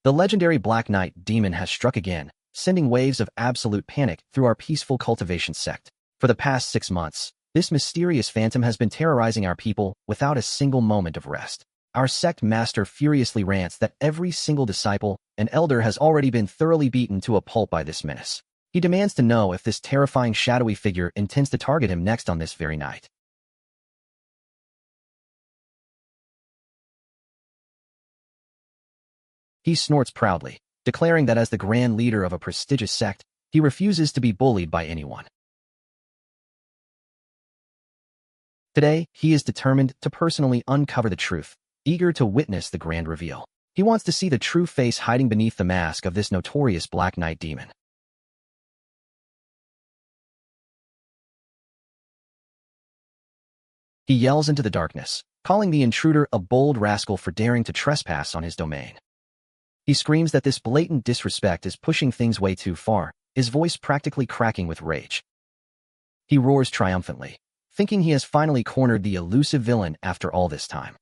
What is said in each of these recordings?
The legendary Black Knight demon has struck again, sending waves of absolute panic through our peaceful cultivation sect. For the past 6 months, this mysterious phantom has been terrorizing our people without a single moment of rest. Our sect master furiously rants that every single disciple and elder has already been thoroughly beaten to a pulp by this menace. He demands to know if this terrifying shadowy figure intends to target him next on this very night. He snorts proudly, declaring that as the grand leader of a prestigious sect, he refuses to be bullied by anyone. Today, he is determined to personally uncover the truth, eager to witness the grand reveal. He wants to see the true face hiding beneath the mask of this notorious Black Knight demon. He yells into the darkness, calling the intruder a bold rascal for daring to trespass on his domain. He screams that this blatant disrespect is pushing things way too far, his voice practically cracking with rage. He roars triumphantly, thinking he has finally cornered the elusive villain after all this time.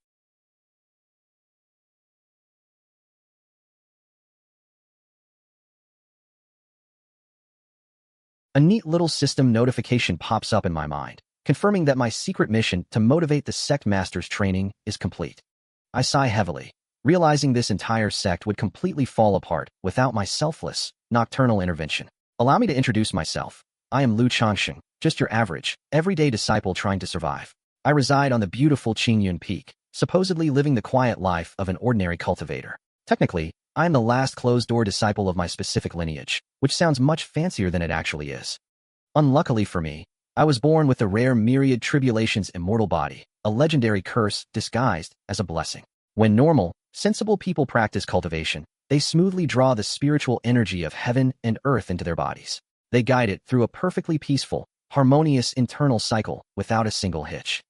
A neat little system notification pops up in my mind, confirming that my secret mission to motivate the sect master's training is complete. I sigh heavily, realizing this entire sect would completely fall apart without my selfless, nocturnal intervention. Allow me to introduce myself. I am Lu Changsheng, just your average, everyday disciple trying to survive. I reside on the beautiful Qingyun Peak, supposedly living the quiet life of an ordinary cultivator. Technically, I am the last closed-door disciple of my specific lineage, which sounds much fancier than it actually is. Unluckily for me, I was born with the rare myriad tribulations immortal body, a legendary curse disguised as a blessing. When normal, sensible people practice cultivation, they smoothly draw the spiritual energy of heaven and earth into their bodies. They guide it through a perfectly peaceful, harmonious internal cycle without a single hitch.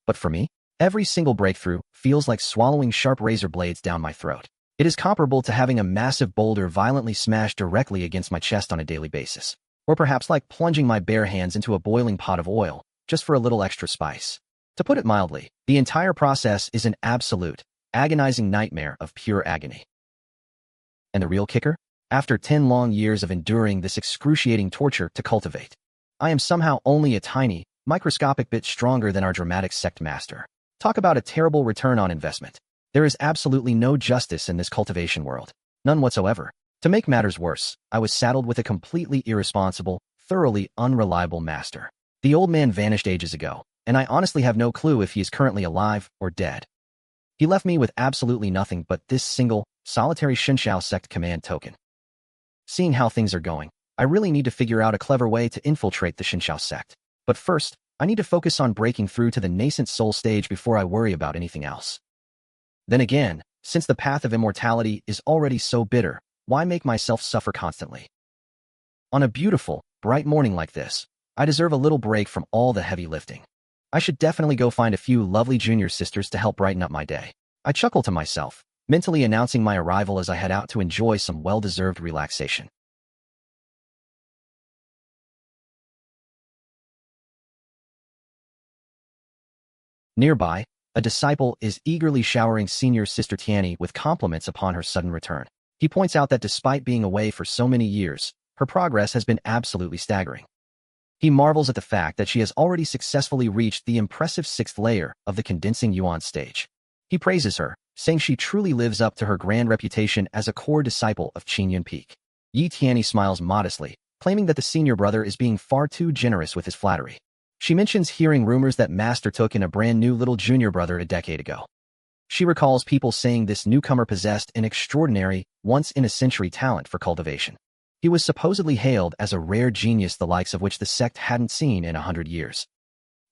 But for me, every single breakthrough feels like swallowing sharp razor blades down my throat. It is comparable to having a massive boulder violently smashed directly against my chest on a daily basis. Or perhaps like plunging my bare hands into a boiling pot of oil, just for a little extra spice. To put it mildly, the entire process is an absolute, agonizing nightmare of pure agony. And the real kicker? After 10 long years of enduring this excruciating torture to cultivate, I am somehow only a tiny, microscopic bit stronger than our dramatic sect master. Talk about a terrible return on investment. There is absolutely no justice in this cultivation world. None whatsoever. To make matters worse, I was saddled with a completely irresponsible, thoroughly unreliable master. The old man vanished ages ago, and I honestly have no clue if he is currently alive or dead. He left me with absolutely nothing but this single, solitary Qingyun Sect command token. Seeing how things are going, I really need to figure out a clever way to infiltrate the Qingyun Sect. But first, I need to focus on breaking through to the nascent soul stage before I worry about anything else. Then again, since the path of immortality is already so bitter, why make myself suffer constantly? On a beautiful, bright morning like this, I deserve a little break from all the heavy lifting. I should definitely go find a few lovely junior sisters to help brighten up my day. I chuckle to myself, mentally announcing my arrival as I head out to enjoy some well-deserved relaxation. Nearby, a disciple is eagerly showering senior sister Tianyi with compliments upon her sudden return. He points out that despite being away for so many years, her progress has been absolutely staggering. He marvels at the fact that she has already successfully reached the impressive 6th layer of the condensing yuan stage. He praises her, saying she truly lives up to her grand reputation as a core disciple of Qingyun Peak. Yi Tianyi smiles modestly, claiming that the senior brother is being far too generous with his flattery. She mentions hearing rumors that Master took in a brand new little junior brother a decade ago. She recalls people saying this newcomer possessed an extraordinary, once-in-a-century talent for cultivation. He was supposedly hailed as a rare genius the likes of which the sect hadn't seen in 100 years.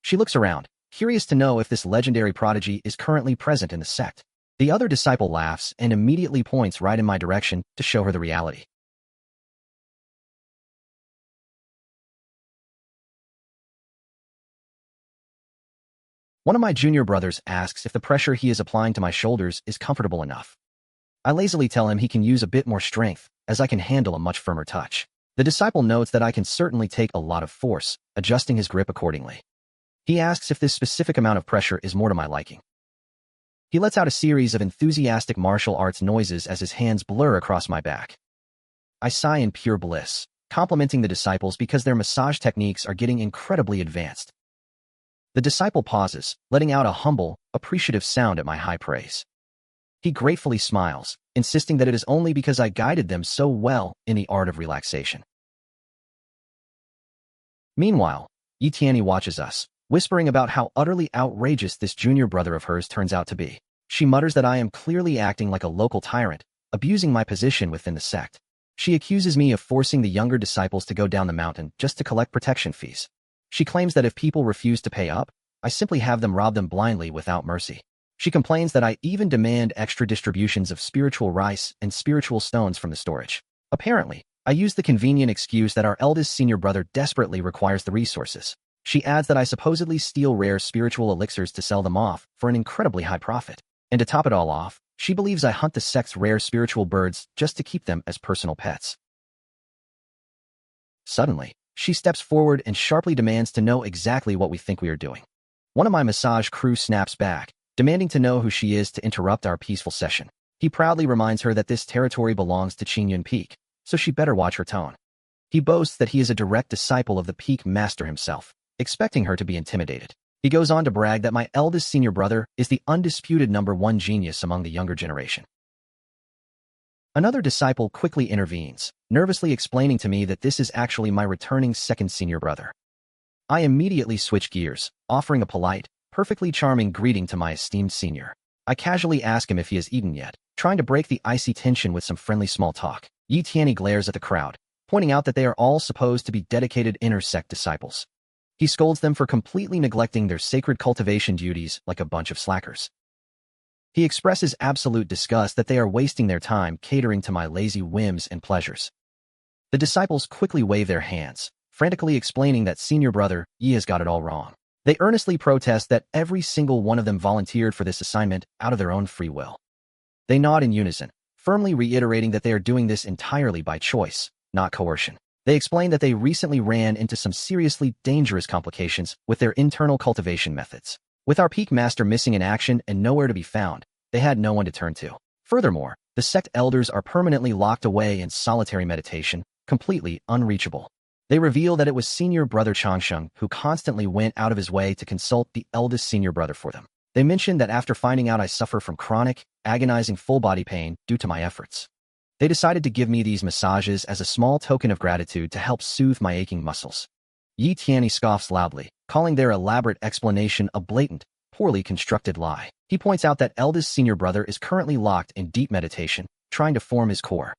She looks around, curious to know if this legendary prodigy is currently present in the sect. The other disciple laughs and immediately points right in my direction to show her the reality. One of my junior brothers asks if the pressure he is applying to my shoulders is comfortable enough. I lazily tell him he can use a bit more strength, as I can handle a much firmer touch. The disciple notes that I can certainly take a lot of force, adjusting his grip accordingly. He asks if this specific amount of pressure is more to my liking. He lets out a series of enthusiastic martial arts noises as his hands blur across my back. I sigh in pure bliss, complimenting the disciples because their massage techniques are getting incredibly advanced. The disciple pauses, letting out a humble, appreciative sound at my high praise. He gratefully smiles, insisting that it is only because I guided them so well in the art of relaxation. Meanwhile, Yi Tianyi watches us, whispering about how utterly outrageous this junior brother of hers turns out to be. She mutters that I am clearly acting like a local tyrant, abusing my position within the sect. She accuses me of forcing the younger disciples to go down the mountain just to collect protection fees. She claims that if people refuse to pay up, I simply have them rob them blindly without mercy. She complains that I even demand extra distributions of spiritual rice and spiritual stones from the storage. Apparently, I use the convenient excuse that our eldest senior brother desperately requires the resources. She adds that I supposedly steal rare spiritual elixirs to sell them off for an incredibly high profit. And to top it all off, she believes I hunt the sect's rare spiritual birds just to keep them as personal pets. Suddenly, she steps forward and sharply demands to know exactly what we think we are doing. One of my massage crew snaps back, demanding to know who she is to interrupt our peaceful session. He proudly reminds her that this territory belongs to Qingyun Peak, so she better watch her tone. He boasts that he is a direct disciple of the Peak Master himself, expecting her to be intimidated. He goes on to brag that my eldest senior brother is the undisputed #1 genius among the younger generation. Another disciple quickly intervenes, nervously explaining to me that this is actually my returning second senior brother. I immediately switch gears, offering a polite, perfectly charming greeting to my esteemed senior. I casually ask him if he has eaten yet, trying to break the icy tension with some friendly small talk. Yi Tianyi glares at the crowd, pointing out that they are all supposed to be dedicated inner sect disciples. He scolds them for completely neglecting their sacred cultivation duties like a bunch of slackers. He expresses absolute disgust that they are wasting their time catering to my lazy whims and pleasures. The disciples quickly wave their hands, frantically explaining that senior brother Yi has got it all wrong. They earnestly protest that every single one of them volunteered for this assignment out of their own free will. They nod in unison, firmly reiterating that they are doing this entirely by choice, not coercion. They explain that they recently ran into some seriously dangerous complications with their internal cultivation methods. With our Peak Master missing in action and nowhere to be found, they had no one to turn to. Furthermore, the sect elders are permanently locked away in solitary meditation, completely unreachable. They reveal that it was senior brother Changsheng who constantly went out of his way to consult the eldest senior brother for them. They mention that after finding out I suffer from chronic, agonizing full-body pain due to my efforts, they decided to give me these massages as a small token of gratitude to help soothe my aching muscles. Yi Tianyi scoffs loudly, calling their elaborate explanation a blatant, poorly constructed lie. He points out that eldest senior brother is currently locked in deep meditation, trying to form his core.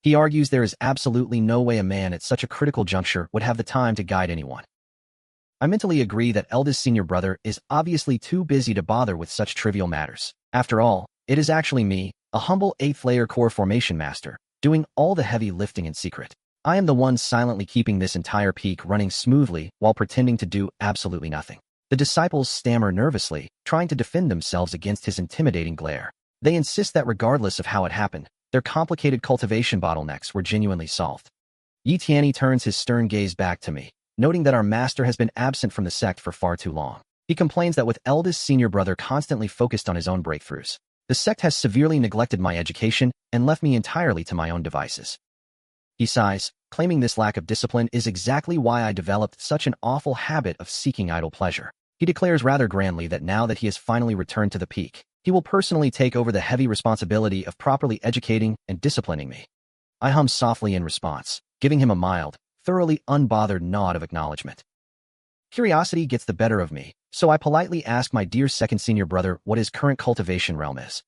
He argues there is absolutely no way a man at such a critical juncture would have the time to guide anyone. I mentally agree that eldest senior brother is obviously too busy to bother with such trivial matters. After all, it is actually me, a humble 8th-layer core formation master, doing all the heavy lifting in secret. I am the one silently keeping this entire peak running smoothly while pretending to do absolutely nothing. The disciples stammer nervously, trying to defend themselves against his intimidating glare. They insist that regardless of how it happened, their complicated cultivation bottlenecks were genuinely solved. Yi Tianyi turns his stern gaze back to me, noting that our master has been absent from the sect for far too long. He complains that with eldest senior brother constantly focused on his own breakthroughs, the sect has severely neglected my education and left me entirely to my own devices. He sighs, claiming this lack of discipline is exactly why I developed such an awful habit of seeking idle pleasure. He declares rather grandly that now that he has finally returned to the peak, he will personally take over the heavy responsibility of properly educating and disciplining me. I hum softly in response, giving him a mild, thoroughly unbothered nod of acknowledgement. Curiosity gets the better of me, so I politely ask my dear second senior brother what his current cultivation realm is.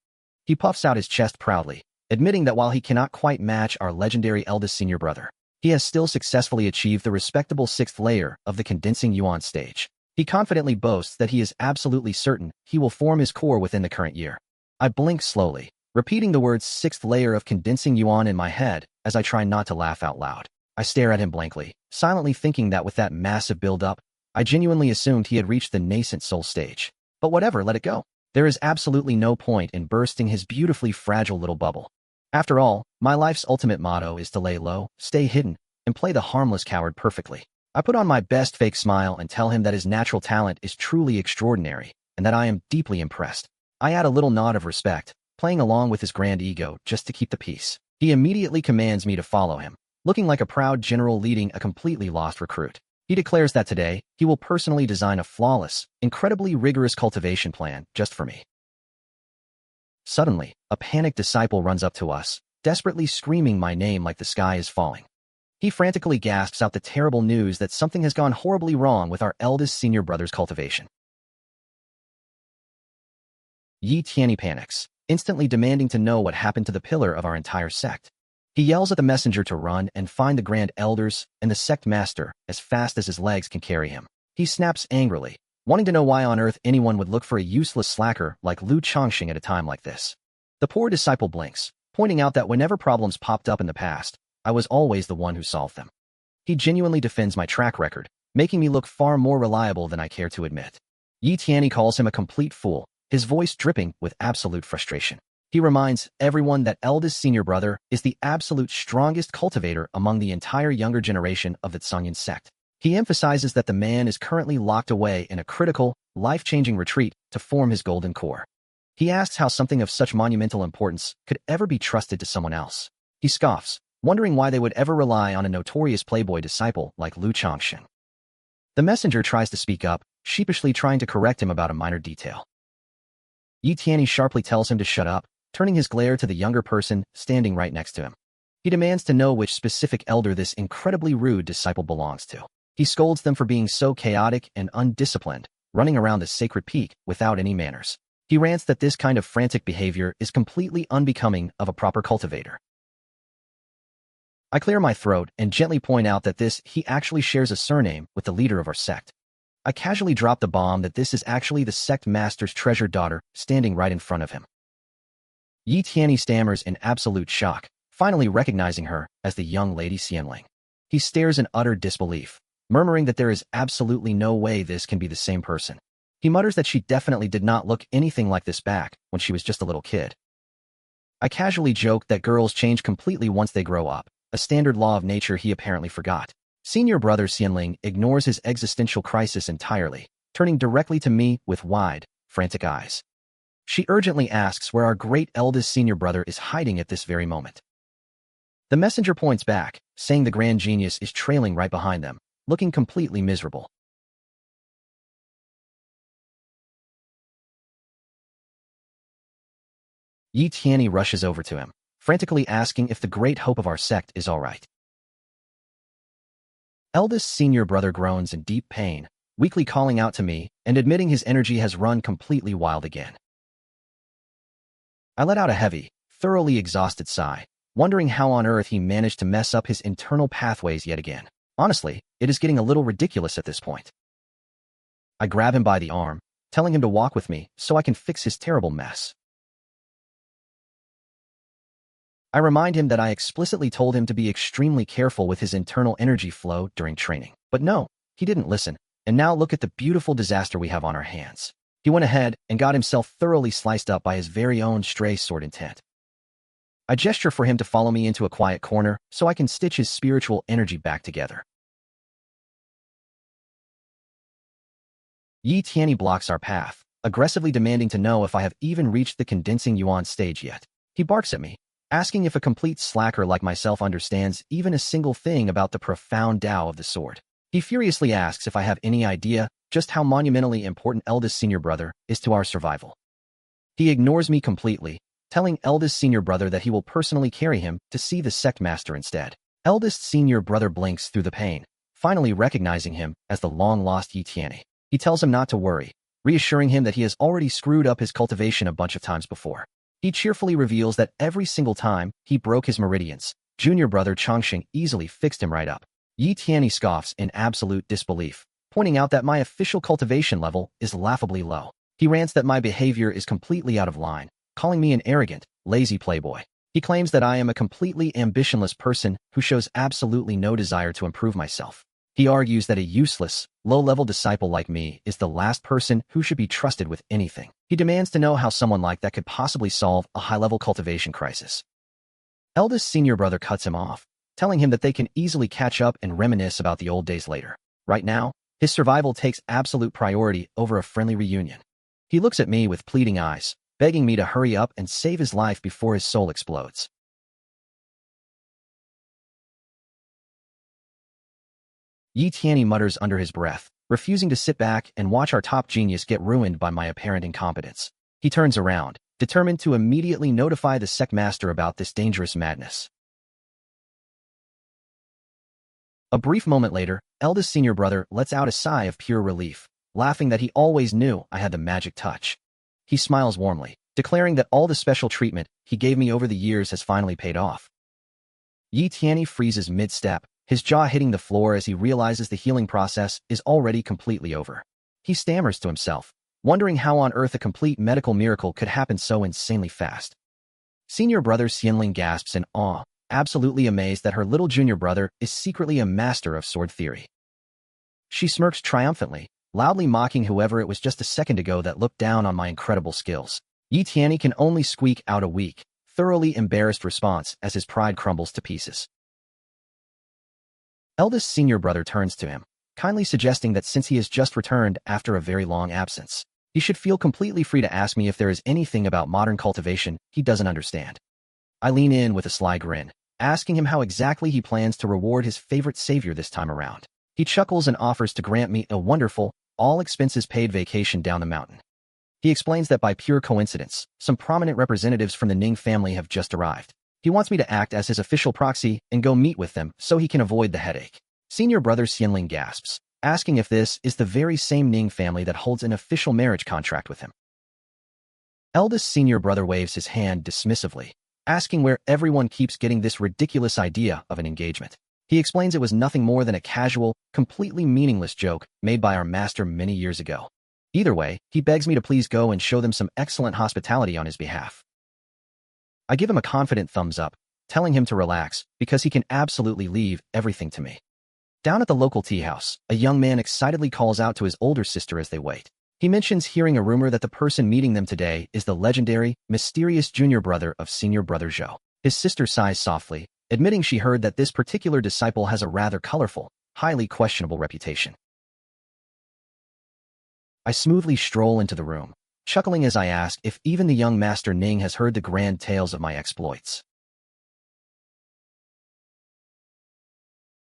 He puffs out his chest proudly, admitting that while he cannot quite match our legendary eldest senior brother, he has still successfully achieved the respectable 6th layer of the condensing yuan stage. He confidently boasts that he is absolutely certain he will form his core within the current year. I blink slowly, repeating the words 6th layer of condensing yuan in my head as I try not to laugh out loud. I stare at him blankly, silently thinking that with that massive build-up, I genuinely assumed he had reached the nascent soul stage. But whatever, let it go. There is absolutely no point in bursting his beautifully fragile little bubble. After all, my life's ultimate motto is to lay low, stay hidden, and play the harmless coward perfectly. I put on my best fake smile and tell him that his natural talent is truly extraordinary, and that I am deeply impressed. I add a little nod of respect, playing along with his grand ego just to keep the peace. He immediately commands me to follow him, looking like a proud general leading a completely lost recruit. He declares that today, he will personally design a flawless, incredibly rigorous cultivation plan just for me. Suddenly, a panicked disciple runs up to us, desperately screaming my name like the sky is falling. He frantically gasps out the terrible news that something has gone horribly wrong with our eldest senior brother's cultivation. Yi Tianyi panics, instantly demanding to know what happened to the pillar of our entire sect. He yells at the messenger to run and find the grand elders and the sect master as fast as his legs can carry him. He snaps angrily, wanting to know why on earth anyone would look for a useless slacker like Lu Changsheng at a time like this. The poor disciple blinks, pointing out that whenever problems popped up in the past, I was always the one who solved them. He genuinely defends my track record, making me look far more reliable than I care to admit. Yi Tianyi calls him a complete fool, his voice dripping with absolute frustration. He reminds everyone that eldest senior brother is the absolute strongest cultivator among the entire younger generation of the Qingyun Sect. He emphasizes that the man is currently locked away in a critical, life-changing retreat to form his golden core. He asks how something of such monumental importance could ever be trusted to someone else. He scoffs, wondering why they would ever rely on a notorious playboy disciple like Lu Changsheng. The messenger tries to speak up, sheepishly trying to correct him about a minor detail. Yi Tianyi sharply tells him to shut up, turning his glare to the younger person standing right next to him. He demands to know which specific elder this incredibly rude disciple belongs to. He scolds them for being so chaotic and undisciplined, running around the sacred peak without any manners. He rants that this kind of frantic behavior is completely unbecoming of a proper cultivator. I clear my throat and gently point out that he actually shares a surname with the leader of our sect. I casually drop the bomb that this is actually the sect master's treasured daughter standing right in front of him. Yi Tianyi stammers in absolute shock, finally recognizing her as the young lady Xianling. He stares in utter disbelief, murmuring that there is absolutely no way this can be the same person. He mutters that she definitely did not look anything like this back when she was just a little kid. I casually joke that girls change completely once they grow up, a standard law of nature he apparently forgot. Senior brother Xianling ignores his existential crisis entirely, turning directly to me with wide, frantic eyes. She urgently asks where our great eldest senior brother is hiding at this very moment. The messenger points back, saying the grand genius is trailing right behind them, looking completely miserable. Yi Tianyi rushes over to him, frantically asking if the great hope of our sect is all right. Eldest senior brother groans in deep pain, weakly calling out to me and admitting his energy has run completely wild again. I let out a heavy, thoroughly exhausted sigh, wondering how on earth he managed to mess up his internal pathways yet again. Honestly, it is getting a little ridiculous at this point. I grab him by the arm, telling him to walk with me so I can fix his terrible mess. I remind him that I explicitly told him to be extremely careful with his internal energy flow during training. But no, he didn't listen, and now look at the beautiful disaster we have on our hands. He went ahead and got himself thoroughly sliced up by his very own stray sword intent. I gesture for him to follow me into a quiet corner so I can stitch his spiritual energy back together. Yi Tianyi blocks our path, aggressively demanding to know if I have even reached the condensing yuan stage yet. He barks at me, asking if a complete slacker like myself understands even a single thing about the profound Tao of the sword. He furiously asks if I have any idea just how monumentally important eldest senior brother is to our survival. He ignores me completely, telling eldest senior brother that he will personally carry him to see the sect master instead. Eldest senior brother blinks through the pain, finally recognizing him as the long-lost Yi Tianyi. He tells him not to worry, reassuring him that he has already screwed up his cultivation a bunch of times before. He cheerfully reveals that every single time he broke his meridians, junior brother Changsheng easily fixed him right up. Yi Tianyi scoffs in absolute disbelief, pointing out that my official cultivation level is laughably low. He rants that my behavior is completely out of line, calling me an arrogant, lazy playboy. He claims that I am a completely ambitionless person who shows absolutely no desire to improve myself. He argues that a useless, low-level disciple like me is the last person who should be trusted with anything. He demands to know how someone like that could possibly solve a high-level cultivation crisis. Eldest senior brother cuts him off, telling him that they can easily catch up and reminisce about the old days later. Right now, his survival takes absolute priority over a friendly reunion. He looks at me with pleading eyes, begging me to hurry up and save his life before his soul explodes. Yi Tianyi mutters under his breath, refusing to sit back and watch our top genius get ruined by my apparent incompetence. He turns around, determined to immediately notify the sect master about this dangerous madness. A brief moment later, eldest senior brother lets out a sigh of pure relief, laughing that he always knew I had the magic touch. He smiles warmly, declaring that all the special treatment he gave me over the years has finally paid off. Yi Tianyi freezes mid-step, his jaw hitting the floor as he realizes the healing process is already completely over. He stammers to himself, wondering how on earth a complete medical miracle could happen so insanely fast. Senior brother Xianling gasps in awe, absolutely amazed that her little junior brother is secretly a master of sword theory. She smirks triumphantly, loudly mocking whoever it was just a second ago that looked down on my incredible skills. Yi Tianyi can only squeak out a weak, thoroughly embarrassed response as his pride crumbles to pieces. Eldest senior brother turns to him, kindly suggesting that since he has just returned after a very long absence, he should feel completely free to ask me if there is anything about modern cultivation he doesn't understand. I lean in with a sly grin, asking him how exactly he plans to reward his favorite savior this time around. He chuckles and offers to grant me a wonderful, all-expenses-paid vacation down the mountain. He explains that by pure coincidence, some prominent representatives from the Ning family have just arrived. He wants me to act as his official proxy and go meet with them so he can avoid the headache. Senior brother Xianling gasps, asking if this is the very same Ning family that holds an official marriage contract with him. Eldest senior brother waves his hand dismissively, asking where everyone keeps getting this ridiculous idea of an engagement. He explains it was nothing more than a casual, completely meaningless joke made by our master many years ago. Either way, he begs me to please go and show them some excellent hospitality on his behalf. I give him a confident thumbs up, telling him to relax because he can absolutely leave everything to me. Down at the local tea house, a young man excitedly calls out to his older sister as they wait. He mentions hearing a rumor that the person meeting them today is the legendary, mysterious junior brother of senior brother Zhou. His sister sighs softly, admitting she heard that this particular disciple has a rather colorful, highly questionable reputation. I smoothly stroll into the room, chuckling as I ask if even the young Master Ning has heard the grand tales of my exploits.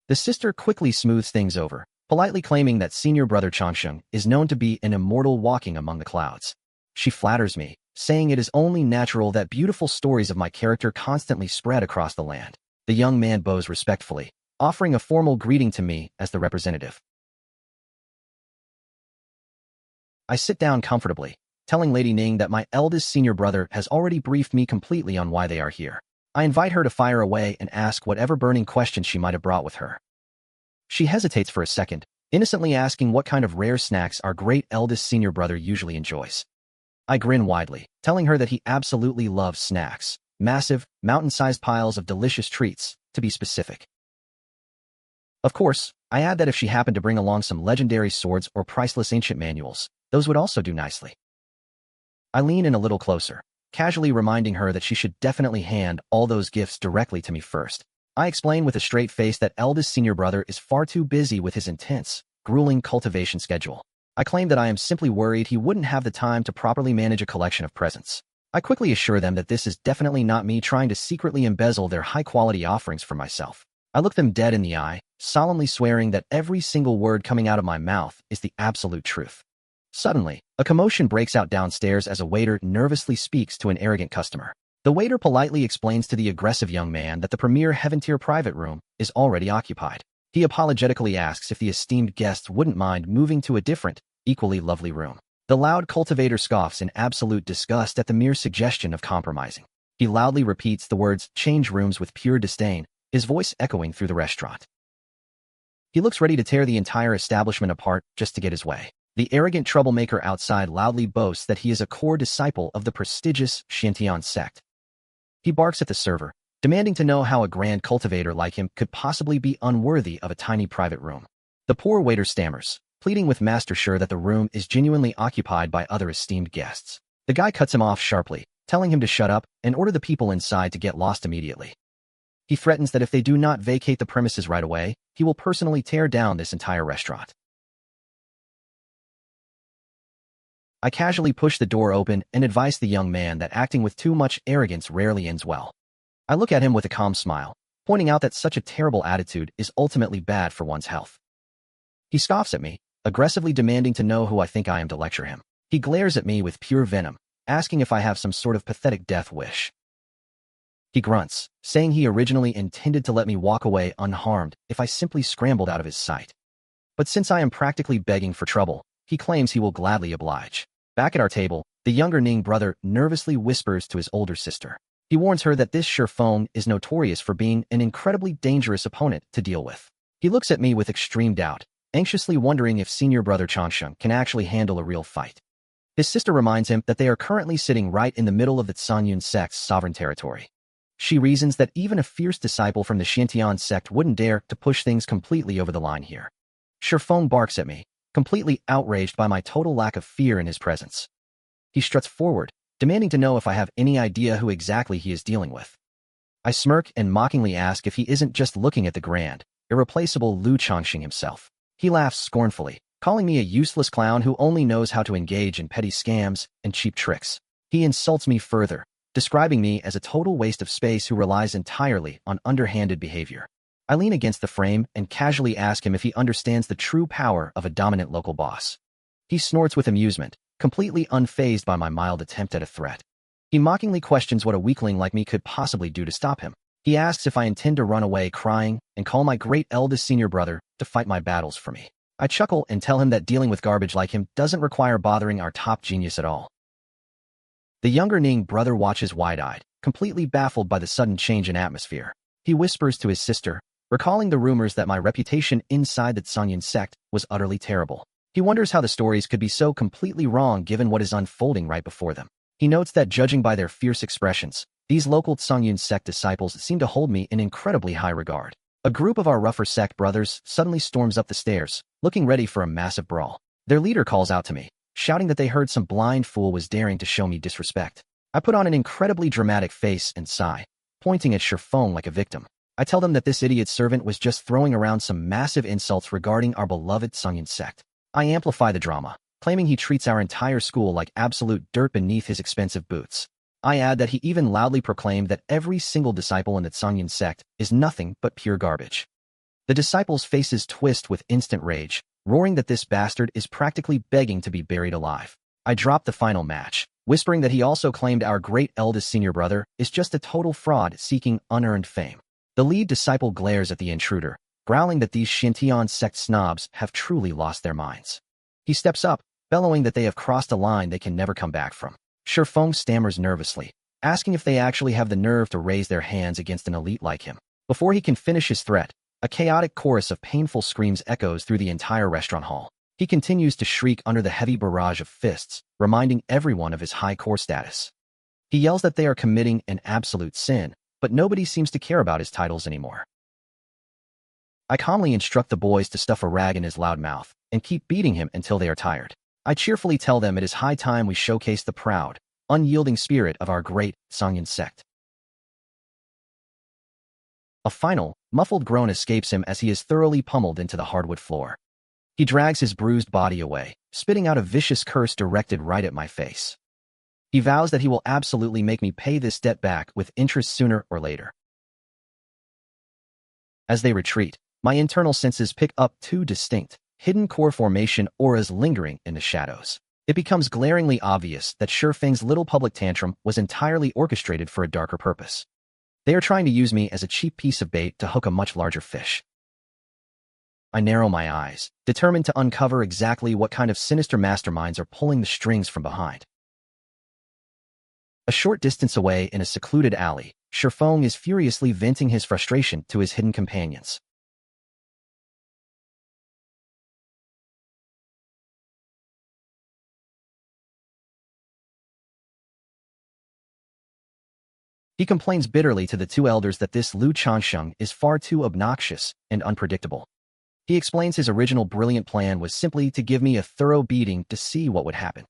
The sister quickly smooths things over, politely claiming that senior brother Changsheng is known to be an immortal walking among the clouds. She flatters me, saying it is only natural that beautiful stories of my character constantly spread across the land. The young man bows respectfully, offering a formal greeting to me as the representative. I sit down comfortably, telling Lady Ning that my eldest senior brother has already briefed me completely on why they are here. I invite her to fire away and ask whatever burning questions she might have brought with her. She hesitates for a second, innocently asking what kind of rare snacks our great eldest senior brother usually enjoys. I grin widely, telling her that he absolutely loves snacks, massive, mountain-sized piles of delicious treats, to be specific. Of course, I add that if she happened to bring along some legendary swords or priceless ancient manuals, those would also do nicely. I lean in a little closer, casually reminding her that she should definitely hand all those gifts directly to me first. I explain with a straight face that eldest senior brother is far too busy with his intense, grueling cultivation schedule. I claim that I am simply worried he wouldn't have the time to properly manage a collection of presents. I quickly assure them that this is definitely not me trying to secretly embezzle their high-quality offerings for myself. I look them dead in the eye, solemnly swearing that every single word coming out of my mouth is the absolute truth. Suddenly, a commotion breaks out downstairs as a waiter nervously speaks to an arrogant customer. The waiter politely explains to the aggressive young man that the premier Heaven-tier private room is already occupied. He apologetically asks if the esteemed guests wouldn't mind moving to a different, equally lovely room. The loud cultivator scoffs in absolute disgust at the mere suggestion of compromising. He loudly repeats the words, "change rooms," with pure disdain, his voice echoing through the restaurant. He looks ready to tear the entire establishment apart just to get his way. The arrogant troublemaker outside loudly boasts that he is a core disciple of the prestigious Qingyun Sect. He barks at the server, demanding to know how a grand cultivator like him could possibly be unworthy of a tiny private room. The poor waiter stammers, pleading with Master Sure that the room is genuinely occupied by other esteemed guests. The guy cuts him off sharply, telling him to shut up and order the people inside to get lost immediately. He threatens that if they do not vacate the premises right away, he will personally tear down this entire restaurant. I casually push the door open and advise the young man that acting with too much arrogance rarely ends well. I look at him with a calm smile, pointing out that such a terrible attitude is ultimately bad for one's health. He scoffs at me, aggressively demanding to know who I think I am to lecture him. He glares at me with pure venom, asking if I have some sort of pathetic death wish. He grunts, saying he originally intended to let me walk away unharmed if I simply scrambled out of his sight. But since I am practically begging for trouble, he claims he will gladly oblige. Back at our table, the younger Ning brother nervously whispers to his older sister. He warns her that this Shifeng is notorious for being an incredibly dangerous opponent to deal with. He looks at me with extreme doubt, anxiously wondering if senior brother Changsheng can actually handle a real fight. His sister reminds him that they are currently sitting right in the middle of the Qingyun Sect's sovereign territory. She reasons that even a fierce disciple from the Qingyun Sect wouldn't dare to push things completely over the line here. Shifeng barks at me, completely outraged by my total lack of fear in his presence. He struts forward, demanding to know if I have any idea who exactly he is dealing with. I smirk and mockingly ask if he isn't just looking at the grand, irreplaceable Lu Changsheng himself. He laughs scornfully, calling me a useless clown who only knows how to engage in petty scams and cheap tricks. He insults me further, describing me as a total waste of space who relies entirely on underhanded behavior. I lean against the frame and casually ask him if he understands the true power of a dominant local boss. He snorts with amusement, completely unfazed by my mild attempt at a threat. He mockingly questions what a weakling like me could possibly do to stop him. He asks if I intend to run away crying and call my great eldest senior brother to fight my battles for me. I chuckle and tell him that dealing with garbage like him doesn't require bothering our top genius at all. The younger Ning brother watches wide-eyed, completely baffled by the sudden change in atmosphere. He whispers to his sister, recalling the rumors that my reputation inside the Qingyun Sect was utterly terrible. He wonders how the stories could be so completely wrong given what is unfolding right before them. He notes that judging by their fierce expressions, these local Qingyun Sect disciples seem to hold me in incredibly high regard. A group of our rougher sect brothers suddenly storms up the stairs, looking ready for a massive brawl. Their leader calls out to me, shouting that they heard some blind fool was daring to show me disrespect. I put on an incredibly dramatic face and sigh, pointing at Shifeng like a victim. I tell them that this idiot servant was just throwing around some massive insults regarding our beloved Qingyun Sect. I amplify the drama, claiming he treats our entire school like absolute dirt beneath his expensive boots. I add that he even loudly proclaimed that every single disciple in the Qingyun Sect is nothing but pure garbage. The disciples' faces twist with instant rage, roaring that this bastard is practically begging to be buried alive. I drop the final match, whispering that he also claimed our great eldest senior brother is just a total fraud seeking unearned fame. The lead disciple glares at the intruder, growling that these Qingyun Sect snobs have truly lost their minds. He steps up, bellowing that they have crossed a line they can never come back from. Shifeng stammers nervously, asking if they actually have the nerve to raise their hands against an elite like him. Before he can finish his threat, a chaotic chorus of painful screams echoes through the entire restaurant hall. He continues to shriek under the heavy barrage of fists, reminding everyone of his high core status. He yells that they are committing an absolute sin, but nobody seems to care about his titles anymore. I calmly instruct the boys to stuff a rag in his loud mouth and keep beating him until they are tired. I cheerfully tell them it is high time we showcase the proud, unyielding spirit of our great Qingyun Sect. A final, muffled groan escapes him as he is thoroughly pummeled into the hardwood floor. He drags his bruised body away, spitting out a vicious curse directed right at my face. He vows that he will absolutely make me pay this debt back with interest sooner or later. As they retreat, my internal senses pick up two distinct, hidden core formation auras lingering in the shadows. It becomes glaringly obvious that Shifeng's little public tantrum was entirely orchestrated for a darker purpose. They are trying to use me as a cheap piece of bait to hook a much larger fish. I narrow my eyes, determined to uncover exactly what kind of sinister masterminds are pulling the strings from behind. A short distance away in a secluded alley, Shifeng is furiously venting his frustration to his hidden companions. He complains bitterly to the two elders that this Lu Changsheng is far too obnoxious and unpredictable. He explains his original brilliant plan was simply to give me a thorough beating to see what would happen.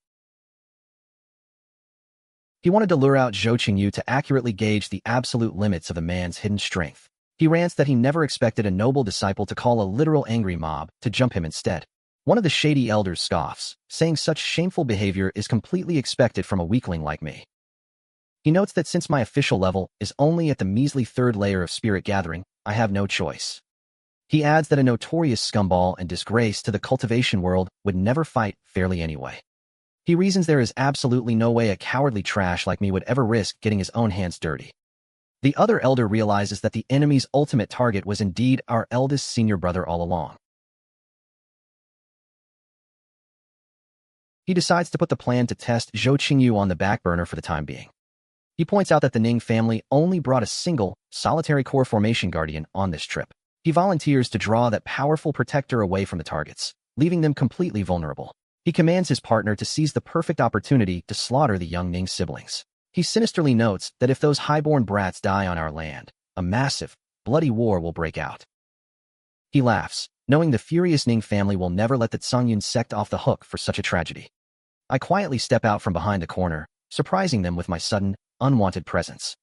He wanted to lure out Zhou Qingyu to accurately gauge the absolute limits of the man's hidden strength. He rants that he never expected a noble disciple to call a literal angry mob to jump him instead. One of the shady elders scoffs, saying such shameful behavior is completely expected from a weakling like me. He notes that since my official level is only at the measly third layer of spirit gathering, I have no choice. He adds that a notorious scumball and disgrace to the cultivation world would never fight fairly anyway. He reasons there is absolutely no way a cowardly trash like me would ever risk getting his own hands dirty. The other elder realizes that the enemy's ultimate target was indeed our eldest senior brother all along. He decides to put the plan to test Zhou Qingyu on the back burner for the time being. He points out that the Ning family only brought a single, solitary core formation guardian on this trip. He volunteers to draw that powerful protector away from the targets, leaving them completely vulnerable. He commands his partner to seize the perfect opportunity to slaughter the young Ning siblings. He sinisterly notes that if those highborn brats die on our land, a massive, bloody war will break out. He laughs, knowing the furious Ning family will never let the Qingyun Sect off the hook for such a tragedy. I quietly step out from behind the corner, surprising them with my sudden, unwanted presence.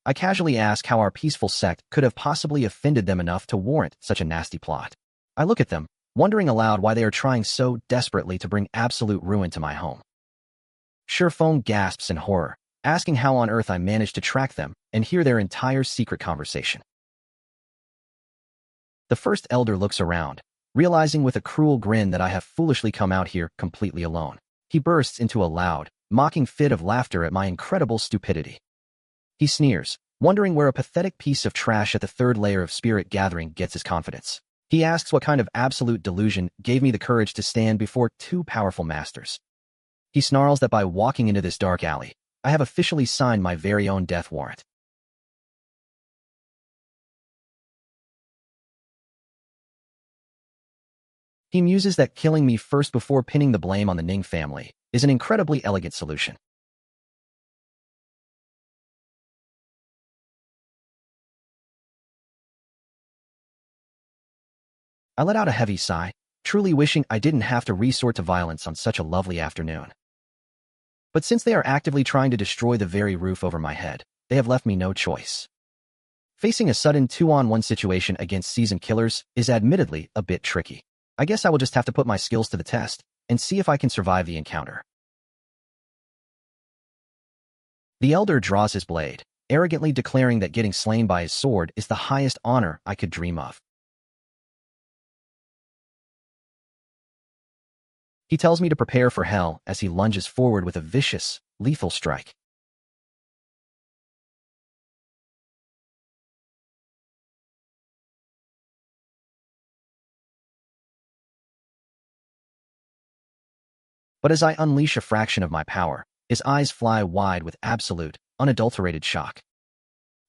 I casually ask how our peaceful sect could have possibly offended them enough to warrant such a nasty plot. I look at them, wondering aloud why they are trying so desperately to bring absolute ruin to my home. Shifeng gasps in horror, asking how on earth I managed to track them and hear their entire secret conversation. The first elder looks around, realizing with a cruel grin that I have foolishly come out here completely alone. He bursts into a loud, mocking fit of laughter at my incredible stupidity. He sneers, wondering where a pathetic piece of trash at the third layer of spirit gathering gets his confidence. He asks what kind of absolute delusion gave me the courage to stand before two powerful masters. He snarls that by walking into this dark alley, I have officially signed my very own death warrant. He muses that killing me first before pinning the blame on the Ning family is an incredibly elegant solution. I let out a heavy sigh, truly wishing I didn't have to resort to violence on such a lovely afternoon. But since they are actively trying to destroy the very roof over my head, they have left me no choice. Facing a sudden 2-on-1 situation against seasoned killers is admittedly a bit tricky. I guess I will just have to put my skills to the test and see if I can survive the encounter. The elder draws his blade, arrogantly declaring that getting slain by his sword is the highest honor I could dream of. He tells me to prepare for hell as he lunges forward with a vicious, lethal strike. But as I unleash a fraction of my power, his eyes fly wide with absolute, unadulterated shock.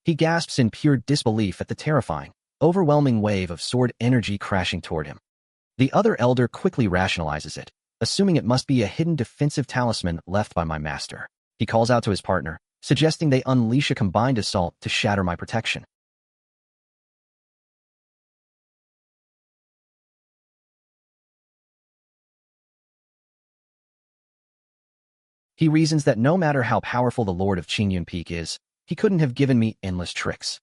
He gasps in pure disbelief at the terrifying, overwhelming wave of sword energy crashing toward him. The other elder quickly rationalizes it, assuming it must be a hidden defensive talisman left by my master. He calls out to his partner, suggesting they unleash a combined assault to shatter my protection. He reasons that no matter how powerful the Lord of Qingyun Peak is, he couldn't have given me endless tricks.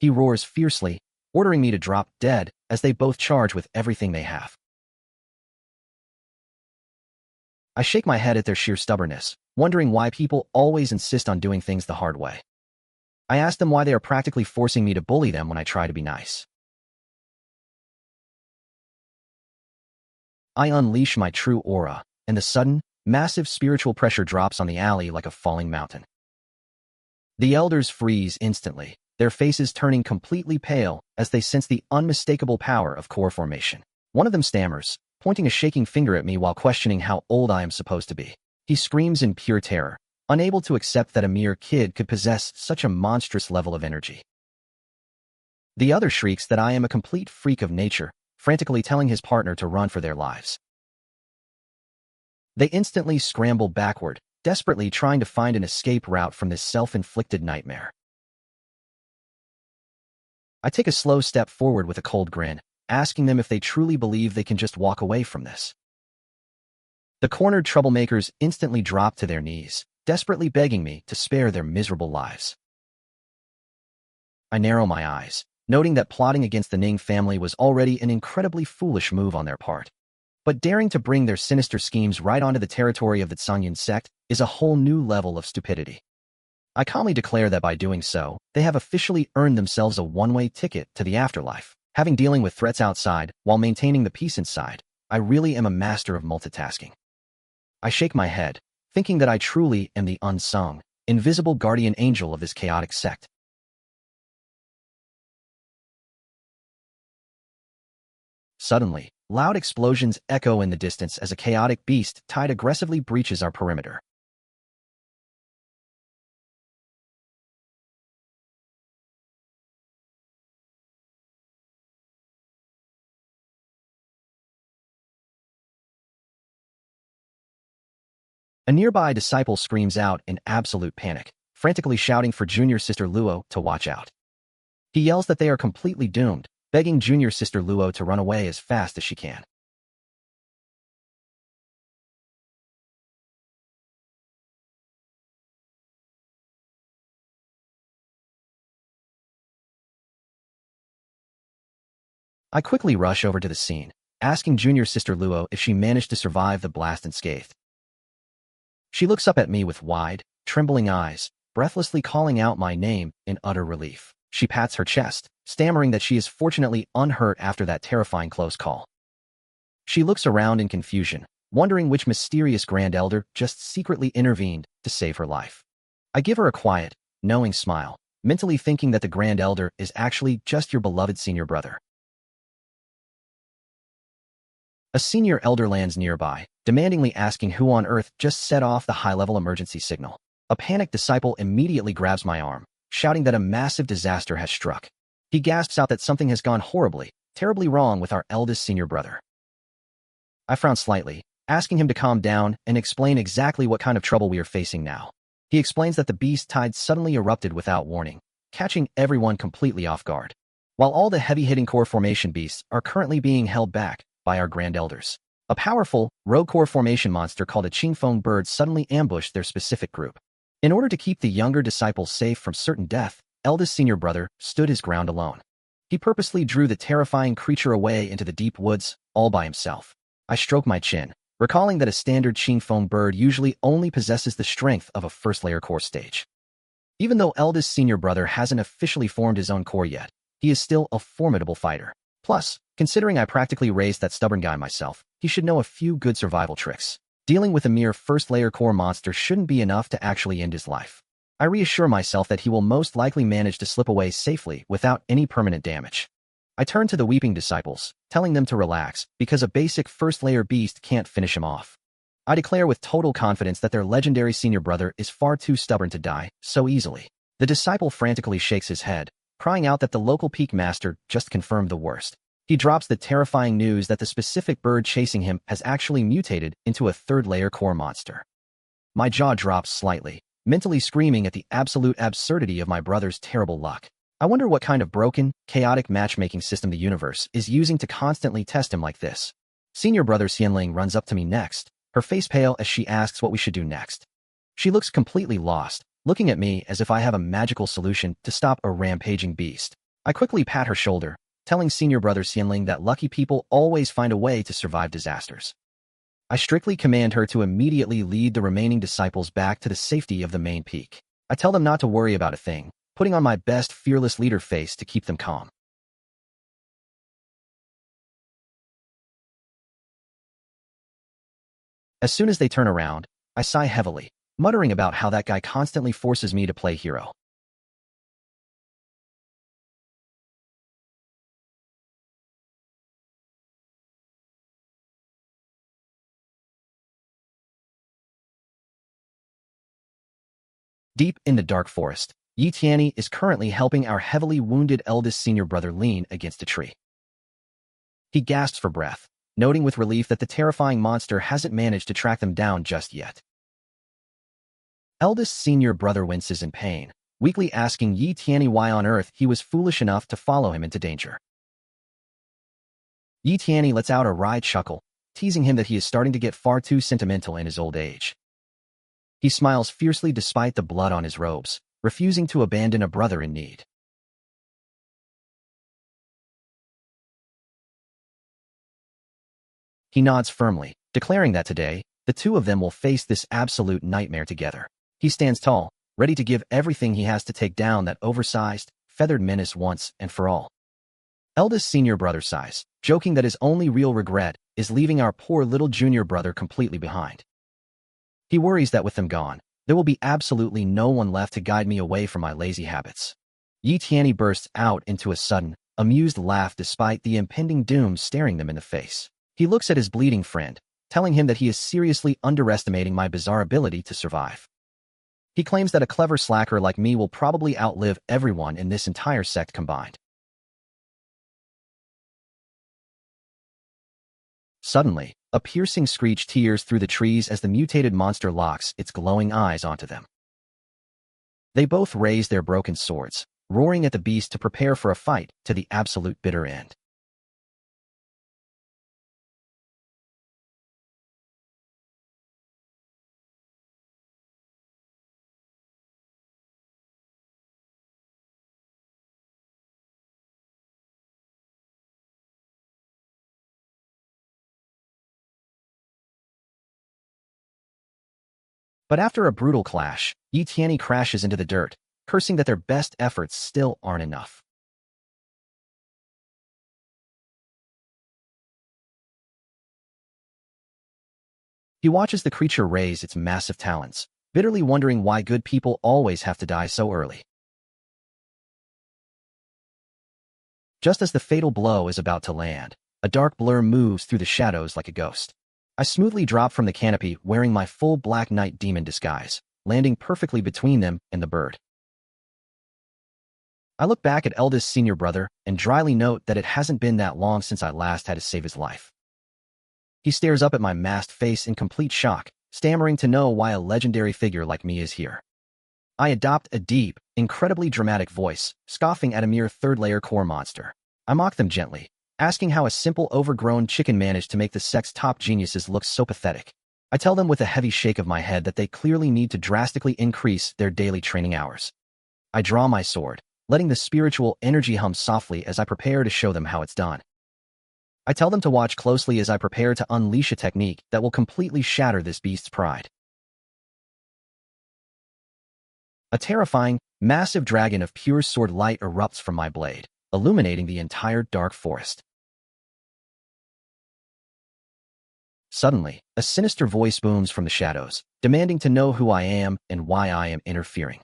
He roars fiercely, ordering me to drop dead as they both charge with everything they have. I shake my head at their sheer stubbornness, wondering why people always insist on doing things the hard way. I ask them why they are practically forcing me to bully them when I try to be nice. I unleash my true aura, and the sudden, massive spiritual pressure drops on the alley like a falling mountain. The elders freeze instantly, their faces turning completely pale as they sense the unmistakable power of core formation. One of them stammers, pointing a shaking finger at me while questioning how old I am supposed to be. He screams in pure terror, unable to accept that a mere kid could possess such a monstrous level of energy. The other shrieks that I am a complete freak of nature, frantically telling his partner to run for their lives. They instantly scramble backward, desperately trying to find an escape route from this self-inflicted nightmare. I take a slow step forward with a cold grin, asking them if they truly believe they can just walk away from this. The cornered troublemakers instantly drop to their knees, desperately begging me to spare their miserable lives. I narrow my eyes, noting that plotting against the Ning family was already an incredibly foolish move on their part. But daring to bring their sinister schemes right onto the territory of the Qingyun Sect is a whole new level of stupidity. I calmly declare that by doing so, they have officially earned themselves a one-way ticket to the afterlife. Having dealing with threats outside while maintaining the peace inside, I really am a master of multitasking. I shake my head, thinking that I truly am the unsung, invisible guardian angel of this chaotic sect. Suddenly, loud explosions echo in the distance as a chaotic beast tide aggressively breaches our perimeter. A nearby disciple screams out in absolute panic, frantically shouting for junior sister Luo to watch out. He yells that they are completely doomed, begging junior sister Luo to run away as fast as she can. I quickly rush over to the scene, asking junior sister Luo if she managed to survive the blast unscathed. She looks up at me with wide, trembling eyes, breathlessly calling out my name in utter relief. She pats her chest, stammering that she is fortunately unhurt after that terrifying close call. She looks around in confusion, wondering which mysterious grand elder just secretly intervened to save her life. I give her a quiet, knowing smile, mentally thinking that the grand elder is actually just your beloved senior brother. A senior elder lands nearby, demandingly asking who on earth just set off the high-level emergency signal. A panicked disciple immediately grabs my arm, shouting that a massive disaster has struck. He gasps out that something has gone horribly, terribly wrong with our eldest senior brother. I frown slightly, asking him to calm down and explain exactly what kind of trouble we are facing now. He explains that the beast tide suddenly erupted without warning, catching everyone completely off guard. While all the heavy-hitting core formation beasts are currently being held back by our grand elders, a powerful, rogue core formation monster called a Qingfeng bird suddenly ambushed their specific group. In order to keep the younger disciples safe from certain death, eldest senior brother stood his ground alone. He purposely drew the terrifying creature away into the deep woods, all by himself. I stroke my chin, recalling that a standard Qingfeng bird usually only possesses the strength of a first-layer core stage. Even though eldest senior brother hasn't officially formed his own core yet, he is still a formidable fighter. Plus, considering I practically raised that stubborn guy myself, he should know a few good survival tricks. Dealing with a mere first-layer core monster shouldn't be enough to actually end his life. I reassure myself that he will most likely manage to slip away safely without any permanent damage. I turn to the weeping disciples, telling them to relax, because a basic first-layer beast can't finish him off. I declare with total confidence that their legendary senior brother is far too stubborn to die so easily. The disciple frantically shakes his head, crying out that the local peak master just confirmed the worst. He drops the terrifying news that the specific bird chasing him has actually mutated into a third-layer core monster. My jaw drops slightly, mentally screaming at the absolute absurdity of my brother's terrible luck. I wonder what kind of broken, chaotic matchmaking system the universe is using to constantly test him like this. Senior brother Xianling runs up to me next, her face pale as she asks what we should do next. She looks completely lost, looking at me as if I have a magical solution to stop a rampaging beast. I quickly pat her shoulder, telling senior brother Xianling that lucky people always find a way to survive disasters. I strictly command her to immediately lead the remaining disciples back to the safety of the main peak. I tell them not to worry about a thing, putting on my best fearless leader face to keep them calm. As soon as they turn around, I sigh heavily, muttering about how that guy constantly forces me to play hero. Deep in the dark forest, Yi Tianyi is currently helping our heavily wounded eldest senior brother lean against a tree. He gasps for breath, noting with relief that the terrifying monster hasn't managed to track them down just yet. Eldest senior brother winces in pain, weakly asking Yi Tianyi why on earth he was foolish enough to follow him into danger. Yi Tianyi lets out a wry chuckle, teasing him that he is starting to get far too sentimental in his old age. He smiles fiercely despite the blood on his robes, refusing to abandon a brother in need. He nods firmly, declaring that today, the two of them will face this absolute nightmare together. He stands tall, ready to give everything he has to take down that oversized, feathered menace once and for all. Eldest senior brother sighs, joking that his only real regret is leaving our poor little junior brother completely behind. He worries that with them gone, there will be absolutely no one left to guide me away from my lazy habits. Yi Tianyi bursts out into a sudden, amused laugh despite the impending doom staring them in the face. He looks at his bleeding friend, telling him that he is seriously underestimating my bizarre ability to survive. He claims that a clever slacker like me will probably outlive everyone in this entire sect combined. Suddenly, a piercing screech tears through the trees as the mutated monster locks its glowing eyes onto them. They both raise their broken swords, roaring at the beast to prepare for a fight to the absolute bitter end. But after a brutal clash, Yi Tianyi crashes into the dirt, cursing that their best efforts still aren't enough. He watches the creature raise its massive talons, bitterly wondering why good people always have to die so early. Just as the fatal blow is about to land, a dark blur moves through the shadows like a ghost. I smoothly drop from the canopy wearing my full Black Knight demon disguise, landing perfectly between them and the bird. I look back at eldest senior brother and dryly note that it hasn't been that long since I last had to save his life. He stares up at my masked face in complete shock, stammering to know why a legendary figure like me is here. I adopt a deep, incredibly dramatic voice, scoffing at a mere third-layer core monster. I mock them gently, asking how a simple overgrown chicken managed to make the sect's top geniuses look so pathetic. I tell them with a heavy shake of my head that they clearly need to drastically increase their daily training hours. I draw my sword, letting the spiritual energy hum softly as I prepare to show them how it's done. I tell them to watch closely as I prepare to unleash a technique that will completely shatter this beast's pride. A terrifying, massive dragon of pure sword light erupts from my blade, illuminating the entire dark forest. Suddenly, a sinister voice booms from the shadows, demanding to know who I am and why I am interfering.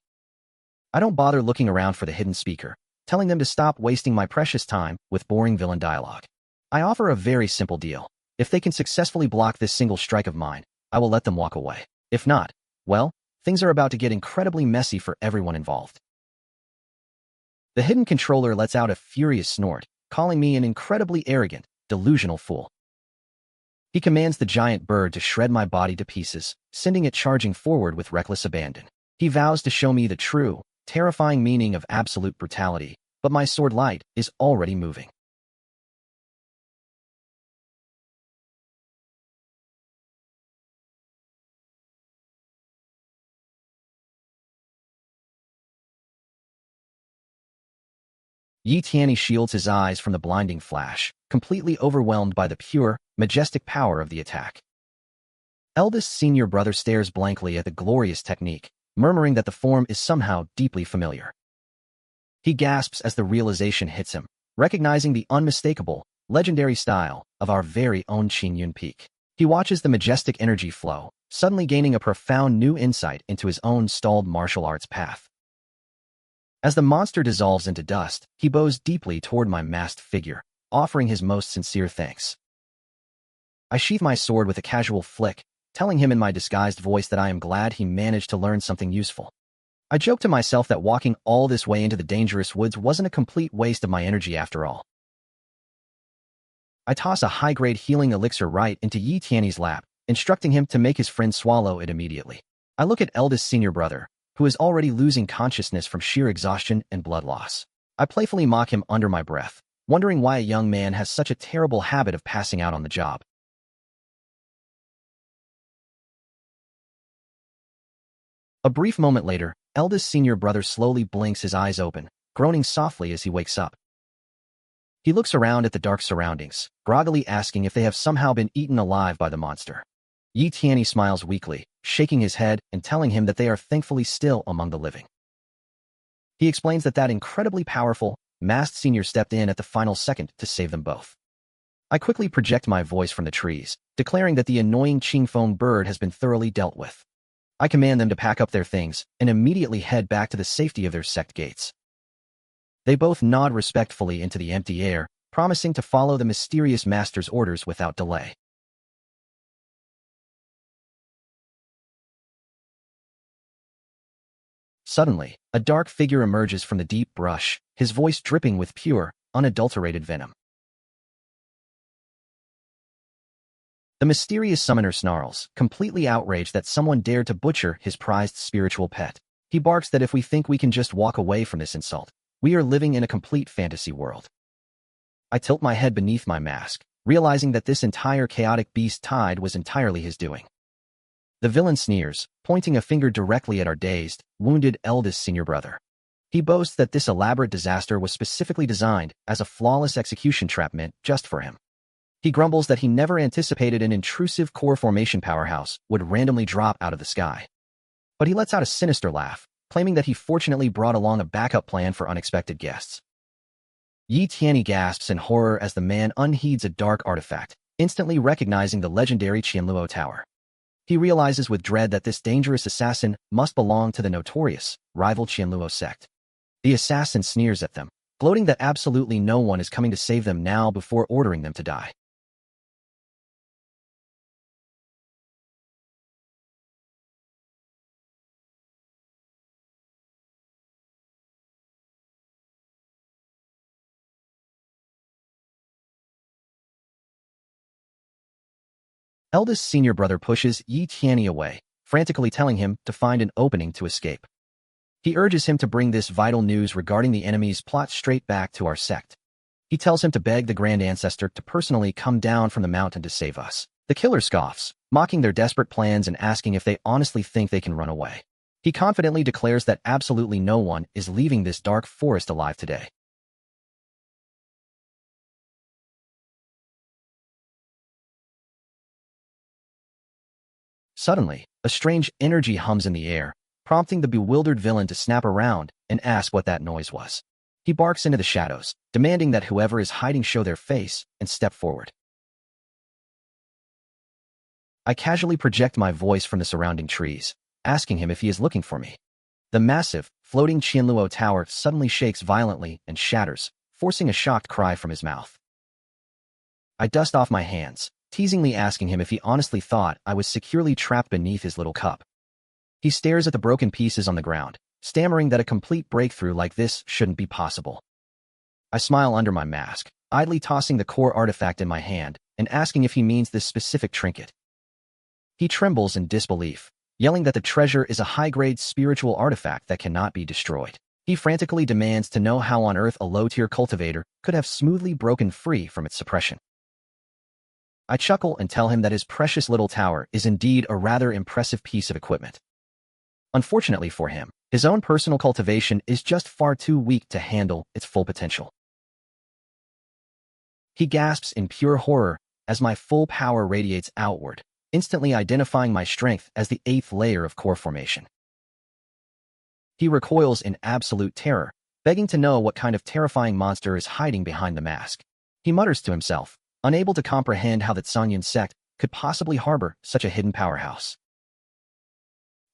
I don't bother looking around for the hidden speaker, telling them to stop wasting my precious time with boring villain dialogue. I offer a very simple deal. If they can successfully block this single strike of mine, I will let them walk away. If not, well, things are about to get incredibly messy for everyone involved. The hidden controller lets out a furious snort, calling me an incredibly arrogant, delusional fool. He commands the giant bird to shred my body to pieces, sending it charging forward with reckless abandon. He vows to show me the true, terrifying meaning of absolute brutality, but my sword light is already moving. Yi Tianyi shields his eyes from the blinding flash, completely overwhelmed by the pure, majestic power of the attack. Eldest senior brother stares blankly at the glorious technique, murmuring that the form is somehow deeply familiar. He gasps as the realization hits him, recognizing the unmistakable, legendary style of our very own Qingyun Peak. He watches the majestic energy flow, suddenly gaining a profound new insight into his own stalled martial arts path. As the monster dissolves into dust, he bows deeply toward my masked figure, offering his most sincere thanks. I sheath my sword with a casual flick, telling him in my disguised voice that I am glad he managed to learn something useful. I joke to myself that walking all this way into the dangerous woods wasn't a complete waste of my energy after all. I toss a high-grade healing elixir right into Yi Tianyi's lap, instructing him to make his friend swallow it immediately. I look at eldest senior brother, who is already losing consciousness from sheer exhaustion and blood loss. I playfully mock him under my breath, wondering why a young man has such a terrible habit of passing out on the job. A brief moment later, eldest senior brother slowly blinks his eyes open, groaning softly as he wakes up. He looks around at the dark surroundings, groggily asking if they have somehow been eaten alive by the monster. Yi Tianyi smiles weakly, shaking his head and telling him that they are thankfully still among the living. He explains that incredibly powerful, masked senior stepped in at the final second to save them both. I quickly project my voice from the trees, declaring that the annoying Qingfeng bird has been thoroughly dealt with. I command them to pack up their things and immediately head back to the safety of their sect gates. They both nod respectfully into the empty air, promising to follow the mysterious master's orders without delay. Suddenly, a dark figure emerges from the deep brush, his voice dripping with pure, unadulterated venom. The mysterious summoner snarls, completely outraged that someone dared to butcher his prized spiritual pet. He barks that if we think we can just walk away from this insult, we are living in a complete fantasy world. I tilt my head beneath my mask, realizing that this entire chaotic beast tide was entirely his doing. The villain sneers, pointing a finger directly at our dazed, wounded eldest senior brother. He boasts that this elaborate disaster was specifically designed as a flawless execution trap meant just for him. He grumbles that he never anticipated an intrusive core formation powerhouse would randomly drop out of the sky. But he lets out a sinister laugh, claiming that he fortunately brought along a backup plan for unexpected guests. Yi Tianyi gasps in horror as the man unheeds a dark artifact, instantly recognizing the legendary Qianluo Tower. He realizes with dread that this dangerous assassin must belong to the notorious, rival Qingyun Sect. The assassin sneers at them, gloating that absolutely no one is coming to save them now before ordering them to die. Eldest senior brother pushes Yi Tianyi away, frantically telling him to find an opening to escape. He urges him to bring this vital news regarding the enemy's plot straight back to our sect. He tells him to beg the Grand Ancestor to personally come down from the mountain to save us. The killer scoffs, mocking their desperate plans and asking if they honestly think they can run away. He confidently declares that absolutely no one is leaving this dark forest alive today. Suddenly, a strange energy hums in the air, prompting the bewildered villain to snap around and ask what that noise was. He barks into the shadows, demanding that whoever is hiding show their face and step forward. I casually project my voice from the surrounding trees, asking him if he is looking for me. The massive, floating Qianluo Tower suddenly shakes violently and shatters, forcing a shocked cry from his mouth. I dust off my hands, teasingly asking him if he honestly thought I was securely trapped beneath his little cup. He stares at the broken pieces on the ground, stammering that a complete breakthrough like this shouldn't be possible. I smile under my mask, idly tossing the core artifact in my hand and asking if he means this specific trinket. He trembles in disbelief, yelling that the treasure is a high-grade spiritual artifact that cannot be destroyed. He frantically demands to know how on earth a low-tier cultivator could have smoothly broken free from its suppression. I chuckle and tell him that his precious little tower is indeed a rather impressive piece of equipment. Unfortunately for him, his own personal cultivation is just far too weak to handle its full potential. He gasps in pure horror as my full power radiates outward, instantly identifying my strength as the 8th layer of core formation. He recoils in absolute terror, begging to know what kind of terrifying monster is hiding behind the mask. He mutters to himself, unable to comprehend how the Qingyun Sect could possibly harbor such a hidden powerhouse.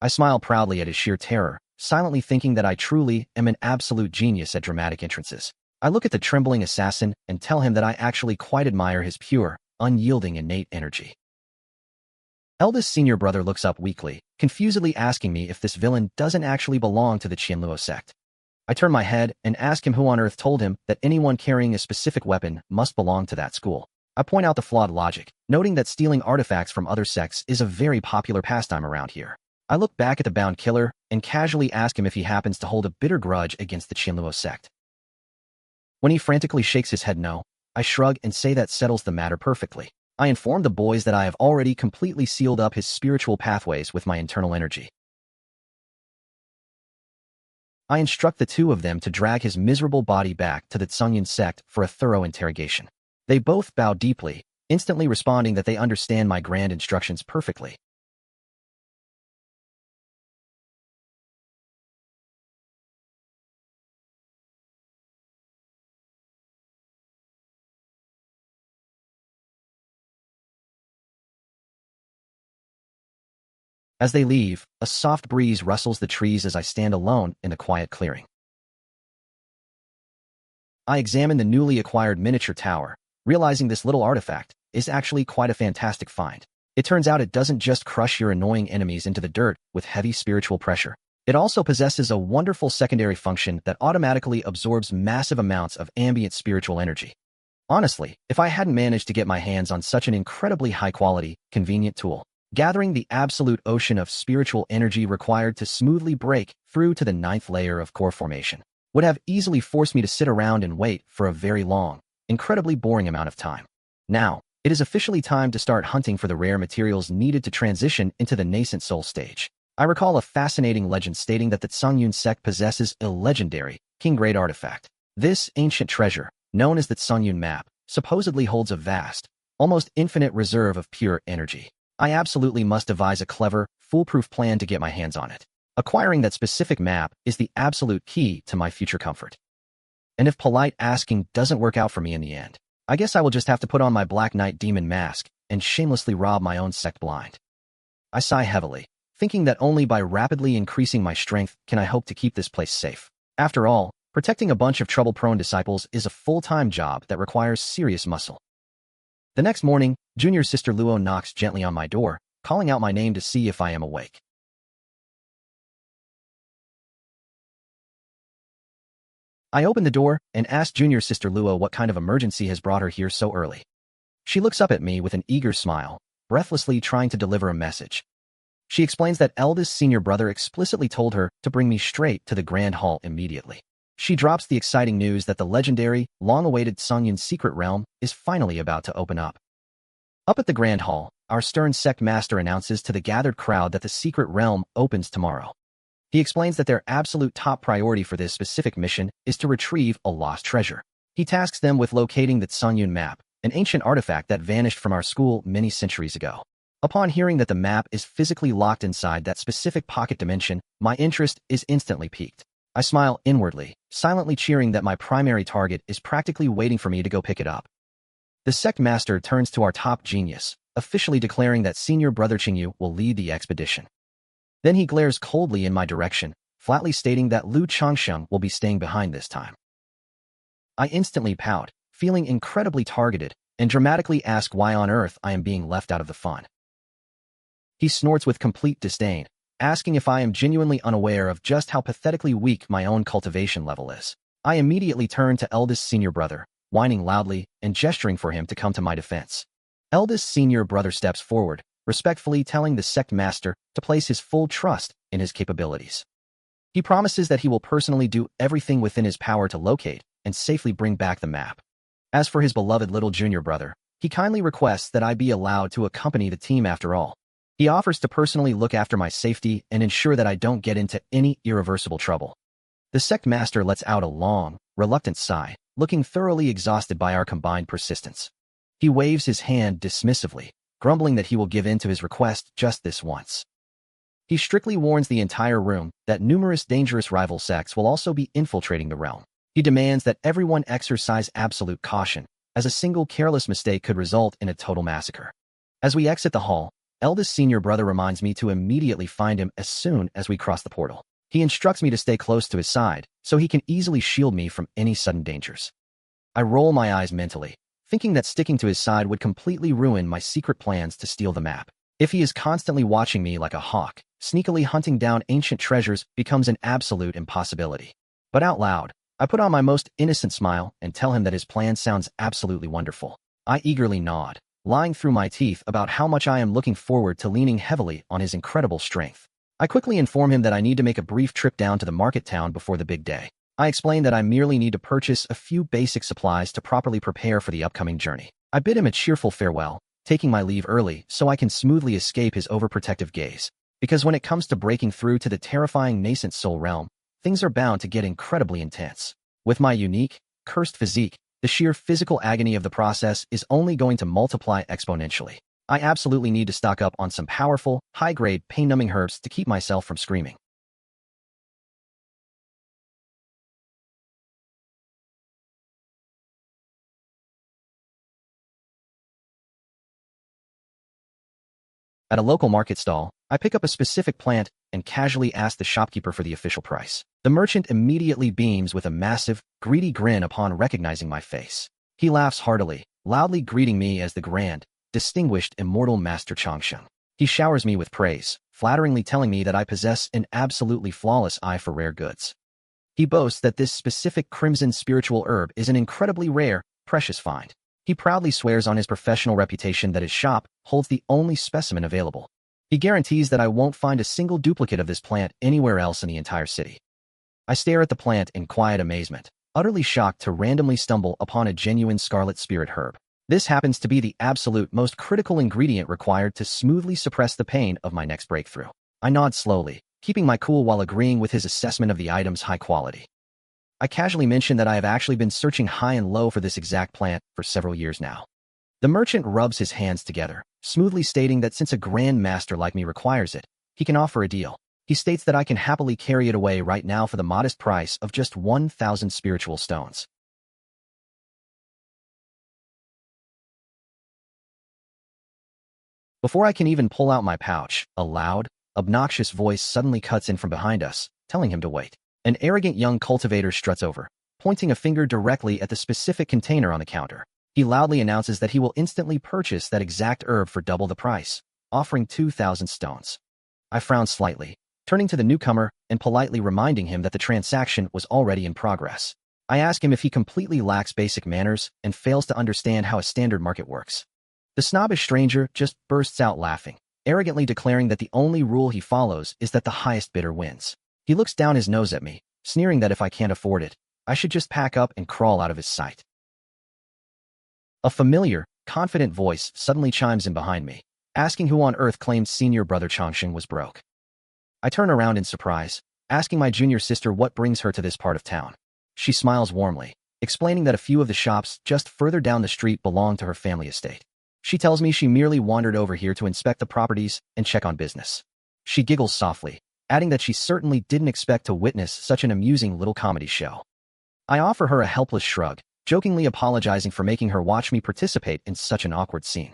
I smile proudly at his sheer terror, silently thinking that I truly am an absolute genius at dramatic entrances. I look at the trembling assassin and tell him that I actually quite admire his pure, unyielding innate energy. Eldest senior brother looks up weakly, confusedly asking me if this villain doesn't actually belong to the Qianluo Sect. I turn my head and ask him who on earth told him that anyone carrying a specific weapon must belong to that school. I point out the flawed logic, noting that stealing artifacts from other sects is a very popular pastime around here. I look back at the bound killer and casually ask him if he happens to hold a bitter grudge against the Qianluo Sect. When he frantically shakes his head no, I shrug and say that settles the matter perfectly. I inform the boys that I have already completely sealed up his spiritual pathways with my internal energy. I instruct the two of them to drag his miserable body back to the Qingyun Sect for a thorough interrogation. They both bow deeply, instantly responding that they understand my grand instructions perfectly. As they leave, a soft breeze rustles the trees as I stand alone in the quiet clearing. I examine the newly acquired miniature tower, realizing this little artifact is actually quite a fantastic find. It turns out it doesn't just crush your annoying enemies into the dirt with heavy spiritual pressure. It also possesses a wonderful secondary function that automatically absorbs massive amounts of ambient spiritual energy. Honestly, if I hadn't managed to get my hands on such an incredibly high-quality, convenient tool, gathering the absolute ocean of spiritual energy required to smoothly break through to the 9th layer of core formation would have easily forced me to sit around and wait for a very long, incredibly boring amount of time. Now, it is officially time to start hunting for the rare materials needed to transition into the nascent soul stage. I recall a fascinating legend stating that the Qingyun Sect possesses a legendary, king-grade artifact. This ancient treasure, known as the Qingyun map, supposedly holds a vast, almost infinite reserve of pure energy. I absolutely must devise a clever, foolproof plan to get my hands on it. Acquiring that specific map is the absolute key to my future comfort. And if polite asking doesn't work out for me in the end, I guess I will just have to put on my Black Knight demon mask and shamelessly rob my own sect blind. I sigh heavily, thinking that only by rapidly increasing my strength can I hope to keep this place safe. After all, protecting a bunch of trouble-prone disciples is a full-time job that requires serious muscle. The next morning, junior sister Luo knocks gently on my door, calling out my name to see if I am awake. I open the door and ask junior sister Luo what kind of emergency has brought her here so early. She looks up at me with an eager smile, breathlessly trying to deliver a message. She explains that eldest senior brother explicitly told her to bring me straight to the Grand Hall immediately. She drops the exciting news that the legendary, long-awaited Qingyun secret realm is finally about to open up. Up at the Grand Hall, our stern sect master announces to the gathered crowd that the secret realm opens tomorrow. He explains that their absolute top priority for this specific mission is to retrieve a lost treasure. He tasks them with locating the Qingyun map, an ancient artifact that vanished from our school many centuries ago. Upon hearing that the map is physically locked inside that specific pocket dimension, my interest is instantly piqued. I smile inwardly, silently cheering that my primary target is practically waiting for me to go pick it up. The sect master turns to our top genius, officially declaring that senior brother Qingyu will lead the expedition. Then he glares coldly in my direction, flatly stating that Lu Changsheng will be staying behind this time. I instantly pout, feeling incredibly targeted, and dramatically ask why on earth I am being left out of the fun. He snorts with complete disdain, asking if I am genuinely unaware of just how pathetically weak my own cultivation level is. I immediately turn to eldest senior brother, whining loudly and gesturing for him to come to my defense. Eldest senior brother steps forward, respectfully telling the sect master to place his full trust in his capabilities. He promises that he will personally do everything within his power to locate and safely bring back the map. As for his beloved little junior brother, he kindly requests that I be allowed to accompany the team after all. He offers to personally look after my safety and ensure that I don't get into any irreversible trouble. The sect master lets out a long, reluctant sigh, looking thoroughly exhausted by our combined persistence. He waves his hand dismissively, grumbling that he will give in to his request just this once. He strictly warns the entire room that numerous dangerous rival sects will also be infiltrating the realm. He demands that everyone exercise absolute caution, as a single careless mistake could result in a total massacre. As we exit the hall, eldest senior brother reminds me to immediately find him as soon as we cross the portal. He instructs me to stay close to his side, so he can easily shield me from any sudden dangers. I roll my eyes mentally, thinking that sticking to his side would completely ruin my secret plans to steal the map. If he is constantly watching me like a hawk, sneakily hunting down ancient treasures becomes an absolute impossibility. But out loud, I put on my most innocent smile and tell him that his plan sounds absolutely wonderful. I eagerly nod, lying through my teeth about how much I am looking forward to leaning heavily on his incredible strength. I quickly inform him that I need to make a brief trip down to the market town before the big day. I explain that I merely need to purchase a few basic supplies to properly prepare for the upcoming journey. I bid him a cheerful farewell, taking my leave early so I can smoothly escape his overprotective gaze. Because when it comes to breaking through to the terrifying nascent soul realm, things are bound to get incredibly intense. With my unique, cursed physique, the sheer physical agony of the process is only going to multiply exponentially. I absolutely need to stock up on some powerful, high-grade, pain-numbing herbs to keep myself from screaming. At a local market stall, I pick up a specific plant and casually ask the shopkeeper for the official price. The merchant immediately beams with a massive, greedy grin upon recognizing my face. He laughs heartily, loudly greeting me as the grand, distinguished immortal Master Changsheng. He showers me with praise, flatteringly telling me that I possess an absolutely flawless eye for rare goods. He boasts that this specific crimson spiritual herb is an incredibly rare, precious find. He proudly swears on his professional reputation that his shop holds the only specimen available. He guarantees that I won't find a single duplicate of this plant anywhere else in the entire city. I stare at the plant in quiet amazement, utterly shocked to randomly stumble upon a genuine scarlet spirit herb. This happens to be the absolute most critical ingredient required to smoothly suppress the pain of my next breakthrough. I nod slowly, keeping my cool while agreeing with his assessment of the item's high quality. I casually mention that I have actually been searching high and low for this exact plant for several years now. The merchant rubs his hands together, smoothly stating that since a grandmaster like me requires it, he can offer a deal. He states that I can happily carry it away right now for the modest price of just 1,000 spiritual stones. Before I can even pull out my pouch, a loud, obnoxious voice suddenly cuts in from behind us, telling him to wait. An arrogant young cultivator struts over, pointing a finger directly at the specific container on the counter. He loudly announces that he will instantly purchase that exact herb for double the price, offering 2,000 stones. I frown slightly, turning to the newcomer and politely reminding him that the transaction was already in progress. I ask him if he completely lacks basic manners and fails to understand how a standard market works. The snobbish stranger just bursts out laughing, arrogantly declaring that the only rule he follows is that the highest bidder wins. He looks down his nose at me, sneering that if I can't afford it, I should just pack up and crawl out of his sight. A familiar, confident voice suddenly chimes in behind me, asking who on earth claimed senior brother Changsheng was broke. I turn around in surprise, asking my junior sister what brings her to this part of town. She smiles warmly, explaining that a few of the shops just further down the street belong to her family estate. She tells me she merely wandered over here to inspect the properties and check on business. She giggles softly, adding that she certainly didn't expect to witness such an amusing little comedy show. I offer her a helpless shrug, jokingly apologizing for making her watch me participate in such an awkward scene.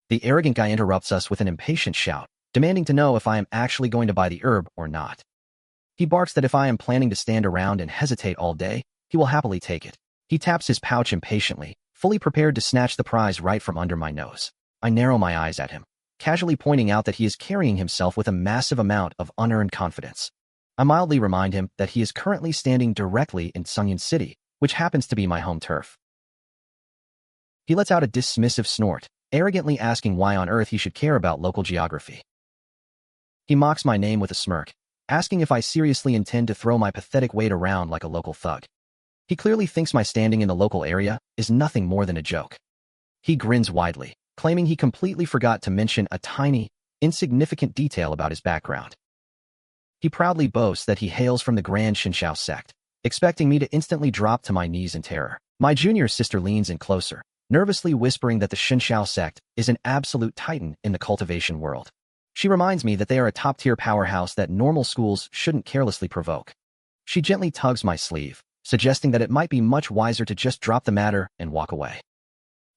The arrogant guy interrupts us with an impatient shout, demanding to know if I am actually going to buy the herb or not. He barks that if I am planning to stand around and hesitate all day, he will happily take it. He taps his pouch impatiently, fully prepared to snatch the prize right from under my nose. I narrow my eyes at him, casually pointing out that he is carrying himself with a massive amount of unearned confidence. I mildly remind him that he is currently standing directly in Qingyun City, which happens to be my home turf. He lets out a dismissive snort, arrogantly asking why on earth he should care about local geography. He mocks my name with a smirk, asking if I seriously intend to throw my pathetic weight around like a local thug. He clearly thinks my standing in the local area is nothing more than a joke. He grins widely, claiming he completely forgot to mention a tiny, insignificant detail about his background. He proudly boasts that he hails from the Qingyun Sect, expecting me to instantly drop to my knees in terror. My junior sister leans in closer, nervously whispering that the Qingyun Sect is an absolute titan in the cultivation world. She reminds me that they are a top-tier powerhouse that normal schools shouldn't carelessly provoke. She gently tugs my sleeve, suggesting that it might be much wiser to just drop the matter and walk away.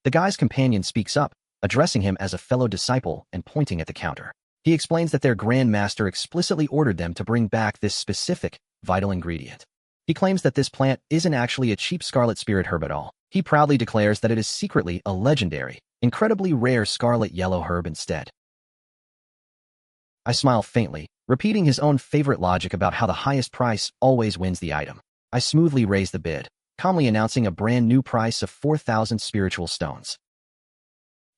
The guy's companion speaks up, addressing him as a fellow disciple and pointing at the counter. He explains that their grandmaster explicitly ordered them to bring back this specific, vital ingredient. He claims that this plant isn't actually a cheap scarlet spirit herb at all. He proudly declares that it is secretly a legendary, incredibly rare scarlet yellow herb instead. I smile faintly, repeating his own favorite logic about how the highest price always wins the item. I smoothly raise the bid, calmly announcing a brand new price of 4,000 spiritual stones.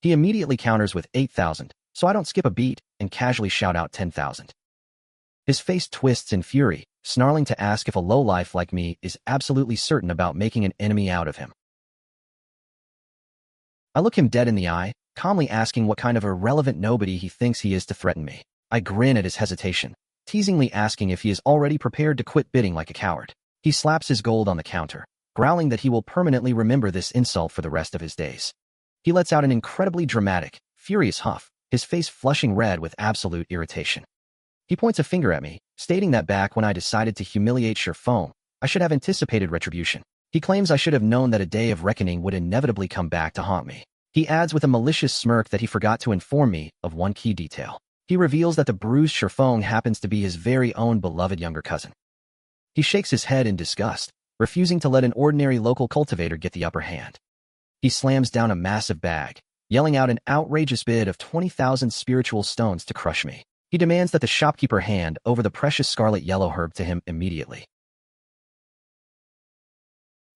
He immediately counters with 8,000, so I don't skip a beat and casually shout out 10,000. His face twists in fury, snarling to ask if a lowlife like me is absolutely certain about making an enemy out of him. I look him dead in the eye, calmly asking what kind of irrelevant nobody he thinks he is to threaten me. I grin at his hesitation, teasingly asking if he is already prepared to quit bidding like a coward. He slaps his gold on the counter, growling that he will permanently remember this insult for the rest of his days. He lets out an incredibly dramatic, furious huff, his face flushing red with absolute irritation. He points a finger at me, stating that back when I decided to humiliate Sherfong, I should have anticipated retribution. He claims I should have known that a day of reckoning would inevitably come back to haunt me. He adds with a malicious smirk that he forgot to inform me of one key detail. He reveals that the bruised Sherfong happens to be his very own beloved younger cousin. He shakes his head in disgust, refusing to let an ordinary local cultivator get the upper hand. He slams down a massive bag, yelling out an outrageous bid of 20,000 spiritual stones to crush me. He demands that the shopkeeper hand over the precious scarlet yellow herb to him immediately.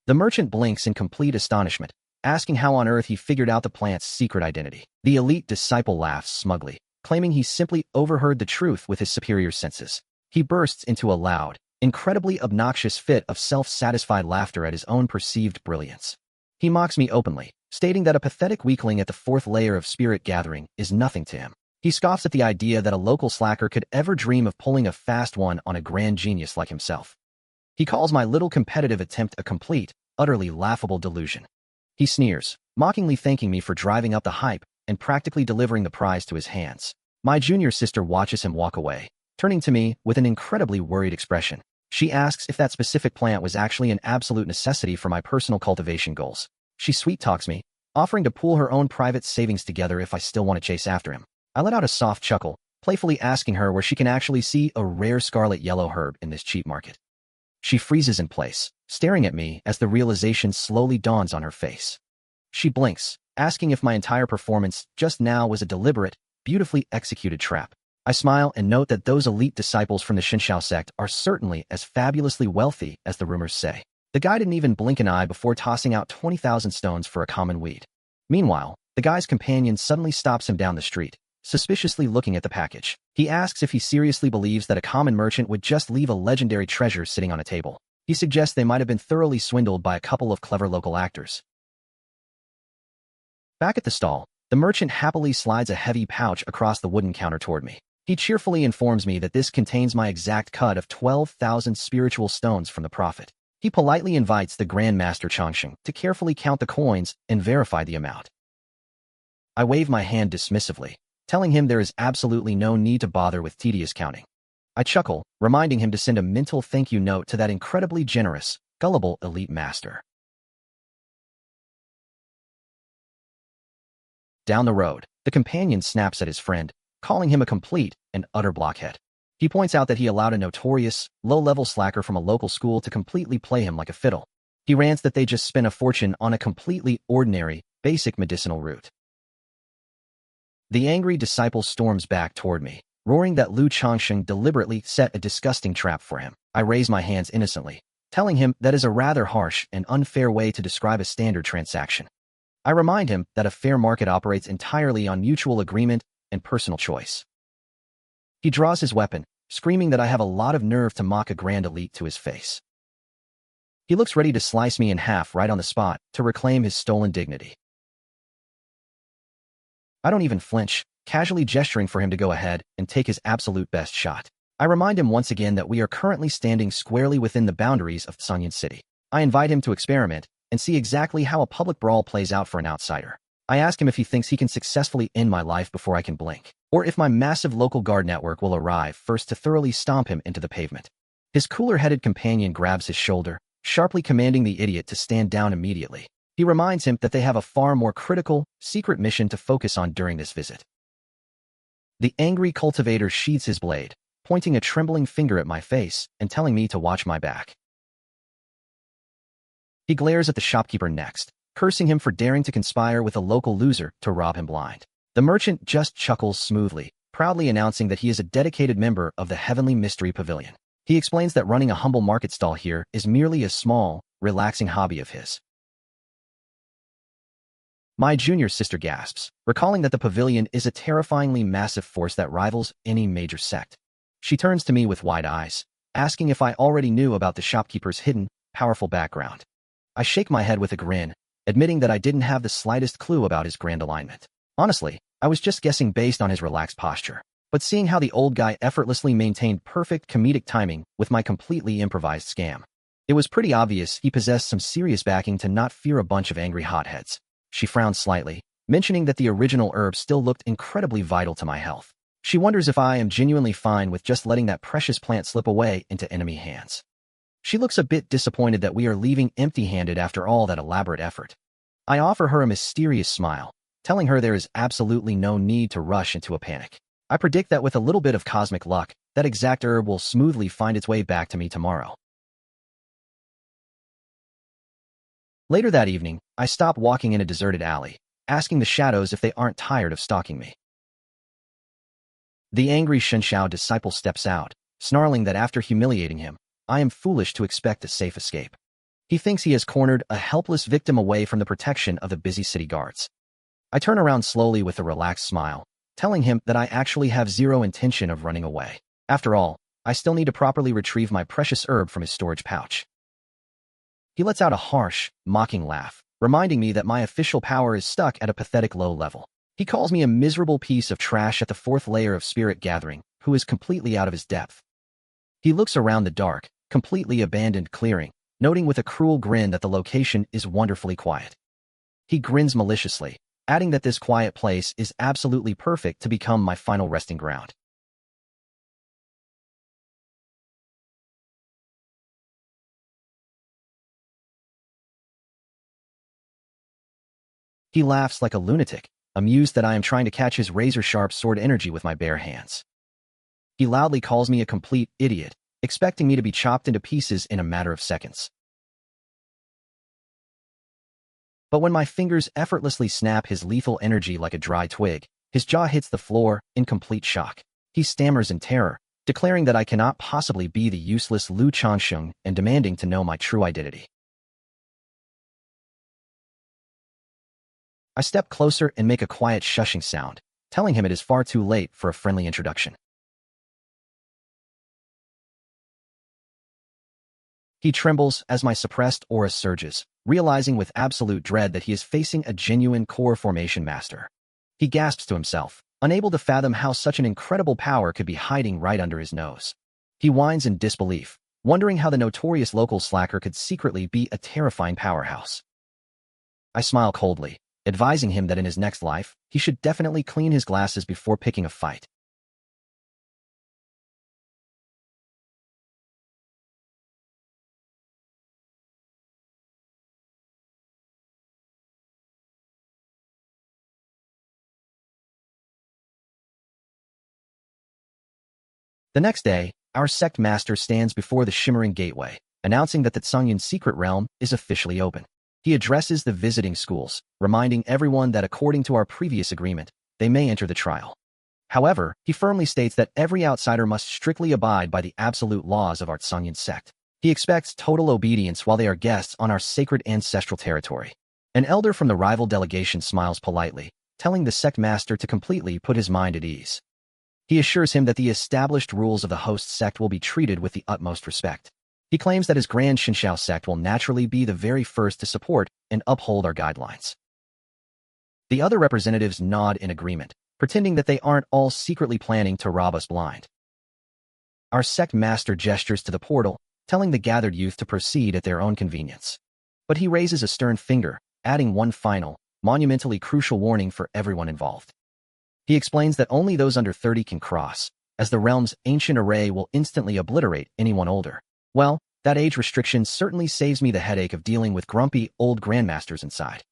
The merchant blinks in complete astonishment, asking how on earth he figured out the plant's secret identity. The elite disciple laughs smugly, claiming he simply overheard the truth with his superior senses. He bursts into a loud, incredibly obnoxious fit of self-satisfied laughter at his own perceived brilliance. He mocks me openly, stating that a pathetic weakling at the fourth layer of spirit gathering is nothing to him. He scoffs at the idea that a local slacker could ever dream of pulling a fast one on a grand genius like himself. He calls my little competitive attempt a complete, utterly laughable delusion. He sneers, mockingly thanking me for driving up the hype and practically delivering the prize to his hands. My junior sister watches him walk away, turning to me with an incredibly worried expression. She asks if that specific plant was actually an absolute necessity for my personal cultivation goals. She sweet-talks me, offering to pool her own private savings together if I still want to chase after him. I let out a soft chuckle, playfully asking her where she can actually see a rare scarlet yellow herb in this cheap market. She freezes in place, staring at me as the realization slowly dawns on her face. She blinks, asking if my entire performance just now was a deliberate, beautifully executed trap. I smile and note that those elite disciples from the Qingyun Sect are certainly as fabulously wealthy as the rumors say. The guy didn't even blink an eye before tossing out 20,000 stones for a common weed. Meanwhile, the guy's companion suddenly stops him down the street, suspiciously looking at the package. He asks if he seriously believes that a common merchant would just leave a legendary treasure sitting on a table. He suggests they might have been thoroughly swindled by a couple of clever local actors. Back at the stall, the merchant happily slides a heavy pouch across the wooden counter toward me. He cheerfully informs me that this contains my exact cut of 12,000 spiritual stones from the prophet. He politely invites the grandmaster Changsheng to carefully count the coins and verify the amount. I wave my hand dismissively, telling him there is absolutely no need to bother with tedious counting. I chuckle, reminding him to send a mental thank you note to that incredibly generous, gullible elite master. Down the road, the companion snaps at his friend, calling him a complete and utter blockhead. He points out that he allowed a notorious, low-level slacker from a local school to completely play him like a fiddle. He rants that they just spent a fortune on a completely ordinary, basic medicinal root. The angry disciple storms back toward me, roaring that Lu Changsheng deliberately set a disgusting trap for him. I raise my hands innocently, telling him that is a rather harsh and unfair way to describe a standard transaction. I remind him that a fair market operates entirely on mutual agreement and personal choice. He draws his weapon, screaming that I have a lot of nerve to mock a grand elite to his face. He looks ready to slice me in half right on the spot to reclaim his stolen dignity. I don't even flinch, casually gesturing for him to go ahead and take his absolute best shot. I remind him once again that we are currently standing squarely within the boundaries of Qingyun City. I invite him to experiment and see exactly how a public brawl plays out for an outsider. I ask him if he thinks he can successfully end my life before I can blink, or if my massive local guard network will arrive first to thoroughly stomp him into the pavement. His cooler-headed companion grabs his shoulder, sharply commanding the idiot to stand down immediately. He reminds him that they have a far more critical, secret mission to focus on during this visit. The angry cultivator sheathes his blade, pointing a trembling finger at my face and telling me to watch my back. He glares at the shopkeeper next, cursing him for daring to conspire with a local loser to rob him blind. The merchant just chuckles smoothly, proudly announcing that he is a dedicated member of the Heavenly Mystery Pavilion. He explains that running a humble market stall here is merely a small, relaxing hobby of his. My junior sister gasps, recalling that the pavilion is a terrifyingly massive force that rivals any major sect. She turns to me with wide eyes, asking if I already knew about the shopkeeper's hidden, powerful background. I shake my head with a grin, admitting that I didn't have the slightest clue about his grand alignment. Honestly, I was just guessing based on his relaxed posture. but seeing how the old guy effortlessly maintained perfect comedic timing with my completely improvised scam. It was pretty obvious he possessed some serious backing to not fear a bunch of angry hotheads. She frowned slightly, mentioning that the original herb still looked incredibly vital to my health. She wonders if I am genuinely fine with just letting that precious plant slip away into enemy hands. She looks a bit disappointed that we are leaving empty-handed after all that elaborate effort. I offer her a mysterious smile, telling her there is absolutely no need to rush into a panic. I predict that with a little bit of cosmic luck, that exact herb will smoothly find its way back to me tomorrow. Later that evening, I stop walking in a deserted alley, asking the shadows if they aren't tired of stalking me. The angry Shenxiao disciple steps out, snarling that after humiliating him, I am foolish to expect a safe escape. He thinks he has cornered a helpless victim away from the protection of the busy city guards. I turn around slowly with a relaxed smile, telling him that I actually have zero intention of running away. After all, I still need to properly retrieve my precious herb from his storage pouch. He lets out a harsh, mocking laugh, reminding me that my official power is stuck at a pathetic low level. He calls me a miserable piece of trash at the fourth layer of spirit gathering, who is completely out of his depth. He looks around the dark, completely abandoned clearing, noting with a cruel grin that the location is wonderfully quiet. He grins maliciously, adding that this quiet place is absolutely perfect to become my final resting ground. He laughs like a lunatic, amused that I am trying to catch his razor-sharp sword energy with my bare hands. He loudly calls me a complete idiot, expecting me to be chopped into pieces in a matter of seconds. But when my fingers effortlessly snap his lethal energy like a dry twig, his jaw hits the floor in complete shock. He stammers in terror, declaring that I cannot possibly be the useless Lu Changsheng and demanding to know my true identity. I step closer and make a quiet shushing sound, telling him it is far too late for a friendly introduction. He trembles as my suppressed aura surges, realizing with absolute dread that he is facing a genuine core formation master. He gasps to himself, unable to fathom how such an incredible power could be hiding right under his nose. He whines in disbelief, wondering how the notorious local slacker could secretly be a terrifying powerhouse. I smile coldly, advising him that in his next life, he should definitely clean his glasses before picking a fight. The next day, our sect master stands before the shimmering gateway, announcing that the Qingyun secret realm is officially open. He addresses the visiting schools, reminding everyone that according to our previous agreement, they may enter the trial. However, he firmly states that every outsider must strictly abide by the absolute laws of our Qingyun Sect. He expects total obedience while they are guests on our sacred ancestral territory. An elder from the rival delegation smiles politely, telling the sect master to completely put his mind at ease. He assures him that the established rules of the host sect will be treated with the utmost respect. He claims that his Grand Qingyun Sect will naturally be the very first to support and uphold our guidelines. The other representatives nod in agreement, pretending that they aren't all secretly planning to rob us blind. Our sect master gestures to the portal, telling the gathered youth to proceed at their own convenience. But he raises a stern finger, adding one final, monumentally crucial warning for everyone involved. He explains that only those under 30 can cross, as the realm's ancient array will instantly obliterate anyone older. Well, that age restriction certainly saves me the headache of dealing with grumpy, old grandmasters inside.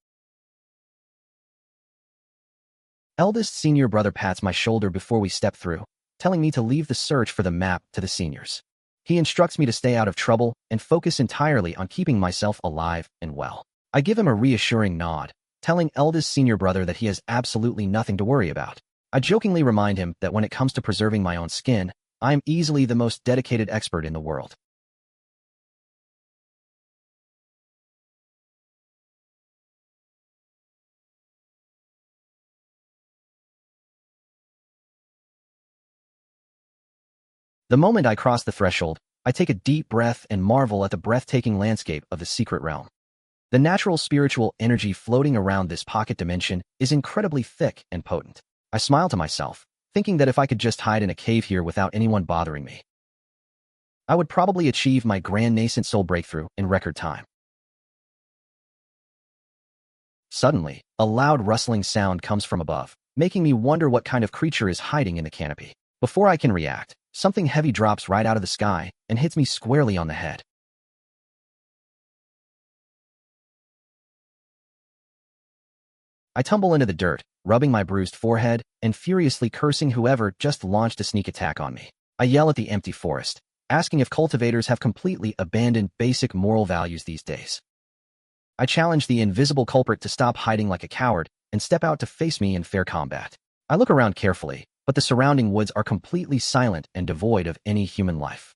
Eldest senior brother pats my shoulder before we step through, telling me to leave the search for the map to the seniors. He instructs me to stay out of trouble and focus entirely on keeping myself alive and well. I give him a reassuring nod, telling eldest senior brother that he has absolutely nothing to worry about. I jokingly remind him that when it comes to preserving my own skin, I am easily the most dedicated expert in the world. The moment I cross the threshold, I take a deep breath and marvel at the breathtaking landscape of the secret realm. The natural spiritual energy floating around this pocket dimension is incredibly thick and potent. I smile to myself, thinking that if I could just hide in a cave here without anyone bothering me, I would probably achieve my grand nascent soul breakthrough in record time. Suddenly, a loud rustling sound comes from above, making me wonder what kind of creature is hiding in the canopy. Before I can react, something heavy drops right out of the sky and hits me squarely on the head. I tumble into the dirt, rubbing my bruised forehead and furiously cursing whoever just launched a sneak attack on me. I yell at the empty forest, asking if cultivators have completely abandoned basic moral values these days. I challenge the invisible culprit to stop hiding like a coward and step out to face me in fair combat. I look around carefully, but the surrounding woods are completely silent and devoid of any human life.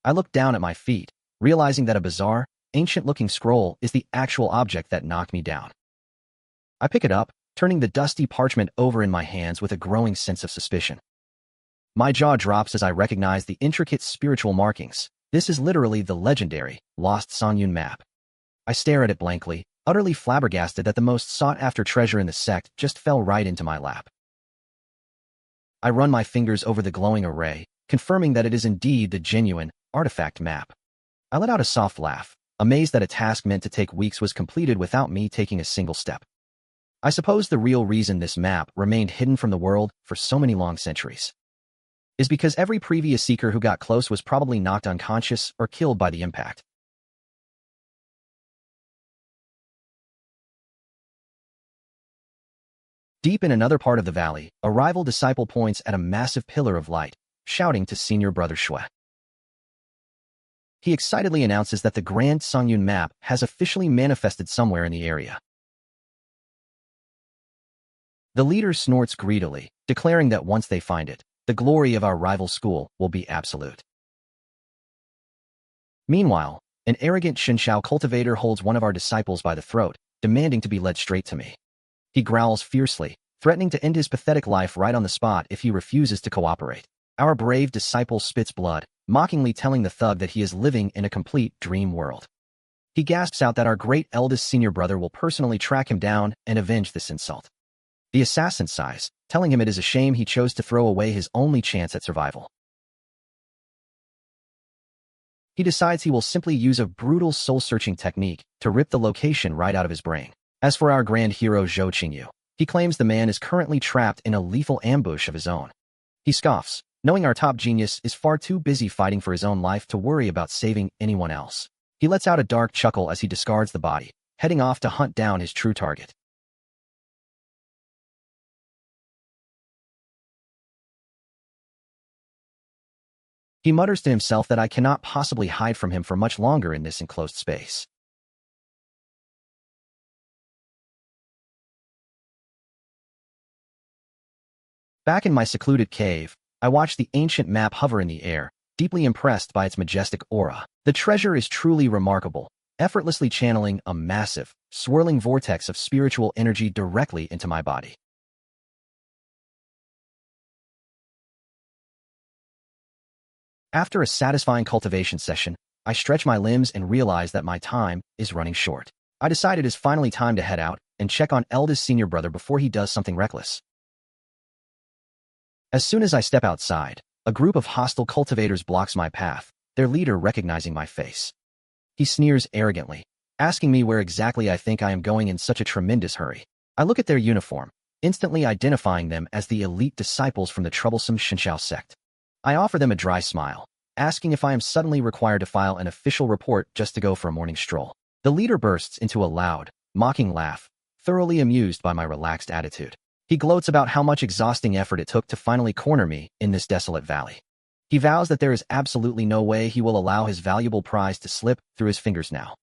I look down at my feet, realizing that a bizarre, ancient-looking scroll is the actual object that knocked me down. I pick it up, turning the dusty parchment over in my hands with a growing sense of suspicion. My jaw drops as I recognize the intricate spiritual markings. This is literally the legendary, lost Qingyun map. I stare at it blankly, utterly flabbergasted that the most sought-after treasure in the sect just fell right into my lap. I run my fingers over the glowing array, confirming that it is indeed the genuine, artifact map. I let out a soft laugh, amazed that a task meant to take weeks was completed without me taking a single step. I suppose the real reason this map remained hidden from the world for so many long centuries is because every previous seeker who got close was probably knocked unconscious or killed by the impact. Deep in another part of the valley, a rival disciple points at a massive pillar of light, shouting to senior brother Shui. He excitedly announces that the Grand Qingyun map has officially manifested somewhere in the area. The leader snorts greedily, declaring that once they find it, the glory of our rival school will be absolute. Meanwhile, an arrogant Shinshao cultivator holds one of our disciples by the throat, demanding to be led straight to me. He growls fiercely, threatening to end his pathetic life right on the spot if he refuses to cooperate. Our brave disciple spits blood, mockingly telling the thug that he is living in a complete dream world. He gasps out that our great eldest senior brother will personally track him down and avenge this insult. The assassin sighs, telling him it is a shame he chose to throw away his only chance at survival. He decides he will simply use a brutal soul-searching technique to rip the location right out of his brain. As for our grand hero Zhou Qingyu, he claims the man is currently trapped in a lethal ambush of his own. He scoffs, knowing our top genius is far too busy fighting for his own life to worry about saving anyone else. He lets out a dark chuckle as he discards the body, heading off to hunt down his true target. He mutters to himself that I cannot possibly hide from him for much longer in this enclosed space. Back in my secluded cave, I watch the ancient map hover in the air, deeply impressed by its majestic aura. The treasure is truly remarkable, effortlessly channeling a massive, swirling vortex of spiritual energy directly into my body. After a satisfying cultivation session, I stretch my limbs and realize that my time is running short. I decide it is finally time to head out and check on eldest senior brother before he does something reckless. As soon as I step outside, a group of hostile cultivators blocks my path, their leader recognizing my face. He sneers arrogantly, asking me where exactly I think I am going in such a tremendous hurry. I look at their uniform, instantly identifying them as the elite disciples from the troublesome Qingyun Sect. I offer them a dry smile, asking if I am suddenly required to file an official report just to go for a morning stroll. The leader bursts into a loud, mocking laugh, thoroughly amused by my relaxed attitude. He gloats about how much exhausting effort it took to finally corner me in this desolate valley. He vows that there is absolutely no way he will allow his valuable prize to slip through his fingers now.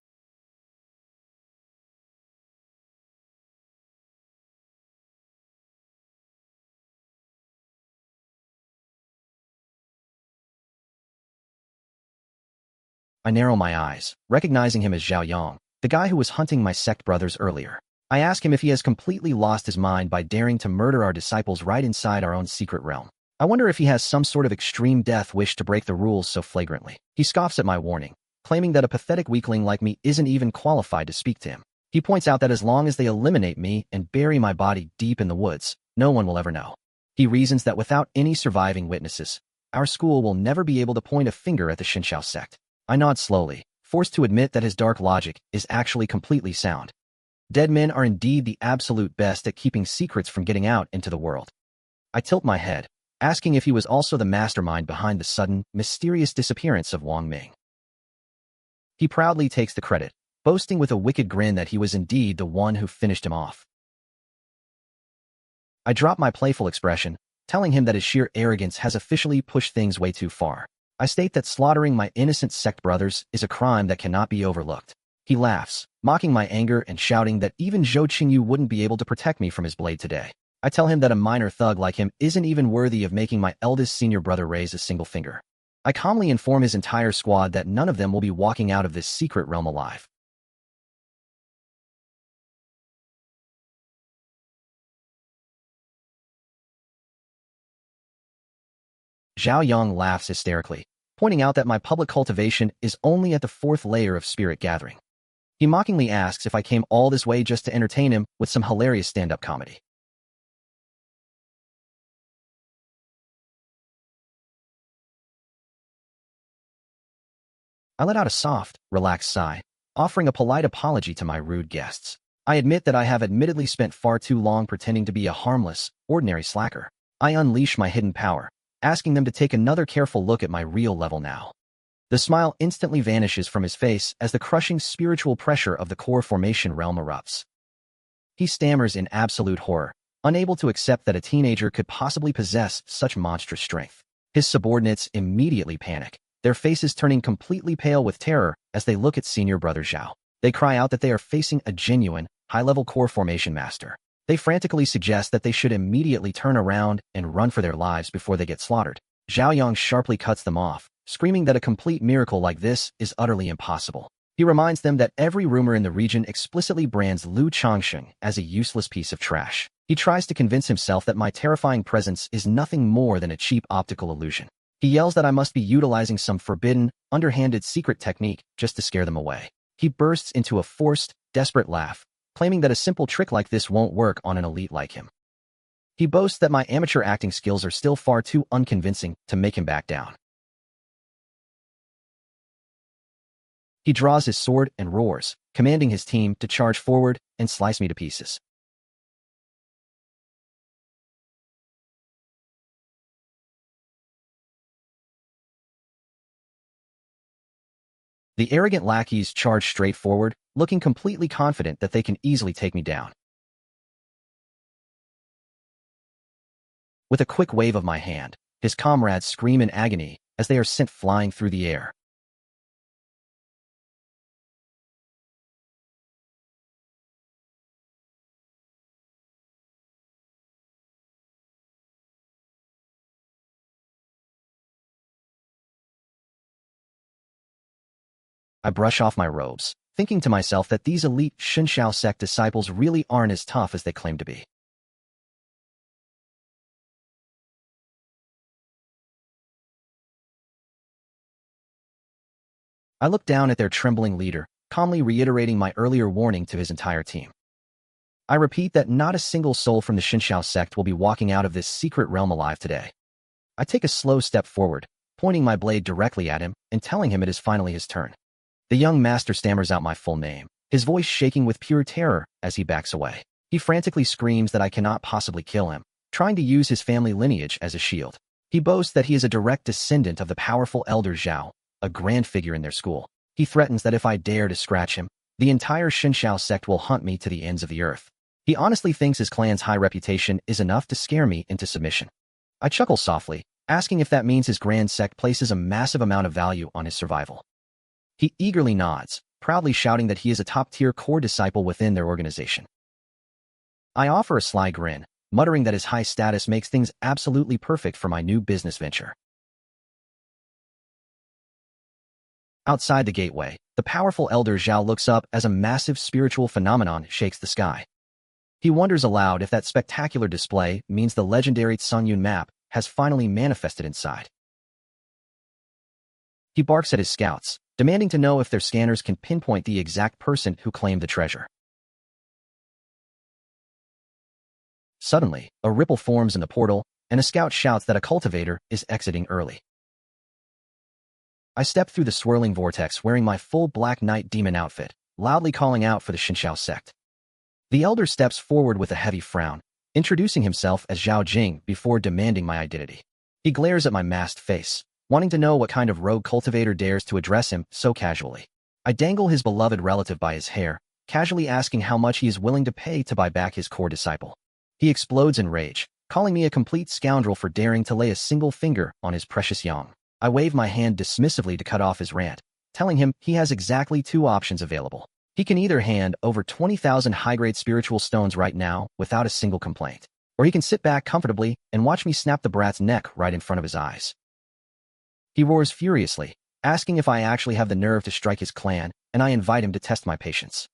I narrow my eyes, recognizing him as Zhao Yang, the guy who was hunting my sect brothers earlier. I ask him if he has completely lost his mind by daring to murder our disciples right inside our own secret realm. I wonder if he has some sort of extreme death wish to break the rules so flagrantly. He scoffs at my warning, claiming that a pathetic weakling like me isn't even qualified to speak to him. He points out that as long as they eliminate me and bury my body deep in the woods, no one will ever know. He reasons that without any surviving witnesses, our school will never be able to point a finger at the Qingyun Sect. I nod slowly, forced to admit that his dark logic is actually completely sound. Dead men are indeed the absolute best at keeping secrets from getting out into the world. I tilt my head, asking if he was also the mastermind behind the sudden, mysterious disappearance of Wang Ming. He proudly takes the credit, boasting with a wicked grin that he was indeed the one who finished him off. I drop my playful expression, telling him that his sheer arrogance has officially pushed things way too far. I state that slaughtering my innocent sect brothers is a crime that cannot be overlooked. He laughs, mocking my anger and shouting that even Zhou Qingyu wouldn't be able to protect me from his blade today. I tell him that a minor thug like him isn't even worthy of making my eldest senior brother raise a single finger. I calmly inform his entire squad that none of them will be walking out of this secret realm alive. Zhao Yang laughs hysterically, pointing out that my public cultivation is only at the 4th layer of spirit gathering. He mockingly asks if I came all this way just to entertain him with some hilarious stand-up comedy. I let out a soft, relaxed sigh, offering a polite apology to my rude guests. I admit that I have admittedly spent far too long pretending to be a harmless, ordinary slacker. I unleash my hidden power, asking them to take another careful look at my real level now. The smile instantly vanishes from his face as the crushing spiritual pressure of the core formation realm erupts. He stammers in absolute horror, unable to accept that a teenager could possibly possess such monstrous strength. His subordinates immediately panic, their faces turning completely pale with terror as they look at senior brother Zhao. They cry out that they are facing a genuine, high-level core formation master. They frantically suggest that they should immediately turn around and run for their lives before they get slaughtered. Zhao Yang sharply cuts them off, screaming that a complete miracle like this is utterly impossible. He reminds them that every rumor in the region explicitly brands Lu Changsheng as a useless piece of trash. He tries to convince himself that my terrifying presence is nothing more than a cheap optical illusion. He yells that I must be utilizing some forbidden, underhanded secret technique just to scare them away. He bursts into a forced, desperate laugh, claiming that a simple trick like this won't work on an elite like him. He boasts that my amateur acting skills are still far too unconvincing to make him back down. He draws his sword and roars, commanding his team to charge forward and slice me to pieces. The arrogant lackeys charge straight forward, looking completely confident that they can easily take me down. With a quick wave of my hand, his comrades scream in agony as they are sent flying through the air. I brush off my robes, thinking to myself that these elite Qingyun Sect disciples really aren't as tough as they claim to be. I look down at their trembling leader, calmly reiterating my earlier warning to his entire team. I repeat that not a single soul from the Qingyun Sect will be walking out of this secret realm alive today. I take a slow step forward, pointing my blade directly at him and telling him it is finally his turn. The young master stammers out my full name, his voice shaking with pure terror as he backs away. He frantically screams that I cannot possibly kill him, trying to use his family lineage as a shield. He boasts that he is a direct descendant of the powerful elder Zhao, a grand figure in their school. He threatens that if I dare to scratch him, the entire Qingyun Sect will hunt me to the ends of the earth. He honestly thinks his clan's high reputation is enough to scare me into submission. I chuckle softly, asking if that means his grand sect places a massive amount of value on his survival. He eagerly nods, proudly shouting that he is a top-tier core disciple within their organization. I offer a sly grin, muttering that his high status makes things absolutely perfect for my new business venture. Outside the gateway, the powerful elder Zhao looks up as a massive spiritual phenomenon shakes the sky. He wonders aloud if that spectacular display means the legendary Qingyun map has finally manifested inside. He barks at his scouts, demanding to know if their scanners can pinpoint the exact person who claimed the treasure. Suddenly, a ripple forms in the portal, and a scout shouts that a cultivator is exiting early. I step through the swirling vortex wearing my full Black Knight demon outfit, loudly calling out for the Qingyun Sect. The elder steps forward with a heavy frown, introducing himself as Zhao Jing before demanding my identity. He glares at my masked face, wanting to know what kind of rogue cultivator dares to address him so casually. I dangle his beloved relative by his hair, casually asking how much he is willing to pay to buy back his core disciple. He explodes in rage, calling me a complete scoundrel for daring to lay a single finger on his precious young. I wave my hand dismissively to cut off his rant, telling him he has exactly two options available. He can either hand over 20,000 high-grade spiritual stones right now without a single complaint, or he can sit back comfortably and watch me snap the brat's neck right in front of his eyes. He roars furiously, asking if I actually have the nerve to strike his clan, and I invite him to test my patience.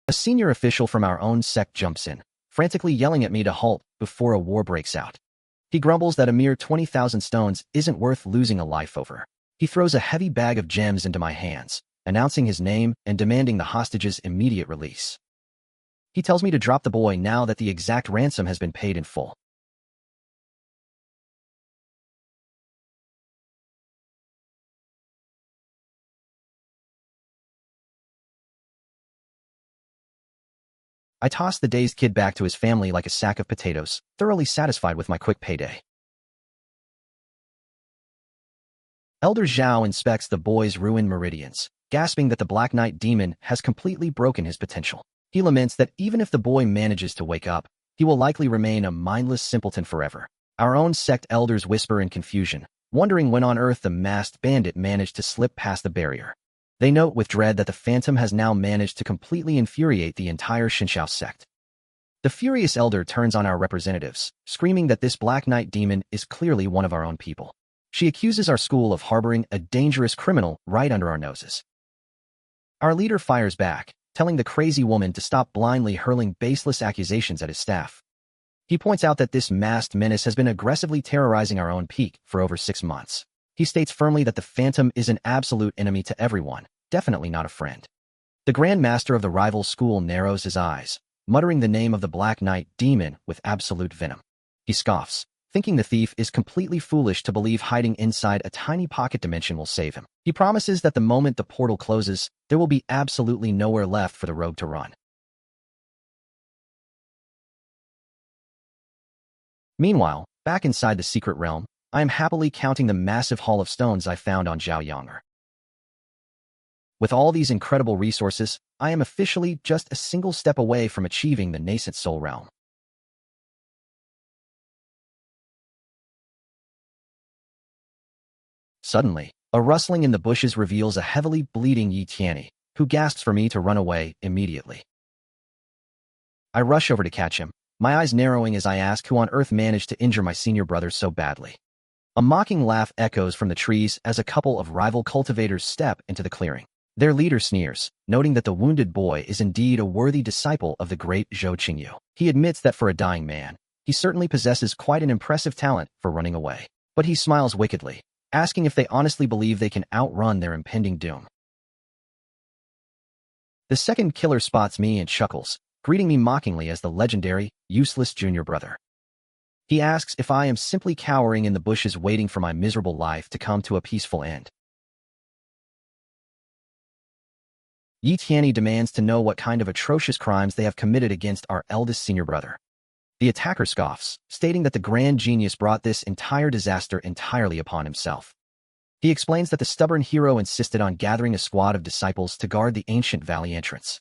A senior official from our own sect jumps in, frantically yelling at me to halt before a war breaks out. He grumbles that a mere 20,000 stones isn't worth losing a life over. He throws a heavy bag of gems into my hands, announcing his name and demanding the hostage's immediate release. He tells me to drop the boy now that the exact ransom has been paid in full. I toss the dazed kid back to his family like a sack of potatoes, thoroughly satisfied with my quick payday. Elder Zhao inspects the boy's ruined meridians, gasping that the Black Knight demon has completely broken his potential. He laments that even if the boy manages to wake up, he will likely remain a mindless simpleton forever. Our own sect elders whisper in confusion, wondering when on earth the masked bandit managed to slip past the barrier. They note with dread that the phantom has now managed to completely infuriate the entire Qingyun Sect. The furious elder turns on our representatives, screaming that this Black Knight demon is clearly one of our own people. She accuses our school of harboring a dangerous criminal right under our noses. Our leader fires back, telling the crazy woman to stop blindly hurling baseless accusations at his staff. He points out that this masked menace has been aggressively terrorizing our own peak for over 6 months. He states firmly that the Phantom is an absolute enemy to everyone, definitely not a friend. The grandmaster of the rival school narrows his eyes, muttering the name of the Black Knight demon with absolute venom. He scoffs, thinking the thief is completely foolish to believe hiding inside a tiny pocket dimension will save him. He promises that the moment the portal closes, there will be absolutely nowhere left for the rogue to run. Meanwhile, back inside the secret realm, I am happily counting the massive haul of stones I found on Zhao Yanger. With all these incredible resources, I am officially just a single step away from achieving the nascent soul realm. Suddenly, a rustling in the bushes reveals a heavily bleeding Yi Tianyi, who gasps for me to run away immediately. I rush over to catch him, my eyes narrowing as I ask who on earth managed to injure my senior brother so badly. A mocking laugh echoes from the trees as a couple of rival cultivators step into the clearing. Their leader sneers, noting that the wounded boy is indeed a worthy disciple of the great Zhou Qingyu. He admits that for a dying man, he certainly possesses quite an impressive talent for running away. But he smiles wickedly, asking if they honestly believe they can outrun their impending doom. The second killer spots me and chuckles, greeting me mockingly as the legendary, useless junior brother. He asks if I am simply cowering in the bushes waiting for my miserable life to come to a peaceful end. Yi Tianyi demands to know what kind of atrocious crimes they have committed against our eldest senior brother. The attacker scoffs, stating that the grand genius brought this entire disaster entirely upon himself. He explains that the stubborn hero insisted on gathering a squad of disciples to guard the ancient valley entrance.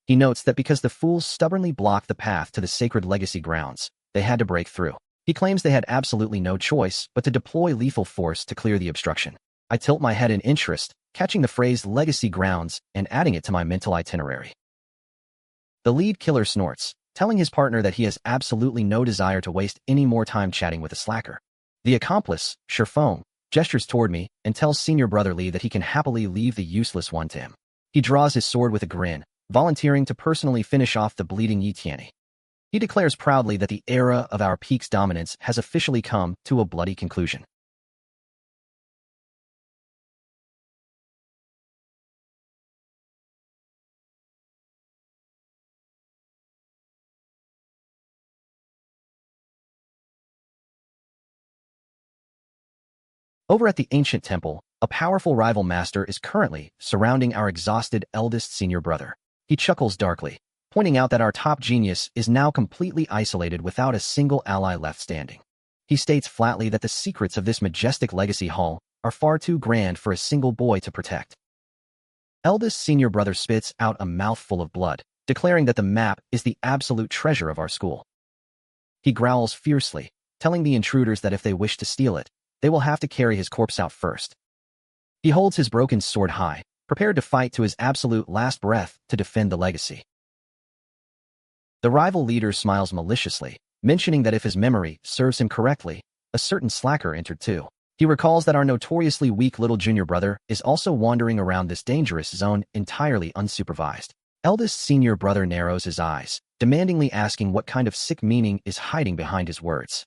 He notes that because the fools stubbornly blocked the path to the sacred legacy grounds, they had to break through. He claims they had absolutely no choice but to deploy lethal force to clear the obstruction. I tilt my head in interest, catching the phrase legacy grounds and adding it to my mental itinerary. The lead killer snorts, telling his partner that he has absolutely no desire to waste any more time chatting with a slacker. The accomplice, Shifeng, gestures toward me and tells senior brother Li that he can happily leave the useless one to him. He draws his sword with a grin, volunteering to personally finish off the bleeding Yi Tianyi. He declares proudly that the era of our peak's dominance has officially come to a bloody conclusion. Over at the ancient temple, a powerful rival master is currently surrounding our exhausted eldest senior brother. He chuckles darkly, pointing out that our top genius is now completely isolated without a single ally left standing. He states flatly that the secrets of this majestic legacy hall are far too grand for a single boy to protect. Eldest senior brother spits out a mouthful of blood, declaring that the map is the absolute treasure of our school. He growls fiercely, telling the intruders that if they wish to steal it, they will have to carry his corpse out first. He holds his broken sword high, prepared to fight to his absolute last breath to defend the legacy. The rival leader smiles maliciously, mentioning that if his memory serves him correctly, a certain slacker entered too. He recalls that our notoriously weak little junior brother is also wandering around this dangerous zone entirely unsupervised. Eldest senior brother narrows his eyes, demandingly asking what kind of sick meaning is hiding behind his words.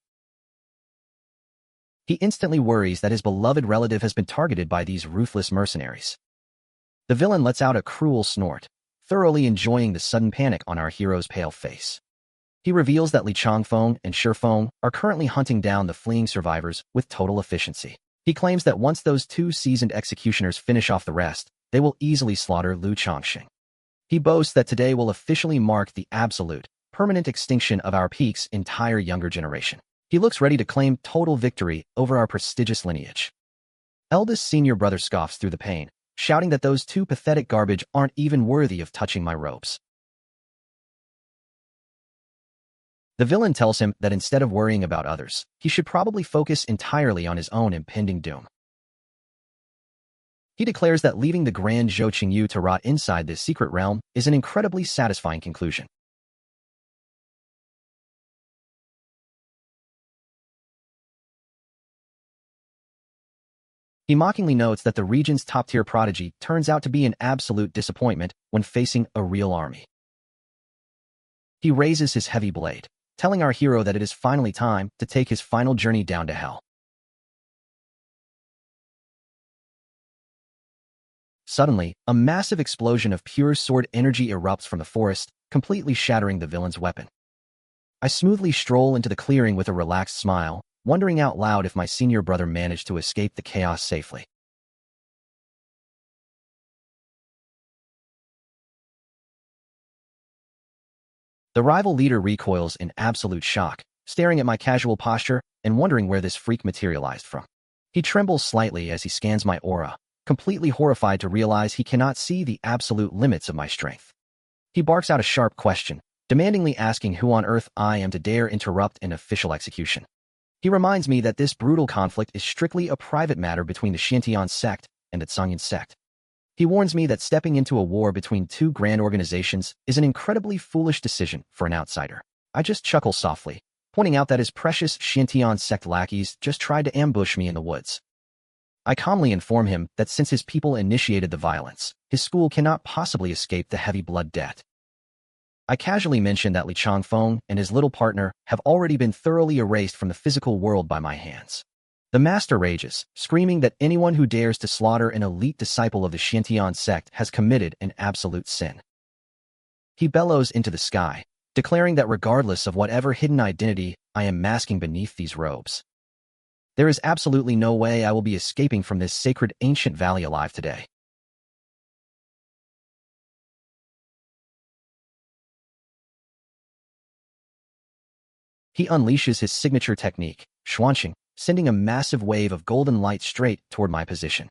He instantly worries that his beloved relative has been targeted by these ruthless mercenaries. The villain lets out a cruel snort, thoroughly enjoying the sudden panic on our hero's pale face. He reveals that Lu Changsheng and Shifeng are currently hunting down the fleeing survivors with total efficiency. He claims that once those two seasoned executioners finish off the rest, they will easily slaughter Lu Changsheng. He boasts that today will officially mark the absolute, permanent extinction of our peak's entire younger generation. He looks ready to claim total victory over our prestigious lineage. Eldest senior brother scoffs through the pain, shouting that those two pathetic garbage aren't even worthy of touching my robes. The villain tells him that instead of worrying about others, he should probably focus entirely on his own impending doom. He declares that leaving the grand Zhou Qingyu to rot inside this secret realm is an incredibly satisfying conclusion. He mockingly notes that the region's top-tier prodigy turns out to be an absolute disappointment when facing a real army. He raises his heavy blade, telling our hero that it is finally time to take his final journey down to hell. Suddenly, a massive explosion of pure sword energy erupts from the forest, completely shattering the villain's weapon. I smoothly stroll into the clearing with a relaxed smile, wondering out loud if my senior brother managed to escape the chaos safely. The rival leader recoils in absolute shock, staring at my casual posture and wondering where this freak materialized from. He trembles slightly as he scans my aura, completely horrified to realize he cannot see the absolute limits of my strength. He barks out a sharp question, demandingly asking who on earth I am to dare interrupt an official execution. He reminds me that this brutal conflict is strictly a private matter between the Qingyun Sect and the Qingyun Sect. He warns me that stepping into a war between two grand organizations is an incredibly foolish decision for an outsider. I just chuckle softly, pointing out that his precious Qingyun Sect lackeys just tried to ambush me in the woods. I calmly inform him that since his people initiated the violence, his school cannot possibly escape the heavy blood debt. I casually mention that Lu Changsheng and his little partner have already been thoroughly erased from the physical world by my hands. The master rages, screaming that anyone who dares to slaughter an elite disciple of the Qingyun Sect has committed an absolute sin. He bellows into the sky, declaring that regardless of whatever hidden identity I am masking beneath these robes, there is absolutely no way I will be escaping from this sacred ancient valley alive today. He unleashes his signature technique, Xuanqing, sending a massive wave of golden light straight toward my position.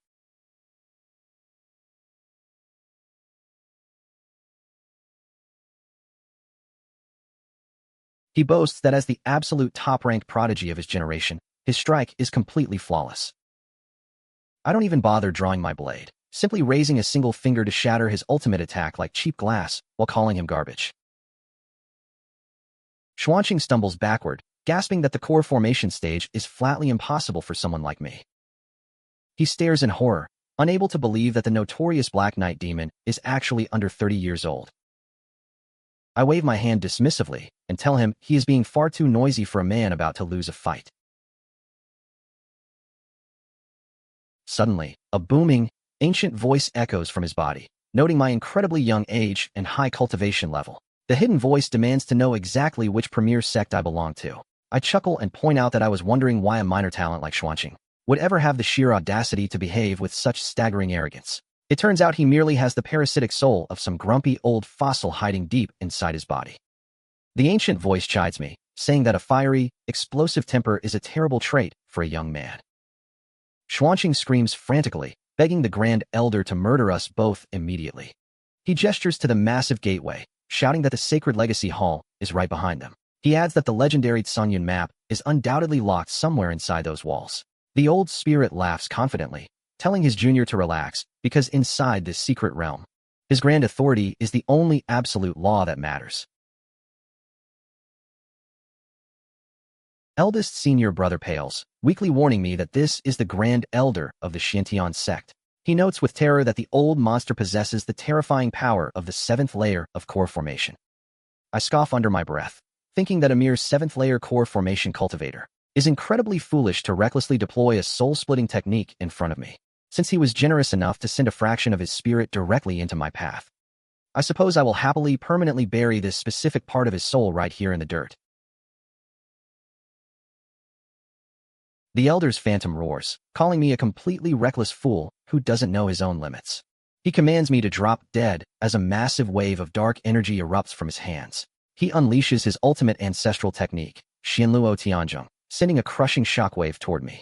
He boasts that as the absolute top-ranked prodigy of his generation, his strike is completely flawless. I don't even bother drawing my blade, simply raising a single finger to shatter his ultimate attack like cheap glass while calling him garbage. Xuanqing stumbles backward, gasping that the core formation stage is flatly impossible for someone like me. He stares in horror, unable to believe that the notorious Black Knight demon is actually under 30 years old. I wave my hand dismissively and tell him he is being far too noisy for a man about to lose a fight. Suddenly, a booming, ancient voice echoes from his body, noting my incredibly young age and high cultivation level. The hidden voice demands to know exactly which premier sect I belong to. I chuckle and point out that I was wondering why a minor talent like Xuanqing would ever have the sheer audacity to behave with such staggering arrogance. It turns out he merely has the parasitic soul of some grumpy old fossil hiding deep inside his body. The ancient voice chides me, saying that a fiery, explosive temper is a terrible trait for a young man. Changsheng screams frantically, begging the Grand Elder to murder us both immediately. He gestures to the massive gateway, shouting that the sacred legacy hall is right behind them. He adds that the legendary Qingyun map is undoubtedly locked somewhere inside those walls. The old spirit laughs confidently, telling his junior to relax, because inside this secret realm, his grand authority is the only absolute law that matters. Eldest senior brother pales, weakly warning me that this is the Grand Elder of the Qingyun Sect. He notes with terror that the old monster possesses the terrifying power of the 7th layer of core formation. I scoff under my breath, thinking that a mere 7th layer core formation cultivator is incredibly foolish to recklessly deploy a soul-splitting technique in front of me, since he was generous enough to send a fraction of his spirit directly into my path. I suppose I will happily permanently bury this specific part of his soul right here in the dirt. The Elder's phantom roars, calling me a completely reckless fool who doesn't know his own limits. He commands me to drop dead as a massive wave of dark energy erupts from his hands. He unleashes his ultimate ancestral technique, Lu Changsheng, sending a crushing shockwave toward me.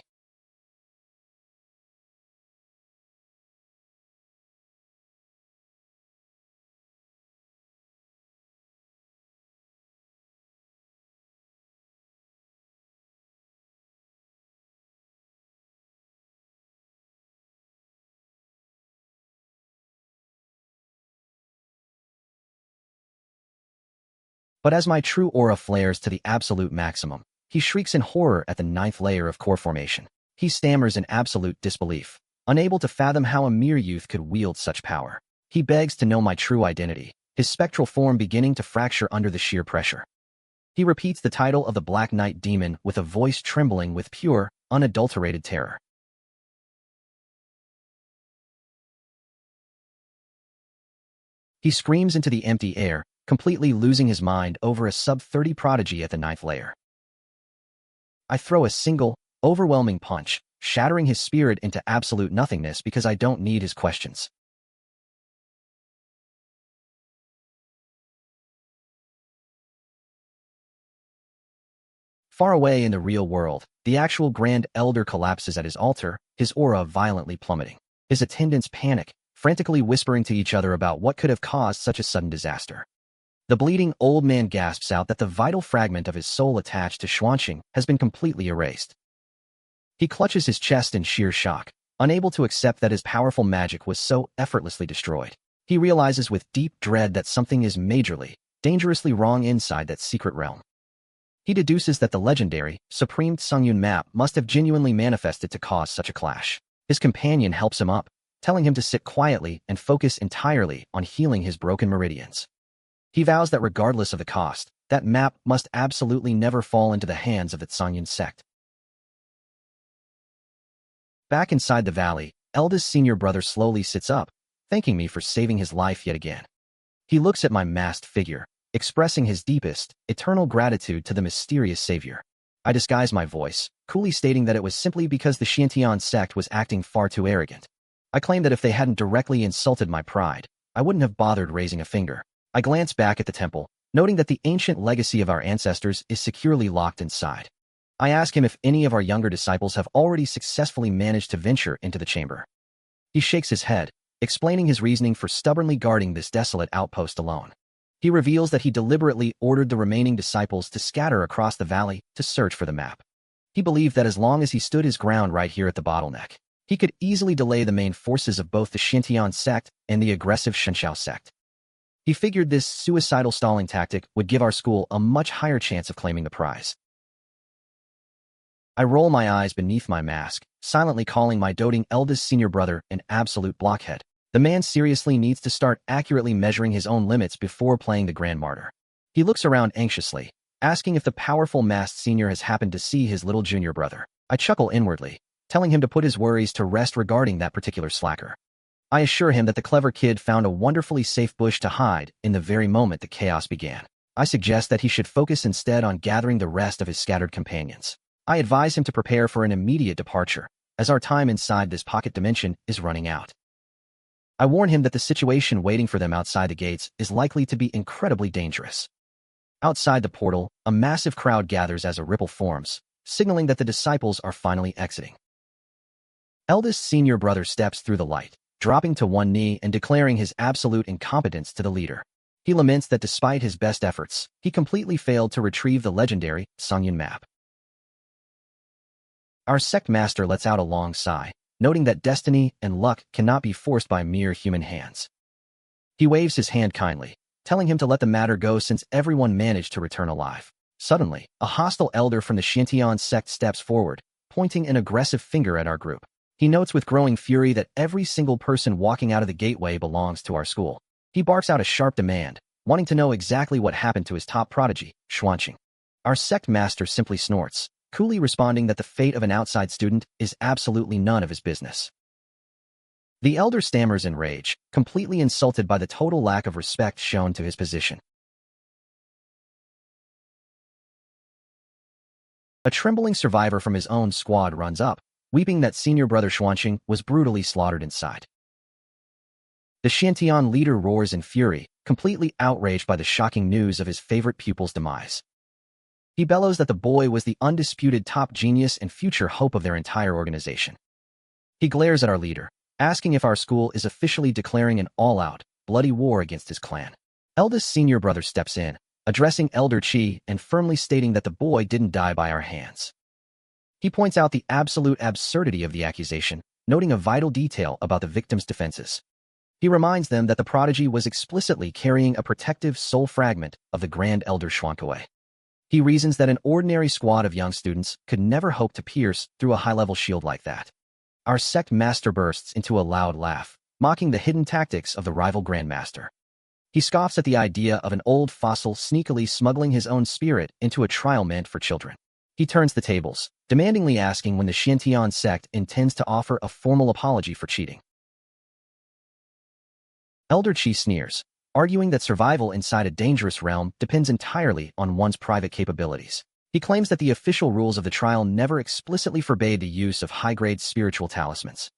But as my true aura flares to the absolute maximum, he shrieks in horror at the 9th layer of core formation. He stammers in absolute disbelief, unable to fathom how a mere youth could wield such power. He begs to know my true identity, his spectral form beginning to fracture under the sheer pressure. He repeats the title of the Black Knight demon with a voice trembling with pure, unadulterated terror. He screams into the empty air, completely losing his mind over a sub-30 prodigy at the 9th layer. I throw a single, overwhelming punch, shattering his spirit into absolute nothingness because I don't need his questions. Far away in the real world, the actual Grand Elder collapses at his altar, his aura violently plummeting. His attendants panic, frantically whispering to each other about what could have caused such a sudden disaster. The bleeding old man gasps out that the vital fragment of his soul attached to Changsheng has been completely erased. He clutches his chest in sheer shock, unable to accept that his powerful magic was so effortlessly destroyed. He realizes with deep dread that something is majorly, dangerously wrong inside that secret realm. He deduces that the legendary, supreme Qingyun map must have genuinely manifested to cause such a clash. His companion helps him up, telling him to sit quietly and focus entirely on healing his broken meridians. He vows that regardless of the cost, that map must absolutely never fall into the hands of the Qingyun Sect. Back inside the valley, eldest senior brother slowly sits up, thanking me for saving his life yet again. He looks at my masked figure, expressing his deepest, eternal gratitude to the mysterious savior. I disguise my voice, coolly stating that it was simply because the Qingyun Sect was acting far too arrogant. I claim that if they hadn't directly insulted my pride, I wouldn't have bothered raising a finger. I glance back at the temple, noting that the ancient legacy of our ancestors is securely locked inside. I ask him if any of our younger disciples have already successfully managed to venture into the chamber. He shakes his head, explaining his reasoning for stubbornly guarding this desolate outpost alone. He reveals that he deliberately ordered the remaining disciples to scatter across the valley to search for the map. He believed that as long as he stood his ground right here at the bottleneck, he could easily delay the main forces of both the Qingyun Sect and the aggressive Shenzhou Sect. He figured this suicidal stalling tactic would give our school a much higher chance of claiming the prize. I roll my eyes beneath my mask, silently calling my doting eldest senior brother an absolute blockhead. The man seriously needs to start accurately measuring his own limits before playing the Grand Martyr. He looks around anxiously, asking if the powerful masked senior has happened to see his little junior brother. I chuckle inwardly, telling him to put his worries to rest regarding that particular slacker. I assure him that the clever kid found a wonderfully safe bush to hide in the very moment the chaos began. I suggest that he should focus instead on gathering the rest of his scattered companions. I advise him to prepare for an immediate departure, as our time inside this pocket dimension is running out. I warn him that the situation waiting for them outside the gates is likely to be incredibly dangerous. Outside the portal, a massive crowd gathers as a ripple forms, signaling that the disciples are finally exiting. Eldest senior brother steps through the light, dropping to one knee and declaring his absolute incompetence to the leader. He laments that despite his best efforts, he completely failed to retrieve the legendary Qingyun map. Our sect master lets out a long sigh, noting that destiny and luck cannot be forced by mere human hands. He waves his hand kindly, telling him to let the matter go since everyone managed to return alive. Suddenly, a hostile elder from the Qingyun Sect steps forward, pointing an aggressive finger at our group. He notes with growing fury that every single person walking out of the gateway belongs to our school. He barks out a sharp demand, wanting to know exactly what happened to his top prodigy, Lu Changsheng. Our sect master simply snorts, coolly responding that the fate of an outside student is absolutely none of his business. The elder stammers in rage, completely insulted by the total lack of respect shown to his position. A trembling survivor from his own squad runs up, weeping that senior brother Lu Changsheng was brutally slaughtered inside. The Qingyun leader roars in fury, completely outraged by the shocking news of his favorite pupil's demise. He bellows that the boy was the undisputed top genius and future hope of their entire organization. He glares at our leader, asking if our school is officially declaring an all-out, bloody war against his clan. Eldest senior brother steps in, addressing Elder Qi and firmly stating that the boy didn't die by our hands. He points out the absolute absurdity of the accusation, noting a vital detail about the victim's defenses. He reminds them that the prodigy was explicitly carrying a protective soul fragment of the Grand Elder Xuankuei. He reasons that an ordinary squad of young students could never hope to pierce through a high-level shield like that. Our sect master bursts into a loud laugh, mocking the hidden tactics of the rival grandmaster. He scoffs at the idea of an old fossil sneakily smuggling his own spirit into a trial meant for children. He turns the tables, demandingly asking when the Qingyun Sect intends to offer a formal apology for cheating. Elder Qi sneers, arguing that survival inside a dangerous realm depends entirely on one's private capabilities. He claims that the official rules of the trial never explicitly forbade the use of high-grade spiritual talismans.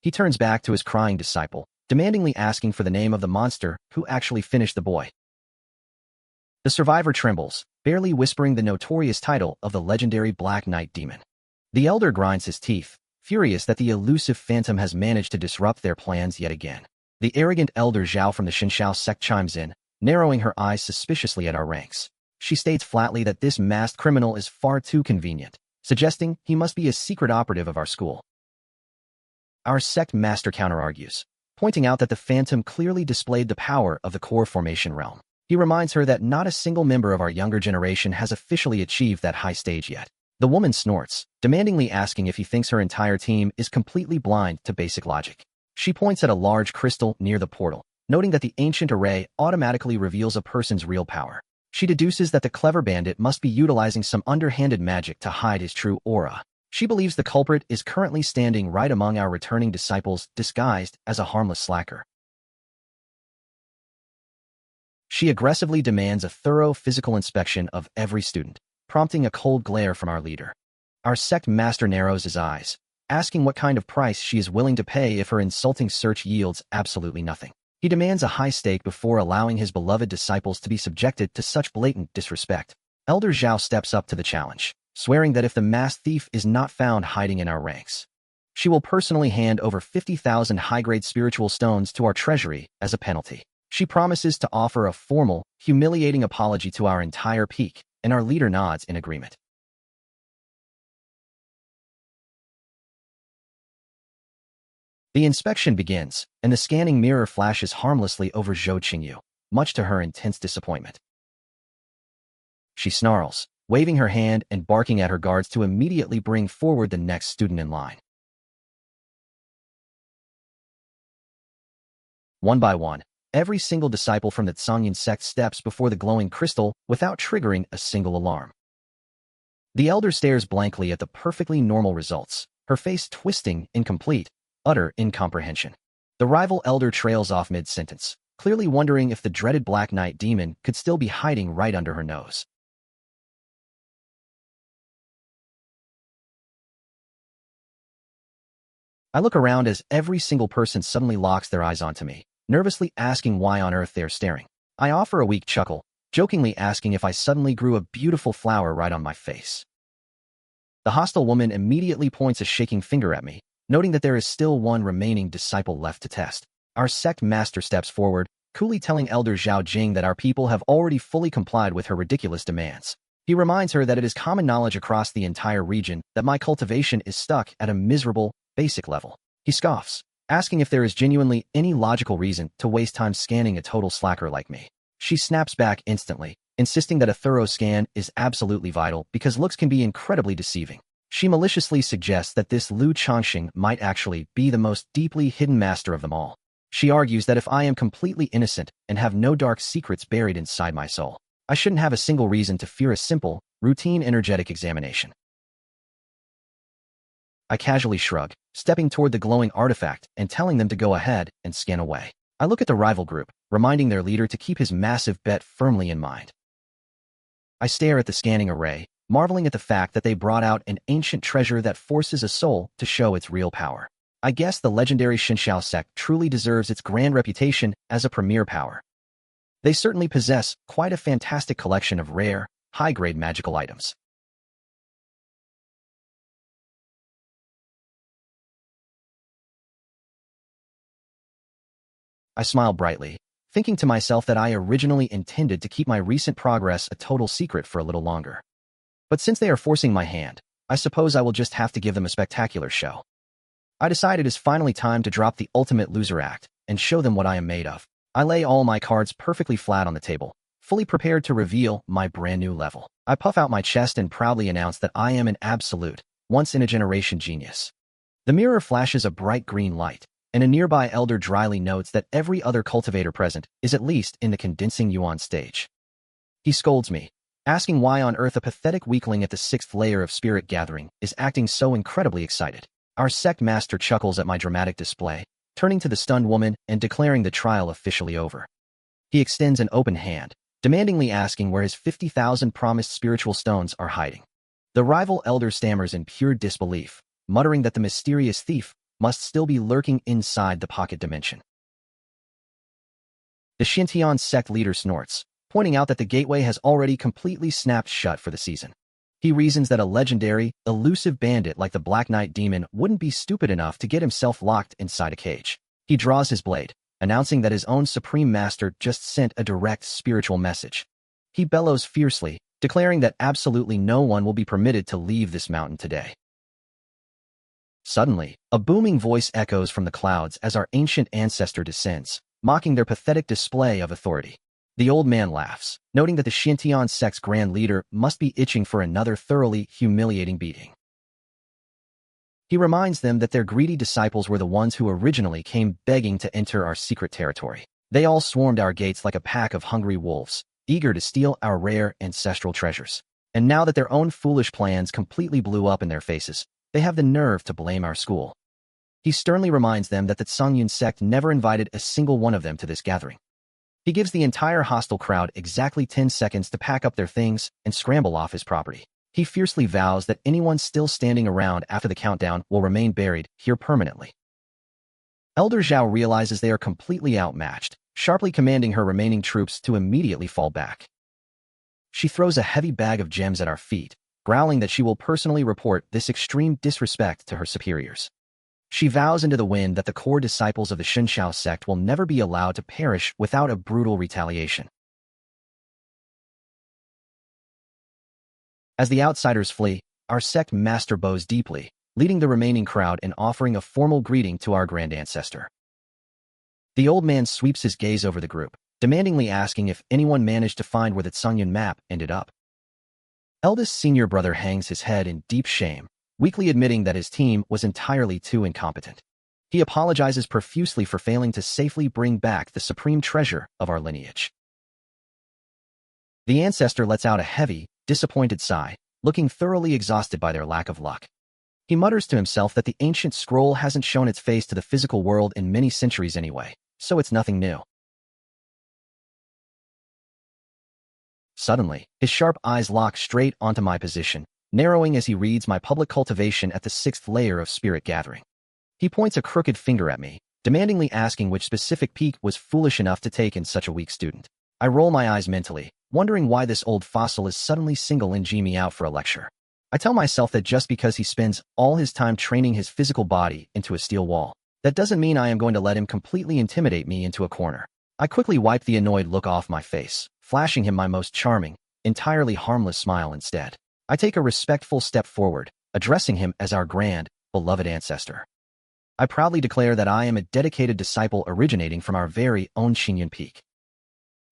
He turns back to his crying disciple, demandingly asking for the name of the monster who actually finished the boy. The survivor trembles, barely whispering the notorious title of the legendary Black Knight demon. The elder grinds his teeth, furious that the elusive phantom has managed to disrupt their plans yet again. The arrogant elder Zhao from the Qingyun Sect chimes in, narrowing her eyes suspiciously at our ranks. She states flatly that this masked criminal is far too convenient, suggesting he must be a secret operative of our school. Our sect master counter-argues, pointing out that the phantom clearly displayed the power of the core formation realm. He reminds her that not a single member of our younger generation has officially achieved that high stage yet. The woman snorts, demandingly asking if he thinks her entire team is completely blind to basic logic. She points at a large crystal near the portal, noting that the ancient array automatically reveals a person's real power. She deduces that the clever bandit must be utilizing some underhanded magic to hide his true aura. She believes the culprit is currently standing right among our returning disciples, disguised as a harmless slacker. She aggressively demands a thorough physical inspection of every student, prompting a cold glare from our leader. Our sect master narrows his eyes, asking what kind of price she is willing to pay if her insulting search yields absolutely nothing. He demands a high stake before allowing his beloved disciples to be subjected to such blatant disrespect. Elder Zhao steps up to the challenge, swearing that if the masked thief is not found hiding in our ranks, she will personally hand over 50,000 high-grade spiritual stones to our treasury as a penalty. She promises to offer a formal, humiliating apology to our entire peak, and our leader nods in agreement. The inspection begins, and the scanning mirror flashes harmlessly over Zhou Qingyu, much to her intense disappointment. She snarls, waving her hand and barking at her guards to immediately bring forward the next student in line. One by one, every single disciple from the Qingyun Sect steps before the glowing crystal without triggering a single alarm. The elder stares blankly at the perfectly normal results, her face twisting in complete, utter incomprehension. The rival elder trails off mid-sentence, clearly wondering if the dreaded Black Knight demon could still be hiding right under her nose. I look around as every single person suddenly locks their eyes onto me, nervously asking why on earth they are staring. I offer a weak chuckle, jokingly asking if I suddenly grew a beautiful flower right on my face. The hostile woman immediately points a shaking finger at me, noting that there is still one remaining disciple left to test. Our sect master steps forward, coolly telling Elder Zhao Jing that our people have already fully complied with her ridiculous demands. He reminds her that it is common knowledge across the entire region that my cultivation is stuck at a miserable, basic level. He scoffs, asking if there is genuinely any logical reason to waste time scanning a total slacker like me. She snaps back instantly, insisting that a thorough scan is absolutely vital because looks can be incredibly deceiving. She maliciously suggests that this Lu Changsheng might actually be the most deeply hidden master of them all. She argues that if I am completely innocent and have no dark secrets buried inside my soul, I shouldn't have a single reason to fear a simple, routine energetic examination. I casually shrug, stepping toward the glowing artifact and telling them to go ahead and scan away. I look at the rival group, reminding their leader to keep his massive bet firmly in mind. I stare at the scanning array, marveling at the fact that they brought out an ancient treasure that forces a soul to show its real power. I guess the legendary Qingyun Sect truly deserves its grand reputation as a premier power. They certainly possess quite a fantastic collection of rare, high-grade magical items. I smile brightly, thinking to myself that I originally intended to keep my recent progress a total secret for a little longer. But since they are forcing my hand, I suppose I will just have to give them a spectacular show. I decide it is finally time to drop the ultimate loser act and show them what I am made of. I lay all my cards perfectly flat on the table, fully prepared to reveal my brand new level. I puff out my chest and proudly announce that I am an absolute, once-in-a-generation genius. The mirror flashes a bright green light, and a nearby elder dryly notes that every other cultivator present is at least in the condensing yuan stage. He scolds me, asking why on earth a pathetic weakling at the 6th layer of spirit gathering is acting so incredibly excited. Our sect master chuckles at my dramatic display, turning to the stunned woman and declaring the trial officially over. He extends an open hand, demandingly asking where his 50,000 promised spiritual stones are hiding. The rival elder stammers in pure disbelief, muttering that the mysterious thief must still be lurking inside the pocket dimension. The Qingyun Sect leader snorts, pointing out that the gateway has already completely snapped shut for the season. He reasons that a legendary, elusive bandit like the Black Knight Demon wouldn't be stupid enough to get himself locked inside a cage. He draws his blade, announcing that his own supreme master just sent a direct spiritual message. He bellows fiercely, declaring that absolutely no one will be permitted to leave this mountain today. Suddenly, a booming voice echoes from the clouds as our ancient ancestor descends, mocking their pathetic display of authority. The old man laughs, noting that the Qingyun Sect's grand leader must be itching for another thoroughly humiliating beating. He reminds them that their greedy disciples were the ones who originally came begging to enter our secret territory. They all swarmed our gates like a pack of hungry wolves, eager to steal our rare ancestral treasures. And now that their own foolish plans completely blew up in their faces, they have the nerve to blame our school. He sternly reminds them that the Qingyun Sect never invited a single one of them to this gathering. He gives the entire hostile crowd exactly 10 seconds to pack up their things and scramble off his property. He fiercely vows that anyone still standing around after the countdown will remain buried here permanently. Elder Zhao realizes they are completely outmatched, sharply commanding her remaining troops to immediately fall back. She throws a heavy bag of gems at our feet, growling that she will personally report this extreme disrespect to her superiors. She vows into the wind that the core disciples of the Qingyun Sect will never be allowed to perish without a brutal retaliation. As the outsiders flee, our sect master bows deeply, leading the remaining crowd and offering a formal greeting to our grand ancestor. The old man sweeps his gaze over the group, demandingly asking if anyone managed to find where the Qingyun map ended up. Eldest senior brother hangs his head in deep shame, weakly admitting that his team was entirely too incompetent. He apologizes profusely for failing to safely bring back the supreme treasure of our lineage. The ancestor lets out a heavy, disappointed sigh, looking thoroughly exhausted by their lack of luck. He mutters to himself that the ancient scroll hasn't shown its face to the physical world in many centuries anyway, so it's nothing new. Suddenly, his sharp eyes lock straight onto my position, narrowing as he reads my public cultivation at the 6th layer of spirit gathering. He points a crooked finger at me, demandingly asking which specific peak was foolish enough to take in such a weak student. I roll my eyes mentally, wondering why this old fossil is suddenly singling me out for a lecture. I tell myself that just because he spends all his time training his physical body into a steel wall, that doesn't mean I am going to let him completely intimidate me into a corner. I quickly wipe the annoyed look off my face, flashing him my most charming, entirely harmless smile instead. I take a respectful step forward, addressing him as our grand, beloved ancestor. I proudly declare that I am a dedicated disciple originating from our very own Qingyun Peak.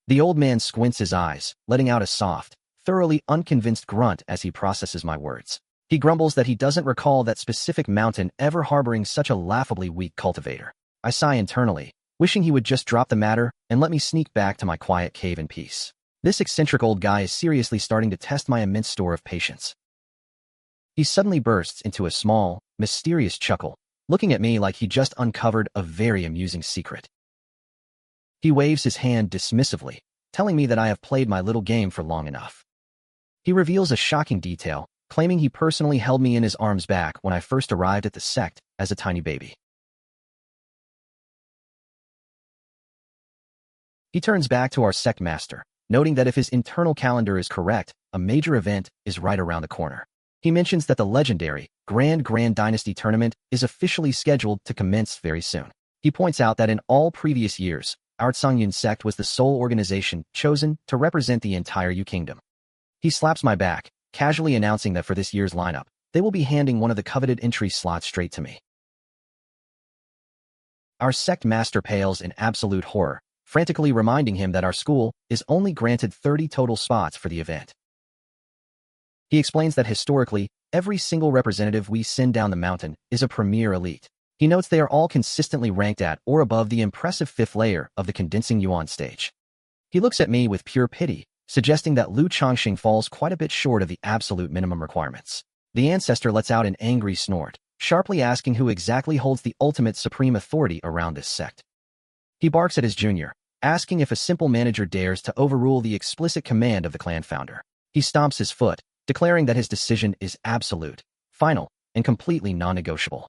The old man squints his eyes, letting out a soft, thoroughly unconvinced grunt as he processes my words. He grumbles that he doesn't recall that specific mountain ever harboring such a laughably weak cultivator. I sigh internally, wishing he would just drop the matter and let me sneak back to my quiet cave in peace. This eccentric old guy is seriously starting to test my immense store of patience. He suddenly bursts into a small, mysterious chuckle, looking at me like he just uncovered a very amusing secret. He waves his hand dismissively, telling me that I have played my little game for long enough. He reveals a shocking detail, claiming he personally held me in his arms back when I first arrived at the sect as a tiny baby. He turns back to our sect master, noting that if his internal calendar is correct, a major event is right around the corner. He mentions that the legendary Grand Dynasty tournament is officially scheduled to commence very soon. He points out that in all previous years, our Qingyun Sect was the sole organization chosen to represent the entire Yu Kingdom. He slaps my back, casually announcing that for this year's lineup, they will be handing one of the coveted entry slots straight to me. Our sect master pales in absolute horror, frantically reminding him that our school is only granted 30 total spots for the event. He explains that historically, every single representative we send down the mountain is a premier elite. He notes they are all consistently ranked at or above the impressive 5th layer of the condensing yuan stage. He looks at me with pure pity, suggesting that Lu Changsheng falls quite a bit short of the absolute minimum requirements. The ancestor lets out an angry snort, sharply asking who exactly holds the ultimate supreme authority around this sect. He barks at his junior, asking if a simple manager dares to overrule the explicit command of the clan founder. He stomps his foot, declaring that his decision is absolute, final, and completely non-negotiable.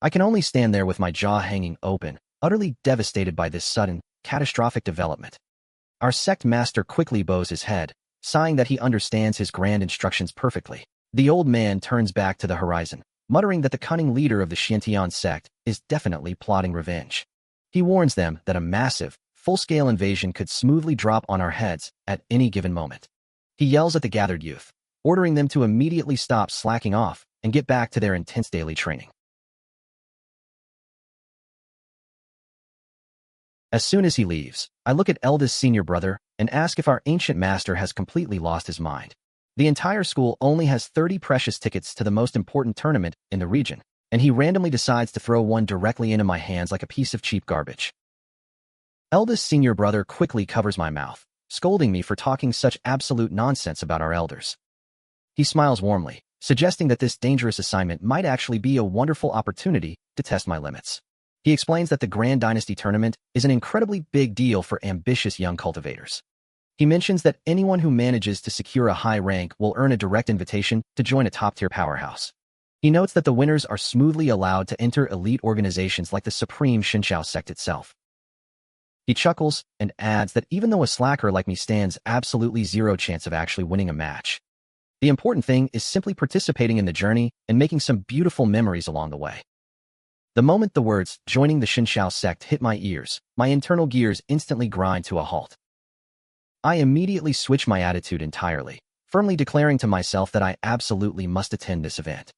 I can only stand there with my jaw hanging open, utterly devastated by this sudden, catastrophic development. Our sect master quickly bows his head, sighing that he understands his grand instructions perfectly. The old man turns back to the horizon, muttering that the cunning leader of the Qingyun Sect is definitely plotting revenge. He warns them that a massive, full-scale invasion could smoothly drop on our heads at any given moment. He yells at the gathered youth, ordering them to immediately stop slacking off and get back to their intense daily training. As soon as he leaves, I look at eldest senior brother and ask if our ancient master has completely lost his mind. The entire school only has 30 precious tickets to the most important tournament in the region, and he randomly decides to throw one directly into my hands like a piece of cheap garbage. Eldest senior brother quickly covers my mouth, scolding me for talking such absolute nonsense about our elders. He smiles warmly, suggesting that this dangerous assignment might actually be a wonderful opportunity to test my limits. He explains that the Grand Dynasty tournament is an incredibly big deal for ambitious young cultivators. He mentions that anyone who manages to secure a high rank will earn a direct invitation to join a top-tier powerhouse. He notes that the winners are smoothly allowed to enter elite organizations like the Supreme Qingyun Sect itself. He chuckles and adds that even though a slacker like me stands absolutely zero chance of actually winning a match, the important thing is simply participating in the journey and making some beautiful memories along the way. The moment the words, joining the Qingyun Sect, hit my ears, my internal gears instantly grind to a halt. I immediately switch my attitude entirely, firmly declaring to myself that I absolutely must attend this event.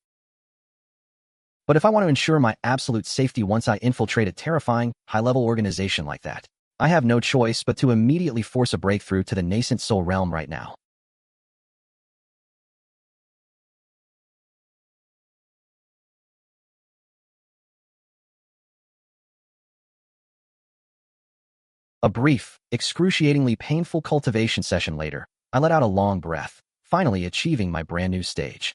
But if I want to ensure my absolute safety once I infiltrate a terrifying, high-level organization like that, I have no choice but to immediately force a breakthrough to the nascent soul realm right now. A brief, excruciatingly painful cultivation session later, I let out a long breath, finally achieving my brand new stage.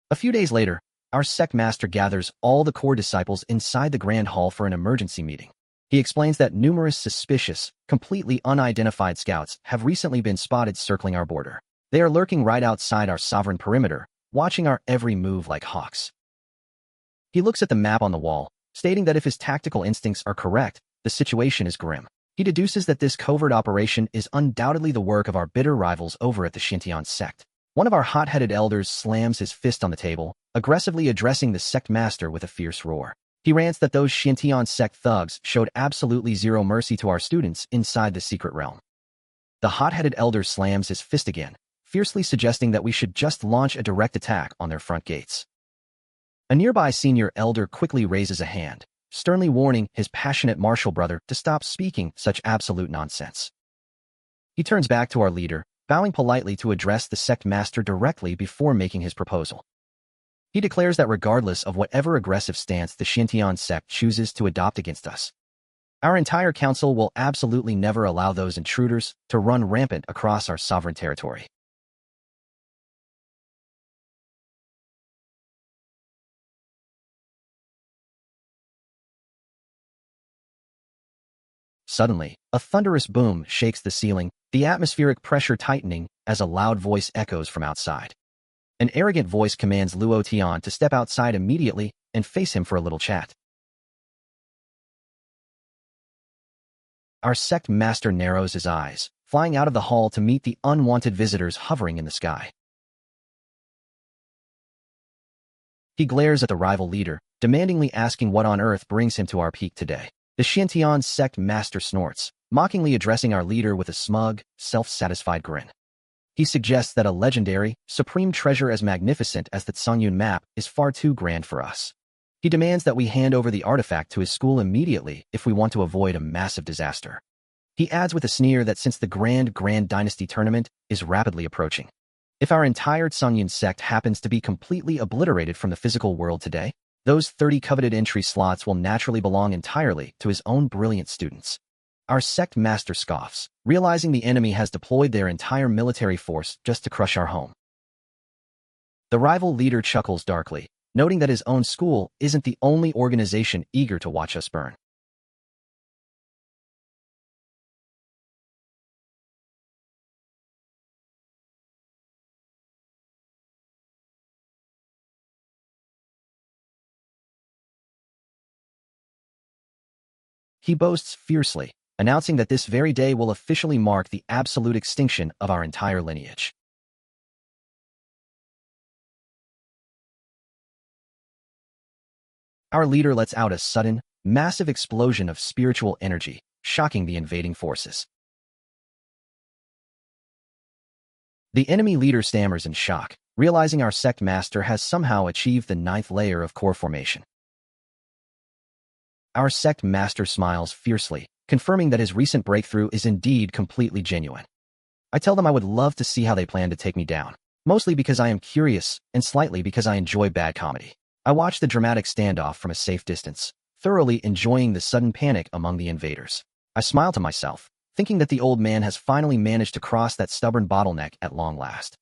A few days later, our sect master gathers all the core disciples inside the grand hall for an emergency meeting. He explains that numerous suspicious, completely unidentified scouts have recently been spotted circling our border. They are lurking right outside our sovereign perimeter, watching our every move like hawks. He looks at the map on the wall, stating that if his tactical instincts are correct, the situation is grim. He deduces that this covert operation is undoubtedly the work of our bitter rivals over at the Qingyun Sect. One of our hot-headed elders slams his fist on the table, aggressively addressing the sect master with a fierce roar. He rants that those Qingyun Sect thugs showed absolutely zero mercy to our students inside the secret realm. The hot-headed elder slams his fist again, fiercely suggesting that we should just launch a direct attack on their front gates. A nearby senior elder quickly raises a hand, sternly warning his passionate martial brother to stop speaking such absolute nonsense. He turns back to our leader, bowing politely to address the sect master directly before making his proposal. He declares that regardless of whatever aggressive stance the Qingyun Sect chooses to adopt against us, our entire council will absolutely never allow those intruders to run rampant across our sovereign territory. Suddenly, a thunderous boom shakes the ceiling, the atmospheric pressure tightening as a loud voice echoes from outside. An arrogant voice commands Lu Tian to step outside immediately and face him for a little chat. Our sect master narrows his eyes, flying out of the hall to meet the unwanted visitors hovering in the sky. He glares at the rival leader, demandingly asking what on earth brings him to our peak today. The Qingyun Sect master snorts, mockingly addressing our leader with a smug, self-satisfied grin. He suggests that a legendary, supreme treasure as magnificent as the Qingyun map is far too grand for us. He demands that we hand over the artifact to his school immediately if we want to avoid a massive disaster. He adds with a sneer that since the Grand Dynasty tournament is rapidly approaching, if our entire Qingyun Sect happens to be completely obliterated from the physical world today, those 30 coveted entry slots will naturally belong entirely to his own brilliant students. Our sect master scoffs, realizing the enemy has deployed their entire military force just to crush our home. The rival leader chuckles darkly, noting that his own school isn't the only organization eager to watch us burn. He boasts fiercely, announcing that this very day will officially mark the absolute extinction of our entire lineage. Our leader lets out a sudden, massive explosion of spiritual energy, shocking the invading forces. The enemy leader stammers in shock, realizing our sect master has somehow achieved the 9th layer of core formation. Our sect master smiles fiercely, confirming that his recent breakthrough is indeed completely genuine. I tell them I would love to see how they plan to take me down, mostly because I am curious and slightly because I enjoy bad comedy. I watch the dramatic standoff from a safe distance, thoroughly enjoying the sudden panic among the invaders. I smile to myself, thinking that the old man has finally managed to cross that stubborn bottleneck at long last.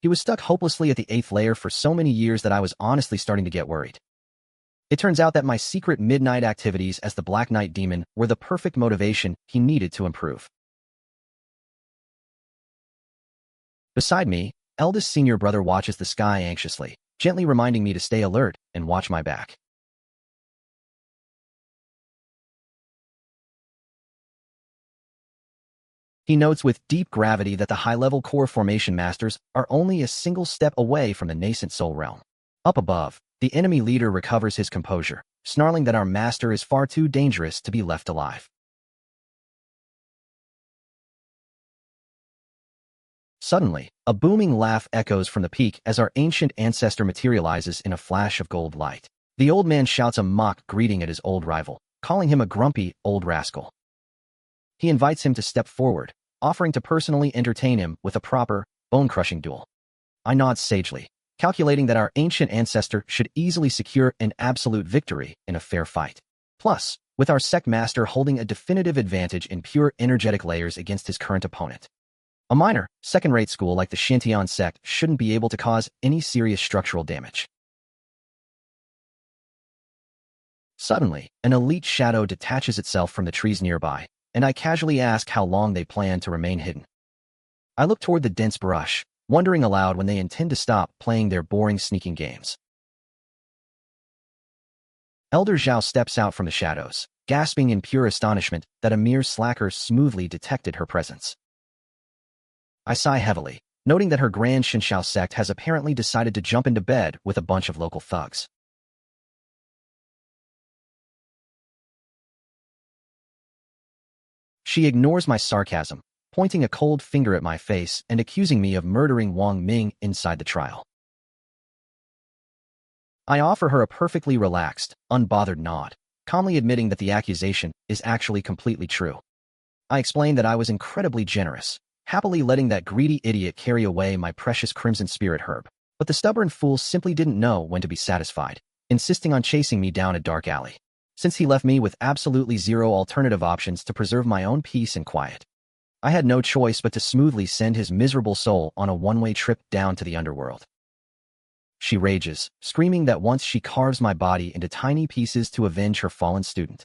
He was stuck hopelessly at the 8th layer for so many years that I was honestly starting to get worried. It turns out that my secret midnight activities as the Black Knight Demon were the perfect motivation he needed to improve. Beside me, eldest senior brother watches the sky anxiously, gently reminding me to stay alert and watch my back. He notes with deep gravity that the high-level core formation masters are only a single step away from the nascent soul realm. Up above, the enemy leader recovers his composure, snarling that our master is far too dangerous to be left alive. Suddenly, a booming laugh echoes from the peak as our ancient ancestor materializes in a flash of gold light. The old man shouts a mock greeting at his old rival, calling him a grumpy, old rascal. He invites him to step forward, offering to personally entertain him with a proper, bone-crushing duel. I nod sagely, calculating that our ancient ancestor should easily secure an absolute victory in a fair fight. Plus, with our sect master holding a definitive advantage in pure energetic layers against his current opponent. A minor, second-rate school like the Qingyun Sect shouldn't be able to cause any serious structural damage. Suddenly, an elite shadow detaches itself from the trees nearby, and I casually ask how long they plan to remain hidden. I look toward the dense brush, wondering aloud when they intend to stop playing their boring sneaking games. Elder Zhao steps out from the shadows, gasping in pure astonishment that a mere slacker smoothly detected her presence. I sigh heavily, noting that her Grand Qingyun Sect has apparently decided to jump into bed with a bunch of local thugs. She ignores my sarcasm, pointing a cold finger at my face and accusing me of murdering Wang Ming inside the trial. I offer her a perfectly relaxed, unbothered nod, calmly admitting that the accusation is actually completely true. I explain that I was incredibly generous, happily letting that greedy idiot carry away my precious crimson spirit herb. But the stubborn fool simply didn't know when to be satisfied, insisting on chasing me down a dark alley, since he left me with absolutely zero alternative options to preserve my own peace and quiet. I had no choice but to smoothly send his miserable soul on a one-way trip down to the underworld. She rages, screaming that once she carves my body into tiny pieces to avenge her fallen student,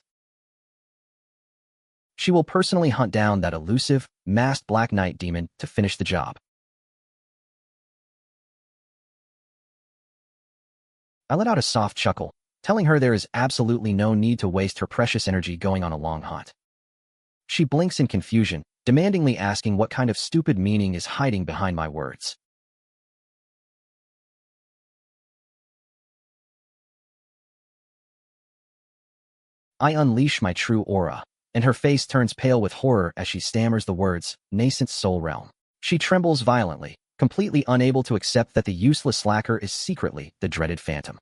she will personally hunt down that elusive, masked Black Knight demon to finish the job. I let out a soft chuckle, telling her there is absolutely no need to waste her precious energy going on a long hunt. She blinks in confusion, demandingly asking what kind of stupid meaning is hiding behind my words. I unleash my true aura, and her face turns pale with horror as she stammers the words, "Nascent soul realm." She trembles violently, completely unable to accept that the useless slacker is secretly the dreaded phantom.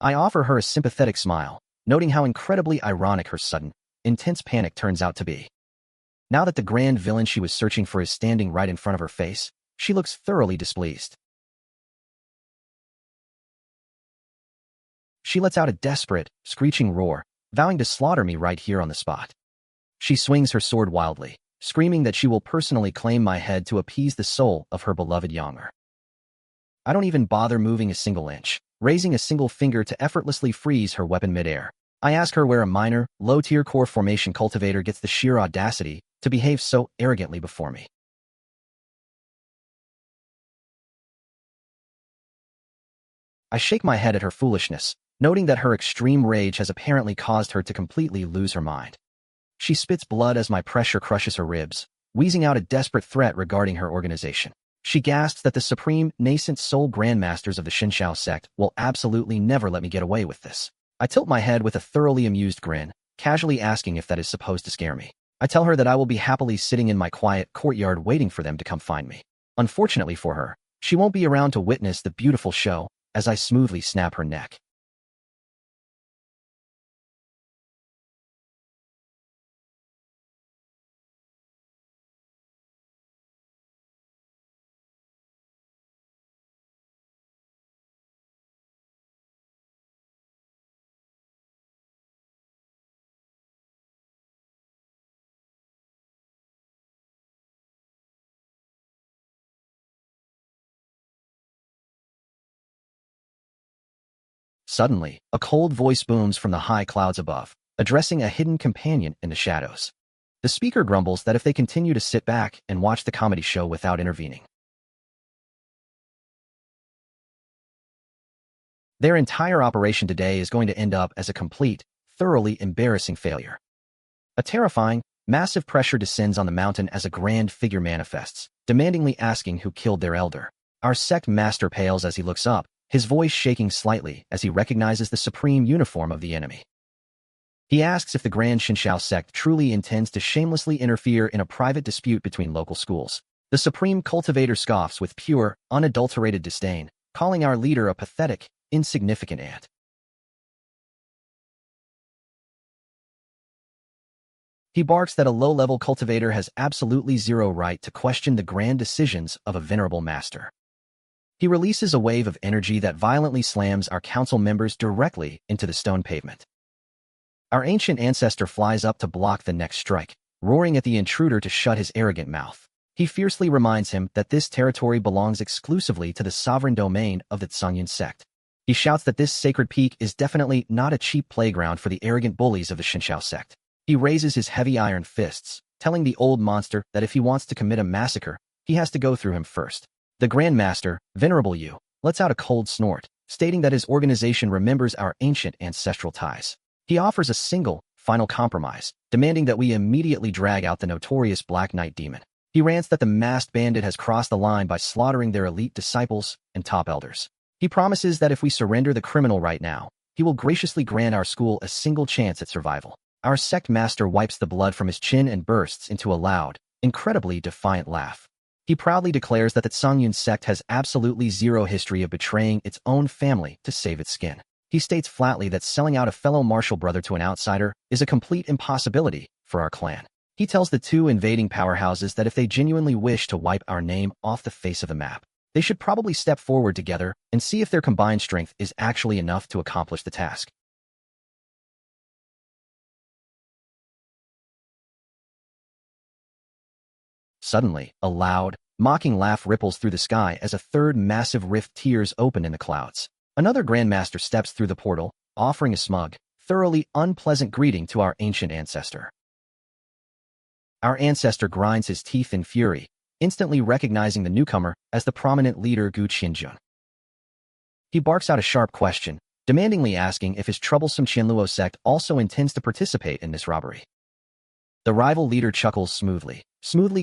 I offer her a sympathetic smile, noting how incredibly ironic her sudden, intense panic turns out to be. Now that the grand villain she was searching for is standing right in front of her face, she looks thoroughly displeased. She lets out a desperate, screeching roar, vowing to slaughter me right here on the spot. She swings her sword wildly, screaming that she will personally claim my head to appease the soul of her beloved Yonger. I don't even bother moving a single inch, raising a single finger to effortlessly freeze her weapon midair. I ask her where a minor, low-tier core formation cultivator gets the sheer audacity to behave so arrogantly before me. I shake my head at her foolishness, noting that her extreme rage has apparently caused her to completely lose her mind. She spits blood as my pressure crushes her ribs, wheezing out a desperate threat regarding her organization. She gasps that the supreme, nascent soul grandmasters of the Qingyun Sect will absolutely never let me get away with this. I tilt my head with a thoroughly amused grin, casually asking if that is supposed to scare me. I tell her that I will be happily sitting in my quiet courtyard waiting for them to come find me. Unfortunately for her, she won't be around to witness the beautiful show as I smoothly snap her neck. Suddenly, a cold voice booms from the high clouds above, addressing a hidden companion in the shadows. The speaker grumbles that if they continue to sit back and watch the comedy show without intervening, their entire operation today is going to end up as a complete, thoroughly embarrassing failure. A terrifying, massive pressure descends on the mountain as a grand figure manifests, demandingly asking who killed their elder. Our sect master pales as he looks up, his voice shaking slightly as he recognizes the supreme uniform of the enemy. He asks if the Grand Qingyun Sect truly intends to shamelessly interfere in a private dispute between local schools. The supreme cultivator scoffs with pure, unadulterated disdain, calling our leader a pathetic, insignificant ant. He barks that a low-level cultivator has absolutely zero right to question the grand decisions of a venerable master. He releases a wave of energy that violently slams our council members directly into the stone pavement. Our ancient ancestor flies up to block the next strike, roaring at the intruder to shut his arrogant mouth. He fiercely reminds him that this territory belongs exclusively to the sovereign domain of the Qingyun Sect. He shouts that this sacred peak is definitely not a cheap playground for the arrogant bullies of the Qingyun Sect. He raises his heavy iron fists, telling the old monster that if he wants to commit a massacre, he has to go through him first. The Grandmaster, Venerable Yu, lets out a cold snort, stating that his organization remembers our ancient ancestral ties. He offers a single, final compromise, demanding that we immediately drag out the notorious Black Knight demon. He rants that the masked bandit has crossed the line by slaughtering their elite disciples and top elders. He promises that if we surrender the criminal right now, he will graciously grant our school a single chance at survival. Our sect master wipes the blood from his chin and bursts into a loud, incredibly defiant laugh. He proudly declares that the Qingyun Sect has absolutely zero history of betraying its own family to save its skin. He states flatly that selling out a fellow martial brother to an outsider is a complete impossibility for our clan. He tells the two invading powerhouses that if they genuinely wish to wipe our name off the face of the map, they should probably step forward together and see if their combined strength is actually enough to accomplish the task. Suddenly, a loud, mocking laugh ripples through the sky as a third massive rift tears open in the clouds. Another Grandmaster steps through the portal, offering a smug, thoroughly unpleasant greeting to our ancient ancestor. Our ancestor grinds his teeth in fury, instantly recognizing the newcomer as the prominent leader Gu Qingyun. He barks out a sharp question, demandingly asking if his troublesome Qingyun Sect also intends to participate in this robbery. The rival leader chuckles smoothly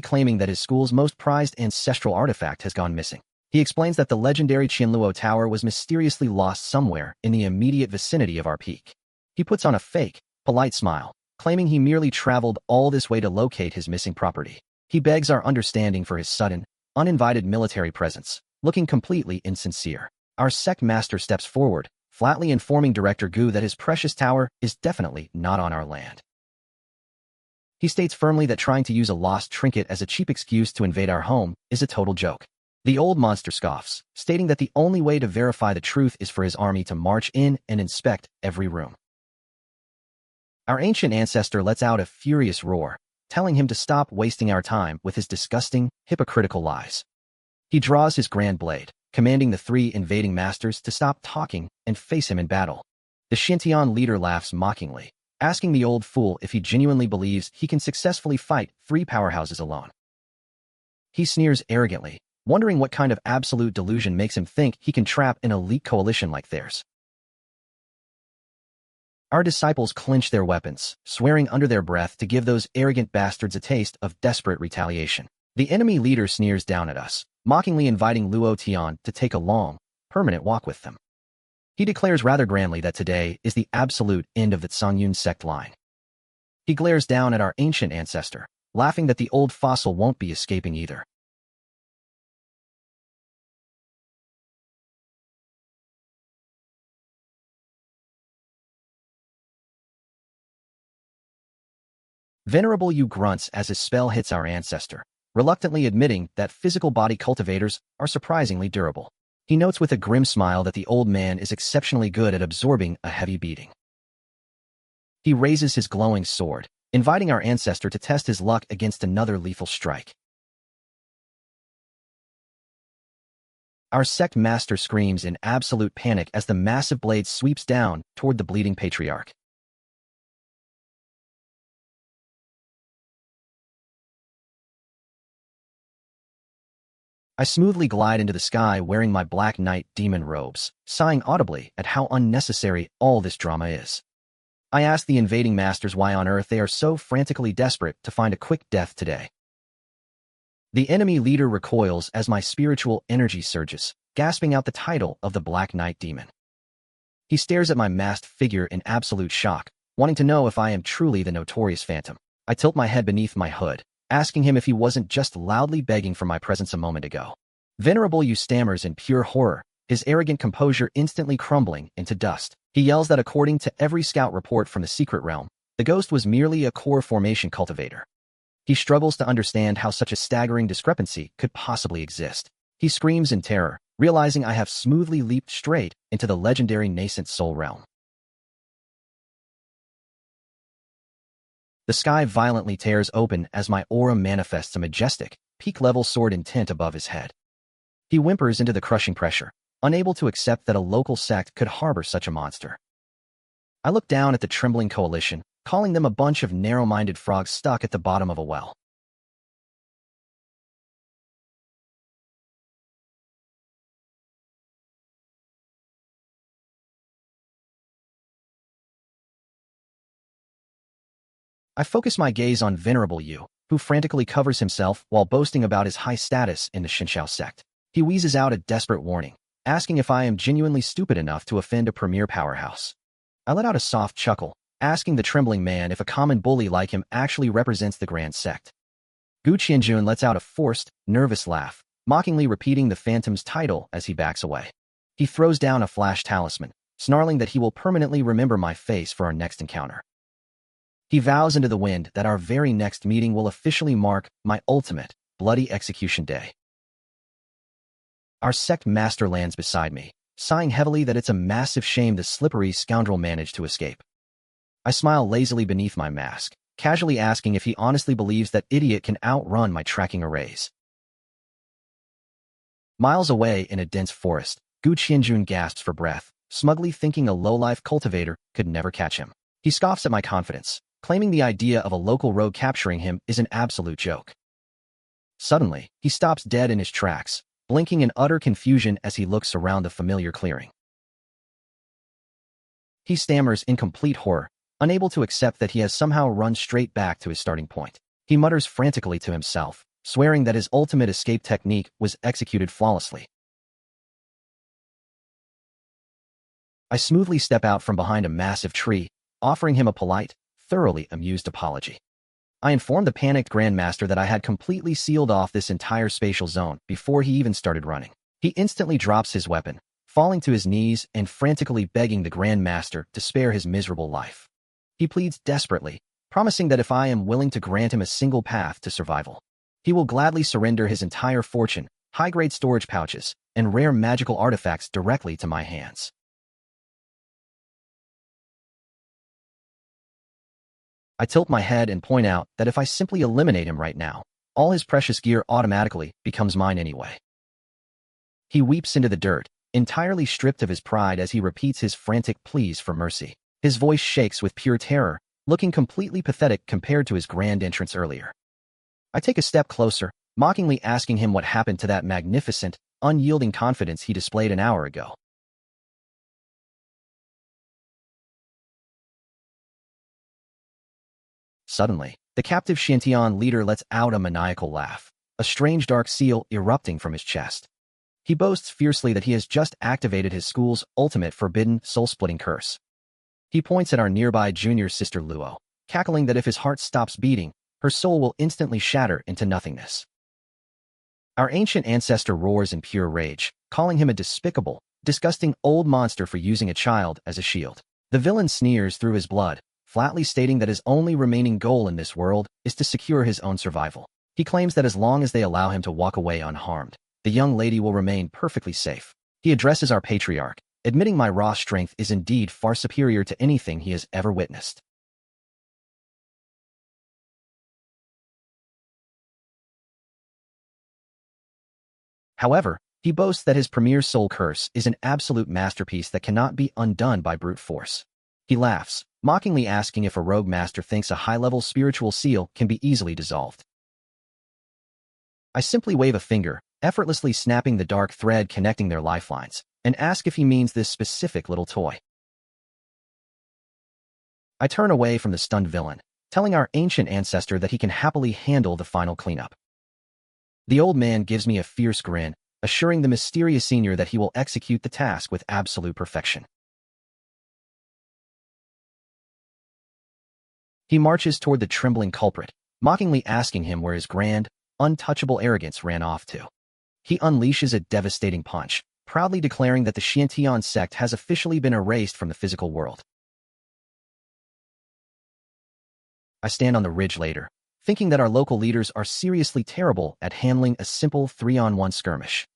claiming that his school's most prized ancestral artifact has gone missing. He explains that the legendary Qingyun Tower was mysteriously lost somewhere in the immediate vicinity of our peak. He puts on a fake, polite smile, claiming he merely traveled all this way to locate his missing property. He begs our understanding for his sudden, uninvited military presence, looking completely insincere. Our sect master steps forward, flatly informing Director Gu that his precious tower is definitely not on our land. He states firmly that trying to use a lost trinket as a cheap excuse to invade our home is a total joke. The old monster scoffs, stating that the only way to verify the truth is for his army to march in and inspect every room. Our ancient ancestor lets out a furious roar, telling him to stop wasting our time with his disgusting, hypocritical lies. He draws his grand blade, commanding the three invading masters to stop talking and face him in battle. The Xintian leader laughs mockingly, asking the old fool if he genuinely believes he can successfully fight three powerhouses alone. He sneers arrogantly, wondering what kind of absolute delusion makes him think he can trap an elite coalition like theirs. Our disciples clench their weapons, swearing under their breath to give those arrogant bastards a taste of desperate retaliation. The enemy leader sneers down at us, mockingly inviting Luo Tian to take a long, permanent walk with them. He declares rather grandly that today is the absolute end of the Qingyun Sect line. He glares down at our ancient ancestor, laughing that the old fossil won't be escaping either. Venerable Yu grunts as his spell hits our ancestor, reluctantly admitting that physical body cultivators are surprisingly durable. He notes with a grim smile that the old man is exceptionally good at absorbing a heavy beating. He raises his glowing sword, inviting our ancestor to test his luck against another lethal strike. Our sect master screams in absolute panic as the massive blade sweeps down toward the bleeding patriarch. I smoothly glide into the sky wearing my Black Knight demon robes, sighing audibly at how unnecessary all this drama is. I ask the invading masters why on earth they are so frantically desperate to find a quick death today. The enemy leader recoils as my spiritual energy surges, gasping out the title of the Black Knight demon. He stares at my masked figure in absolute shock, wanting to know if I am truly the notorious phantom. I tilt my head beneath my hood, asking him if he wasn't just loudly begging for my presence a moment ago. Venerable Yu stammers in pure horror, his arrogant composure instantly crumbling into dust. He yells that according to every scout report from the secret realm, the ghost was merely a core formation cultivator. He struggles to understand how such a staggering discrepancy could possibly exist. He screams in terror, realizing I have smoothly leaped straight into the legendary nascent soul realm. The sky violently tears open as my aura manifests a majestic, peak-level sword intent above his head. He whimpers into the crushing pressure, unable to accept that a local sect could harbor such a monster. I look down at the trembling coalition, calling them a bunch of narrow-minded frogs stuck at the bottom of a well. I focus my gaze on Venerable Yu, who frantically covers himself while boasting about his high status in the Qingyun Sect. He wheezes out a desperate warning, asking if I am genuinely stupid enough to offend a premier powerhouse. I let out a soft chuckle, asking the trembling man if a common bully like him actually represents the Grand Sect. Gu Qianjun lets out a forced, nervous laugh, mockingly repeating the Phantom's title as he backs away. He throws down a flash talisman, snarling that he will permanently remember my face for our next encounter. He vows into the wind that our very next meeting will officially mark my ultimate, bloody execution day. Our sect master lands beside me, sighing heavily that it's a massive shame the slippery scoundrel managed to escape. I smile lazily beneath my mask, casually asking if he honestly believes that idiot can outrun my tracking arrays. Miles away in a dense forest, Gu Qianjun gasps for breath, smugly thinking a lowlife cultivator could never catch him. He scoffs at my confidence, claiming the idea of a local rogue capturing him is an absolute joke. Suddenly, he stops dead in his tracks, blinking in utter confusion as he looks around the familiar clearing. He stammers in complete horror, unable to accept that he has somehow run straight back to his starting point. He mutters frantically to himself, swearing that his ultimate escape technique was executed flawlessly. I smoothly step out from behind a massive tree, offering him a polite, thoroughly amused apology. I informed the panicked grandmaster that I had completely sealed off this entire spatial zone before he even started running. He instantly drops his weapon, falling to his knees and frantically begging the grandmaster to spare his miserable life. He pleads desperately, promising that if I am willing to grant him a single path to survival, he will gladly surrender his entire fortune, high-grade storage pouches, and rare magical artifacts directly to my hands. I tilt my head and point out that if I simply eliminate him right now, all his precious gear automatically becomes mine anyway. He weeps into the dirt, entirely stripped of his pride as he repeats his frantic pleas for mercy. His voice shakes with pure terror, looking completely pathetic compared to his grand entrance earlier. I take a step closer, mockingly asking him what happened to that magnificent, unyielding confidence he displayed an hour ago. Suddenly, the captive Xiantian leader lets out a maniacal laugh, a strange dark seal erupting from his chest. He boasts fiercely that he has just activated his school's ultimate forbidden soul-splitting curse. He points at our nearby junior sister Luo, cackling that if his heart stops beating, her soul will instantly shatter into nothingness. Our ancient ancestor roars in pure rage, calling him a despicable, disgusting old monster for using a child as a shield. The villain sneers through his blood, flatly stating that his only remaining goal in this world is to secure his own survival. He claims that as long as they allow him to walk away unharmed, the young lady will remain perfectly safe. He addresses our patriarch, admitting my raw strength is indeed far superior to anything he has ever witnessed. However, he boasts that his premier soul curse is an absolute masterpiece that cannot be undone by brute force. He laughs, mockingly asking if a rogue master thinks a high-level spiritual seal can be easily dissolved. I simply wave a finger, effortlessly snapping the dark thread connecting their lifelines, and ask if he means this specific little toy. I turn away from the stunned villain, telling our ancient ancestor that he can happily handle the final cleanup. The old man gives me a fierce grin, assuring the mysterious senior that he will execute the task with absolute perfection. He marches toward the trembling culprit, mockingly asking him where his grand, untouchable arrogance ran off to. He unleashes a devastating punch, proudly declaring that the Qingyun Sect has officially been erased from the physical world. I stand on the ridge later, thinking that our local leaders are seriously terrible at handling a simple 3-on-1 skirmish.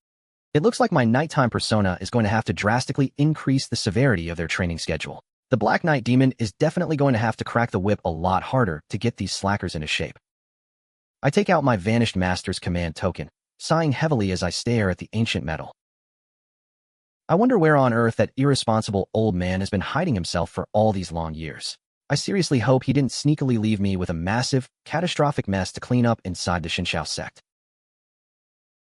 It looks like my nighttime persona is going to have to drastically increase the severity of their training schedule. The Black Knight Demon is definitely going to have to crack the whip a lot harder to get these slackers into shape. I take out my Vanished Master's command token, sighing heavily as I stare at the ancient metal. I wonder where on earth that irresponsible old man has been hiding himself for all these long years. I seriously hope he didn't sneakily leave me with a massive, catastrophic mess to clean up inside the Qingyun Sect.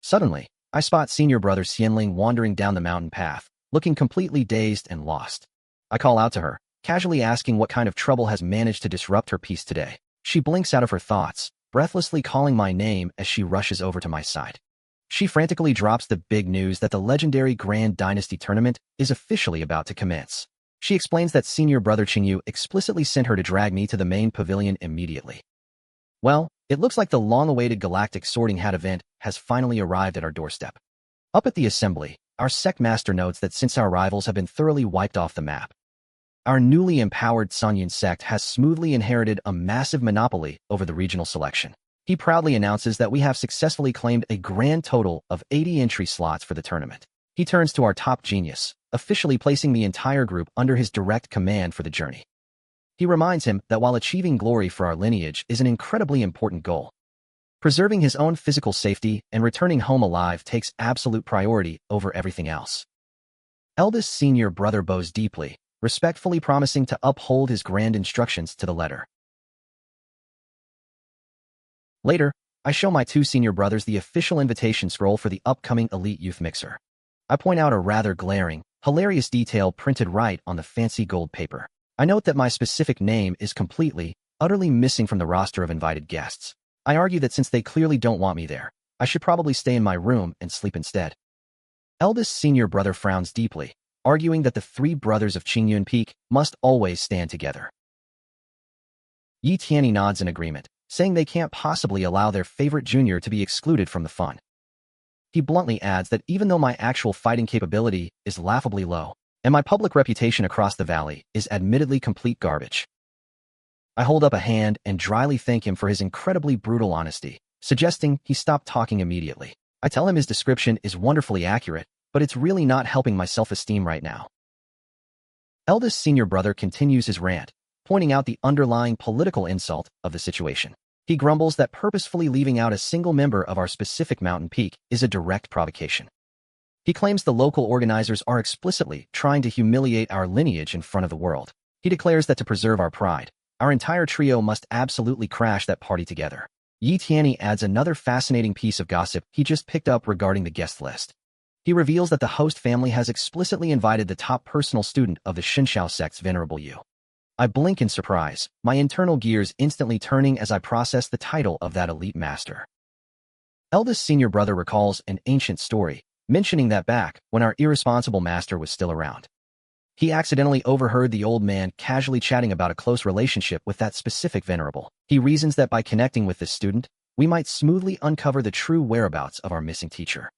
Suddenly, I spot senior brother Xianling wandering down the mountain path, looking completely dazed and lost. I call out to her, casually asking what kind of trouble has managed to disrupt her peace today. She blinks out of her thoughts, breathlessly calling my name as she rushes over to my side. She frantically drops the big news that the legendary Grand Dynasty tournament is officially about to commence. She explains that senior brother Qingyun explicitly sent her to drag me to the main pavilion immediately. Well, it looks like the long-awaited galactic sorting hat event has finally arrived at our doorstep. Up at the assembly, our sect master notes that since our rivals have been thoroughly wiped off the map, our newly empowered Qingyun Sect has smoothly inherited a massive monopoly over the regional selection. He proudly announces that we have successfully claimed a grand total of 80 entry slots for the tournament. He turns to our top genius, officially placing the entire group under his direct command for the journey. He reminds him that while achieving glory for our lineage is an incredibly important goal, preserving his own physical safety and returning home alive takes absolute priority over everything else. Eldest senior brother bows deeply, respectfully promising to uphold his grand instructions to the letter. Later, I show my two senior brothers the official invitation scroll for the upcoming Elite Youth Mixer. I point out a rather glaring, hilarious detail printed right on the fancy gold paper. I note that my specific name is completely, utterly missing from the roster of invited guests. I argue that since they clearly don't want me there, I should probably stay in my room and sleep instead. Eldest senior brother frowns deeply, arguing that the three brothers of Qingyun Peak must always stand together. Yi Tianyi nods in agreement, saying they can't possibly allow their favorite junior to be excluded from the fun. He bluntly adds that even though my actual fighting capability is laughably low, and my public reputation across the valley is admittedly complete garbage, I hold up a hand and dryly thank him for his incredibly brutal honesty, suggesting he stop talking immediately. I tell him his description is wonderfully accurate, but it's really not helping my self-esteem right now. Eldest senior brother continues his rant, pointing out the underlying political insult of the situation. He grumbles that purposefully leaving out a single member of our specific mountain peak is a direct provocation. He claims the local organizers are explicitly trying to humiliate our lineage in front of the world. He declares that to preserve our pride, our entire trio must absolutely crash that party together. Yi Tianyi adds another fascinating piece of gossip he just picked up regarding the guest list. He reveals that the host family has explicitly invited the top personal student of the Qingyun Sect's Venerable Yu. I blink in surprise, my internal gears instantly turning as I process the title of that elite master. Eldest senior brother recalls an ancient story, mentioning that back when our irresponsible master was still around, he accidentally overheard the old man casually chatting about a close relationship with that specific venerable. He reasons that by connecting with this student, we might smoothly uncover the true whereabouts of our missing teacher.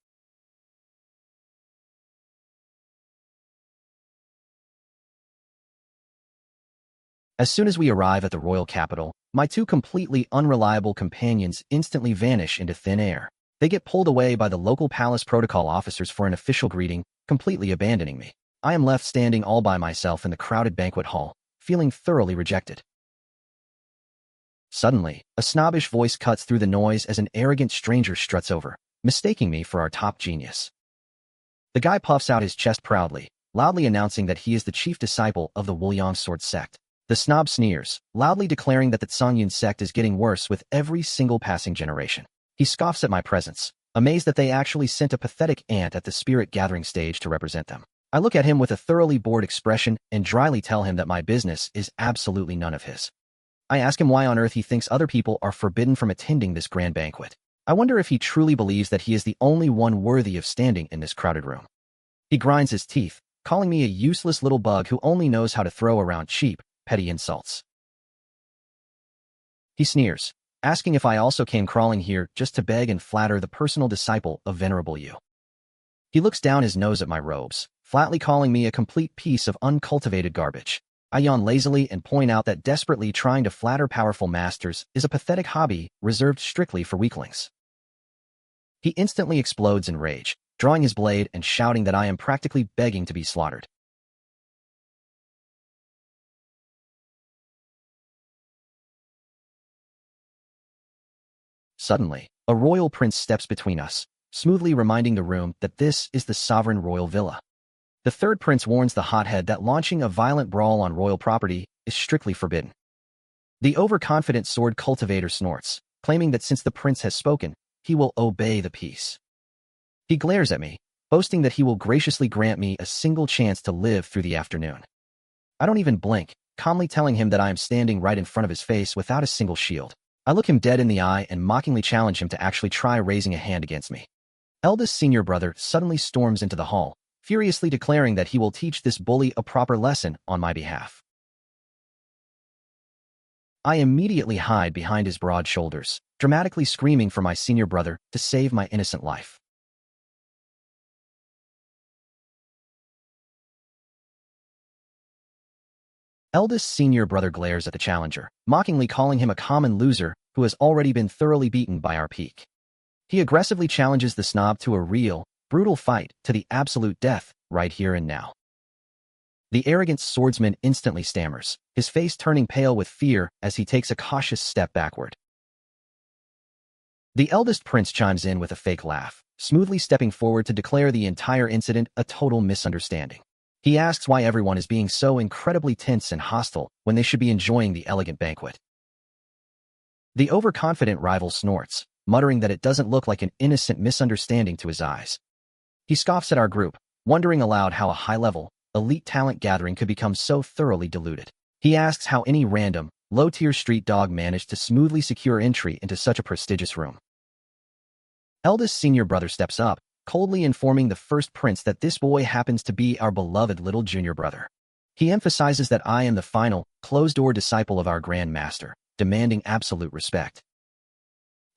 As soon as we arrive at the royal capital, my two completely unreliable companions instantly vanish into thin air. They get pulled away by the local palace protocol officers for an official greeting, completely abandoning me. I am left standing all by myself in the crowded banquet hall, feeling thoroughly rejected. Suddenly, a snobbish voice cuts through the noise as an arrogant stranger struts over, mistaking me for our top genius. The guy puffs out his chest proudly, loudly announcing that he is the chief disciple of the Wuliang Sword Sect. The snob sneers, loudly declaring that the Qingyun Sect is getting worse with every single passing generation. He scoffs at my presence, amazed that they actually sent a pathetic ant at the spirit gathering stage to represent them. I look at him with a thoroughly bored expression and dryly tell him that my business is absolutely none of his. I ask him why on earth he thinks other people are forbidden from attending this grand banquet. I wonder if he truly believes that he is the only one worthy of standing in this crowded room. He grinds his teeth, calling me a useless little bug who only knows how to throw around cheap, petty insults. He sneers, asking if I also came crawling here just to beg and flatter the personal disciple of Venerable Yu. He looks down his nose at my robes, flatly calling me a complete piece of uncultivated garbage. I yawn lazily and point out that desperately trying to flatter powerful masters is a pathetic hobby reserved strictly for weaklings. He instantly explodes in rage, drawing his blade and shouting that I am practically begging to be slaughtered. Suddenly, a royal prince steps between us, smoothly reminding the room that this is the sovereign royal villa. The third prince warns the hothead that launching a violent brawl on royal property is strictly forbidden. The overconfident sword cultivator snorts, claiming that since the prince has spoken, he will obey the peace. He glares at me, boasting that he will graciously grant me a single chance to live through the afternoon. I don't even blink, calmly telling him that I am standing right in front of his face without a single shield. I look him dead in the eye and mockingly challenge him to actually try raising a hand against me. Eldest senior brother suddenly storms into the hall, furiously declaring that he will teach this bully a proper lesson on my behalf. I immediately hide behind his broad shoulders, dramatically screaming for my senior brother to save my innocent life. Eldest senior brother glares at the challenger, mockingly calling him a common loser who has already been thoroughly beaten by our peak. He aggressively challenges the snob to a real, brutal fight to the absolute death, right here and now. The arrogant swordsman instantly stammers, his face turning pale with fear as he takes a cautious step backward. The eldest prince chimes in with a fake laugh, smoothly stepping forward to declare the entire incident a total misunderstanding. He asks why everyone is being so incredibly tense and hostile when they should be enjoying the elegant banquet. The overconfident rival snorts, muttering that it doesn't look like an innocent misunderstanding to his eyes. He scoffs at our group, wondering aloud how a high-level, elite talent gathering could become so thoroughly diluted. He asks how any random, low-tier street dog managed to smoothly secure entry into such a prestigious room. Eldest senior brother steps up, coldly informing the first prince that this boy happens to be our beloved little junior brother. He emphasizes that I am the final, closed-door disciple of our grandmaster, demanding absolute respect.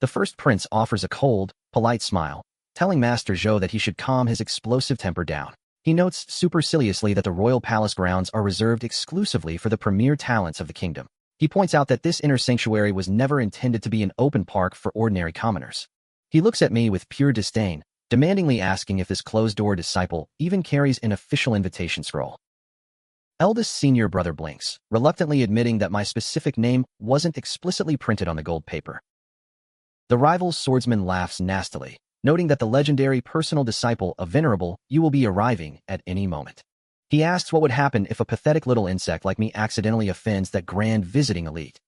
The first prince offers a cold, polite smile, telling Master Zhou that he should calm his explosive temper down. He notes superciliously that the royal palace grounds are reserved exclusively for the premier talents of the kingdom. He points out that this inner sanctuary was never intended to be an open park for ordinary commoners. He looks at me with pure disdain, demandingly asking if this closed-door disciple even carries an official invitation scroll. Eldest senior brother blinks, reluctantly admitting that my specific name wasn't explicitly printed on the gold paper. The rival swordsman laughs nastily, noting that the legendary personal disciple of Venerable you will be arriving at any moment. He asks what would happen if a pathetic little insect like me accidentally offends that grand visiting elite.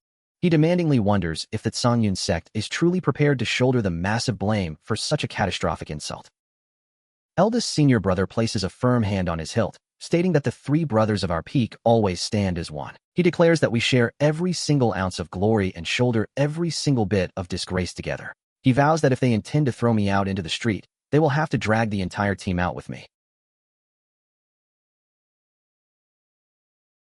He demandingly wonders if the Qingyun Sect is truly prepared to shoulder the massive blame for such a catastrophic insult. Eldest senior brother places a firm hand on his hilt, stating that the three brothers of our peak always stand as one. He declares that we share every single ounce of glory and shoulder every single bit of disgrace together. He vows that if they intend to throw me out into the street, they will have to drag the entire team out with me.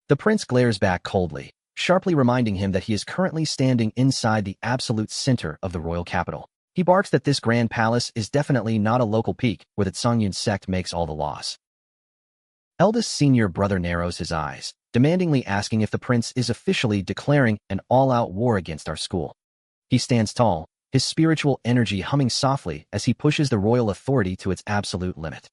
The prince glares back coldly, sharply reminding him that he is currently standing inside the absolute center of the royal capital. He barks that this grand palace is definitely not a local peak where the Qingyun Sect makes all the laws. Eldest senior brother narrows his eyes, demandingly asking if the prince is officially declaring an all-out war against our school. He stands tall, his spiritual energy humming softly as he pushes the royal authority to its absolute limit.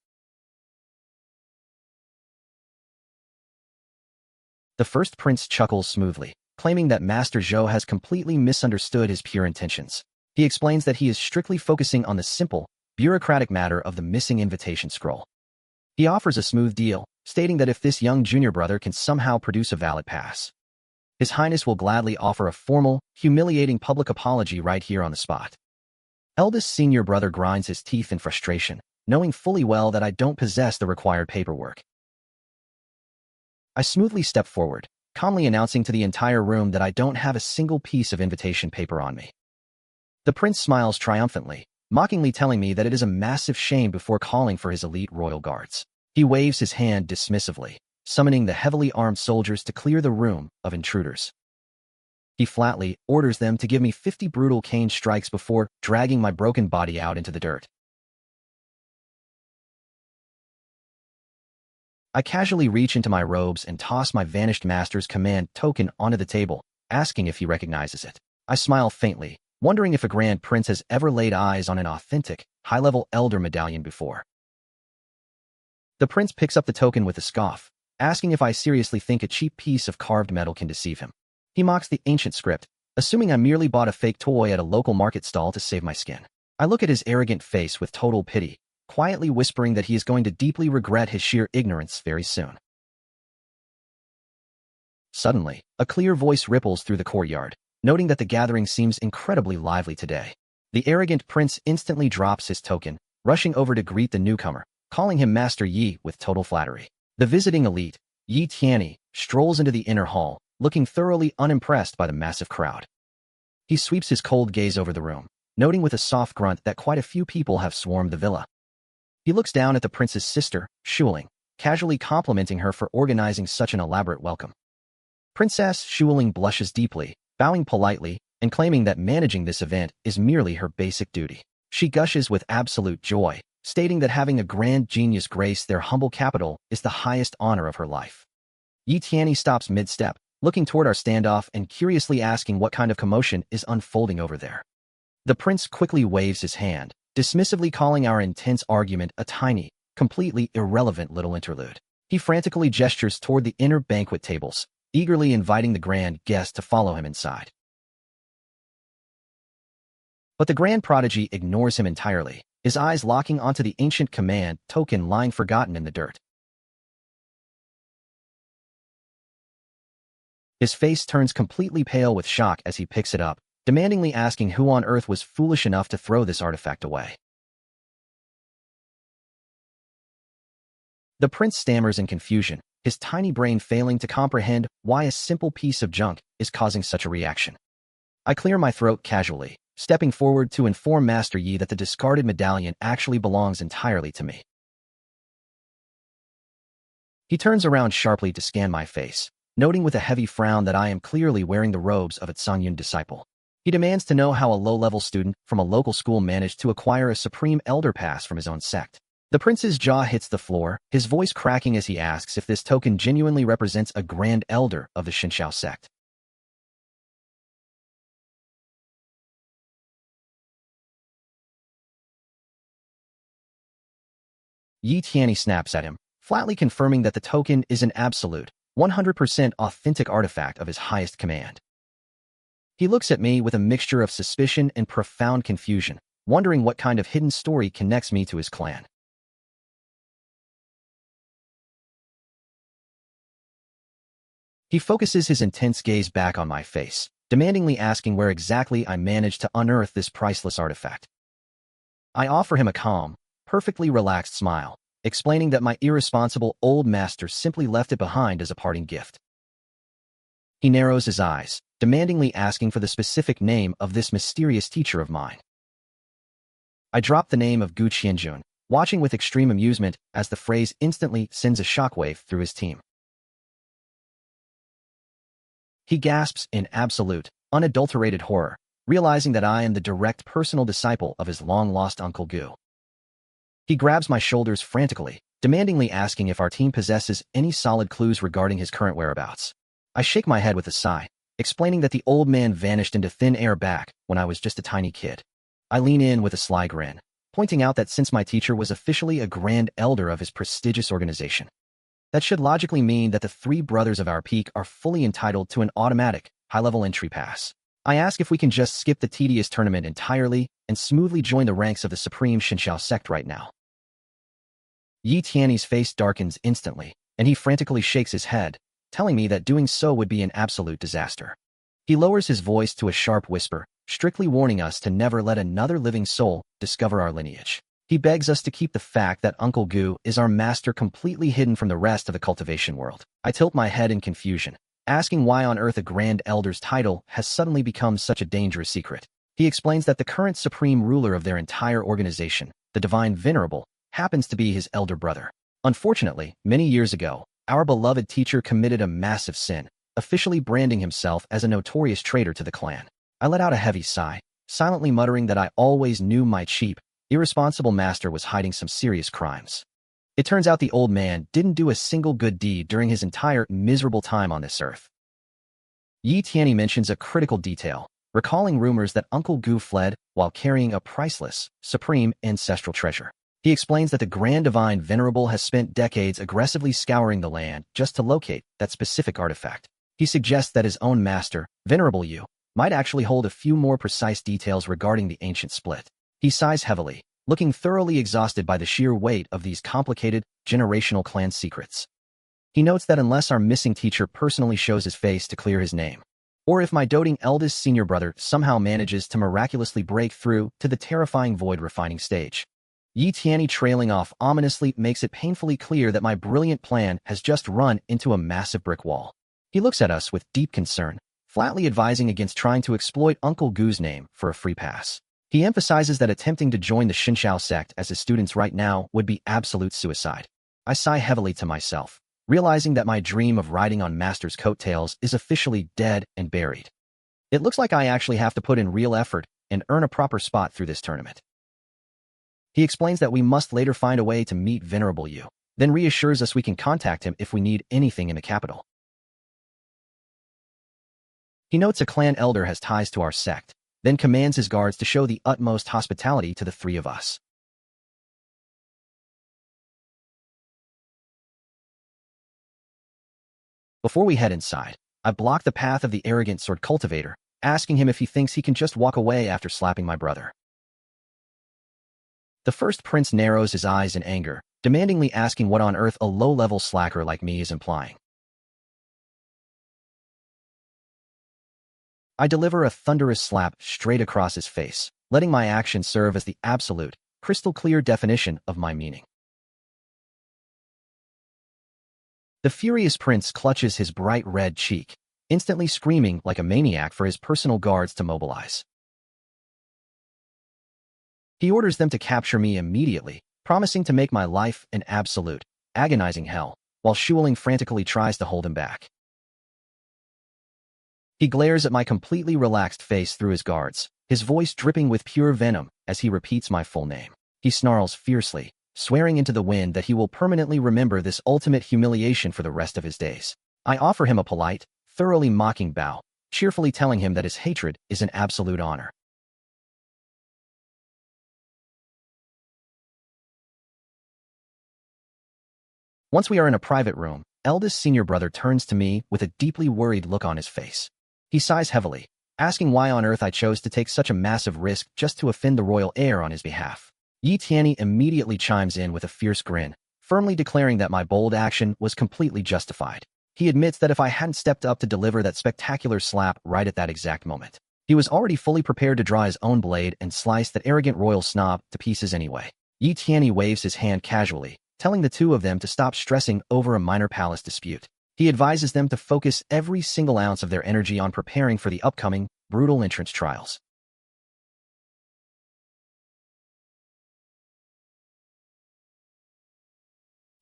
The first prince chuckles smoothly, claiming that Master Zhou has completely misunderstood his pure intentions. He explains that he is strictly focusing on the simple, bureaucratic matter of the missing invitation scroll. He offers a smooth deal, stating that if this young junior brother can somehow produce a valid pass, His Highness will gladly offer a formal, humiliating public apology right here on the spot. Eldest senior brother grinds his teeth in frustration, knowing fully well that I don't possess the required paperwork. I smoothly step forward, calmly announcing to the entire room that I don't have a single piece of invitation paper on me. The prince smiles triumphantly, mockingly telling me that it is a massive shame before calling for his elite royal guards. He waves his hand dismissively, summoning the heavily armed soldiers to clear the room of intruders. He flatly orders them to give me 50 brutal cane strikes before dragging my broken body out into the dirt. I casually reach into my robes and toss my vanished master's command token onto the table, asking if he recognizes it. I smile faintly, wondering if a grand prince has ever laid eyes on an authentic, high-level elder medallion before. The prince picks up the token with a scoff, asking if I seriously think a cheap piece of carved metal can deceive him. He mocks the ancient script, assuming I merely bought a fake toy at a local market stall to save my skin. I look at his arrogant face with total pity, quietly whispering that he is going to deeply regret his sheer ignorance very soon. Suddenly, a clear voice ripples through the courtyard, noting that the gathering seems incredibly lively today. The arrogant prince instantly drops his token, rushing over to greet the newcomer, calling him Master Yi with total flattery. The visiting elite, Yi Tianyi strolls into the inner hall, looking thoroughly unimpressed by the massive crowd. He sweeps his cold gaze over the room, noting with a soft grunt that quite a few people have swarmed the villa. He looks down at the prince's sister, Shuling, casually complimenting her for organizing such an elaborate welcome. Princess Shuling blushes deeply, bowing politely, and claiming that managing this event is merely her basic duty. She gushes with absolute joy, stating that having a grand genius grace their humble capital is the highest honor of her life. Yi Tianyi stops mid-step, looking toward our standoff and curiously asking what kind of commotion is unfolding over there. The prince quickly waves his hand, dismissively calling our intense argument a tiny, completely irrelevant little interlude. He frantically gestures toward the inner banquet tables, eagerly inviting the grand guest to follow him inside. But the grand prodigy ignores him entirely, his eyes locking onto the ancient command token lying forgotten in the dirt. His face turns completely pale with shock as he picks it up, demandingly asking who on earth was foolish enough to throw this artifact away. The prince stammers in confusion, his tiny brain failing to comprehend why a simple piece of junk is causing such a reaction. I clear my throat casually, stepping forward to inform Master Yi that the discarded medallion actually belongs entirely to me. He turns around sharply to scan my face, noting with a heavy frown that I am clearly wearing the robes of a Qingyun disciple. He demands to know how a low-level student from a local school managed to acquire a supreme elder pass from his own sect. The prince's jaw hits the floor, his voice cracking as he asks if this token genuinely represents a grand elder of the Qingyun Sect. Yi Tianyi snaps at him, flatly confirming that the token is an absolute, 100% authentic artifact of his highest command. He looks at me with a mixture of suspicion and profound confusion, wondering what kind of hidden story connects me to his clan. He focuses his intense gaze back on my face, demandingly asking where exactly I managed to unearth this priceless artifact. I offer him a calm, perfectly relaxed smile, explaining that my irresponsible old master simply left it behind as a parting gift. He narrows his eyes, demandingly asking for the specific name of this mysterious teacher of mine. I drop the name of Gu Qianjun, watching with extreme amusement as the phrase instantly sends a shockwave through his team. He gasps in absolute, unadulterated horror, realizing that I am the direct personal disciple of his long-lost Uncle Gu. He grabs my shoulders frantically, demandingly asking if our team possesses any solid clues regarding his current whereabouts. I shake my head with a sigh, explaining that the old man vanished into thin air back when I was just a tiny kid. I lean in with a sly grin, pointing out that since my teacher was officially a grand elder of his prestigious organization, that should logically mean that the three brothers of our peak are fully entitled to an automatic, high-level entry pass. I ask if we can just skip the tedious tournament entirely and smoothly join the ranks of the Supreme Qingyun Sect right now. Yi Tianyi's face darkens instantly, and he frantically shakes his head, telling me that doing so would be an absolute disaster. He lowers his voice to a sharp whisper, strictly warning us to never let another living soul discover our lineage. He begs us to keep the fact that Uncle Gu is our master completely hidden from the rest of the cultivation world. I tilt my head in confusion, asking why on earth a Grand Elder's title has suddenly become such a dangerous secret. He explains that the current supreme ruler of their entire organization, the Divine Venerable, happens to be his elder brother. Unfortunately, many years ago, our beloved teacher committed a massive sin, officially branding himself as a notorious traitor to the clan. I let out a heavy sigh, silently muttering that I always knew my cheap, irresponsible master was hiding some serious crimes. It turns out the old man didn't do a single good deed during his entire miserable time on this earth. Yi Tianyi mentions a critical detail, recalling rumors that Uncle Gu fled while carrying a priceless, supreme ancestral treasure. He explains that the Grand Divine Venerable has spent decades aggressively scouring the land just to locate that specific artifact. He suggests that his own master, Venerable Yu, might actually hold a few more precise details regarding the ancient split. He sighs heavily, looking thoroughly exhausted by the sheer weight of these complicated, generational clan secrets. He notes that unless our missing teacher personally shows his face to clear his name, or if my doting eldest senior brother somehow manages to miraculously break through to the terrifying void refining stage, Yi Tianyi trailing off ominously makes it painfully clear that my brilliant plan has just run into a massive brick wall. He looks at us with deep concern, flatly advising against trying to exploit Uncle Gu's name for a free pass. He emphasizes that attempting to join the Qingyun Sect as his students right now would be absolute suicide. I sigh heavily to myself, realizing that my dream of riding on Master's coattails is officially dead and buried. It looks like I actually have to put in real effort and earn a proper spot through this tournament. He explains that we must later find a way to meet Venerable Yu, then reassures us we can contact him if we need anything in the capital. He notes a clan elder has ties to our sect, then commands his guards to show the utmost hospitality to the three of us. Before we head inside, I block the path of the arrogant sword cultivator, asking him if he thinks he can just walk away after slapping my brother. The first prince narrows his eyes in anger, demandingly asking what on earth a low-level slacker like me is implying. I deliver a thunderous slap straight across his face, letting my action serve as the absolute, crystal-clear definition of my meaning. The furious prince clutches his bright red cheek, instantly screaming like a maniac for his personal guards to mobilize. He orders them to capture me immediately, promising to make my life an absolute, agonizing hell, while Shuling frantically tries to hold him back. He glares at my completely relaxed face through his guards, his voice dripping with pure venom as he repeats my full name. He snarls fiercely, swearing into the wind that he will permanently remember this ultimate humiliation for the rest of his days. I offer him a polite, thoroughly mocking bow, cheerfully telling him that his hatred is an absolute honor. Once we are in a private room, eldest senior brother turns to me with a deeply worried look on his face. He sighs heavily, asking why on earth I chose to take such a massive risk just to offend the royal heir on his behalf. Yi Tianyi immediately chimes in with a fierce grin, firmly declaring that my bold action was completely justified. He admits that if I hadn't stepped up to deliver that spectacular slap right at that exact moment, he was already fully prepared to draw his own blade and slice that arrogant royal snob to pieces anyway. Yi Tianyi waves his hand casually, telling the two of them to stop stressing over a minor palace dispute. He advises them to focus every single ounce of their energy on preparing for the upcoming, brutal entrance trials.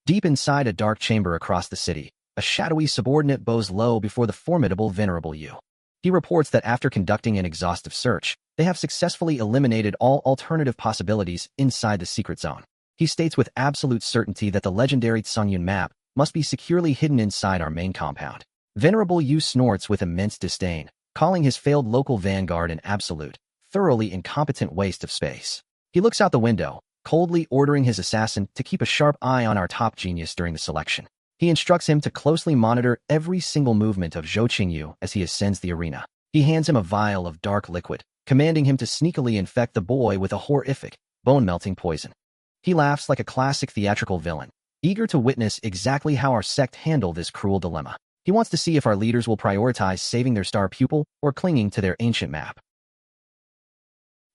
Deep inside a dark chamber across the city, a shadowy subordinate bows low before the formidable Venerable Yu. He reports that after conducting an exhaustive search, they have successfully eliminated all alternative possibilities inside the secret zone. He states with absolute certainty that the legendary Qingyun map must be securely hidden inside our main compound. Venerable Yu snorts with immense disdain, calling his failed local vanguard an absolute, thoroughly incompetent waste of space. He looks out the window, coldly ordering his assassin to keep a sharp eye on our top genius during the selection. He instructs him to closely monitor every single movement of Zhou Qingyu as he ascends the arena. He hands him a vial of dark liquid, commanding him to sneakily infect the boy with a horrific, bone-melting poison. He laughs like a classic theatrical villain, eager to witness exactly how our sect handle this cruel dilemma. He wants to see if our leaders will prioritize saving their star pupil or clinging to their ancient map.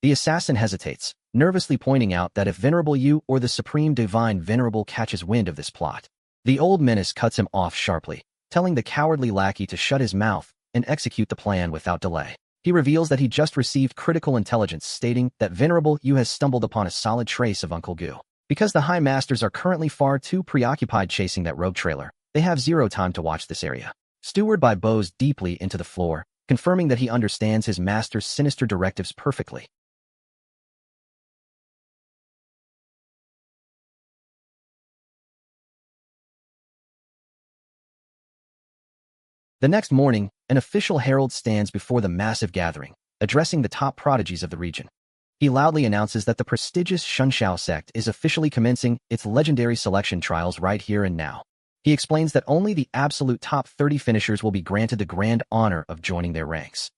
The assassin hesitates, nervously pointing out that if Venerable Yu or the Supreme Divine Venerable catches wind of this plot, the old menace cuts him off sharply, telling the cowardly lackey to shut his mouth and execute the plan without delay. He reveals that he just received critical intelligence stating that Venerable Yu has stumbled upon a solid trace of Uncle Gu. Because the High Masters are currently far too preoccupied chasing that rogue trailer, they have zero time to watch this area. Steward Bai bows deeply into the floor, confirming that he understands his master's sinister directives perfectly. The next morning, an official herald stands before the massive gathering, addressing the top prodigies of the region. He loudly announces that the prestigious Qingyun Sect is officially commencing its legendary selection trials right here and now. He explains that only the absolute top 30 finishers will be granted the grand honor of joining their ranks.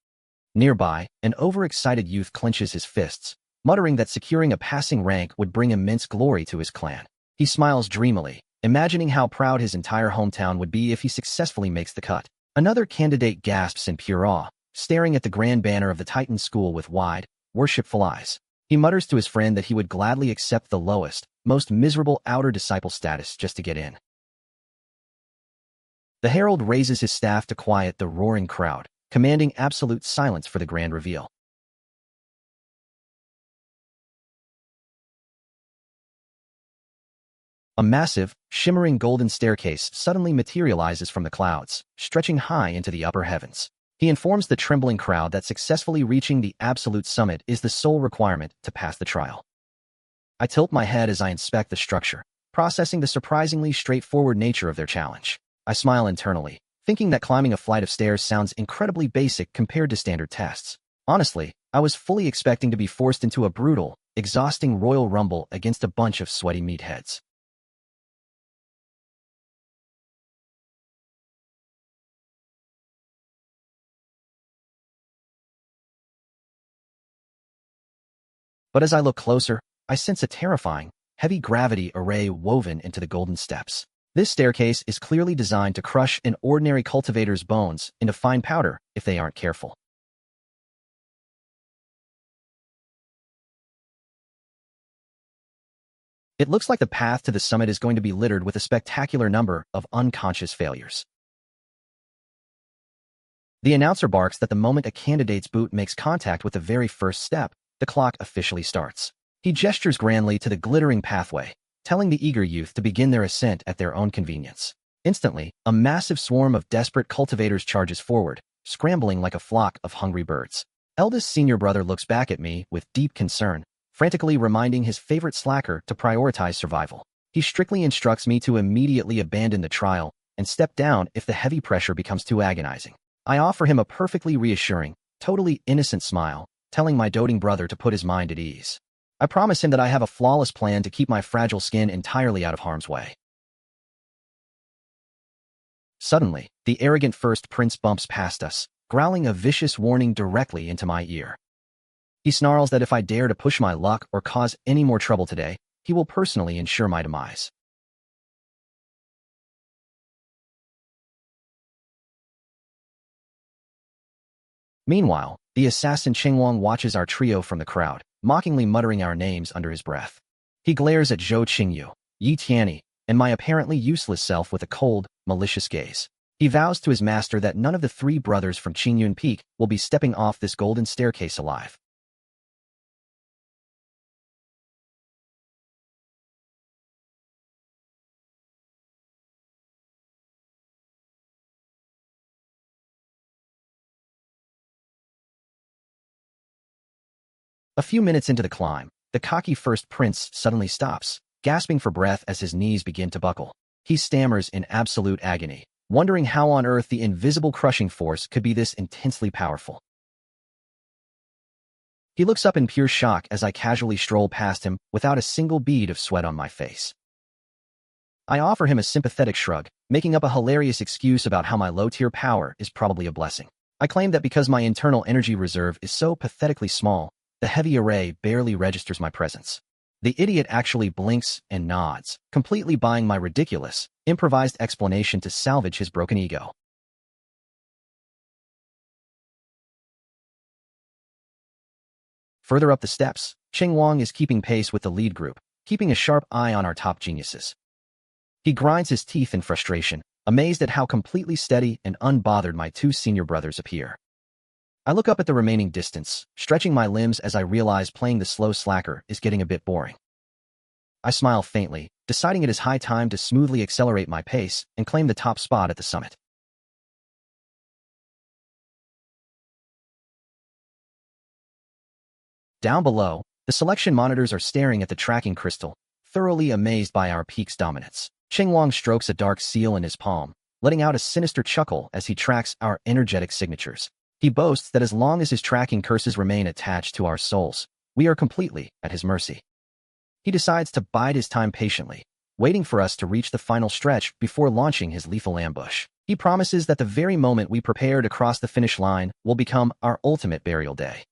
Nearby, an overexcited youth clenches his fists, muttering that securing a passing rank would bring immense glory to his clan. He smiles dreamily, imagining how proud his entire hometown would be if he successfully makes the cut. Another candidate gasps in pure awe, staring at the grand banner of the Titan school with wide, worshipful eyes. He mutters to his friend that he would gladly accept the lowest, most miserable outer disciple status just to get in. The herald raises his staff to quiet the roaring crowd, commanding absolute silence for the grand reveal. A massive, shimmering golden staircase suddenly materializes from the clouds, stretching high into the upper heavens. He informs the trembling crowd that successfully reaching the absolute summit is the sole requirement to pass the trial. I tilt my head as I inspect the structure, processing the surprisingly straightforward nature of their challenge. I smile internally, thinking that climbing a flight of stairs sounds incredibly basic compared to standard tests. Honestly, I was fully expecting to be forced into a brutal, exhausting royal rumble against a bunch of sweaty meatheads. But as I look closer, I sense a terrifying, heavy gravity array woven into the golden steps. This staircase is clearly designed to crush an ordinary cultivator's bones into fine powder if they aren't careful. It looks like the path to the summit is going to be littered with a spectacular number of unconscious failures. The announcer barks that the moment a candidate's boot makes contact with the very first step, the clock officially starts. He gestures grandly to the glittering pathway, telling the eager youth to begin their ascent at their own convenience. Instantly, a massive swarm of desperate cultivators charges forward, scrambling like a flock of hungry birds. Eldest senior brother looks back at me with deep concern, frantically reminding his favorite slacker to prioritize survival. He strictly instructs me to immediately abandon the trial and step down if the heavy pressure becomes too agonizing. I offer him a perfectly reassuring, totally innocent smile, telling my doting brother to put his mind at ease. I promise him that I have a flawless plan to keep my fragile skin entirely out of harm's way. Suddenly, the arrogant first prince bumps past us, growling a vicious warning directly into my ear. He snarls that if I dare to push my luck or cause any more trouble today, he will personally ensure my demise. Meanwhile, the assassin Qingyun watches our trio from the crowd, mockingly muttering our names under his breath. He glares at Zhou Qingyu, Yi Tianyi, and my apparently useless self with a cold, malicious gaze. He vows to his master that none of the three brothers from Qingyun Peak will be stepping off this golden staircase alive. A few minutes into the climb, the cocky first prince suddenly stops, gasping for breath as his knees begin to buckle. He stammers in absolute agony, wondering how on earth the invisible crushing force could be this intensely powerful. He looks up in pure shock as I casually stroll past him without a single bead of sweat on my face. I offer him a sympathetic shrug, making up a hilarious excuse about how my low-tier power is probably a blessing. I claim that because my internal energy reserve is so pathetically small, the heavy array barely registers my presence. The idiot actually blinks and nods, completely buying my ridiculous, improvised explanation to salvage his broken ego. Further up the steps, Qingyun is keeping pace with the lead group, keeping a sharp eye on our top geniuses. He grinds his teeth in frustration, amazed at how completely steady and unbothered my two senior brothers appear. I look up at the remaining distance, stretching my limbs as I realize playing the slow slacker is getting a bit boring. I smile faintly, deciding it is high time to smoothly accelerate my pace and claim the top spot at the summit. Down below, the selection monitors are staring at the tracking crystal, thoroughly amazed by our peak's dominance. Qingyun strokes a dark seal in his palm, letting out a sinister chuckle as he tracks our energetic signatures. He boasts that as long as his tracking curses remain attached to our souls, we are completely at his mercy. He decides to bide his time patiently, waiting for us to reach the final stretch before launching his lethal ambush. He promises that the very moment we prepare to cross the finish line will become our ultimate burial day.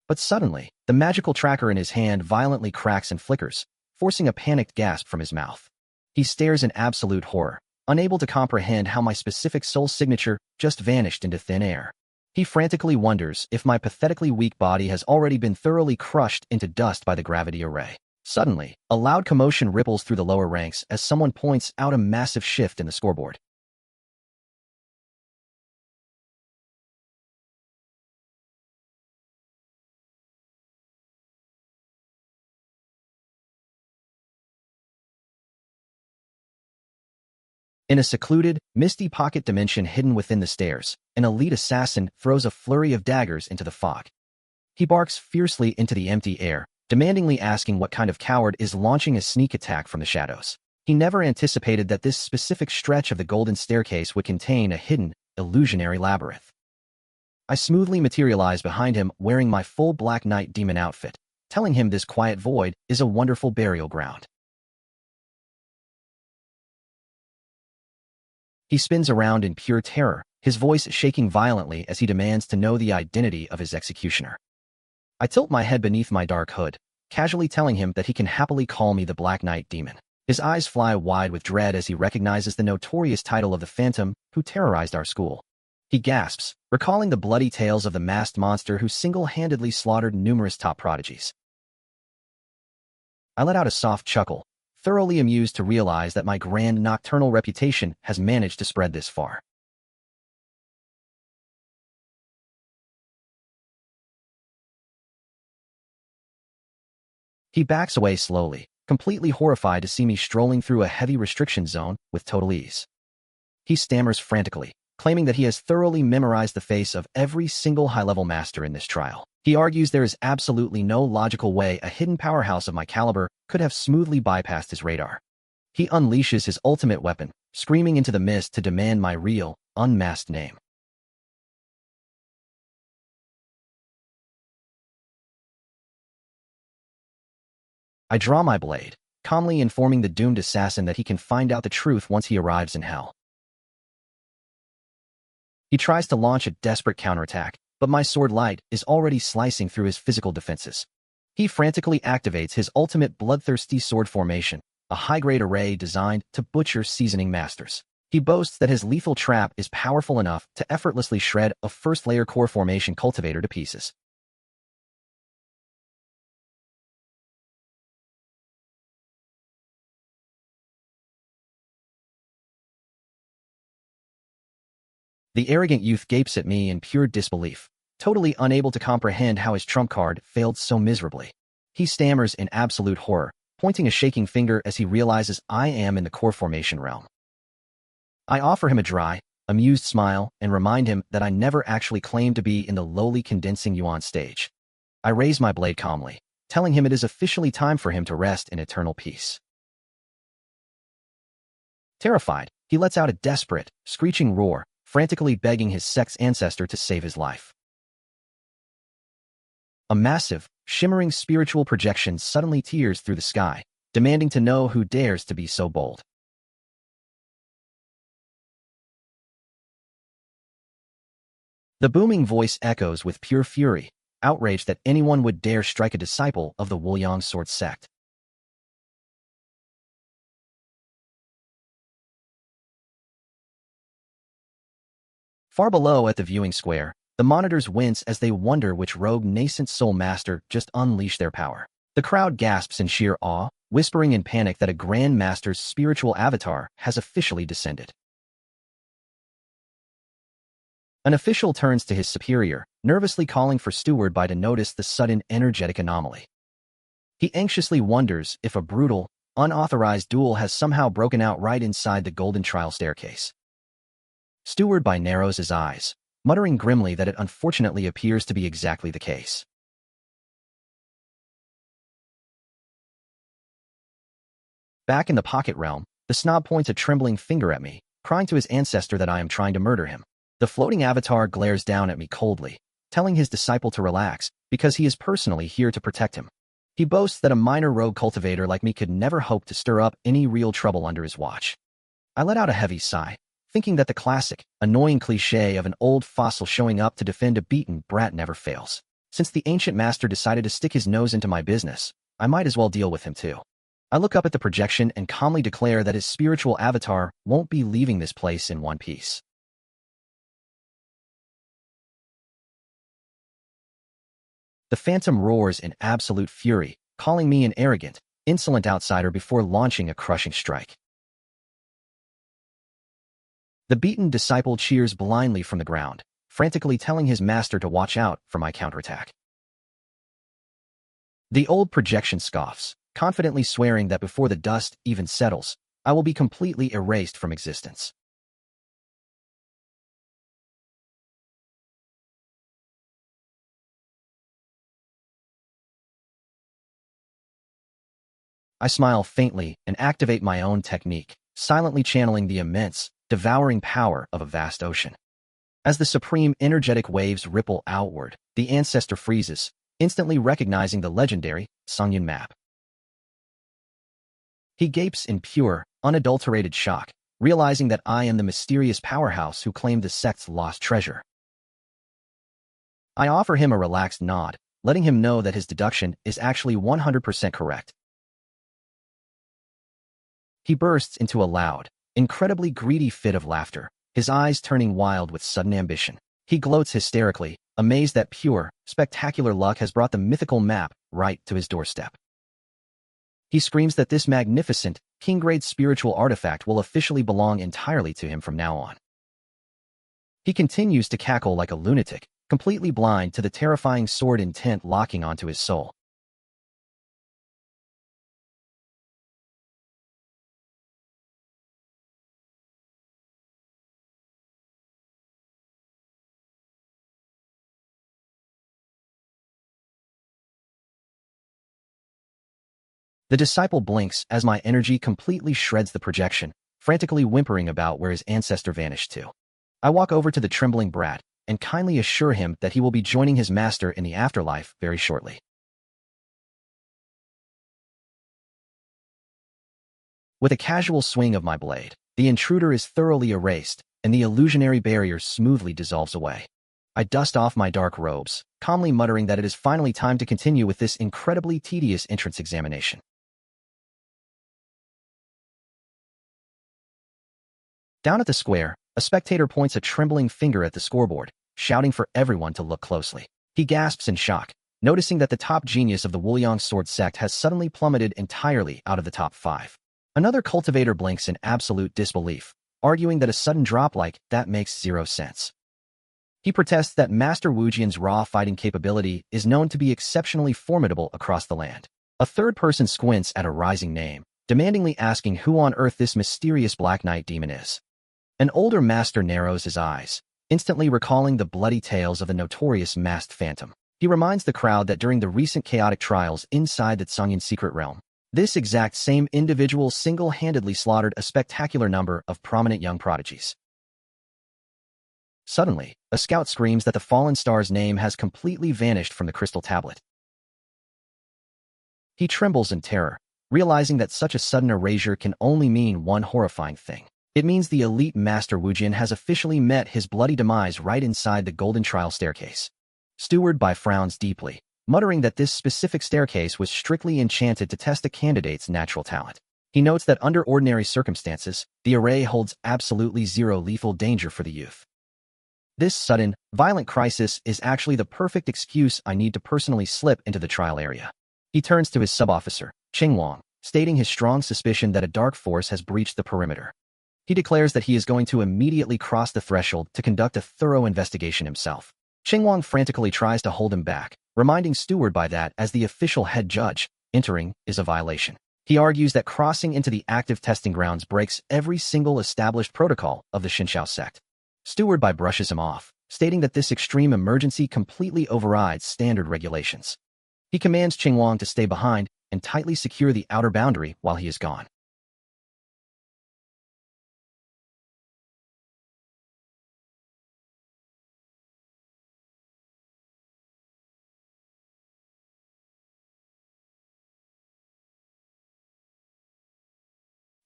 But suddenly, the magical tracker in his hand violently cracks and flickers, forcing a panicked gasp from his mouth. He stares in absolute horror, unable to comprehend how my specific soul signature just vanished into thin air. He frantically wonders if my pathetically weak body has already been thoroughly crushed into dust by the gravity array. Suddenly, a loud commotion ripples through the lower ranks as someone points out a massive shift in the scoreboard. In a secluded, misty pocket dimension hidden within the stairs, an elite assassin throws a flurry of daggers into the fog. He barks fiercely into the empty air, demandingly asking what kind of coward is launching a sneak attack from the shadows. He never anticipated that this specific stretch of the golden staircase would contain a hidden, illusionary labyrinth. I smoothly materialize behind him wearing my full Black Knight demon outfit, telling him this quiet void is a wonderful burial ground. He spins around in pure terror, his voice shaking violently as he demands to know the identity of his executioner. I tilt my head beneath my dark hood, casually telling him that he can happily call me the Black Knight Demon. His eyes fly wide with dread as he recognizes the notorious title of the Phantom who terrorized our school. He gasps, recalling the bloody tales of the masked monster who single-handedly slaughtered numerous top prodigies. I let out a soft chuckle, thoroughly amused to realize that my grand nocturnal reputation has managed to spread this far. He backs away slowly, completely horrified to see me strolling through a heavy restriction zone with total ease. He stammers frantically, claiming that he has thoroughly memorized the face of every single high-level master in this trial. He argues there is absolutely no logical way a hidden powerhouse of my caliber could have smoothly bypassed his radar. He unleashes his ultimate weapon, screaming into the mist to demand my real, unmasked name. I draw my blade, calmly informing the doomed assassin that he can find out the truth once he arrives in hell. He tries to launch a desperate counterattack, but my sword light is already slicing through his physical defenses. He frantically activates his ultimate bloodthirsty sword formation, a high-grade array designed to butcher seasoning masters. He boasts that his lethal trap is powerful enough to effortlessly shred a first-layer core formation cultivator to pieces. The arrogant youth gapes at me in pure disbelief, totally unable to comprehend how his trump card failed so miserably. He stammers in absolute horror, pointing a shaking finger as he realizes I am in the core formation realm. I offer him a dry, amused smile and remind him that I never actually claimed to be in the lowly condensing yuan stage. I raise my blade calmly, telling him it is officially time for him to rest in eternal peace. Terrified, he lets out a desperate, screeching roar, frantically begging his sect's ancestor to save his life. A massive, shimmering spiritual projection suddenly tears through the sky, demanding to know who dares to be so bold. The booming voice echoes with pure fury, outraged that anyone would dare strike a disciple of the Qingyun Sect. Far below at the viewing square, the monitors wince as they wonder which rogue nascent soul master just unleashed their power. The crowd gasps in sheer awe, whispering in panic that a grandmaster's spiritual avatar has officially descended. An official turns to his superior, nervously calling for Steward by to notice the sudden energetic anomaly. He anxiously wonders if a brutal, unauthorized duel has somehow broken out right inside the golden trial staircase. Steward by narrows his eyes, muttering grimly that it unfortunately appears to be exactly the case. Back in the pocket realm, the snob points a trembling finger at me, crying to his ancestor that I am trying to murder him. The floating avatar glares down at me coldly, telling his disciple to relax because he is personally here to protect him. He boasts that a minor rogue cultivator like me could never hope to stir up any real trouble under his watch. I let out a heavy sigh, thinking that the classic, annoying cliché of an old fossil showing up to defend a beaten brat never fails. Since the ancient master decided to stick his nose into my business, I might as well deal with him too. I look up at the projection and calmly declare that his spiritual avatar won't be leaving this place in one piece. The phantom roars in absolute fury, calling me an arrogant, insolent outsider before launching a crushing strike. The beaten disciple cheers blindly from the ground, frantically telling his master to watch out for my counterattack. The old projection scoffs, confidently swearing that before the dust even settles, I will be completely erased from existence. I smile faintly and activate my own technique, silently channeling the immense, devouring power of a vast ocean. As the supreme energetic waves ripple outward, the ancestor freezes, instantly recognizing the legendary Qingyun map. He gapes in pure, unadulterated shock, realizing that I am the mysterious powerhouse who claimed the sect's lost treasure. I offer him a relaxed nod, letting him know that his deduction is actually 100% correct. He bursts into a loud, incredibly greedy fit of laughter, his eyes turning wild with sudden ambition. He gloats hysterically, amazed that pure, spectacular luck has brought the mythical map right to his doorstep. He screams that this magnificent, king-grade spiritual artifact will officially belong entirely to him from now on. He continues to cackle like a lunatic, completely blind to the terrifying sword intent locking onto his soul. The disciple blinks as my energy completely shreds the projection, frantically whimpering about where his ancestor vanished to. I walk over to the trembling brat and kindly assure him that he will be joining his master in the afterlife very shortly. With a casual swing of my blade, the intruder is thoroughly erased, and the illusionary barrier smoothly dissolves away. I dust off my dark robes, calmly muttering that it is finally time to continue with this incredibly tedious entrance examination. Down at the square, a spectator points a trembling finger at the scoreboard, shouting for everyone to look closely. He gasps in shock, noticing that the top genius of the Wuliang sword sect has suddenly plummeted entirely out of the top 5. Another cultivator blinks in absolute disbelief, arguing that a sudden drop like that makes zero sense. He protests that Master Wujian's raw fighting capability is known to be exceptionally formidable across the land. A third person squints at a rising name, demandingly asking who on earth this mysterious Black Knight demon is. An older master narrows his eyes, instantly recalling the bloody tales of the notorious masked phantom. He reminds the crowd that during the recent chaotic trials inside the Qingyun secret realm, this exact same individual single-handedly slaughtered a spectacular number of prominent young prodigies. Suddenly, a scout screams that the fallen star's name has completely vanished from the crystal tablet. He trembles in terror, realizing that such a sudden erasure can only mean one horrifying thing. It means the elite Master Wujian has officially met his bloody demise right inside the Golden Trial staircase. Steward Bai frowns deeply, muttering that this specific staircase was strictly enchanted to test a candidate's natural talent. He notes that under ordinary circumstances, the array holds absolutely zero lethal danger for the youth. This sudden, violent crisis is actually the perfect excuse I need to personally slip into the trial area. He turns to his sub-officer, Qingyun, stating his strong suspicion that a dark force has breached the perimeter. He declares that he is going to immediately cross the threshold to conduct a thorough investigation himself. Qingyun frantically tries to hold him back, reminding Steward Bai that, as the official head judge, entering is a violation. He argues that crossing into the active testing grounds breaks every single established protocol of the Qingyun Sect. Steward Bai brushes him off, stating that this extreme emergency completely overrides standard regulations. He commands Qingyun to stay behind and tightly secure the outer boundary while he is gone.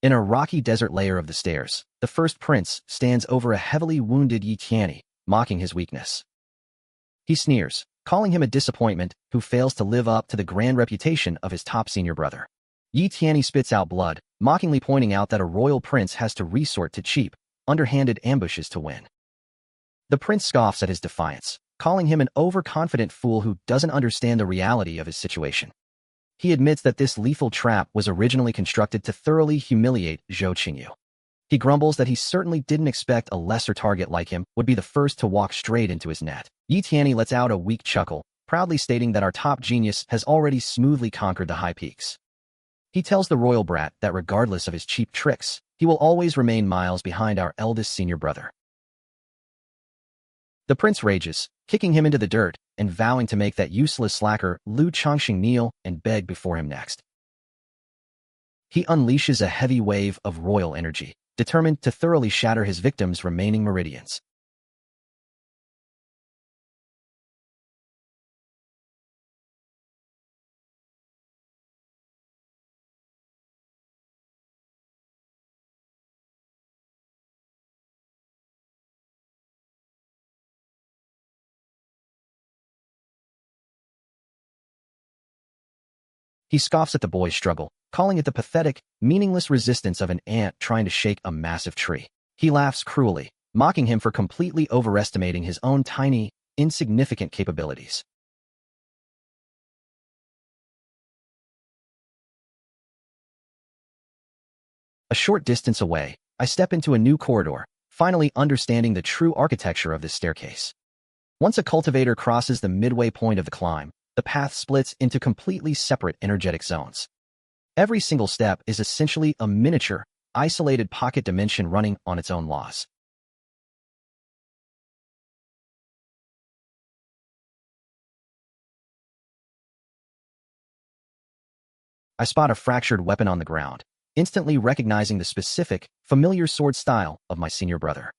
In a rocky desert layer of the stairs, the first prince stands over a heavily wounded Yi Tianyi, mocking his weakness. He sneers, calling him a disappointment who fails to live up to the grand reputation of his top senior brother. Yi Tianyi spits out blood, mockingly pointing out that a royal prince has to resort to cheap, underhanded ambushes to win. The prince scoffs at his defiance, calling him an overconfident fool who doesn't understand the reality of his situation. He admits that this lethal trap was originally constructed to thoroughly humiliate Zhou Qingyu. He grumbles that he certainly didn't expect a lesser target like him would be the first to walk straight into his net. Yi Tianyi lets out a weak chuckle, proudly stating that our top genius has already smoothly conquered the high peaks. He tells the royal brat that regardless of his cheap tricks, he will always remain miles behind our eldest senior brother. The prince rages, kicking him into the dirt and vowing to make that useless slacker Lu Changsheng kneel and beg before him next. He unleashes a heavy wave of royal energy, determined to thoroughly shatter his victim's remaining meridians. He scoffs at the boy's struggle, calling it the pathetic, meaningless resistance of an ant trying to shake a massive tree. He laughs cruelly, mocking him for completely overestimating his own tiny, insignificant capabilities. A short distance away, I step into a new corridor, finally understanding the true architecture of this staircase. Once a cultivator crosses the midway point of the climb, the path splits into completely separate energetic zones. Every single step is essentially a miniature, isolated pocket dimension running on its own laws. I spot a fractured weapon on the ground, instantly recognizing the specific, familiar sword style of my senior brother.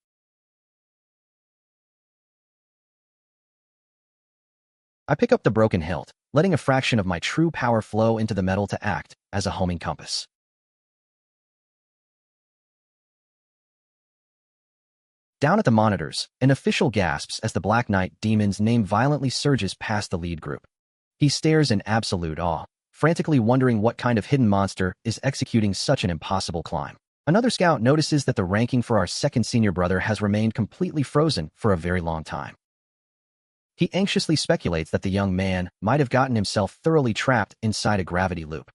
I pick up the broken hilt, letting a fraction of my true power flow into the metal to act as a homing compass. Down at the monitors, an official gasps as the Black Knight demon's name violently surges past the lead group. He stares in absolute awe, frantically wondering what kind of hidden monster is executing such an impossible climb. Another scout notices that the ranking for our second senior brother has remained completely frozen for a very long time. He anxiously speculates that the young man might have gotten himself thoroughly trapped inside a gravity loop.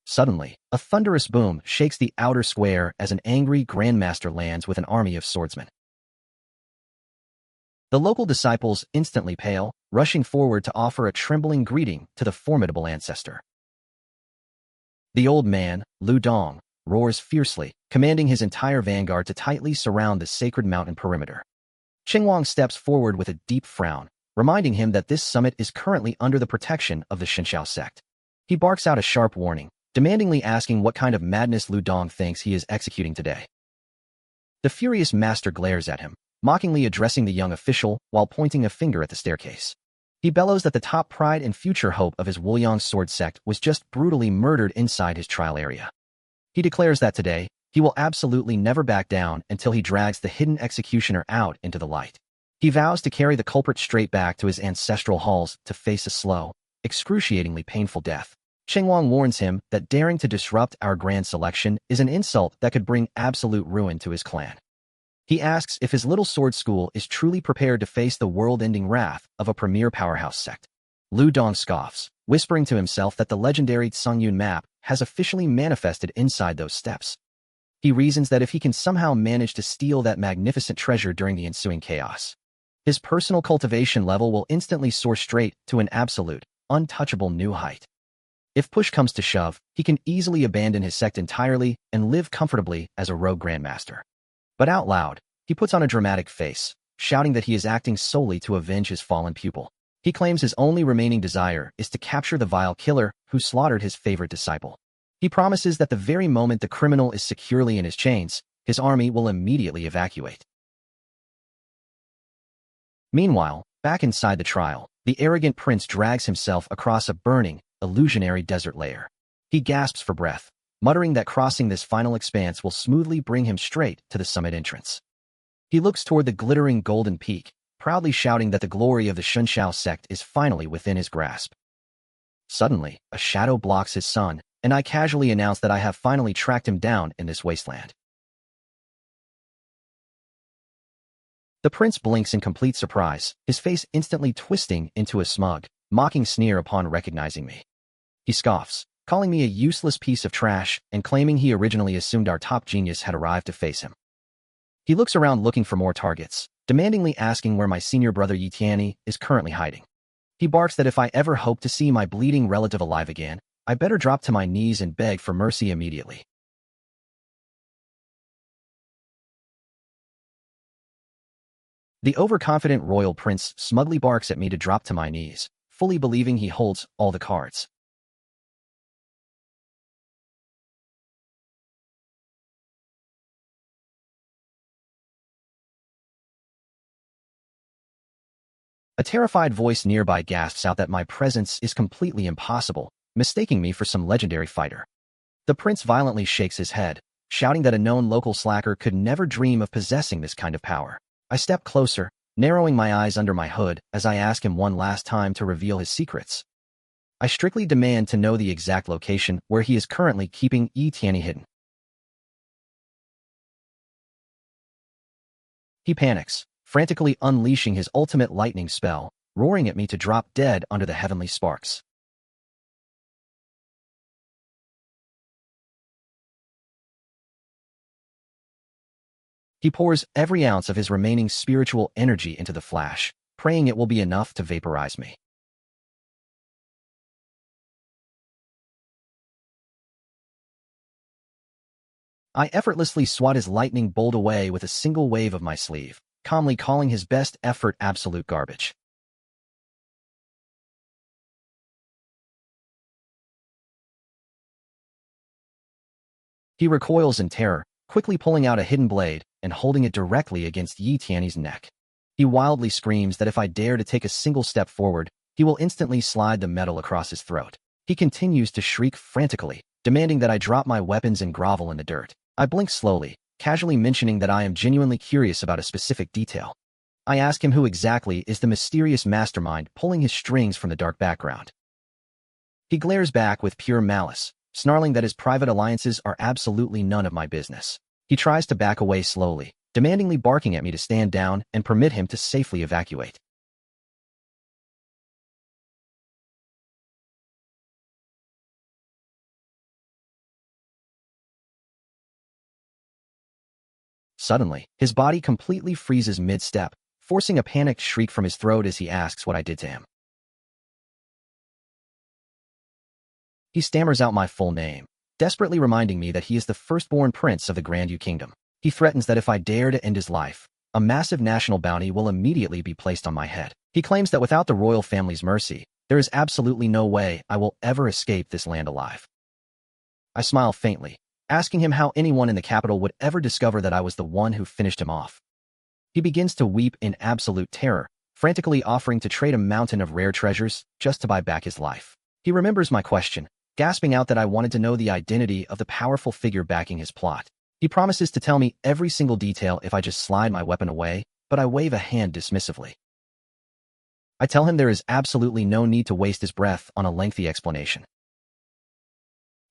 Suddenly, a thunderous boom shakes the outer square as an angry grandmaster lands with an army of swordsmen. The local disciples instantly pale, rushing forward to offer a trembling greeting to the formidable ancestor. The old man, Lu Dong, roars fiercely, commanding his entire vanguard to tightly surround the sacred mountain perimeter. Qingyun steps forward with a deep frown, reminding him that this summit is currently under the protection of the Qingyun Sect. He barks out a sharp warning, demandingly asking what kind of madness Lu Dong thinks he is executing today. The furious master glares at him, mockingly addressing the young official while pointing a finger at the staircase. He bellows that the top pride and future hope of his Wuliang sword sect was just brutally murdered inside his trial area. He declares that today, he will absolutely never back down until he drags the hidden executioner out into the light. He vows to carry the culprit straight back to his ancestral halls to face a slow, excruciatingly painful death. Qingyun warns him that daring to disrupt our grand selection is an insult that could bring absolute ruin to his clan. He asks if his little sword school is truly prepared to face the world-ending wrath of a premier powerhouse sect. Lu Dong scoffs, whispering to himself that the legendary Qingyun map has officially manifested inside those steps. He reasons that if he can somehow manage to steal that magnificent treasure during the ensuing chaos, his personal cultivation level will instantly soar straight to an absolute, untouchable new height. If push comes to shove, he can easily abandon his sect entirely and live comfortably as a rogue grandmaster. But out loud, he puts on a dramatic face, shouting that he is acting solely to avenge his fallen pupil. He claims his only remaining desire is to capture the vile killer who slaughtered his favorite disciple. He promises that the very moment the criminal is securely in his chains, his army will immediately evacuate. Meanwhile, back inside the trial, the arrogant prince drags himself across a burning, illusionary desert layer. He gasps for breath, muttering that crossing this final expanse will smoothly bring him straight to the summit entrance. He looks toward the glittering golden peak, proudly shouting that the glory of the Qingyun Sect is finally within his grasp. Suddenly, a shadow blocks his sun, and I casually announce that I have finally tracked him down in this wasteland. The prince blinks in complete surprise, his face instantly twisting into a smug, mocking sneer upon recognizing me. He scoffs, calling me a useless piece of trash and claiming he originally assumed our top genius had arrived to face him. He looks around looking for more targets, demandingly asking where my senior brother Yi Tianyi is currently hiding. He barks that if I ever hope to see my bleeding relative alive again, I better drop to my knees and beg for mercy immediately. The overconfident royal prince smugly barks at me to drop to my knees, fully believing he holds all the cards. A terrified voice nearby gasps out that my presence is completely impossible, mistaking me for some legendary fighter. The prince violently shakes his head, shouting that a known local slacker could never dream of possessing this kind of power. I step closer, narrowing my eyes under my hood as I ask him one last time to reveal his secrets. I strictly demand to know the exact location where he is currently keeping Yi Tianyi hidden. He panics, frantically unleashing his ultimate lightning spell, roaring at me to drop dead under the heavenly sparks. He pours every ounce of his remaining spiritual energy into the flash, praying it will be enough to vaporize me. I effortlessly swat his lightning bolt away with a single wave of my sleeve, calmly calling his best effort absolute garbage. He recoils in terror, quickly pulling out a hidden blade and holding it directly against Yi Tianyi's neck. He wildly screams that if I dare to take a single step forward, he will instantly slide the metal across his throat. He continues to shriek frantically, demanding that I drop my weapons and grovel in the dirt. I blink slowly, casually mentioning that I am genuinely curious about a specific detail. I ask him who exactly is the mysterious mastermind pulling his strings from the dark background. He glares back with pure malice, snarling that his private alliances are absolutely none of my business. He tries to back away slowly, demandingly barking at me to stand down and permit him to safely evacuate. Suddenly, his body completely freezes mid-step, forcing a panicked shriek from his throat as he asks what I did to him. He stammers out my full name, desperately reminding me that he is the firstborn prince of the Grand Yu Kingdom. He threatens that if I dare to end his life, a massive national bounty will immediately be placed on my head. He claims that without the royal family's mercy, there is absolutely no way I will ever escape this land alive. I smile faintly, asking him how anyone in the capital would ever discover that I was the one who finished him off. He begins to weep in absolute terror, frantically offering to trade a mountain of rare treasures just to buy back his life. He remembers my question, gasping out that I wanted to know the identity of the powerful figure backing his plot. He promises to tell me every single detail if I just slide my weapon away, but I wave a hand dismissively. I tell him there is absolutely no need to waste his breath on a lengthy explanation.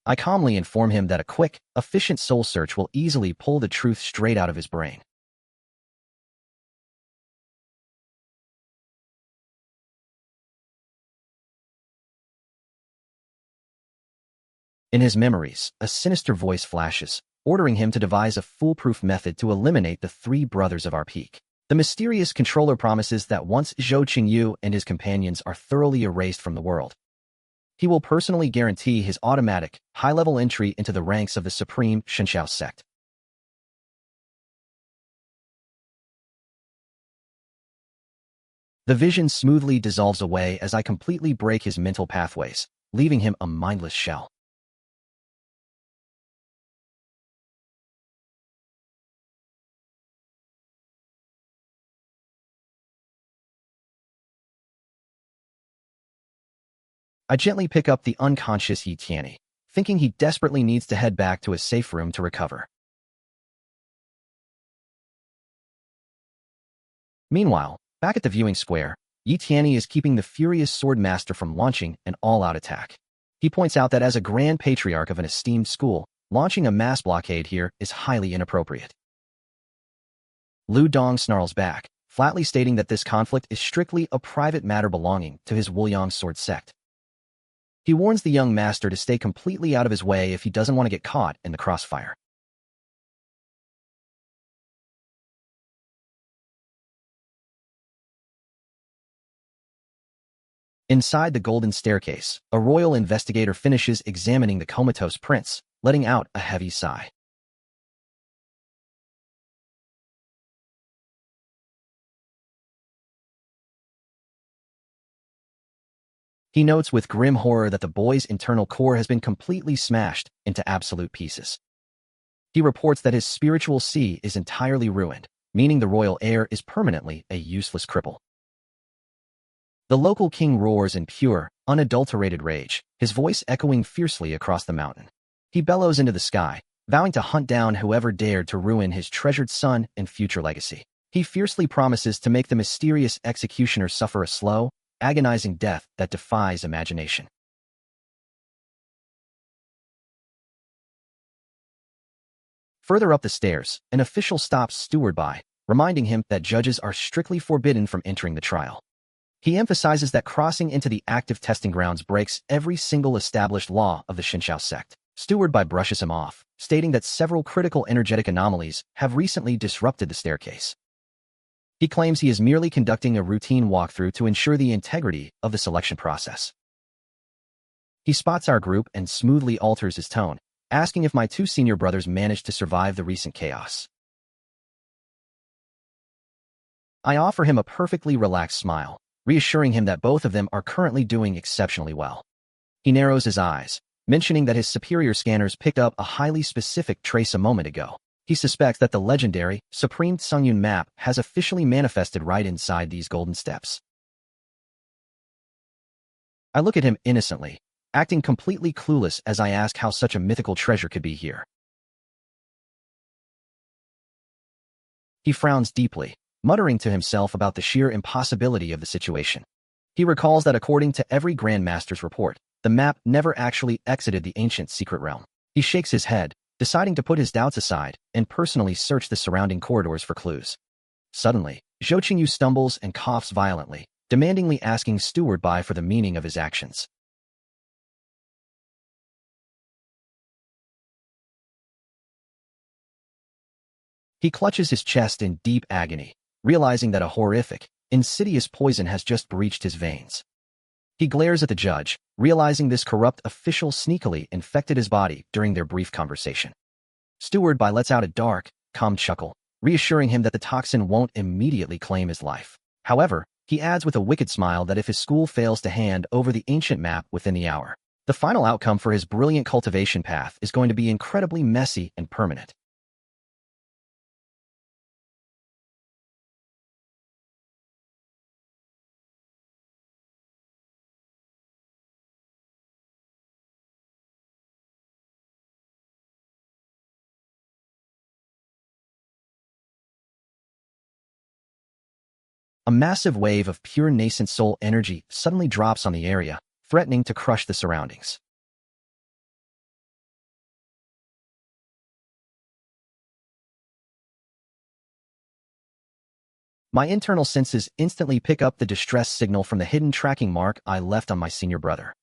I calmly inform him that a quick, efficient soul search will easily pull the truth straight out of his brain. In his memories, a sinister voice flashes, ordering him to devise a foolproof method to eliminate the three brothers of our peak. The mysterious controller promises that once Zhou Qingyu and his companions are thoroughly erased from the world, he will personally guarantee his automatic, high-level entry into the ranks of the supreme Qingyun Sect. The vision smoothly dissolves away as I completely break his mental pathways, leaving him a mindless shell. I gently pick up the unconscious Yi Tianyi, thinking he desperately needs to head back to his safe room to recover. Meanwhile, back at the viewing square, Yi Tianyi is keeping the furious sword master from launching an all-out attack. He points out that as a grand patriarch of an esteemed school, launching a mass blockade here is highly inappropriate. Lu Dong snarls back, flatly stating that this conflict is strictly a private matter belonging to his Wuliang sword sect. He warns the young master to stay completely out of his way if he doesn't want to get caught in the crossfire. Inside the golden staircase, a royal investigator finishes examining the comatose prince, letting out a heavy sigh. He notes with grim horror that the boy's internal core has been completely smashed into absolute pieces. He reports that his spiritual sea is entirely ruined, meaning the royal heir is permanently a useless cripple. The local king roars in pure, unadulterated rage, his voice echoing fiercely across the mountain. He bellows into the sky, vowing to hunt down whoever dared to ruin his treasured son and future legacy. He fiercely promises to make the mysterious executioner suffer a slow, agonizing death that defies imagination. Further up the stairs, an official stops Steward by, reminding him that judges are strictly forbidden from entering the trial. He emphasizes that crossing into the active testing grounds breaks every single established law of the Qingyun Sect. Steward by brushes him off, stating that several critical energetic anomalies have recently disrupted the staircase. He claims he is merely conducting a routine walkthrough to ensure the integrity of the selection process. He spots our group and smoothly alters his tone, asking if my two senior brothers managed to survive the recent chaos. I offer him a perfectly relaxed smile, reassuring him that both of them are currently doing exceptionally well. He narrows his eyes, mentioning that his superior scanners picked up a highly specific trace a moment ago. He suspects that the legendary, Supreme Qingyun map has officially manifested right inside these golden steps. I look at him innocently, acting completely clueless as I ask how such a mythical treasure could be here. He frowns deeply, muttering to himself about the sheer impossibility of the situation. He recalls that according to every grandmaster's report, the map never actually exited the ancient secret realm. He shakes his head, deciding to put his doubts aside and personally search the surrounding corridors for clues. Suddenly, Zhou Qingyu stumbles and coughs violently, demandingly asking Steward by for the meaning of his actions. He clutches his chest in deep agony, realizing that a horrific, insidious poison has just breached his veins. He glares at the judge, realizing this corrupt official sneakily infected his body during their brief conversation. Steward by lets out a dark, calm chuckle, reassuring him that the toxin won't immediately claim his life. However, he adds with a wicked smile that if his school fails to hand over the ancient map within the hour, the final outcome for his brilliant cultivation path is going to be incredibly messy and permanent. A massive wave of pure nascent soul energy suddenly drops on the area, threatening to crush the surroundings. My internal senses instantly pick up the distress signal from the hidden tracking mark I left on my senior brother.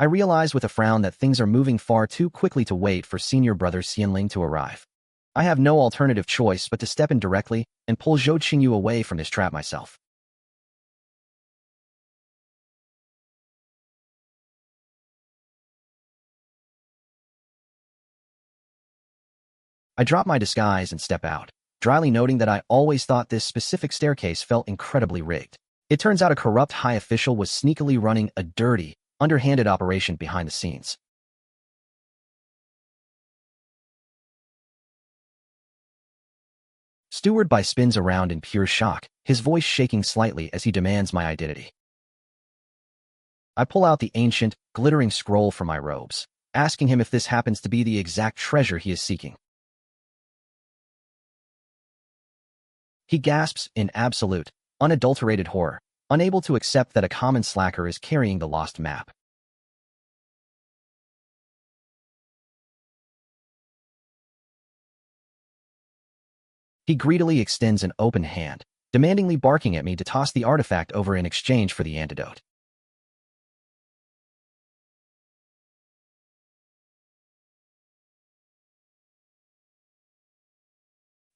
I realize with a frown that things are moving far too quickly to wait for senior brother Xianling to arrive. I have no alternative choice but to step in directly and pull Zhou Qingyu away from this trap myself. I drop my disguise and step out, dryly noting that I always thought this specific staircase felt incredibly rigged. It turns out a corrupt high official was sneakily running a dirty, underhanded operation behind the scenes. Steward by spins around in pure shock, his voice shaking slightly as he demands my identity. I pull out the ancient, glittering scroll from my robes, asking him if this happens to be the exact treasure he is seeking. He gasps in absolute, unadulterated horror, unable to accept that a common slacker is carrying the lost map. He greedily extends an open hand, demandingly barking at me to toss the artifact over in exchange for the antidote.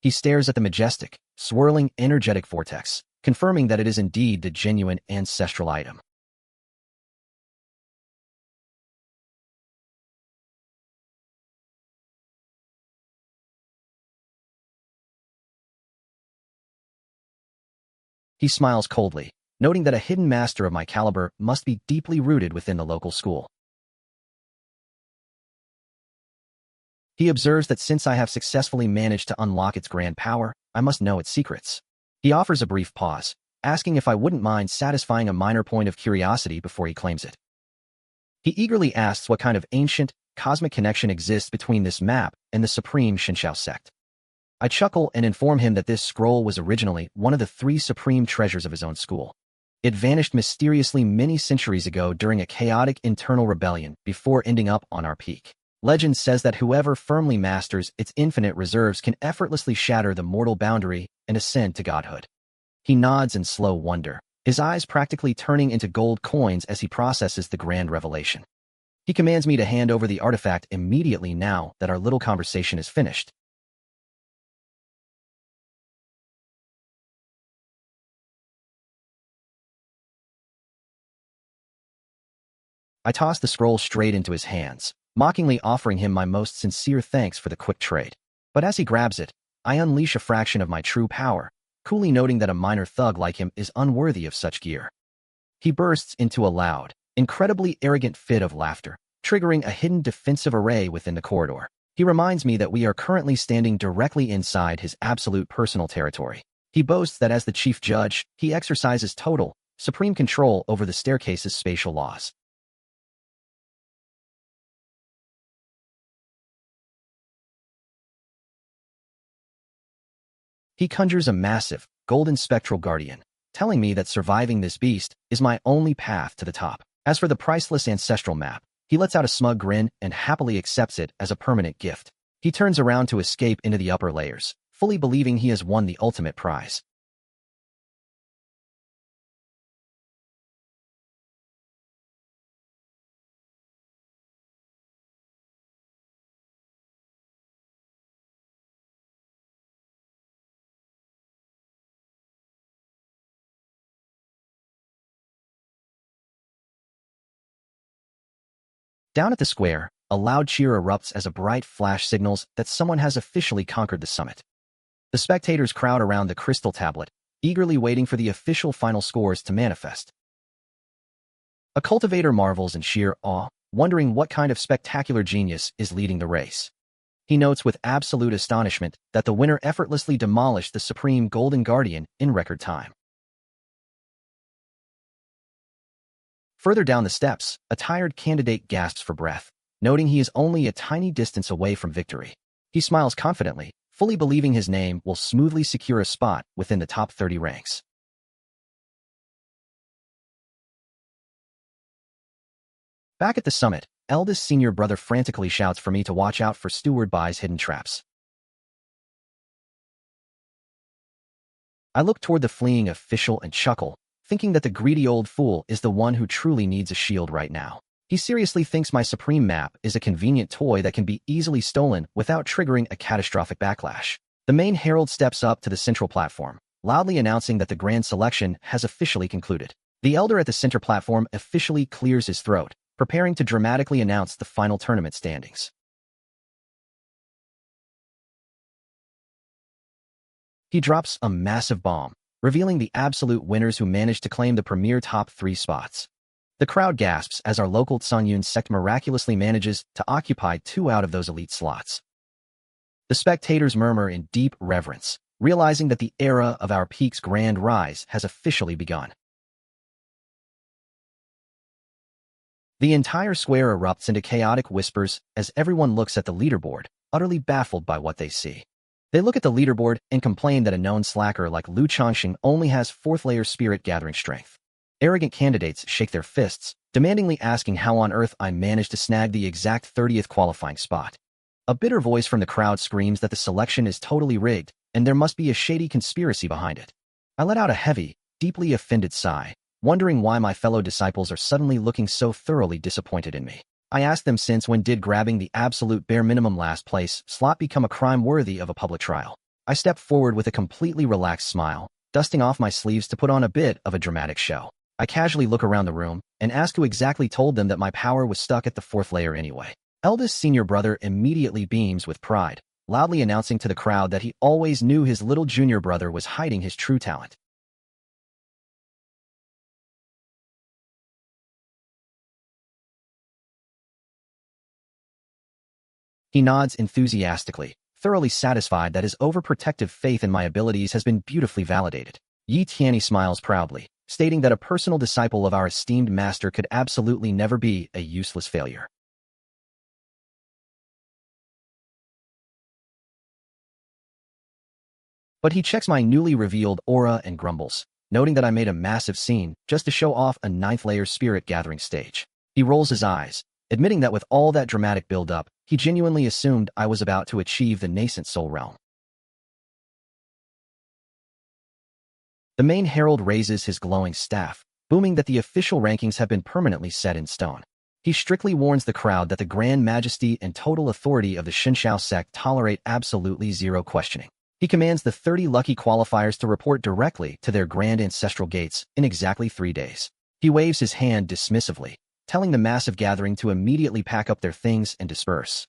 He stares at the majestic, swirling, energetic vortex, confirming that it is indeed the genuine ancestral item. He smiles coldly, noting that a hidden master of my caliber must be deeply rooted within the local school. He observes that since I have successfully managed to unlock its grand power, I must know its secrets. He offers a brief pause, asking if I wouldn't mind satisfying a minor point of curiosity before he claims it. He eagerly asks what kind of ancient, cosmic connection exists between this map and the supreme Qingyun Sect. I chuckle and inform him that this scroll was originally one of the 3 supreme treasures of his own school. It vanished mysteriously many centuries ago during a chaotic internal rebellion before ending up on our peak. Legend says that whoever firmly masters its infinite reserves can effortlessly shatter the mortal boundary and ascend to godhood. He nods in slow wonder, his eyes practically turning into gold coins as he processes the grand revelation. He commands me to hand over the artifact immediately now that our little conversation is finished. I toss the scroll straight into his hands, mockingly offering him my most sincere thanks for the quick trade. But as he grabs it, I unleash a fraction of my true power, coolly noting that a minor thug like him is unworthy of such gear. He bursts into a loud, incredibly arrogant fit of laughter, triggering a hidden defensive array within the corridor. He reminds me that we are currently standing directly inside his absolute personal territory. He boasts that as the chief judge, he exercises total, supreme control over the staircase's spatial laws. He conjures a massive, golden spectral guardian, telling me that surviving this beast is my only path to the top. As for the priceless ancestral map, he lets out a smug grin and happily accepts it as a permanent gift. He turns around to escape into the upper layers, fully believing he has won the ultimate prize. Down at the square, a loud cheer erupts as a bright flash signals that someone has officially conquered the summit. The spectators crowd around the crystal tablet, eagerly waiting for the official final scores to manifest. A cultivator marvels in sheer awe, wondering what kind of spectacular genius is leading the race. He notes with absolute astonishment that the winner effortlessly demolished the supreme Golden Guardian in record time. Further down the steps, a tired candidate gasps for breath, noting he is only a tiny distance away from victory. He smiles confidently, fully believing his name will smoothly secure a spot within the top 30 ranks. Back at the summit, eldest senior brother frantically shouts for me to watch out for Steward Bai's hidden traps. I look toward the fleeing official and chuckle, thinking that the greedy old fool is the one who truly needs a shield right now. He seriously thinks my supreme map is a convenient toy that can be easily stolen without triggering a catastrophic backlash. The main herald steps up to the central platform, loudly announcing that the grand selection has officially concluded. The elder at the center platform officially clears his throat, preparing to dramatically announce the final tournament standings. He drops a massive bomb, revealing the absolute winners who managed to claim the premier top 3 spots. The crowd gasps as our local Qingyun Sect miraculously manages to occupy 2 out of those elite slots. The spectators murmur in deep reverence, realizing that the era of our peak's grand rise has officially begun. The entire square erupts into chaotic whispers as everyone looks at the leaderboard, utterly baffled by what they see. They look at the leaderboard and complain that a known slacker like Lu Changsheng only has 4th-layer spirit gathering strength. Arrogant candidates shake their fists, demandingly asking how on earth I managed to snag the exact 30th qualifying spot. A bitter voice from the crowd screams that the selection is totally rigged, and there must be a shady conspiracy behind it. I let out a heavy, deeply offended sigh, wondering why my fellow disciples are suddenly looking so thoroughly disappointed in me. I asked them since when did grabbing the absolute bare minimum last place slot become a crime worthy of a public trial. I stepped forward with a completely relaxed smile, dusting off my sleeves to put on a bit of a dramatic show. I casually look around the room and ask who exactly told them that my power was stuck at the 4th layer anyway. Eldest senior brother immediately beams with pride, loudly announcing to the crowd that he always knew his little junior brother was hiding his true talent. He nods enthusiastically, thoroughly satisfied that his overprotective faith in my abilities has been beautifully validated. Yi Tianyi smiles proudly, stating that a personal disciple of our esteemed master could absolutely never be a useless failure. But he checks my newly revealed aura and grumbles, noting that I made a massive scene just to show off a 9th-layer spirit gathering stage. He rolls his eyes, admitting that with all that dramatic build-up, he genuinely assumed I was about to achieve the nascent soul realm. The main herald raises his glowing staff, booming that the official rankings have been permanently set in stone. He strictly warns the crowd that the grand majesty and total authority of the Qingyun Sect tolerate absolutely zero questioning. He commands the 30 lucky qualifiers to report directly to their grand ancestral gates in exactly 3 days. He waves his hand dismissively, telling the massive gathering to immediately pack up their things and disperse.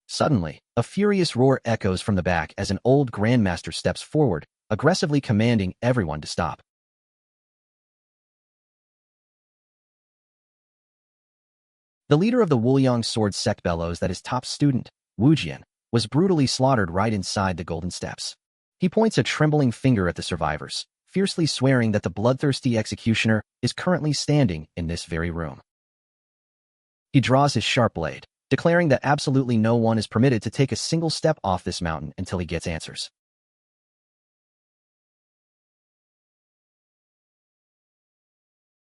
Suddenly, a furious roar echoes from the back as an old grandmaster steps forward, aggressively commanding everyone to stop. The leader of the Wuliang Sword Sect bellows that his top student, Wu Jian, was brutally slaughtered right inside the Golden Steps. He points a trembling finger at the survivors, fiercely swearing that the bloodthirsty executioner is currently standing in this very room. He draws his sharp blade, declaring that absolutely no one is permitted to take a single step off this mountain until he gets answers.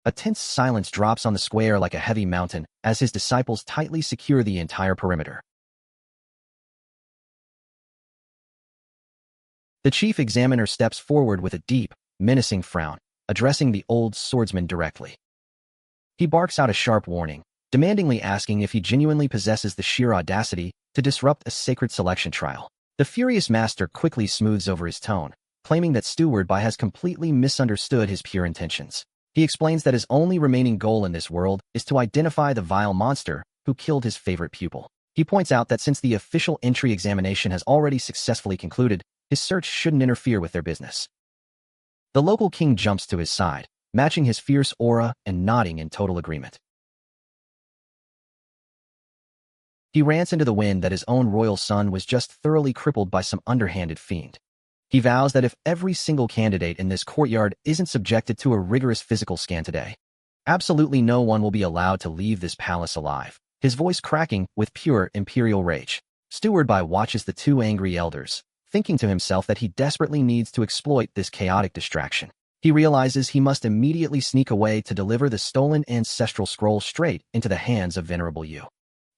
A tense silence drops on the square like a heavy mountain as his disciples tightly secure the entire perimeter. The chief examiner steps forward with a deep, menacing frown, addressing the old swordsman directly. He barks out a sharp warning, demandingly asking if he genuinely possesses the sheer audacity to disrupt a sacred selection trial. The furious master quickly smooths over his tone, claiming that Steward Bai has completely misunderstood his pure intentions. He explains that his only remaining goal in this world is to identify the vile monster who killed his favorite pupil. He points out that since the official entry examination has already successfully concluded, his search shouldn't interfere with their business. The local king jumps to his side, matching his fierce aura and nodding in total agreement. He rants into the wind that his own royal son was just thoroughly crippled by some underhanded fiend. He vows that if every single candidate in this courtyard isn't subjected to a rigorous physical scan today, absolutely no one will be allowed to leave this palace alive, his voice cracking with pure imperial rage. Steward Bai watches the 2 angry elders, thinking to himself that he desperately needs to exploit this chaotic distraction. He realizes he must immediately sneak away to deliver the stolen ancestral scroll straight into the hands of Venerable Yu.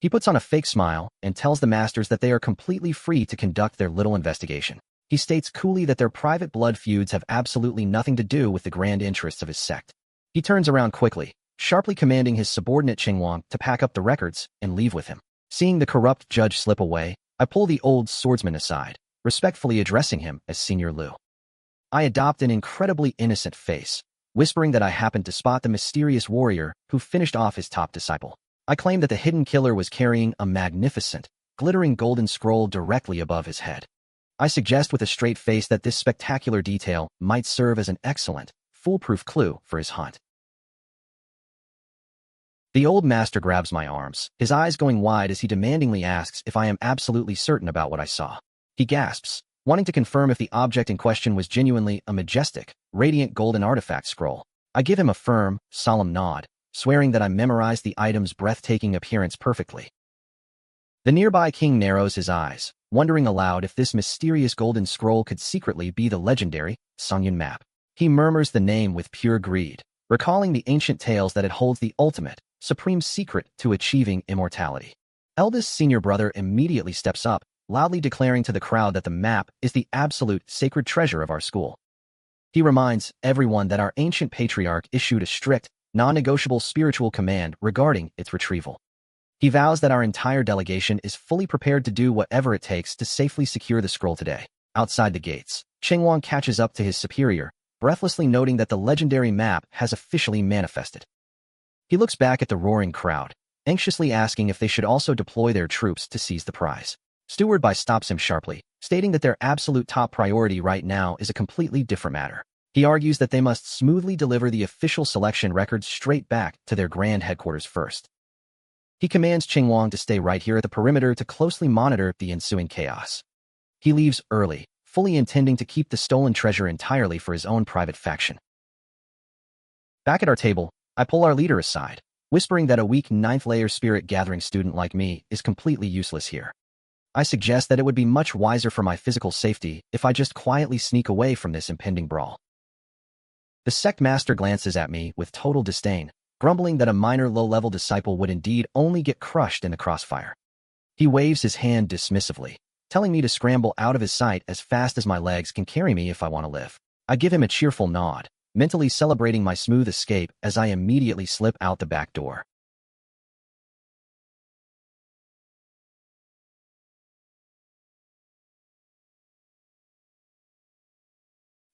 He puts on a fake smile and tells the masters that they are completely free to conduct their little investigation. He states coolly that their private blood feuds have absolutely nothing to do with the grand interests of his sect. He turns around quickly, sharply commanding his subordinate Qingwang to pack up the records and leave with him. Seeing the corrupt judge slip away, I pull the old swordsman aside, respectfully addressing him as Senior Lu. I adopt an incredibly innocent face, whispering that I happened to spot the mysterious warrior who finished off his top disciple. I claim that the hidden killer was carrying a magnificent, glittering golden scroll directly above his head. I suggest with a straight face that this spectacular detail might serve as an excellent, foolproof clue for his hunt. The old master grabs my arms, his eyes going wide as he demandingly asks if I am absolutely certain about what I saw. He gasps, wanting to confirm if the object in question was genuinely a majestic, radiant golden artifact scroll. I give him a firm, solemn nod, swearing that I memorized the item's breathtaking appearance perfectly. The nearby king narrows his eyes, wondering aloud if this mysterious golden scroll could secretly be the legendary Qingyun map. He murmurs the name with pure greed, recalling the ancient tales that it holds the ultimate, supreme secret to achieving immortality. Eldest senior brother immediately steps up, loudly declaring to the crowd that the map is the absolute sacred treasure of our school. He reminds everyone that our ancient patriarch issued a strict, non-negotiable spiritual command regarding its retrieval. He vows that our entire delegation is fully prepared to do whatever it takes to safely secure the scroll today. Outside the gates, Chengwang catches up to his superior, breathlessly noting that the legendary map has officially manifested. He looks back at the roaring crowd, anxiously asking if they should also deploy their troops to seize the prize. Steward Bai stops him sharply, stating that their absolute top priority right now is a completely different matter. He argues that they must smoothly deliver the official selection records straight back to their grand headquarters first. He commands Chengwang to stay right here at the perimeter to closely monitor the ensuing chaos. He leaves early, fully intending to keep the stolen treasure entirely for his own private faction. Back at our table, I pull our leader aside, whispering that a weak 9th-layer spirit-gathering student like me is completely useless here. I suggest that it would be much wiser for my physical safety if I just quietly sneak away from this impending brawl. The sect master glances at me with total disdain, grumbling that a minor low-level disciple would indeed only get crushed in the crossfire. He waves his hand dismissively, telling me to scramble out of his sight as fast as my legs can carry me if I want to live. I give him a cheerful nod, mentally celebrating my smooth escape as I immediately slip out the back door.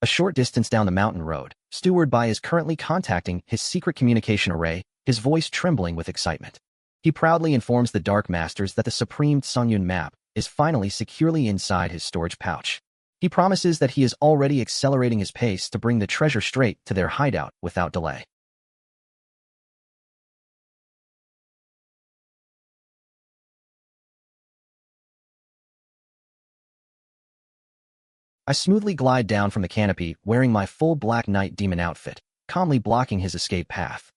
A short distance down the mountain road, Steward Bai is currently contacting his secret communication array, his voice trembling with excitement. He proudly informs the Dark Masters that the supreme Qingyun map is finally securely inside his storage pouch. He promises that he is already accelerating his pace to bring the treasure straight to their hideout without delay. I smoothly glide down from the canopy wearing my full black knight demon outfit, calmly blocking his escape path.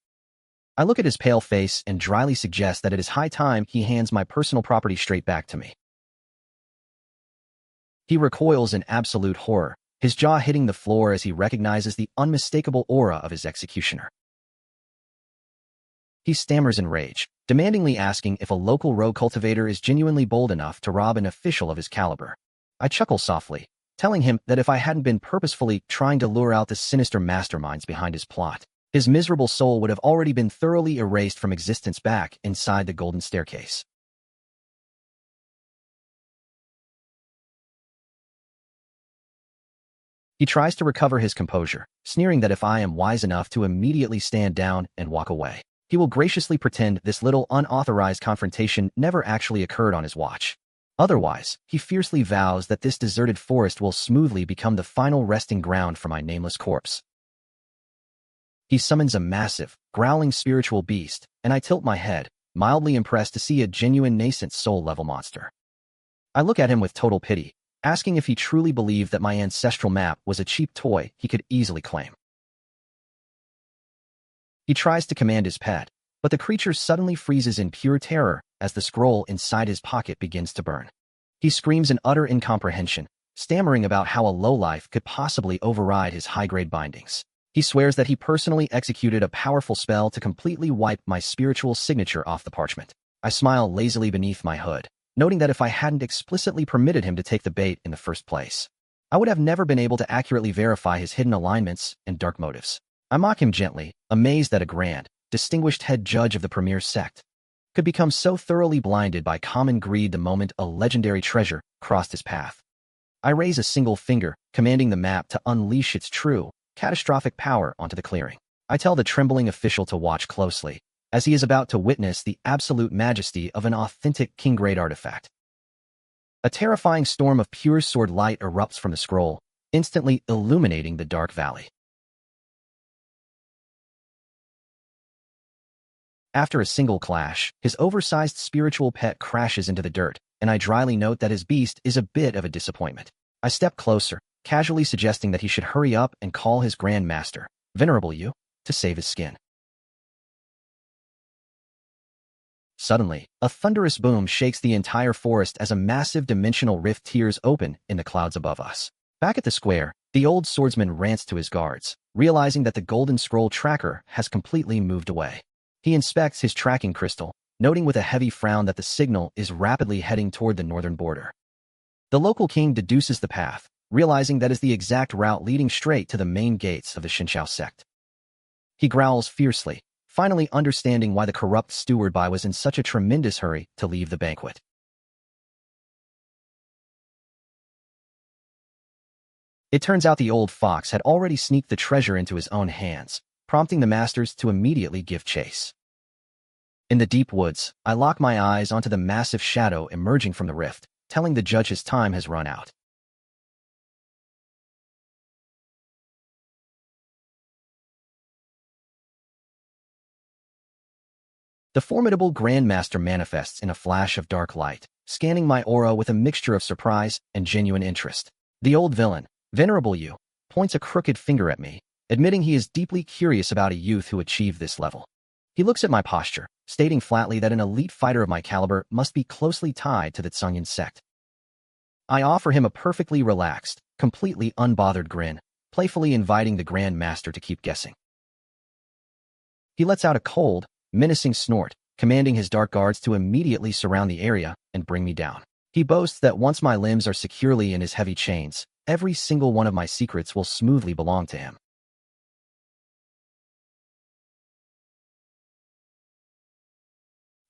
I look at his pale face and dryly suggest that it is high time he hands my personal property straight back to me. He recoils in absolute horror, his jaw hitting the floor as he recognizes the unmistakable aura of his executioner. He stammers in rage, demandingly asking if a local rogue cultivator is genuinely bold enough to rob an official of his caliber. I chuckle softly, telling him that if I hadn't been purposefully trying to lure out the sinister masterminds behind his plot, his miserable soul would have already been thoroughly erased from existence back inside the golden staircase. He tries to recover his composure, sneering that if I am wise enough to immediately stand down and walk away, he will graciously pretend this little unauthorized confrontation never actually occurred on his watch. Otherwise, he fiercely vows that this deserted forest will smoothly become the final resting ground for my nameless corpse. He summons a massive, growling spiritual beast, and I tilt my head, mildly impressed to see a genuine nascent soul-level monster. I look at him with total pity, asking if he truly believed that my ancestral map was a cheap toy he could easily claim. He tries to command his pet, but the creature suddenly freezes in pure terror as the scroll inside his pocket begins to burn. He screams in utter incomprehension, stammering about how a lowlife could possibly override his high-grade bindings. He swears that he personally executed a powerful spell to completely wipe my spiritual signature off the parchment. I smile lazily beneath my hood, noting that if I hadn't explicitly permitted him to take the bait in the first place, I would have never been able to accurately verify his hidden alignments and dark motives. I mock him gently, amazed that a grand, distinguished head judge of the premier sect could become so thoroughly blinded by common greed the moment a legendary treasure crossed his path. I raise a single finger, commanding the map to unleash its true, catastrophic power onto the clearing. I tell the trembling official to watch closely, as he is about to witness the absolute majesty of an authentic king-grade artifact. A terrifying storm of pure sword light erupts from the scroll, instantly illuminating the dark valley. After a single clash, his oversized spiritual pet crashes into the dirt, and I dryly note that his beast is a bit of a disappointment. I step closer, casually suggesting that he should hurry up and call his grandmaster, Venerable Yu, to save his skin. Suddenly, a thunderous boom shakes the entire forest as a massive dimensional rift tears open in the clouds above us. Back at the square, the old swordsman rants to his guards, realizing that the golden scroll tracker has completely moved away. He inspects his tracking crystal, noting with a heavy frown that the signal is rapidly heading toward the northern border. The local king deduces the path, realizing that is the exact route leading straight to the main gates of the Qingyun Sect. He growls fiercely, finally understanding why the corrupt steward was in such a tremendous hurry to leave the banquet. It turns out the old fox had already sneaked the treasure into his own hands, prompting the masters to immediately give chase. In the deep woods, I lock my eyes onto the massive shadow emerging from the rift, telling the judge his time has run out. The formidable grandmaster manifests in a flash of dark light, scanning my aura with a mixture of surprise and genuine interest. The old villain, Venerable Yu, points a crooked finger at me, admitting he is deeply curious about a youth who achieved this level. He looks at my posture, stating flatly that an elite fighter of my caliber must be closely tied to the Qingyun Sect. I offer him a perfectly relaxed, completely unbothered grin, playfully inviting the Grand Master to keep guessing. He lets out a cold, menacing snort, commanding his dark guards to immediately surround the area and bring me down. He boasts that once my limbs are securely in his heavy chains, every single one of my secrets will smoothly belong to him.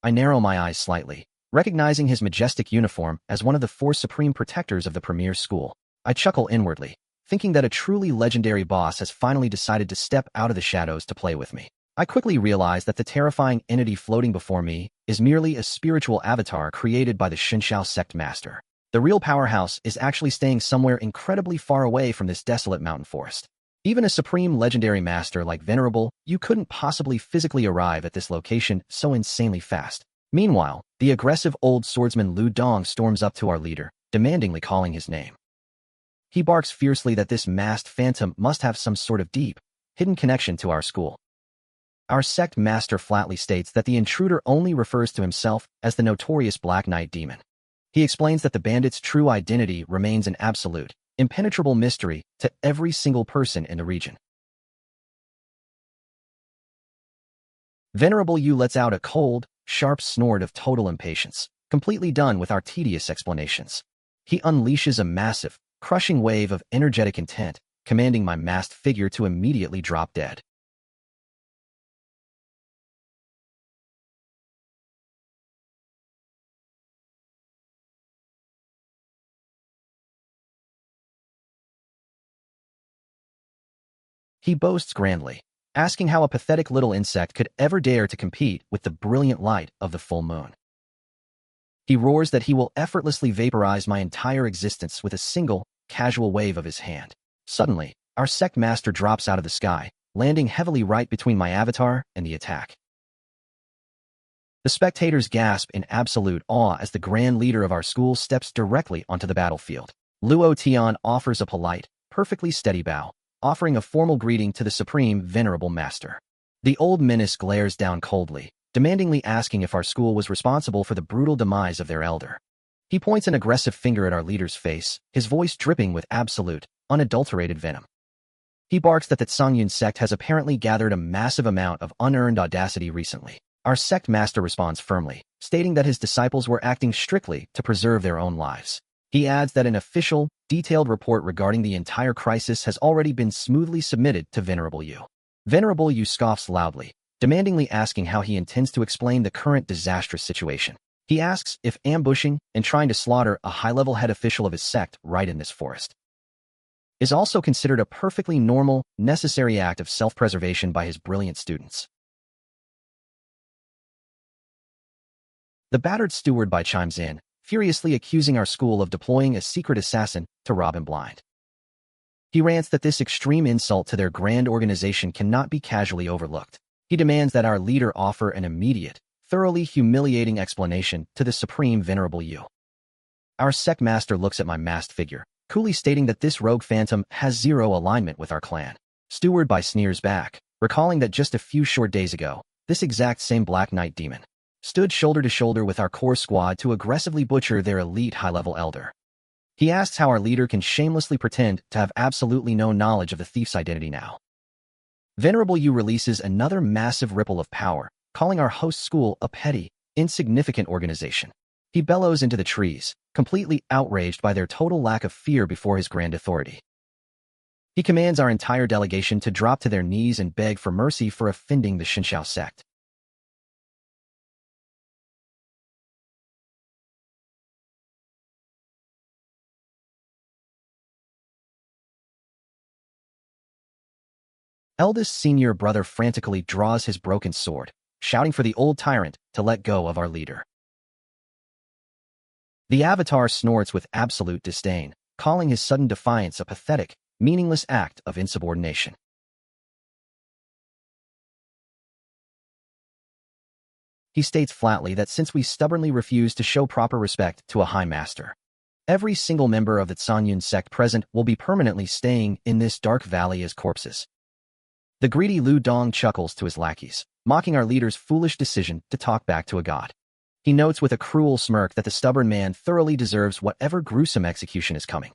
I narrow my eyes slightly, recognizing his majestic uniform as one of the 4 supreme protectors of the premier school. I chuckle inwardly, thinking that a truly legendary boss has finally decided to step out of the shadows to play with me. I quickly realize that the terrifying entity floating before me is merely a spiritual avatar created by the Qingyun Sect master. The real powerhouse is actually staying somewhere incredibly far away from this desolate mountain forest. Even a supreme legendary master like Venerable, you couldn't possibly physically arrive at this location so insanely fast. Meanwhile, the aggressive old swordsman Lu Dong storms up to our leader, demandingly calling his name. He barks fiercely that this masked phantom must have some sort of deep, hidden connection to our school. Our sect master flatly states that the intruder only refers to himself as the notorious Black Knight Demon. He explains that the bandit's true identity remains an absolute, impenetrable mystery to every single person in the region. Venerable Yu lets out a cold, sharp snort of total impatience, completely done with our tedious explanations. He unleashes a massive, crushing wave of energetic intent, commanding my masked figure to immediately drop dead. He boasts grandly, asking how a pathetic little insect could ever dare to compete with the brilliant light of the full moon. He roars that he will effortlessly vaporize my entire existence with a single, casual wave of his hand. Suddenly, our sect master drops out of the sky, landing heavily right between my avatar and the attack. The spectators gasp in absolute awe as the grand leader of our school steps directly onto the battlefield. Luo Tian offers a polite, perfectly steady bow, offering a formal greeting to the supreme venerable master. The old menace glares down coldly, demandingly asking if our school was responsible for the brutal demise of their elder. He points an aggressive finger at our leader's face, his voice dripping with absolute, unadulterated venom. He barks that the Qingyun Sect has apparently gathered a massive amount of unearned audacity recently. Our sect master responds firmly, stating that his disciples were acting strictly to preserve their own lives. He adds that an official, detailed report regarding the entire crisis has already been smoothly submitted to Venerable Yu. Venerable Yu scoffs loudly, demandingly asking how he intends to explain the current disastrous situation. He asks if ambushing and trying to slaughter a high-level head official of his sect right in this forest is also considered a perfectly normal, necessary act of self-preservation by his brilliant students. The battered steward chimes in, furiously accusing our school of deploying a secret assassin to rob him blind. He rants that this extreme insult to their grand organization cannot be casually overlooked. He demands that our leader offer an immediate, thoroughly humiliating explanation to the supreme Venerable Yu. Our sect master looks at my masked figure, coolly stating that this rogue phantom has zero alignment with our clan. Steward sneers back, recalling that just a few short days ago, this exact same Black Knight Demon stood shoulder to shoulder with our core squad to aggressively butcher their elite high-level elder. He asks how our leader can shamelessly pretend to have absolutely no knowledge of the thief's identity now. Venerable Yu releases another massive ripple of power, calling our host school a petty, insignificant organization. He bellows into the trees, completely outraged by their total lack of fear before his grand authority. He commands our entire delegation to drop to their knees and beg for mercy for offending the Qingyun Sect. Eldest senior brother frantically draws his broken sword, shouting for the old tyrant to let go of our leader. The Avatar snorts with absolute disdain, calling his sudden defiance a pathetic, meaningless act of insubordination. He states flatly that since we stubbornly refuse to show proper respect to a High Master, every single member of the Qingyun Sect present will be permanently staying in this dark valley as corpses. The greedy Lu Dong chuckles to his lackeys, mocking our leader's foolish decision to talk back to a god. He notes with a cruel smirk that the stubborn man thoroughly deserves whatever gruesome execution is coming.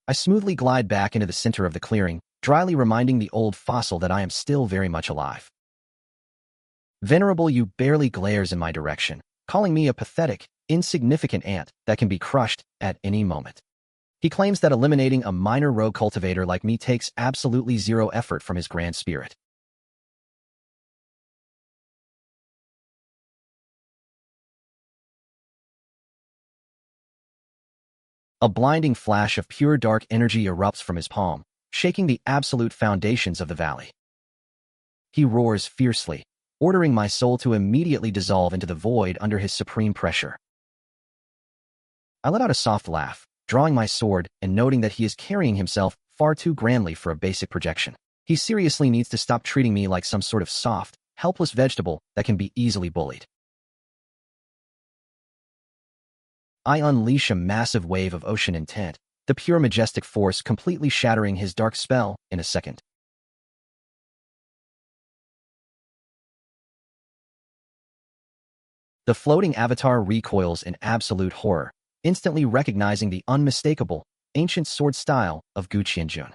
I smoothly glide back into the center of the clearing, dryly reminding the old fossil that I am still very much alive. Venerable Yu barely glares in my direction, calling me a pathetic, insignificant ant that can be crushed at any moment. He claims that eliminating a minor rogue cultivator like me takes absolutely zero effort from his grand spirit. A blinding flash of pure dark energy erupts from his palm, shaking the absolute foundations of the valley. He roars fiercely, ordering my soul to immediately dissolve into the void under his supreme pressure. I let out a soft laugh, drawing my sword and noting that he is carrying himself far too grandly for a basic projection. He seriously needs to stop treating me like some sort of soft, helpless vegetable that can be easily bullied. I unleash a massive wave of ocean intent, the pure majestic force completely shattering his dark spell in a second. The floating avatar recoils in absolute horror, instantly recognizing the unmistakable, ancient sword style of Gu Qianjun.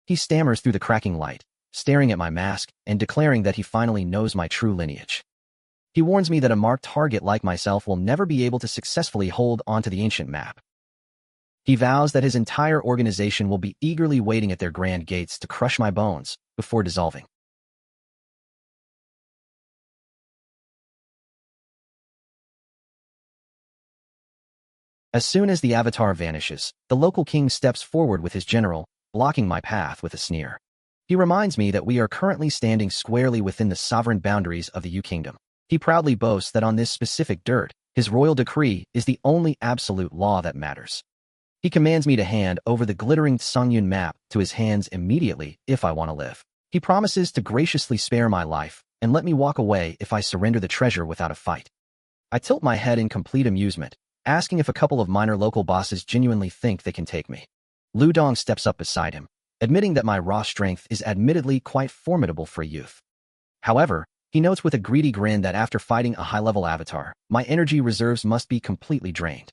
He stammers through the cracking light, staring at my mask and declaring that he finally knows my true lineage. He warns me that a marked target like myself will never be able to successfully hold onto the ancient map. He vows that his entire organization will be eagerly waiting at their grand gates to crush my bones before dissolving. As soon as the avatar vanishes, the local king steps forward with his general, blocking my path with a sneer. He reminds me that we are currently standing squarely within the sovereign boundaries of the Yu Kingdom. He proudly boasts that on this specific dirt, his royal decree is the only absolute law that matters. He commands me to hand over the glittering Qingyun map to his hands immediately if I want to live. He promises to graciously spare my life and let me walk away if I surrender the treasure without a fight. I tilt my head in complete amusement, asking if a couple of minor local bosses genuinely think they can take me. Lu Dong steps up beside him, admitting that my raw strength is admittedly quite formidable for a youth. However, he notes with a greedy grin that after fighting a high-level avatar, my energy reserves must be completely drained.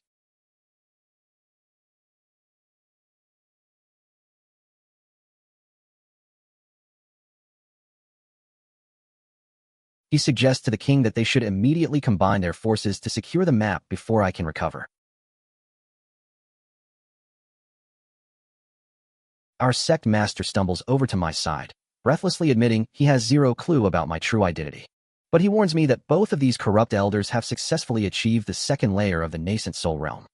He suggests to the king that they should immediately combine their forces to secure the map before I can recover. Our sect master stumbles over to my side, breathlessly admitting he has zero clue about my true identity. But he warns me that both of these corrupt elders have successfully achieved the second layer of the nascent soul realm.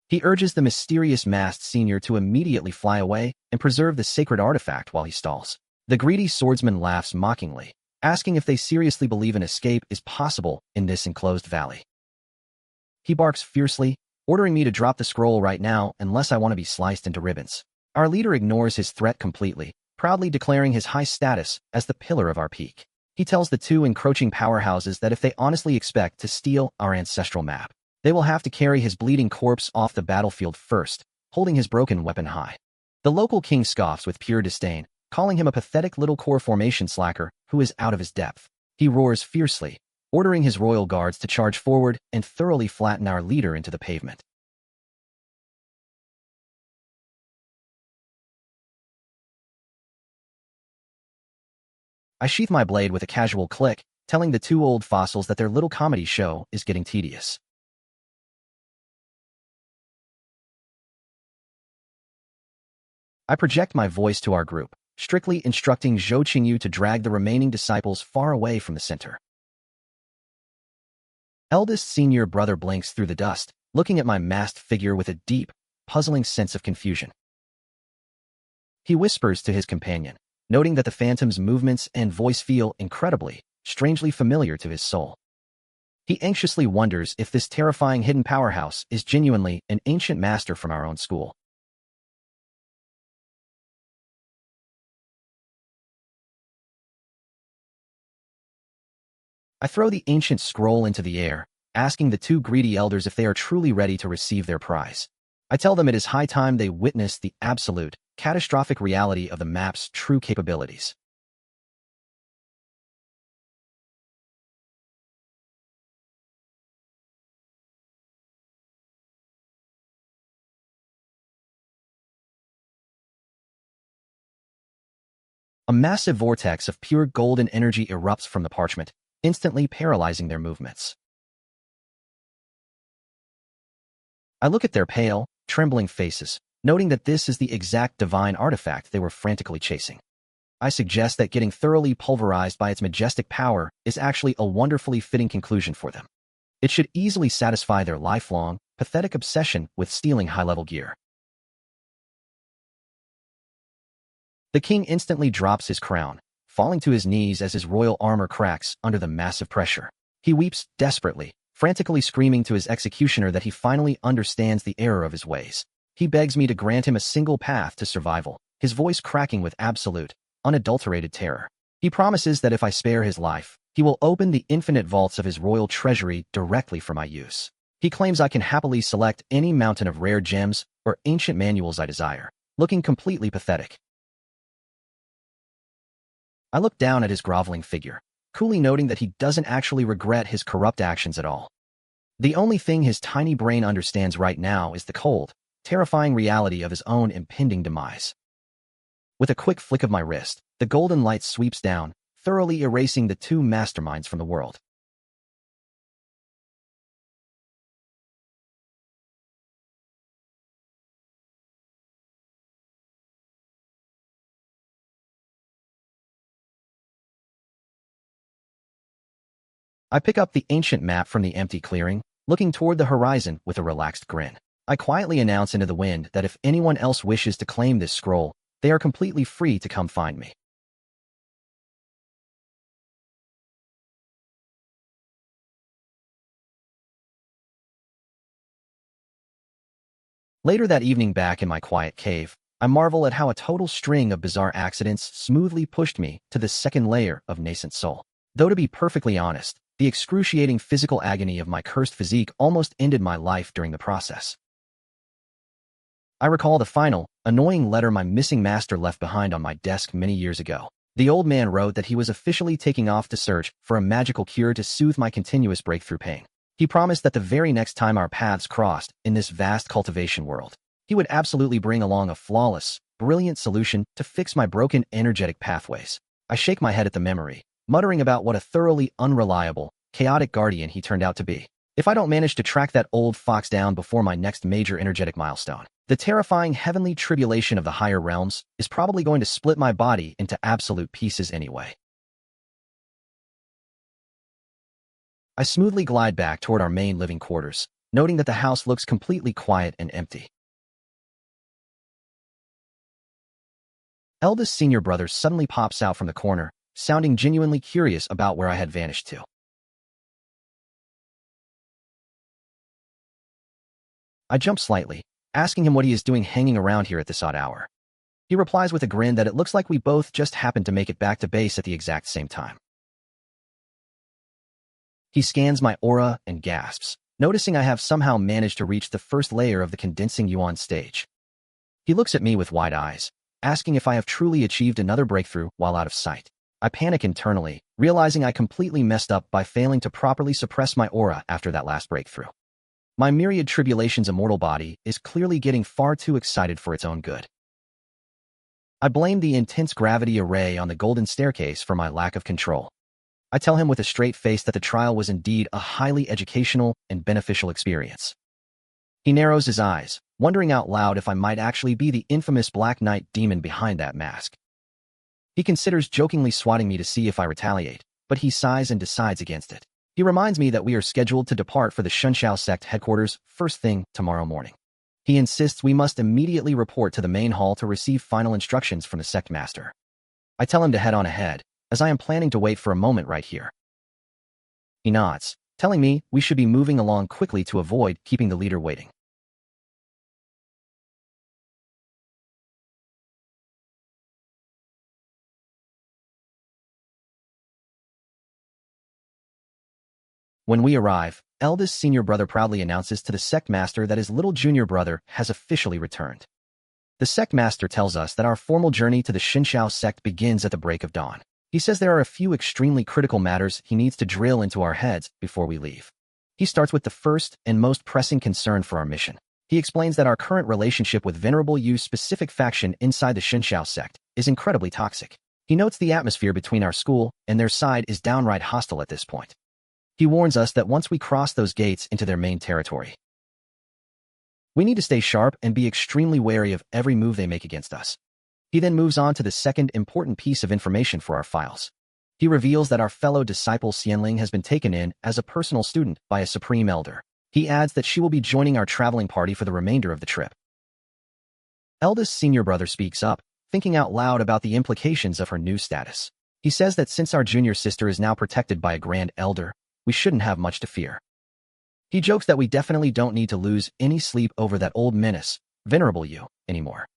He urges the mysterious masked senior to immediately fly away and preserve the sacred artifact while he stalls. The greedy swordsman laughs mockingly, asking if they seriously believe an escape is possible in this enclosed valley. He barks fiercely, ordering me to drop the scroll right now unless I want to be sliced into ribbons. Our leader ignores his threat completely, proudly declaring his high status as the pillar of our peak. He tells the two encroaching powerhouses that if they honestly expect to steal our ancestral map, they will have to carry his bleeding corpse off the battlefield first, holding his broken weapon high. The local king scoffs with pure disdain, calling him a pathetic little core formation slacker who is out of his depth. He roars fiercely, ordering his royal guards to charge forward and thoroughly flatten our leader into the pavement. I sheath my blade with a casual click, telling the two old fossils that their little comedy show is getting tedious. I project my voice to our group, strictly instructing Zhou Qingyu to drag the remaining disciples far away from the center. Eldest senior brother blinks through the dust, looking at my masked figure with a deep, puzzling sense of confusion. He whispers to his companion, noting that the phantom's movements and voice feel incredibly, strangely familiar to his soul. He anxiously wonders if this terrifying hidden powerhouse is genuinely an ancient master from our own school. I throw the ancient scroll into the air, asking the two greedy elders if they are truly ready to receive their prize. I tell them it is high time they witness the absolute, catastrophic reality of the map's true capabilities. A massive vortex of pure golden energy erupts from the parchment, instantly paralyzing their movements. I look at their pale, trembling faces, noting that this is the exact divine artifact they were frantically chasing. I suggest that getting thoroughly pulverized by its majestic power is actually a wonderfully fitting conclusion for them. It should easily satisfy their lifelong, pathetic obsession with stealing high-level gear. The king instantly drops his crown, falling to his knees as his royal armor cracks under the massive pressure. He weeps desperately, frantically screaming to his executioner that he finally understands the error of his ways. He begs me to grant him a single path to survival, his voice cracking with absolute, unadulterated terror. He promises that if I spare his life, he will open the infinite vaults of his royal treasury directly for my use. He claims I can happily select any mountain of rare gems or ancient manuals I desire, looking completely pathetic. I look down at his groveling figure, coolly noting that he doesn't actually regret his corrupt actions at all. The only thing his tiny brain understands right now is the cold, terrifying reality of his own impending demise. With a quick flick of my wrist, the golden light sweeps down, thoroughly erasing the two masterminds from the world. I pick up the ancient map from the empty clearing, looking toward the horizon with a relaxed grin. I quietly announce into the wind that if anyone else wishes to claim this scroll, they are completely free to come find me. Later that evening back in my quiet cave, I marvel at how a total string of bizarre accidents smoothly pushed me to the second layer of nascent soul. Though to be perfectly honest, the excruciating physical agony of my cursed physique almost ended my life during the process. I recall the final, annoying letter my missing master left behind on my desk many years ago. The old man wrote that he was officially taking off to search for a magical cure to soothe my continuous breakthrough pain. He promised that the very next time our paths crossed in this vast cultivation world, he would absolutely bring along a flawless, brilliant solution to fix my broken energetic pathways. I shake my head at the memory, muttering about what a thoroughly unreliable, chaotic guardian he turned out to be. If I don't manage to track that old fox down before my next major energetic milestone, the terrifying heavenly tribulation of the higher realms is probably going to split my body into absolute pieces anyway. I smoothly glide back toward our main living quarters, noting that the house looks completely quiet and empty. Eldest senior brother suddenly pops out from the corner, sounding genuinely curious about where I had vanished to. I jump slightly, asking him what he is doing hanging around here at this odd hour. He replies with a grin that it looks like we both just happened to make it back to base at the exact same time. He scans my aura and gasps, noticing I have somehow managed to reach the first layer of the condensing yuan stage. He looks at me with wide eyes, asking if I have truly achieved another breakthrough while out of sight. I panic internally, realizing I completely messed up by failing to properly suppress my aura after that last breakthrough. My myriad tribulations immortal body is clearly getting far too excited for its own good. I blame the intense gravity array on the golden staircase for my lack of control. I tell him with a straight face that the trial was indeed a highly educational and beneficial experience. He narrows his eyes, wondering out loud if I might actually be the infamous Black Knight demon behind that mask. He considers jokingly swatting me to see if I retaliate, but he sighs and decides against it. He reminds me that we are scheduled to depart for the Qingyun Sect headquarters first thing tomorrow morning. He insists we must immediately report to the main hall to receive final instructions from the sect master. I tell him to head on ahead, as I am planning to wait for a moment right here. He nods, telling me we should be moving along quickly to avoid keeping the leader waiting. When we arrive, eldest senior brother proudly announces to the sect master that his little junior brother has officially returned. The sect master tells us that our formal journey to the Qingyun Sect begins at the break of dawn. He says there are a few extremely critical matters he needs to drill into our heads before we leave. He starts with the first and most pressing concern for our mission. He explains that our current relationship with Venerable Yu's specific faction inside the Qingyun Sect is incredibly toxic. He notes the atmosphere between our school and their side is downright hostile at this point. He warns us that once we cross those gates into their main territory, we need to stay sharp and be extremely wary of every move they make against us. He then moves on to the second important piece of information for our files. He reveals that our fellow disciple Xianling has been taken in as a personal student by a supreme elder. He adds that she will be joining our traveling party for the remainder of the trip. Eldest senior brother speaks up, thinking out loud about the implications of her new status. He says that since our junior sister is now protected by a grand elder, we shouldn't have much to fear. He jokes that we definitely don't need to lose any sleep over that old menace, Venerable Yu, anymore.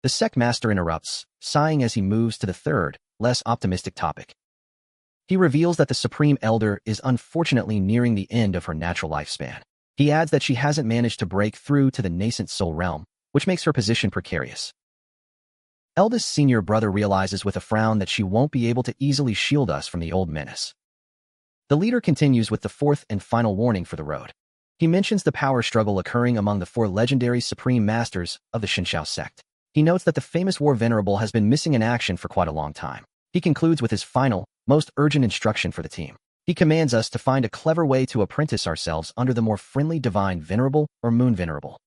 The sect master interrupts, sighing as he moves to the third, less optimistic topic. He reveals that the Supreme Elder is unfortunately nearing the end of her natural lifespan. He adds that she hasn't managed to break through to the nascent soul realm, which makes her position precarious. Eldest senior brother realizes with a frown that she won't be able to easily shield us from the old menace. The leader continues with the fourth and final warning for the road. He mentions the power struggle occurring among the four legendary supreme masters of the Qingyun Sect. He notes that the famous War Venerable has been missing in action for quite a long time. He concludes with his final, most urgent instruction for the team. He commands us to find a clever way to apprentice ourselves under the more friendly divine Venerable or Moon Venerable.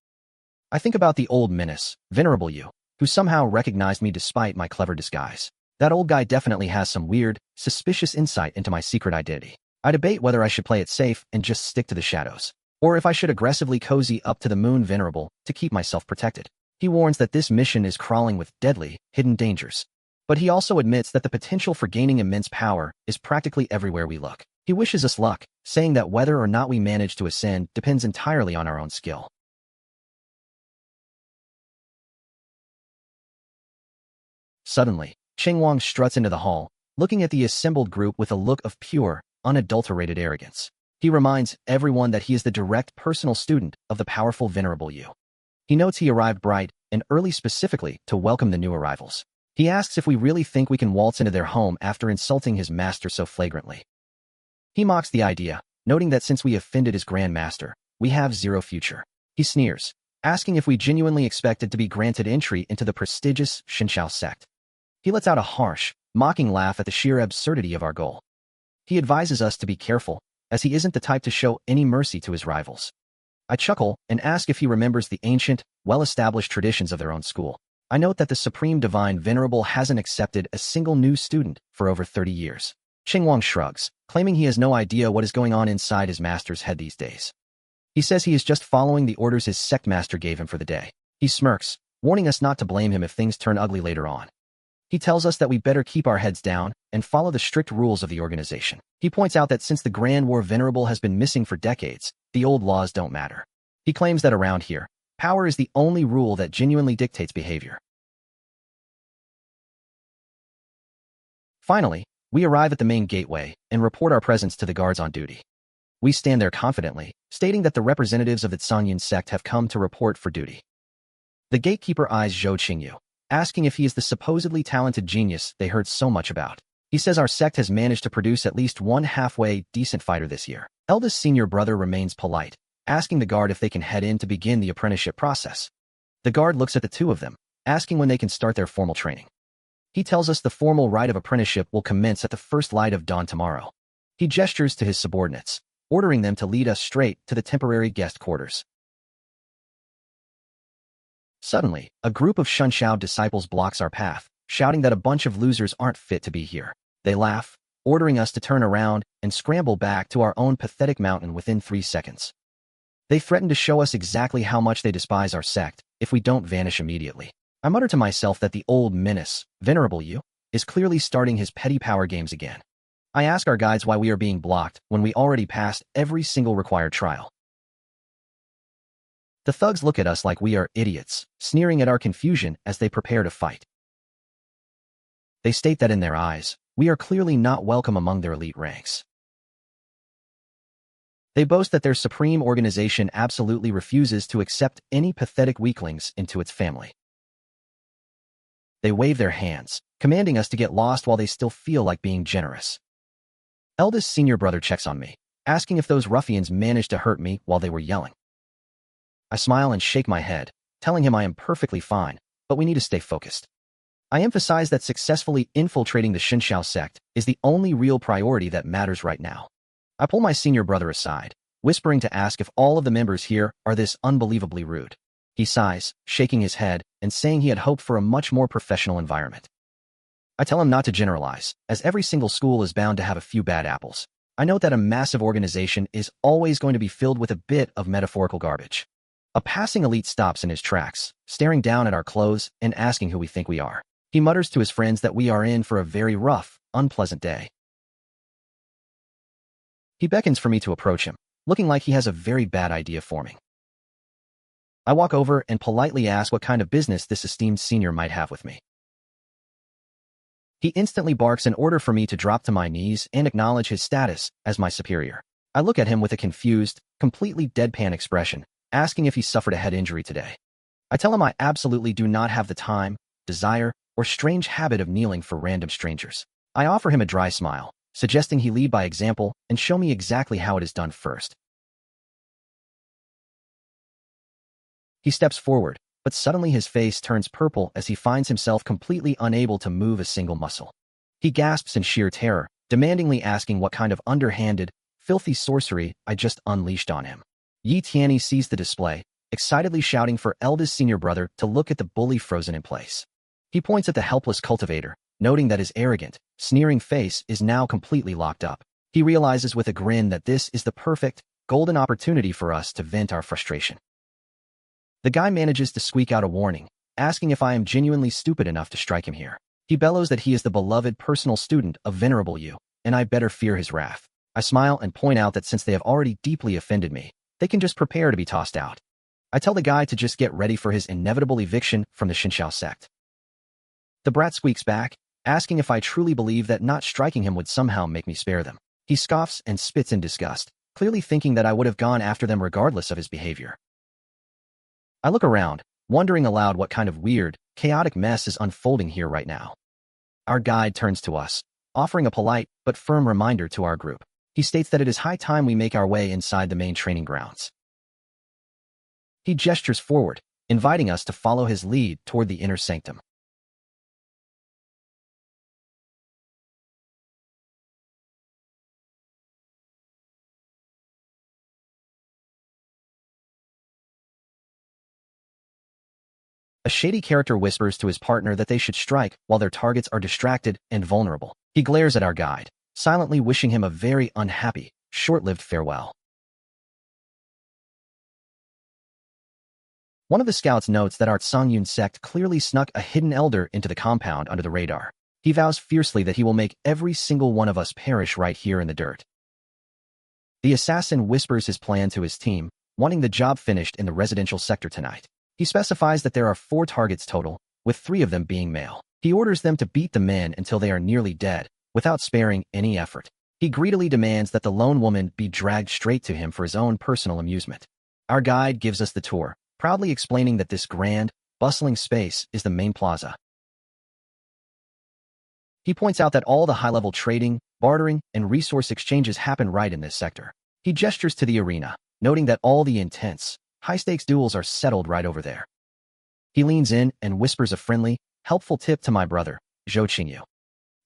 I think about the old menace, Venerable Yu, who somehow recognized me despite my clever disguise. That old guy definitely has some weird, suspicious insight into my secret identity. I debate whether I should play it safe and just stick to the shadows, or if I should aggressively cozy up to the Moon Venerable to keep myself protected. He warns that this mission is crawling with deadly, hidden dangers. But he also admits that the potential for gaining immense power is practically everywhere we look. He wishes us luck, saying that whether or not we manage to ascend depends entirely on our own skill. Suddenly, Cheng struts into the hall, looking at the assembled group with a look of pure, unadulterated arrogance. He reminds everyone that he is the direct personal student of the powerful Venerable Yu. He notes he arrived bright and early specifically to welcome the new arrivals. He asks if we really think we can waltz into their home after insulting his master so flagrantly. He mocks the idea, noting that since we offended his grandmaster, we have zero future. He sneers, asking if we genuinely expected to be granted entry into the prestigious Qingyun Sect. He lets out a harsh, mocking laugh at the sheer absurdity of our goal. He advises us to be careful, as he isn't the type to show any mercy to his rivals. I chuckle and ask if he remembers the ancient, well-established traditions of their own school. I note that the Supreme Divine Venerable hasn't accepted a single new student for over 30 years. Cheng shrugs, claiming he has no idea what is going on inside his master's head these days. He says he is just following the orders his sect master gave him for the day. He smirks, warning us not to blame him if things turn ugly later on. He tells us that we better keep our heads down and follow the strict rules of the organization. He points out that since the Grand War Venerable has been missing for decades, the old laws don't matter. He claims that around here, power is the only rule that genuinely dictates behavior. Finally, we arrive at the main gateway and report our presence to the guards on duty. We stand there confidently, stating that the representatives of the Qingyun Sect have come to report for duty. The gatekeeper eyes Zhou Qingyu, asking if he is the supposedly talented genius they heard so much about. He says our sect has managed to produce at least one halfway decent fighter this year. Eldest senior brother remains polite, asking the guard if they can head in to begin the apprenticeship process. The guard looks at the two of them, asking when they can start their formal training. He tells us the formal rite of apprenticeship will commence at the first light of dawn tomorrow. He gestures to his subordinates, ordering them to lead us straight to the temporary guest quarters. Suddenly, a group of Shunshao disciples blocks our path, shouting that a bunch of losers aren't fit to be here. They laugh, ordering us to turn around and scramble back to our own pathetic mountain within 3 seconds. They threaten to show us exactly how much they despise our sect if we don't vanish immediately. I mutter to myself that the old menace, Venerable Yu, is clearly starting his petty power games again. I ask our guides why we are being blocked when we already passed every single required trial. The thugs look at us like we are idiots, sneering at our confusion as they prepare to fight. They state that in their eyes, we are clearly not welcome among their elite ranks. They boast that their supreme organization absolutely refuses to accept any pathetic weaklings into its family. They wave their hands, commanding us to get lost while they still feel like being generous. Eldest senior brother checks on me, asking if those ruffians managed to hurt me while they were yelling. I smile and shake my head, telling him I am perfectly fine, but we need to stay focused. I emphasize that successfully infiltrating the Qingyun Sect is the only real priority that matters right now. I pull my senior brother aside, whispering to ask if all of the members here are this unbelievably rude. He sighs, shaking his head, and saying he had hoped for a much more professional environment. I tell him not to generalize, as every single school is bound to have a few bad apples. I note that a massive organization is always going to be filled with a bit of metaphorical garbage. A passing elite stops in his tracks, staring down at our clothes and asking who we think we are. He mutters to his friends that we are in for a very rough, unpleasant day. He beckons for me to approach him, looking like he has a very bad idea forming. I walk over and politely ask what kind of business this esteemed senior might have with me. He instantly barks an order for me to drop to my knees and acknowledge his status as my superior. I look at him with a confused, completely deadpan expression, asking if he suffered a head injury today. I tell him I absolutely do not have the time, desire, or strange habit of kneeling for random strangers. I offer him a dry smile, suggesting he lead by example and show me exactly how it is done first. He steps forward, but suddenly his face turns purple as he finds himself completely unable to move a single muscle. He gasps in sheer terror, demandingly asking what kind of underhanded, filthy sorcery I just unleashed on him. Yi Tianyi sees the display, excitedly shouting for eldest senior brother to look at the bully frozen in place. He points at the helpless cultivator, noting that his arrogant, sneering face is now completely locked up. He realizes with a grin that this is the perfect, golden opportunity for us to vent our frustration. The guy manages to squeak out a warning, asking if I am genuinely stupid enough to strike him here. He bellows that he is the beloved personal student of Venerable Yu, and I better fear his wrath. I smile and point out that since they have already deeply offended me, they can just prepare to be tossed out. I tell the guy to just get ready for his inevitable eviction from the Qingyun Sect. The brat squeaks back, asking if I truly believe that not striking him would somehow make me spare them. He scoffs and spits in disgust, clearly thinking that I would have gone after them regardless of his behavior. I look around, wondering aloud what kind of weird, chaotic mess is unfolding here right now. Our guide turns to us, offering a polite but firm reminder to our group. He states that it is high time we make our way inside the main training grounds. He gestures forward, inviting us to follow his lead toward the inner sanctum. A shady character whispers to his partner that they should strike while their targets are distracted and vulnerable. He glares at our guide, silently wishing him a very unhappy, short-lived farewell. One of the scouts notes that our Qingyun Sect clearly snuck a hidden elder into the compound under the radar. He vows fiercely that he will make every single one of us perish right here in the dirt. The assassin whispers his plan to his team, wanting the job finished in the residential sector tonight. He specifies that there are 4 targets total, with 3 of them being male. He orders them to beat the men until they are nearly dead, without sparing any effort. He greedily demands that the lone woman be dragged straight to him for his own personal amusement. Our guide gives us the tour, proudly explaining that this grand, bustling space is the main plaza. He points out that all the high-level trading, bartering, and resource exchanges happen right in this sector. He gestures to the arena, noting that all the intense, high-stakes duels are settled right over there. He leans in and whispers a friendly, helpful tip to my brother, Zhou Qingyu.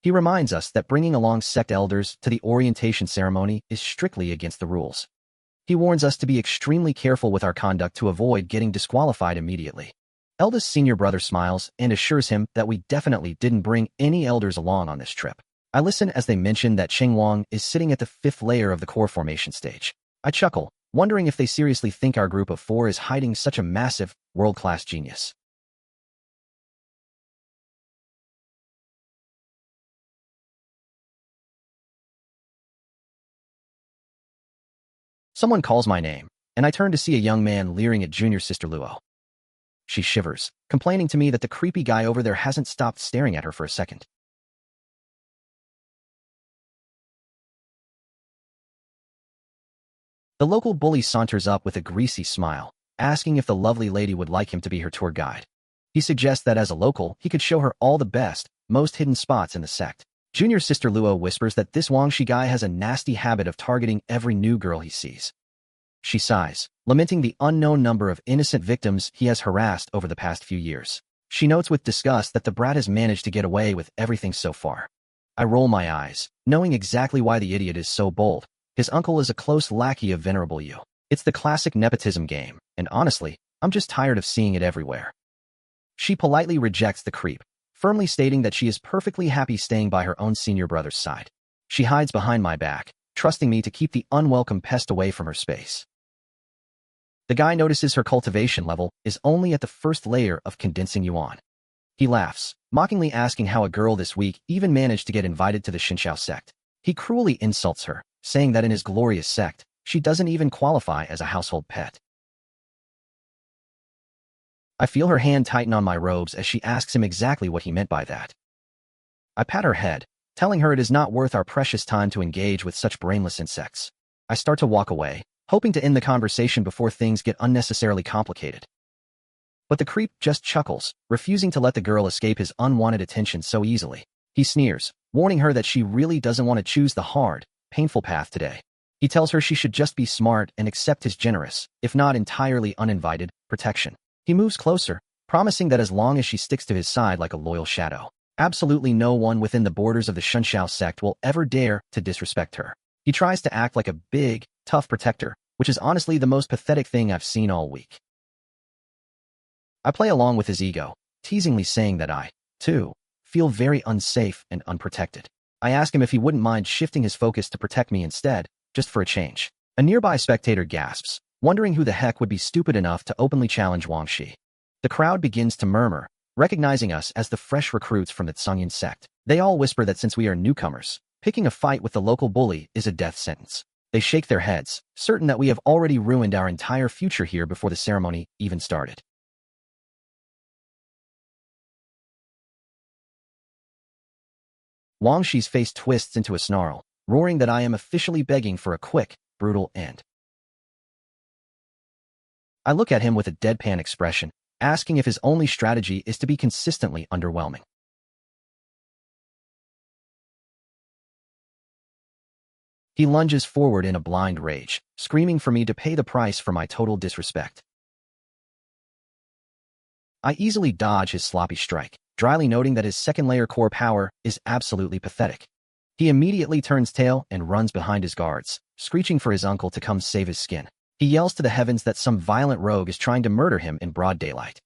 He reminds us that bringing along sect elders to the orientation ceremony is strictly against the rules. He warns us to be extremely careful with our conduct to avoid getting disqualified immediately. Eldest senior brother smiles and assures him that we definitely didn't bring any elders along on this trip. I listen as they mention that Cheng Wang is sitting at the 5th layer of the core formation stage. I chuckle, wondering if they seriously think our group of 4 is hiding such a massive, world-class genius. Someone calls my name, and I turn to see a young man leering at junior sister Luo. She shivers, complaining to me that the creepy guy over there hasn't stopped staring at her for a second. The local bully saunters up with a greasy smile, asking if the lovely lady would like him to be her tour guide. He suggests that as a local, he could show her all the best, most hidden spots in the sect. Junior sister Luo whispers that this Wangshi guy has a nasty habit of targeting every new girl he sees. She sighs, lamenting the unknown number of innocent victims he has harassed over the past few years. She notes with disgust that the brat has managed to get away with everything so far. I roll my eyes, knowing exactly why the idiot is so bold. His uncle is a close lackey of Venerable Yu. It's the classic nepotism game, and honestly, I'm just tired of seeing it everywhere. She politely rejects the creep, firmly stating that she is perfectly happy staying by her own senior brother's side. She hides behind my back, trusting me to keep the unwelcome pest away from her space. The guy notices her cultivation level is only at the 1st layer of condensing yuan. He laughs, mockingly asking how a girl this week even managed to get invited to the Qingyun Sect. He cruelly insults her, saying that in his glorious sect, she doesn't even qualify as a household pet. I feel her hand tighten on my robes as she asks him exactly what he meant by that. I pat her head, telling her it is not worth our precious time to engage with such brainless insects. I start to walk away, hoping to end the conversation before things get unnecessarily complicated. But the creep just chuckles, refusing to let the girl escape his unwanted attention so easily. He sneers, warning her that she really doesn't want to choose the hard, painful path today. He tells her she should just be smart and accept his generous, if not entirely uninvited, protection. He moves closer, promising that as long as she sticks to his side like a loyal shadow, absolutely no one within the borders of the Qingyun Sect will ever dare to disrespect her. He tries to act like a big, tough protector, which is honestly the most pathetic thing I've seen all week. I play along with his ego, teasingly saying that I, too, feel very unsafe and unprotected. I ask him if he wouldn't mind shifting his focus to protect me instead, just for a change. A nearby spectator gasps, wondering who the heck would be stupid enough to openly challenge Wang Shi. The crowd begins to murmur, recognizing us as the fresh recruits from the Qingyun Sect. They all whisper that since we are newcomers, picking a fight with the local bully is a death sentence. They shake their heads, certain that we have already ruined our entire future here before the ceremony even started. Wang Shi's face twists into a snarl, roaring that I am officially begging for a quick, brutal end. I look at him with a deadpan expression, asking if his only strategy is to be consistently underwhelming. He lunges forward in a blind rage, screaming for me to pay the price for my total disrespect. I easily dodge his sloppy strike, dryly noting that his 2nd layer core power is absolutely pathetic. He immediately turns tail and runs behind his guards, screeching for his uncle to come save his skin. He yells to the heavens that some violent rogue is trying to murder him in broad daylight.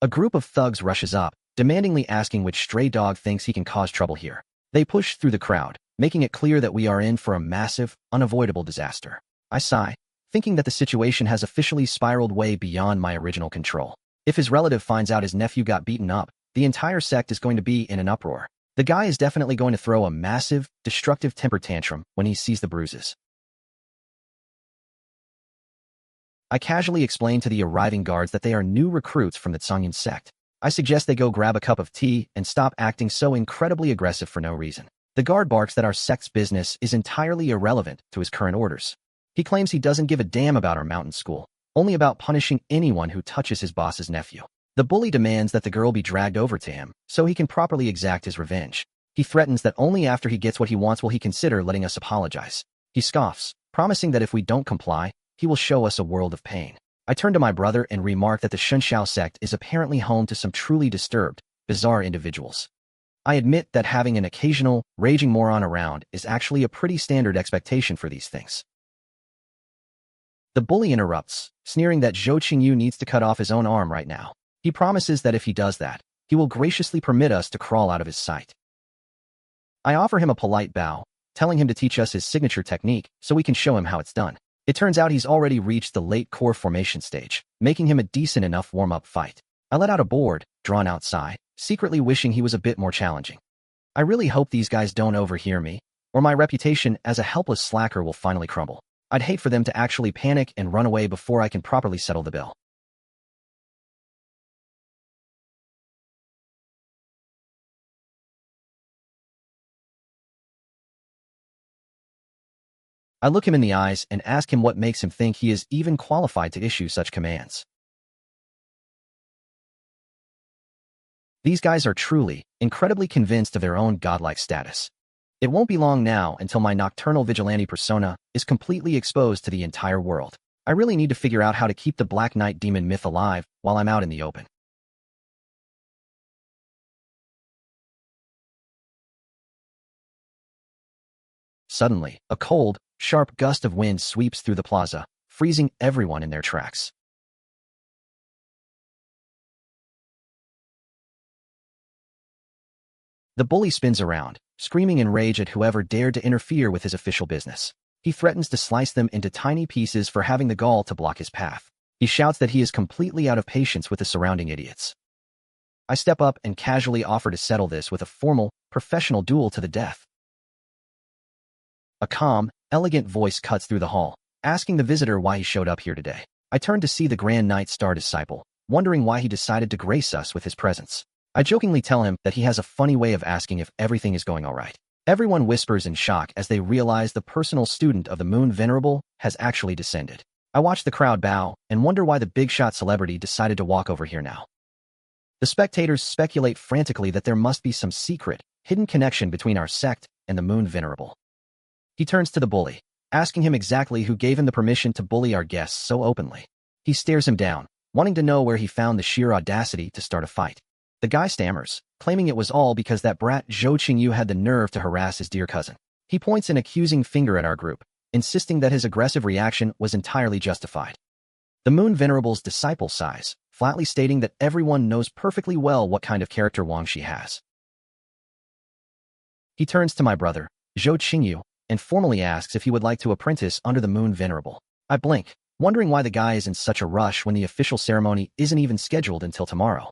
A group of thugs rushes up, demandingly asking which stray dog thinks he can cause trouble here. They push through the crowd, making it clear that we are in for a massive, unavoidable disaster. I sigh, thinking that the situation has officially spiraled way beyond my original control. If his relative finds out his nephew got beaten up, the entire sect is going to be in an uproar. The guy is definitely going to throw a massive, destructive temper tantrum when he sees the bruises. I casually explain to the arriving guards that they are new recruits from the Qingyun Sect. I suggest they go grab a cup of tea and stop acting so incredibly aggressive for no reason. The guard barks that our sect's business is entirely irrelevant to his current orders. He claims he doesn't give a damn about our mountain school, only about punishing anyone who touches his boss's nephew. The bully demands that the girl be dragged over to him so he can properly exact his revenge. He threatens that only after he gets what he wants will he consider letting us apologize. He scoffs, promising that if we don't comply, he will show us a world of pain. I turn to my brother and remark that the Qingyun Sect is apparently home to some truly disturbed, bizarre individuals. I admit that having an occasional, raging moron around is actually a pretty standard expectation for these things. The bully interrupts, sneering that Zhou Qingyu needs to cut off his own arm right now. He promises that if he does that, he will graciously permit us to crawl out of his sight. I offer him a polite bow, telling him to teach us his signature technique so we can show him how it's done. It turns out he's already reached the late core formation stage, making him a decent enough warm-up fight. I let out a bored, drawn-out sigh, secretly wishing he was a bit more challenging. I really hope these guys don't overhear me, or my reputation as a helpless slacker will finally crumble. I'd hate for them to actually panic and run away before I can properly settle the bill. I look him in the eyes and ask him what makes him think he is even qualified to issue such commands. These guys are truly, incredibly convinced of their own godlike status. It won't be long now until my nocturnal vigilante persona is completely exposed to the entire world. I really need to figure out how to keep the Black Knight demon myth alive while I'm out in the open. Suddenly, a cold, sharp gust of wind sweeps through the plaza, freezing everyone in their tracks. The bully spins around, screaming in rage at whoever dared to interfere with his official business. He threatens to slice them into tiny pieces for having the gall to block his path. He shouts that he is completely out of patience with the surrounding idiots. I step up and casually offer to settle this with a formal, professional duel to the death. A calm, elegant voice cuts through the hall, asking the visitor why he showed up here today. I turn to see the Grand Knight Star Disciple, wondering why he decided to grace us with his presence. I jokingly tell him that he has a funny way of asking if everything is going all right. Everyone whispers in shock as they realize the personal student of the Moon Venerable has actually descended. I watch the crowd bow and wonder why the big-shot celebrity decided to walk over here now. The spectators speculate frantically that there must be some secret, hidden connection between our sect and the Moon Venerable. He turns to the bully, asking him exactly who gave him the permission to bully our guests so openly. He stares him down, wanting to know where he found the sheer audacity to start a fight. The guy stammers, claiming it was all because that brat Zhou Qingyu had the nerve to harass his dear cousin. He points an accusing finger at our group, insisting that his aggressive reaction was entirely justified. The Moon Venerable's disciple sighs, flatly stating that everyone knows perfectly well what kind of character Wang Shi has. He turns to my brother, Zhou Qingyu, and formally asks if he would like to apprentice under the Moon Venerable. I blink, wondering why the guy is in such a rush when the official ceremony isn't even scheduled until tomorrow.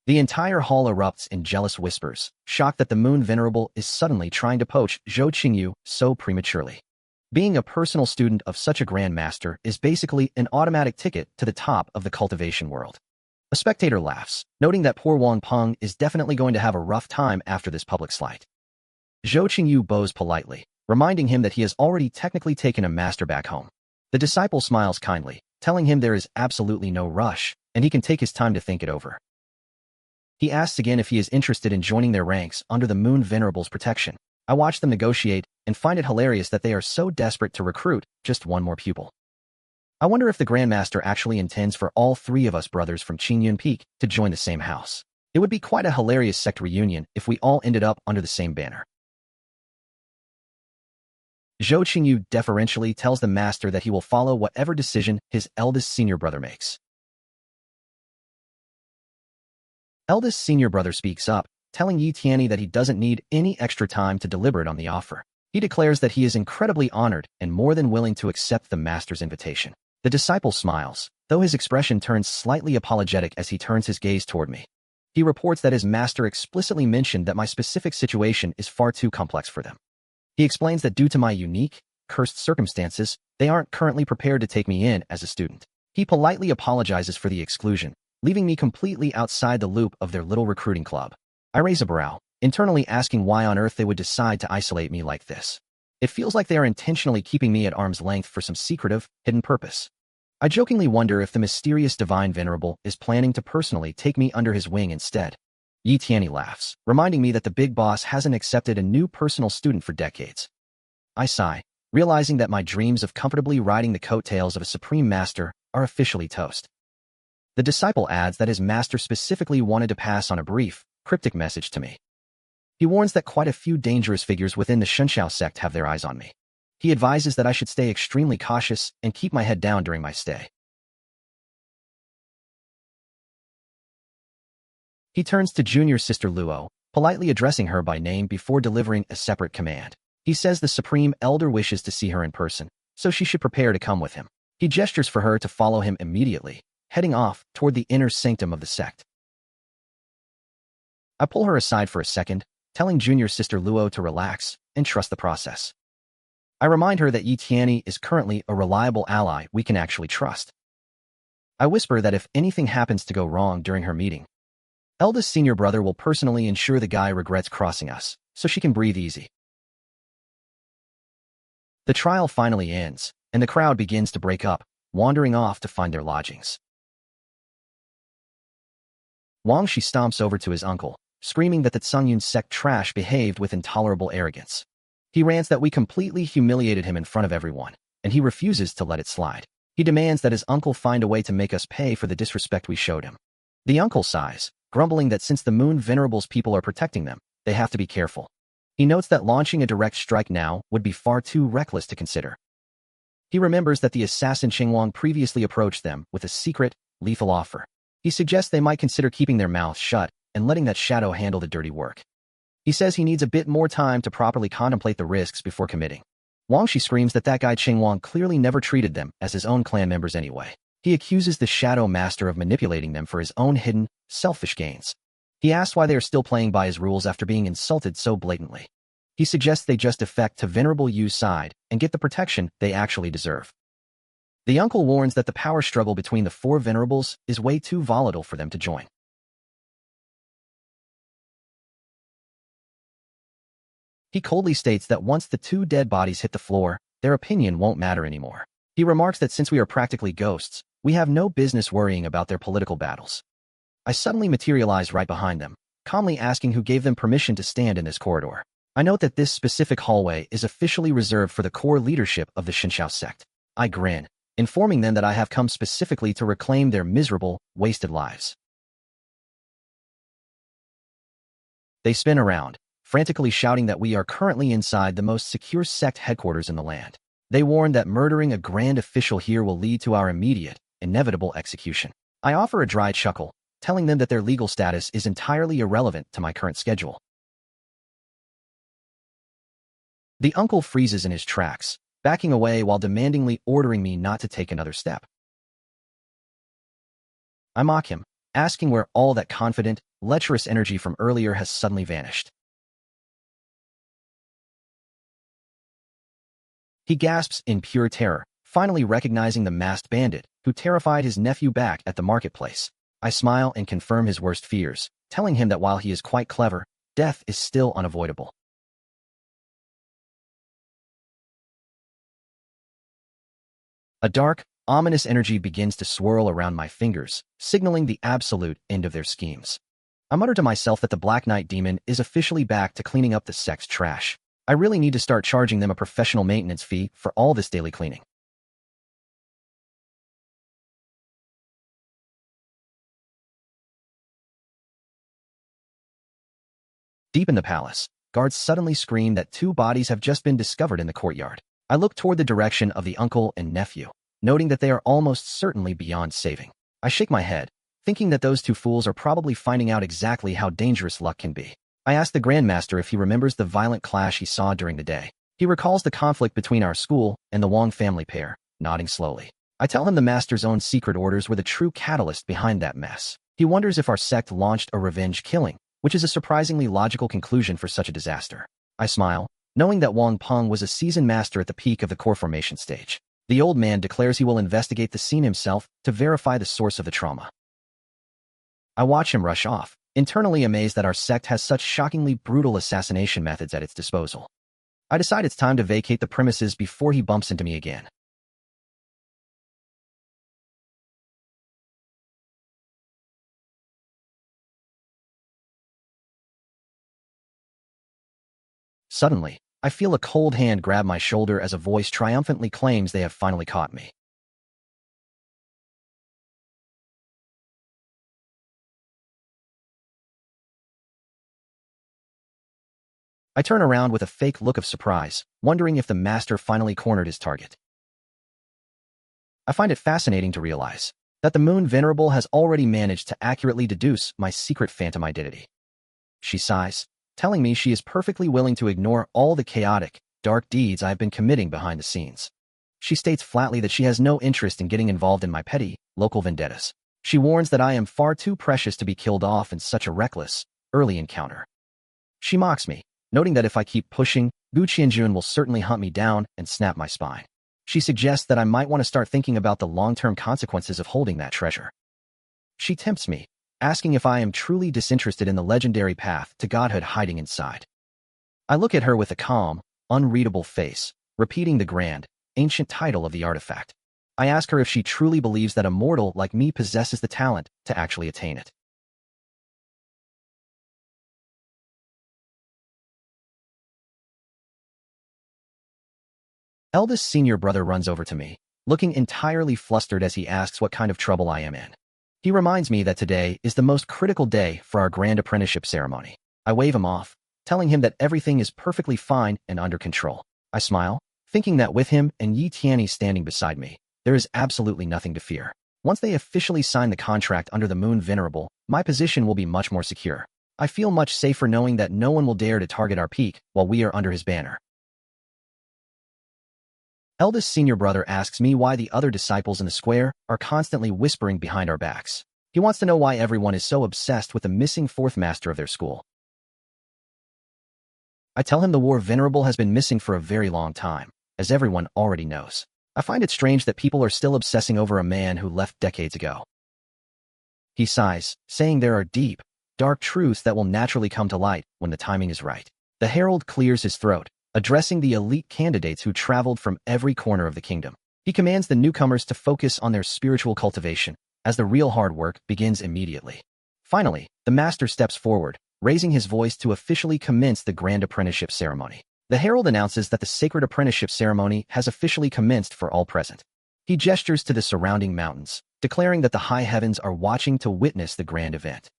The entire hall erupts in jealous whispers, shocked that the Moon Venerable is suddenly trying to poach Zhou Qingyu so prematurely. Being a personal student of such a grandmaster is basically an automatic ticket to the top of the cultivation world. A spectator laughs, noting that poor Wang Peng is definitely going to have a rough time after this public slight. Zhou Qingyu bows politely, reminding him that he has already technically taken a master back home. The disciple smiles kindly, telling him there is absolutely no rush, and he can take his time to think it over. He asks again if he is interested in joining their ranks under the Moon Venerable's protection. I watch them negotiate and find it hilarious that they are so desperate to recruit just one more pupil. I wonder if the Grandmaster actually intends for all three of us brothers from Qingyun Peak to join the same house. It would be quite a hilarious sect reunion if we all ended up under the same banner. Zhou Qingyu deferentially tells the master that he will follow whatever decision his eldest senior brother makes. Eldest senior brother speaks up, telling Yi Tianyi that he doesn't need any extra time to deliberate on the offer. He declares that he is incredibly honored and more than willing to accept the master's invitation. The disciple smiles, though his expression turns slightly apologetic as he turns his gaze toward me. He reports that his master explicitly mentioned that my specific situation is far too complex for them. He explains that due to my unique, cursed circumstances, they aren't currently prepared to take me in as a student. He politely apologizes for the exclusion, leaving me completely outside the loop of their little recruiting club. I raise a brow, internally asking why on earth they would decide to isolate me like this. It feels like they are intentionally keeping me at arm's length for some secretive, hidden purpose. I jokingly wonder if the mysterious divine venerable is planning to personally take me under his wing instead. Yi Tianyi laughs, reminding me that the big boss hasn't accepted a new personal student for decades. I sigh, realizing that my dreams of comfortably riding the coattails of a supreme master are officially toast. The disciple adds that his master specifically wanted to pass on a brief, cryptic message to me. He warns that quite a few dangerous figures within the Qingyun Sect have their eyes on me. He advises that I should stay extremely cautious and keep my head down during my stay. He turns to junior sister Luo, politely addressing her by name before delivering a separate command. He says the Supreme Elder wishes to see her in person, so she should prepare to come with him. He gestures for her to follow him immediately, heading off toward the inner sanctum of the sect. I pull her aside for a second, telling junior sister Luo to relax and trust the process. I remind her that Yi Tianyi is currently a reliable ally we can actually trust. I whisper that if anything happens to go wrong during her meeting, eldest senior brother will personally ensure the guy regrets crossing us, so she can breathe easy. The trial finally ends, and the crowd begins to break up, wandering off to find their lodgings. Wang Shi stomps over to his uncle, screaming that the Qingyun Sect trash behaved with intolerable arrogance. He rants that we completely humiliated him in front of everyone, and he refuses to let it slide. He demands that his uncle find a way to make us pay for the disrespect we showed him. The uncle sighs, grumbling that since the Moon Venerable's people are protecting them, they have to be careful. He notes that launching a direct strike now would be far too reckless to consider. He remembers that the assassin Qingwang previously approached them with a secret, lethal offer. He suggests they might consider keeping their mouths shut and letting that shadow handle the dirty work. He says he needs a bit more time to properly contemplate the risks before committing. Wang Shi screams that guy Qingwang clearly never treated them as his own clan members anyway. He accuses the Shadow Master of manipulating them for his own hidden, selfish gains. He asks why they are still playing by his rules after being insulted so blatantly. He suggests they just defect to Venerable Yu's side and get the protection they actually deserve. The uncle warns that the power struggle between the four venerables is way too volatile for them to join. He coldly states that once the two dead bodies hit the floor, their opinion won't matter anymore. He remarks that since we are practically ghosts, we have no business worrying about their political battles. I suddenly materialize right behind them, calmly asking who gave them permission to stand in this corridor. I note that this specific hallway is officially reserved for the core leadership of the Qingyun Sect. I grin, informing them that I have come specifically to reclaim their miserable, wasted lives. They spin around, frantically shouting that we are currently inside the most secure sect headquarters in the land. They warn that murdering a grand official here will lead to our immediate, inevitable execution. I offer a dry chuckle, telling them that their legal status is entirely irrelevant to my current schedule. The uncle freezes in his tracks, backing away while demandingly ordering me not to take another step. I mock him, asking where all that confident, lecherous energy from earlier has suddenly vanished. He gasps in pure terror, finally recognizing the masked bandit who terrified his nephew back at the marketplace. I smile and confirm his worst fears, telling him that while he is quite clever, death is still unavoidable. A dark, ominous energy begins to swirl around my fingers, signaling the absolute end of their schemes. I mutter to myself that the Black Knight demon is officially back to cleaning up the sect's trash. I really need to start charging them a professional maintenance fee for all this daily cleaning. Deep in the palace, guards suddenly scream that two bodies have just been discovered in the courtyard. I look toward the direction of the uncle and nephew, noting that they are almost certainly beyond saving. I shake my head, thinking that those two fools are probably finding out exactly how dangerous luck can be. I ask the grandmaster if he remembers the violent clash he saw during the day. He recalls the conflict between our school and the Wang family pair, nodding slowly. I tell him the master's own secret orders were the true catalyst behind that mess. He wonders if our sect launched a revenge killing, which is a surprisingly logical conclusion for such a disaster. I smile, knowing that Wang Peng was a seasoned master at the peak of the core formation stage. The old man declares he will investigate the scene himself to verify the source of the trauma. I watch him rush off, internally amazed that our sect has such shockingly brutal assassination methods at its disposal. I decide it's time to vacate the premises before he bumps into me again. Suddenly, I feel a cold hand grab my shoulder as a voice triumphantly claims they have finally caught me. I turn around with a fake look of surprise, wondering if the master finally cornered his target. I find it fascinating to realize that the Moon Venerable has already managed to accurately deduce my secret phantom identity. She sighs, telling me she is perfectly willing to ignore all the chaotic, dark deeds I have been committing behind the scenes. She states flatly that she has no interest in getting involved in my petty, local vendettas. She warns that I am far too precious to be killed off in such a reckless, early encounter. She mocks me, noting that if I keep pushing, Lu Changsheng will certainly hunt me down and snap my spine. She suggests that I might want to start thinking about the long-term consequences of holding that treasure. She tempts me, asking if I am truly disinterested in the legendary path to godhood hiding inside. I look at her with a calm, unreadable face, repeating the grand, ancient title of the artifact. I ask her if she truly believes that a mortal like me possesses the talent to actually attain it. Eldest senior brother runs over to me, looking entirely flustered as he asks what kind of trouble I am in. He reminds me that today is the most critical day for our grand apprenticeship ceremony. I wave him off, telling him that everything is perfectly fine and under control. I smile, thinking that with him and Yi Tianyi standing beside me, there is absolutely nothing to fear. Once they officially sign the contract under the Moon Venerable, my position will be much more secure. I feel much safer knowing that no one will dare to target our peak while we are under his banner. Eldest senior brother asks me why the other disciples in the square are constantly whispering behind our backs. He wants to know why everyone is so obsessed with the missing fourth master of their school. I tell him the War Venerable has been missing for a very long time, as everyone already knows. I find it strange that people are still obsessing over a man who left decades ago. He sighs, saying there are deep, dark truths that will naturally come to light when the timing is right. The herald clears his throat, addressing the elite candidates who traveled from every corner of the kingdom. He commands the newcomers to focus on their spiritual cultivation, as the real hard work begins immediately. Finally, the master steps forward, raising his voice to officially commence the grand apprenticeship ceremony. The herald announces that the sacred apprenticeship ceremony has officially commenced for all present. He gestures to the surrounding mountains, declaring that the high heavens are watching to witness the grand event.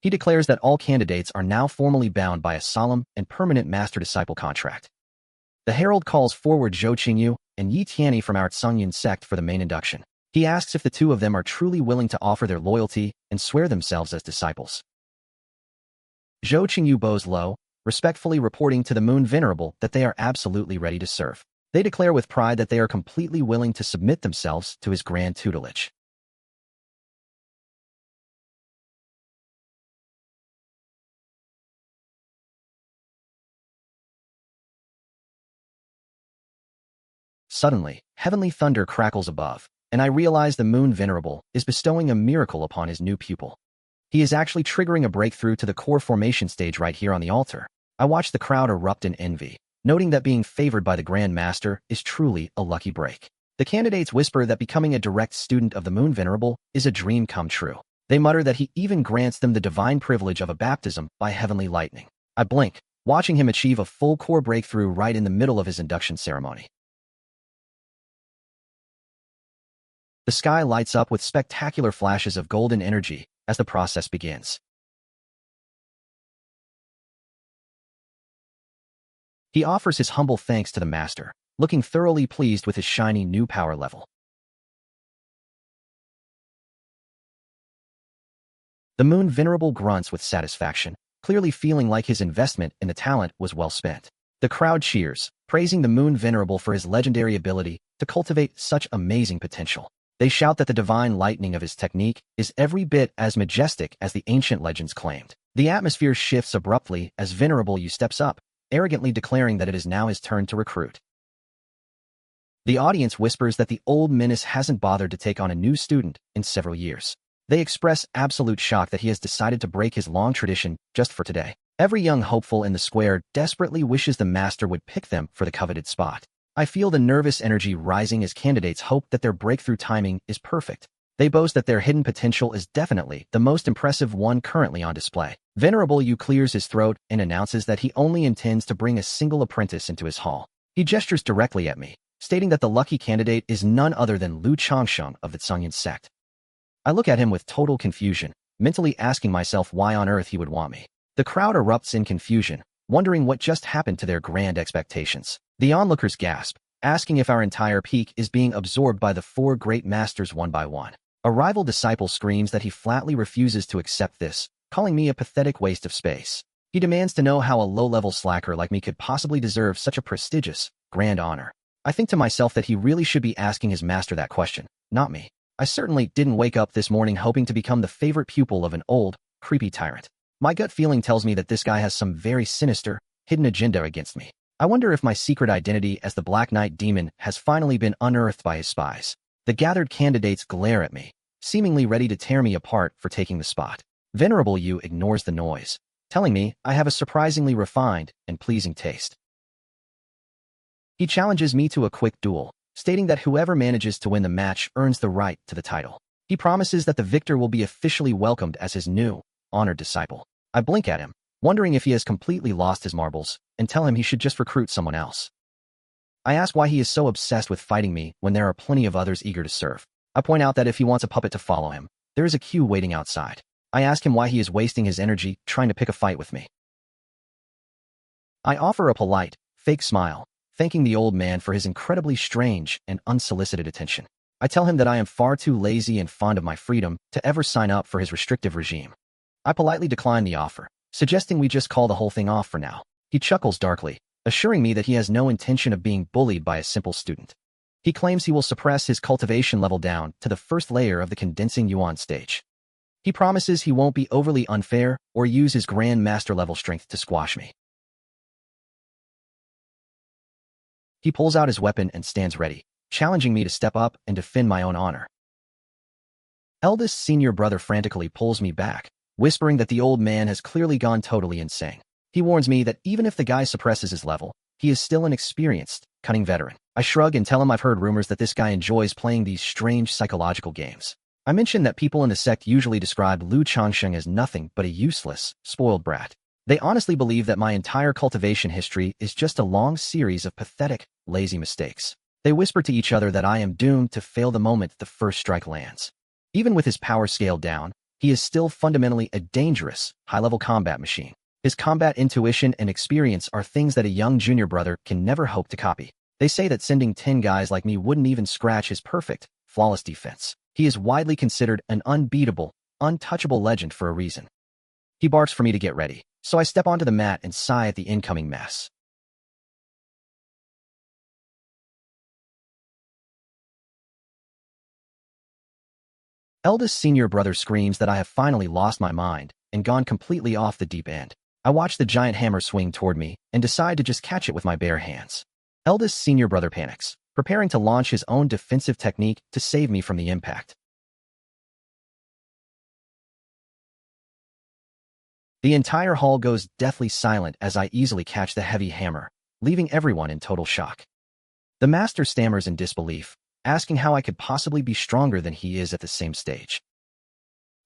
He declares that all candidates are now formally bound by a solemn and permanent master-disciple contract. The herald calls forward Zhou Qingyu and Yi Tianyi from our Qingyun Sect for the main induction. He asks if the two of them are truly willing to offer their loyalty and swear themselves as disciples. Zhou Qingyu bows low, respectfully reporting to the Moon Venerable that they are absolutely ready to serve. They declare with pride that they are completely willing to submit themselves to his grand tutelage. Suddenly, heavenly thunder crackles above, and I realize the Moon Venerable is bestowing a miracle upon his new pupil. He is actually triggering a breakthrough to the core formation stage right here on the altar. I watch the crowd erupt in envy, noting that being favored by the Grand Master is truly a lucky break. The candidates whisper that becoming a direct student of the Moon Venerable is a dream come true. They mutter that he even grants them the divine privilege of a baptism by heavenly lightning. I blink, watching him achieve a full core breakthrough right in the middle of his induction ceremony. The sky lights up with spectacular flashes of golden energy as the process begins. He offers his humble thanks to the master, looking thoroughly pleased with his shiny new power level. The Moon Venerable grunts with satisfaction, clearly feeling like his investment in the talent was well spent. The crowd cheers, praising the Moon Venerable for his legendary ability to cultivate such amazing potential. They shout that the divine lightning of his technique is every bit as majestic as the ancient legends claimed. The atmosphere shifts abruptly as Venerable Yu steps up, arrogantly declaring that it is now his turn to recruit. The audience whispers that the old menace hasn't bothered to take on a new student in several years. They express absolute shock that he has decided to break his long tradition just for today. Every young hopeful in the square desperately wishes the master would pick them for the coveted spot. I feel the nervous energy rising as candidates hope that their breakthrough timing is perfect. They boast that their hidden potential is definitely the most impressive one currently on display. Venerable Yu clears his throat and announces that he only intends to bring a single apprentice into his hall. He gestures directly at me, stating that the lucky candidate is none other than Lu Changsheng of the Qingyun Sect. I look at him with total confusion, mentally asking myself why on earth he would want me. The crowd erupts in confusion, wondering what just happened to their grand expectations. The onlookers gasp, asking if our entire peak is being absorbed by the 4 great masters one by one. A rival disciple screams that he flatly refuses to accept this, calling me a pathetic waste of space. He demands to know how a low-level slacker like me could possibly deserve such a prestigious, grand honor. I think to myself that he really should be asking his master that question, not me. I certainly didn't wake up this morning hoping to become the favorite pupil of an old, creepy tyrant. My gut feeling tells me that this guy has some very sinister, hidden agenda against me. I wonder if my secret identity as the Black Knight demon has finally been unearthed by his spies. The gathered candidates glare at me, seemingly ready to tear me apart for taking the spot. Venerable Yu ignores the noise, telling me I have a surprisingly refined and pleasing taste. He challenges me to a quick duel, stating that whoever manages to win the match earns the right to the title. He promises that the victor will be officially welcomed as his new, honored disciple. I blink at him, wondering if he has completely lost his marbles, and tell him he should just recruit someone else. I ask why he is so obsessed with fighting me when there are plenty of others eager to serve. I point out that if he wants a puppet to follow him, there is a queue waiting outside. I ask him why he is wasting his energy trying to pick a fight with me. I offer a polite, fake smile, thanking the old man for his incredibly strange and unsolicited attention. I tell him that I am far too lazy and fond of my freedom to ever sign up for his restrictive regime. I politely decline the offer, suggesting we just call the whole thing off for now. He chuckles darkly, assuring me that he has no intention of being bullied by a simple student. He claims he will suppress his cultivation level down to the first layer of the condensing yuan stage. He promises he won't be overly unfair or use his grandmaster level strength to squash me. He pulls out his weapon and stands ready, challenging me to step up and defend my own honor. Eldest senior brother frantically pulls me back, whispering that the old man has clearly gone totally insane. He warns me that even if the guy suppresses his level, he is still an experienced, cunning veteran. I shrug and tell him I've heard rumors that this guy enjoys playing these strange psychological games. I mention that people in the sect usually describe Lu Changsheng as nothing but a useless, spoiled brat. They honestly believe that my entire cultivation history is just a long series of pathetic, lazy mistakes. They whisper to each other that I am doomed to fail the moment the first strike lands. Even with his power scaled down, he is still fundamentally a dangerous, high-level combat machine. His combat intuition and experience are things that a young junior brother can never hope to copy. They say that sending 10 guys like me wouldn't even scratch his perfect, flawless defense. He is widely considered an unbeatable, untouchable legend for a reason. He barks for me to get ready, so I step onto the mat and sigh at the incoming mess. Eldest senior brother screams that I have finally lost my mind and gone completely off the deep end. I watch the giant hammer swing toward me and decide to just catch it with my bare hands. Eldest senior brother panics, preparing to launch his own defensive technique to save me from the impact. The entire hall goes deathly silent as I easily catch the heavy hammer, leaving everyone in total shock. The master stammers in disbelief, asking how I could possibly be stronger than he is at the same stage.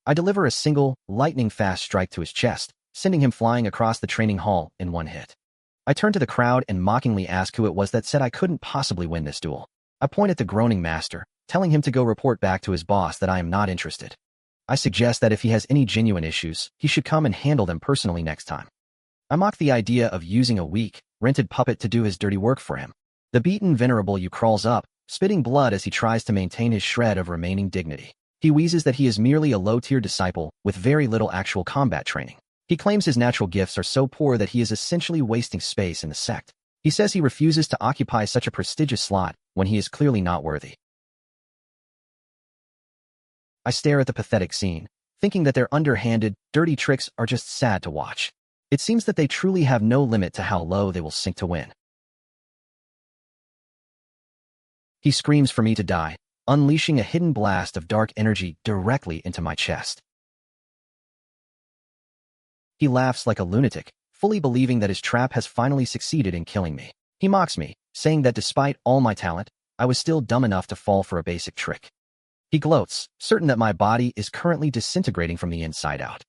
I deliver a single, lightning-fast strike to his chest, sending him flying across the training hall in one hit. I turn to the crowd and mockingly ask who it was that said I couldn't possibly win this duel. I point at the groaning master, telling him to go report back to his boss that I am not interested. I suggest that if he has any genuine issues, he should come and handle them personally next time. I mock the idea of using a weak, rented puppet to do his dirty work for him. The beaten Venerable Yu crawls up, spitting blood as he tries to maintain his shred of remaining dignity. He wheezes that he is merely a low-tier disciple with very little actual combat training. He claims his natural gifts are so poor that he is essentially wasting space in the sect. He says he refuses to occupy such a prestigious slot when he is clearly not worthy. I stare at the pathetic scene, thinking that their underhanded, dirty tricks are just sad to watch. It seems that they truly have no limit to how low they will sink to win. He screams for me to die, unleashing a hidden blast of dark energy directly into my chest. He laughs like a lunatic, fully believing that his trap has finally succeeded in killing me. He mocks me, saying that despite all my talent, I was still dumb enough to fall for a basic trick. He gloats, certain that my body is currently disintegrating from the inside out.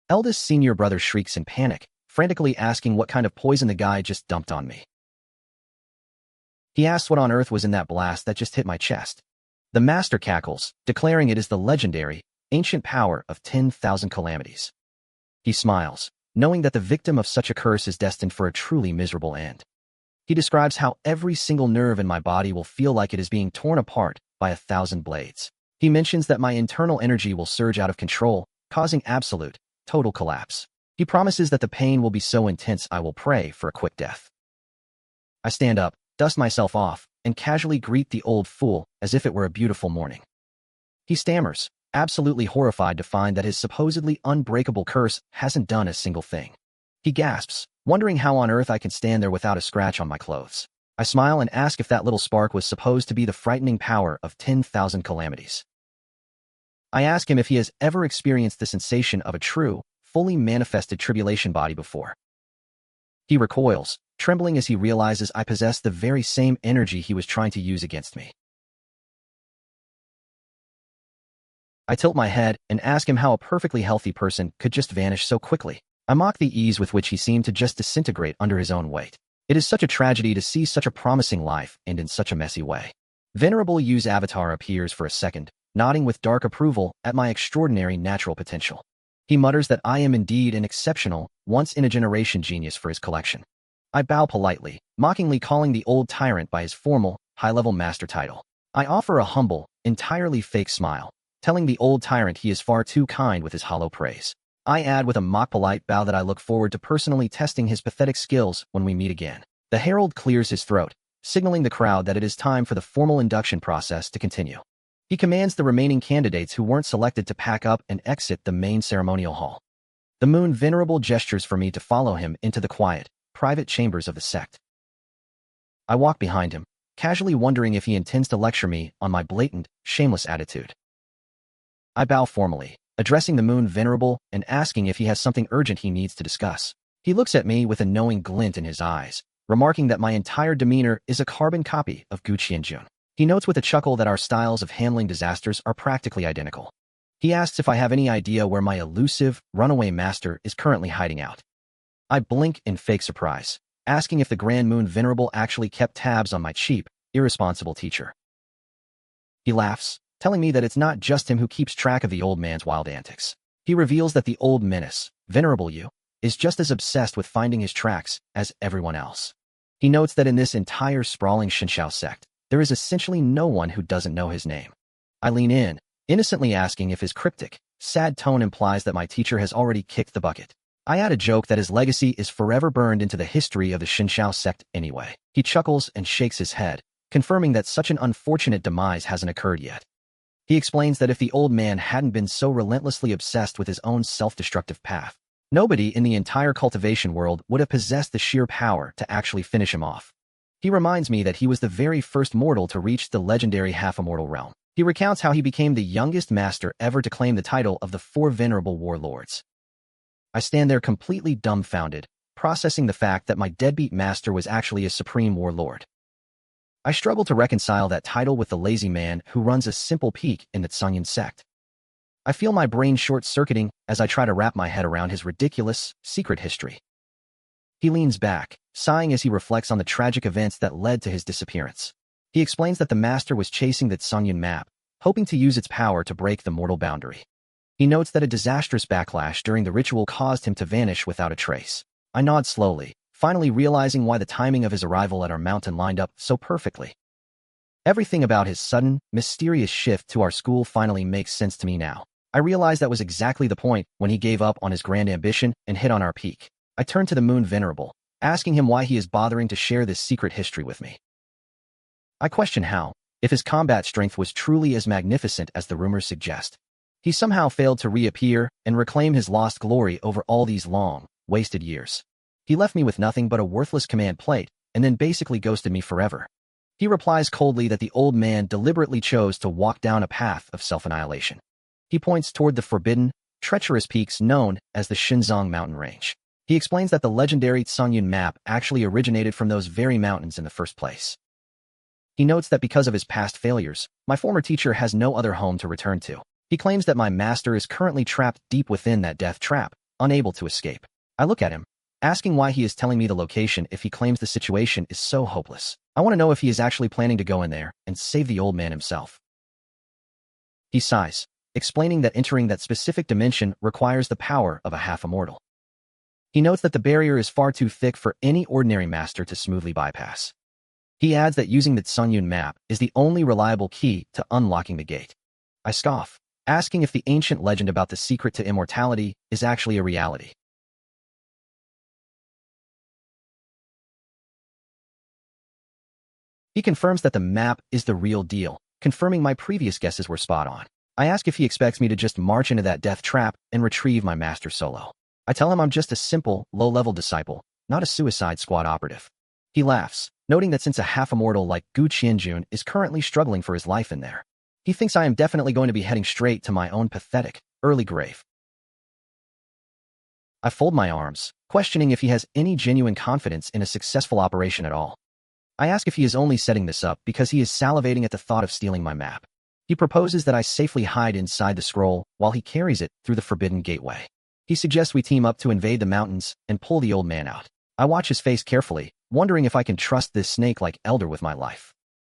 Eldest senior brother shrieks in panic, frantically asking what kind of poison the guy just dumped on me. He asks what on earth was in that blast that just hit my chest. The master cackles, declaring it is the legendary, ancient power of 10,000 calamities. He smiles, knowing that the victim of such a curse is destined for a truly miserable end. He describes how every single nerve in my body will feel like it is being torn apart by 1,000 blades. He mentions that my internal energy will surge out of control, causing absolute, total collapse. He promises that the pain will be so intense I will pray for a quick death. I stand up, dust myself off, and casually greet the old fool as if it were a beautiful morning. He stammers, absolutely horrified to find that his supposedly unbreakable curse hasn't done a single thing. He gasps, wondering how on earth I can stand there without a scratch on my clothes. I smile and ask if that little spark was supposed to be the frightening power of 10,000 calamities. I ask him if he has ever experienced the sensation of a true, fully manifested tribulation body before. He recoils, trembling as he realizes I possess the very same energy he was trying to use against me. I tilt my head and ask him how a perfectly healthy person could just vanish so quickly. I mock the ease with which he seemed to just disintegrate under his own weight. It is such a tragedy to see such a promising life end in such a messy way. Venerable Yu's avatar appears for a second, nodding with dark approval at my extraordinary natural potential. He mutters that I am indeed an exceptional, once-in-a-generation genius for his collection. I bow politely, mockingly calling the old tyrant by his formal, high-level master title. I offer a humble, entirely fake smile, telling the old tyrant he is far too kind with his hollow praise. I add with a mock-polite bow that I look forward to personally testing his pathetic skills when we meet again. The herald clears his throat, signaling the crowd that it is time for the formal induction process to continue. He commands the remaining candidates who weren't selected to pack up and exit the main ceremonial hall. The moon venerable gestures for me to follow him into the quiet, private chambers of the sect. I walk behind him, casually wondering if he intends to lecture me on my blatant, shameless attitude. I bow formally, addressing the moon venerable and asking if he has something urgent he needs to discuss. He looks at me with a knowing glint in his eyes, remarking that my entire demeanor is a carbon copy of Qingyun. He notes with a chuckle that our styles of handling disasters are practically identical. He asks if I have any idea where my elusive, runaway master is currently hiding out. I blink in fake surprise, asking if the Grand Moon Venerable actually kept tabs on my cheap, irresponsible teacher. He laughs, telling me that it's not just him who keeps track of the old man's wild antics. He reveals that the old menace, Venerable Yu, is just as obsessed with finding his tracks as everyone else. He notes that in this entire sprawling Qingyun Sect, there is essentially no one who doesn't know his name. I lean in, innocently asking if his cryptic, sad tone implies that my teacher has already kicked the bucket. I add a joke that his legacy is forever burned into the history of the Qingyun Sect anyway. He chuckles and shakes his head, confirming that such an unfortunate demise hasn't occurred yet. He explains that if the old man hadn't been so relentlessly obsessed with his own self-destructive path, nobody in the entire cultivation world would have possessed the sheer power to actually finish him off. He reminds me that he was the very first mortal to reach the legendary half-immortal realm. He recounts how he became the youngest master ever to claim the title of the 4 venerable warlords. I stand there completely dumbfounded, processing the fact that my deadbeat master was actually a supreme warlord. I struggle to reconcile that title with the lazy man who runs a simple peak in the Qingyun Sect. I feel my brain short-circuiting as I try to wrap my head around his ridiculous, secret history. He leans back, sighing as he reflects on the tragic events that led to his disappearance. He explains that the master was chasing the Qingyun map, hoping to use its power to break the mortal boundary. He notes that a disastrous backlash during the ritual caused him to vanish without a trace. I nod slowly, finally realizing why the timing of his arrival at our mountain lined up so perfectly. Everything about his sudden, mysterious shift to our school finally makes sense to me now. I realize that was exactly the point when he gave up on his grand ambition and hit on our peak. I turn to the Moon Venerable, asking him why he is bothering to share this secret history with me. I question how, if his combat strength was truly as magnificent as the rumors suggest, he somehow failed to reappear and reclaim his lost glory over all these long, wasted years. He left me with nothing but a worthless command plate, and then basically ghosted me forever. He replies coldly that the old man deliberately chose to walk down a path of self-annihilation. He points toward the forbidden, treacherous peaks known as the Xinzong mountain range. He explains that the legendary Qingyun map actually originated from those very mountains in the first place. He notes that because of his past failures, my former teacher has no other home to return to. He claims that my master is currently trapped deep within that death trap, unable to escape. I look at him, asking why he is telling me the location if he claims the situation is so hopeless. I want to know if he is actually planning to go in there and save the old man himself. He sighs, explaining that entering that specific dimension requires the power of a half-immortal. He notes that the barrier is far too thick for any ordinary master to smoothly bypass. He adds that using the Qingyun map is the only reliable key to unlocking the gate. I scoff, asking if the ancient legend about the secret to immortality is actually a reality. He confirms that the map is the real deal, confirming my previous guesses were spot on. I ask if he expects me to just march into that death trap and retrieve my master solo. I tell him I'm just a simple, low-level disciple, not a Suicide Squad operative. He laughs, noting that since a half-immortal like Gu Qianjun is currently struggling for his life in there, he thinks I am definitely going to be heading straight to my own pathetic, early grave. I fold my arms, questioning if he has any genuine confidence in a successful operation at all. I ask if he is only setting this up because he is salivating at the thought of stealing my map. He proposes that I safely hide inside the scroll while he carries it through the forbidden gateway. He suggests we team up to invade the mountains and pull the old man out. I watch his face carefully, wondering if I can trust this snake-like elder with my life.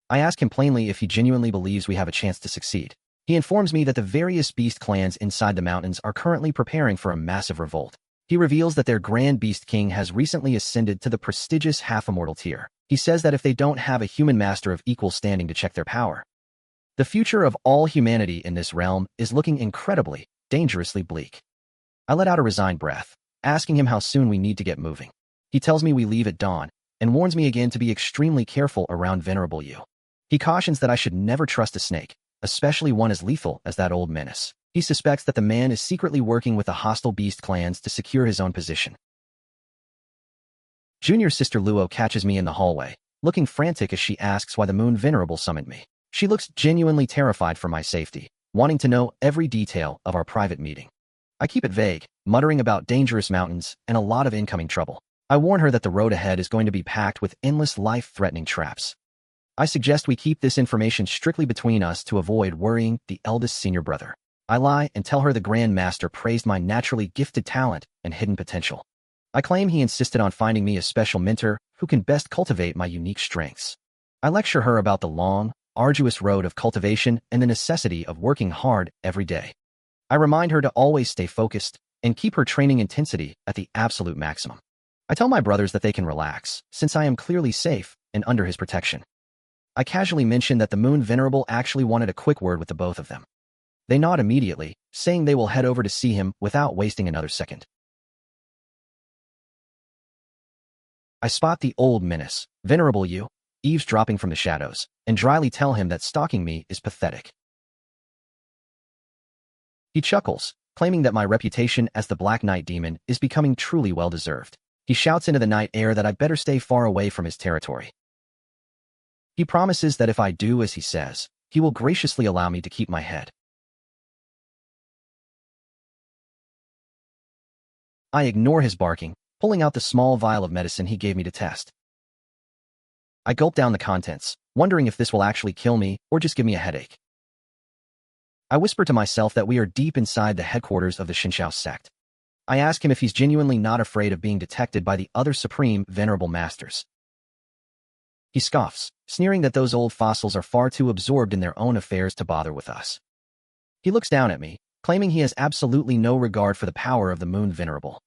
I ask him plainly if he genuinely believes we have a chance to succeed. He informs me that the various beast clans inside the mountains are currently preparing for a massive revolt. He reveals that their Grand Beast King has recently ascended to the prestigious half-immortal tier. He says that if they don't have a human master of equal standing to check their power, the future of all humanity in this realm is looking incredibly, dangerously bleak. I let out a resigned breath, asking him how soon we need to get moving. He tells me we leave at dawn, and warns me again to be extremely careful around Venerable Yu. He cautions that I should never trust a snake, especially one as lethal as that old menace. He suspects that the man is secretly working with the hostile beast clans to secure his own position. Junior sister Luo catches me in the hallway, looking frantic as she asks why the Moon Venerable summoned me. She looks genuinely terrified for my safety, wanting to know every detail of our private meeting. I keep it vague, muttering about dangerous mountains and a lot of incoming trouble. I warn her that the road ahead is going to be packed with endless life-threatening traps. I suggest we keep this information strictly between us to avoid worrying the eldest senior brother. I lie and tell her the Grand Master praised my naturally gifted talent and hidden potential. I claim he insisted on finding me a special mentor who can best cultivate my unique strengths. I lecture her about the long, arduous road of cultivation and the necessity of working hard every day. I remind her to always stay focused and keep her training intensity at the absolute maximum. I tell my brothers that they can relax, since I am clearly safe and under his protection. I casually mention that the Moon Venerable actually wanted a quick word with the both of them. They nod immediately, saying they will head over to see him without wasting another second. I spot the old menace, Venerable Yu, eavesdropping from the shadows, and dryly tell him that stalking me is pathetic. He chuckles, claiming that my reputation as the Black Knight Demon is becoming truly well-deserved. He shouts into the night air that I better stay far away from his territory. He promises that if I do as he says, he will graciously allow me to keep my head. I ignore his barking, pulling out the small vial of medicine he gave me to test. I gulp down the contents, wondering if this will actually kill me or just give me a headache. I whisper to myself that we are deep inside the headquarters of the Qingyun Sect. I ask him if he's genuinely not afraid of being detected by the other supreme venerable masters. He scoffs, sneering that those old fossils are far too absorbed in their own affairs to bother with us. He looks down at me, claiming he has absolutely no regard for the power of the Moon Venerable.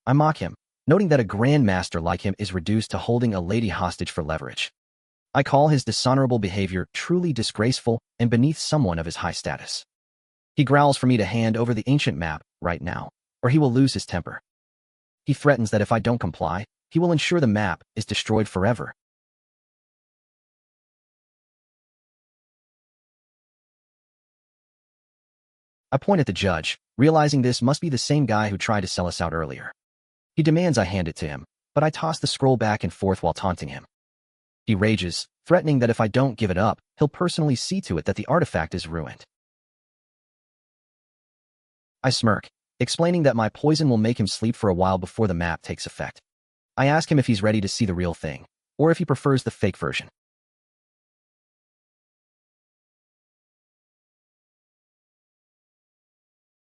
I mock him, noting that a grandmaster like him is reduced to holding a lady hostage for leverage. I call his dishonorable behavior truly disgraceful and beneath someone of his high status. He growls for me to hand over the ancient map right now, or he will lose his temper. He threatens that if I don't comply, he will ensure the map is destroyed forever. I point at the judge, realizing this must be the same guy who tried to sell us out earlier. He demands I hand it to him, but I toss the scroll back and forth while taunting him. He rages, threatening that if I don't give it up, he'll personally see to it that the artifact is ruined. I smirk, explaining that my poison will make him sleep for a while before the map takes effect. I ask him if he's ready to see the real thing, or if he prefers the fake version.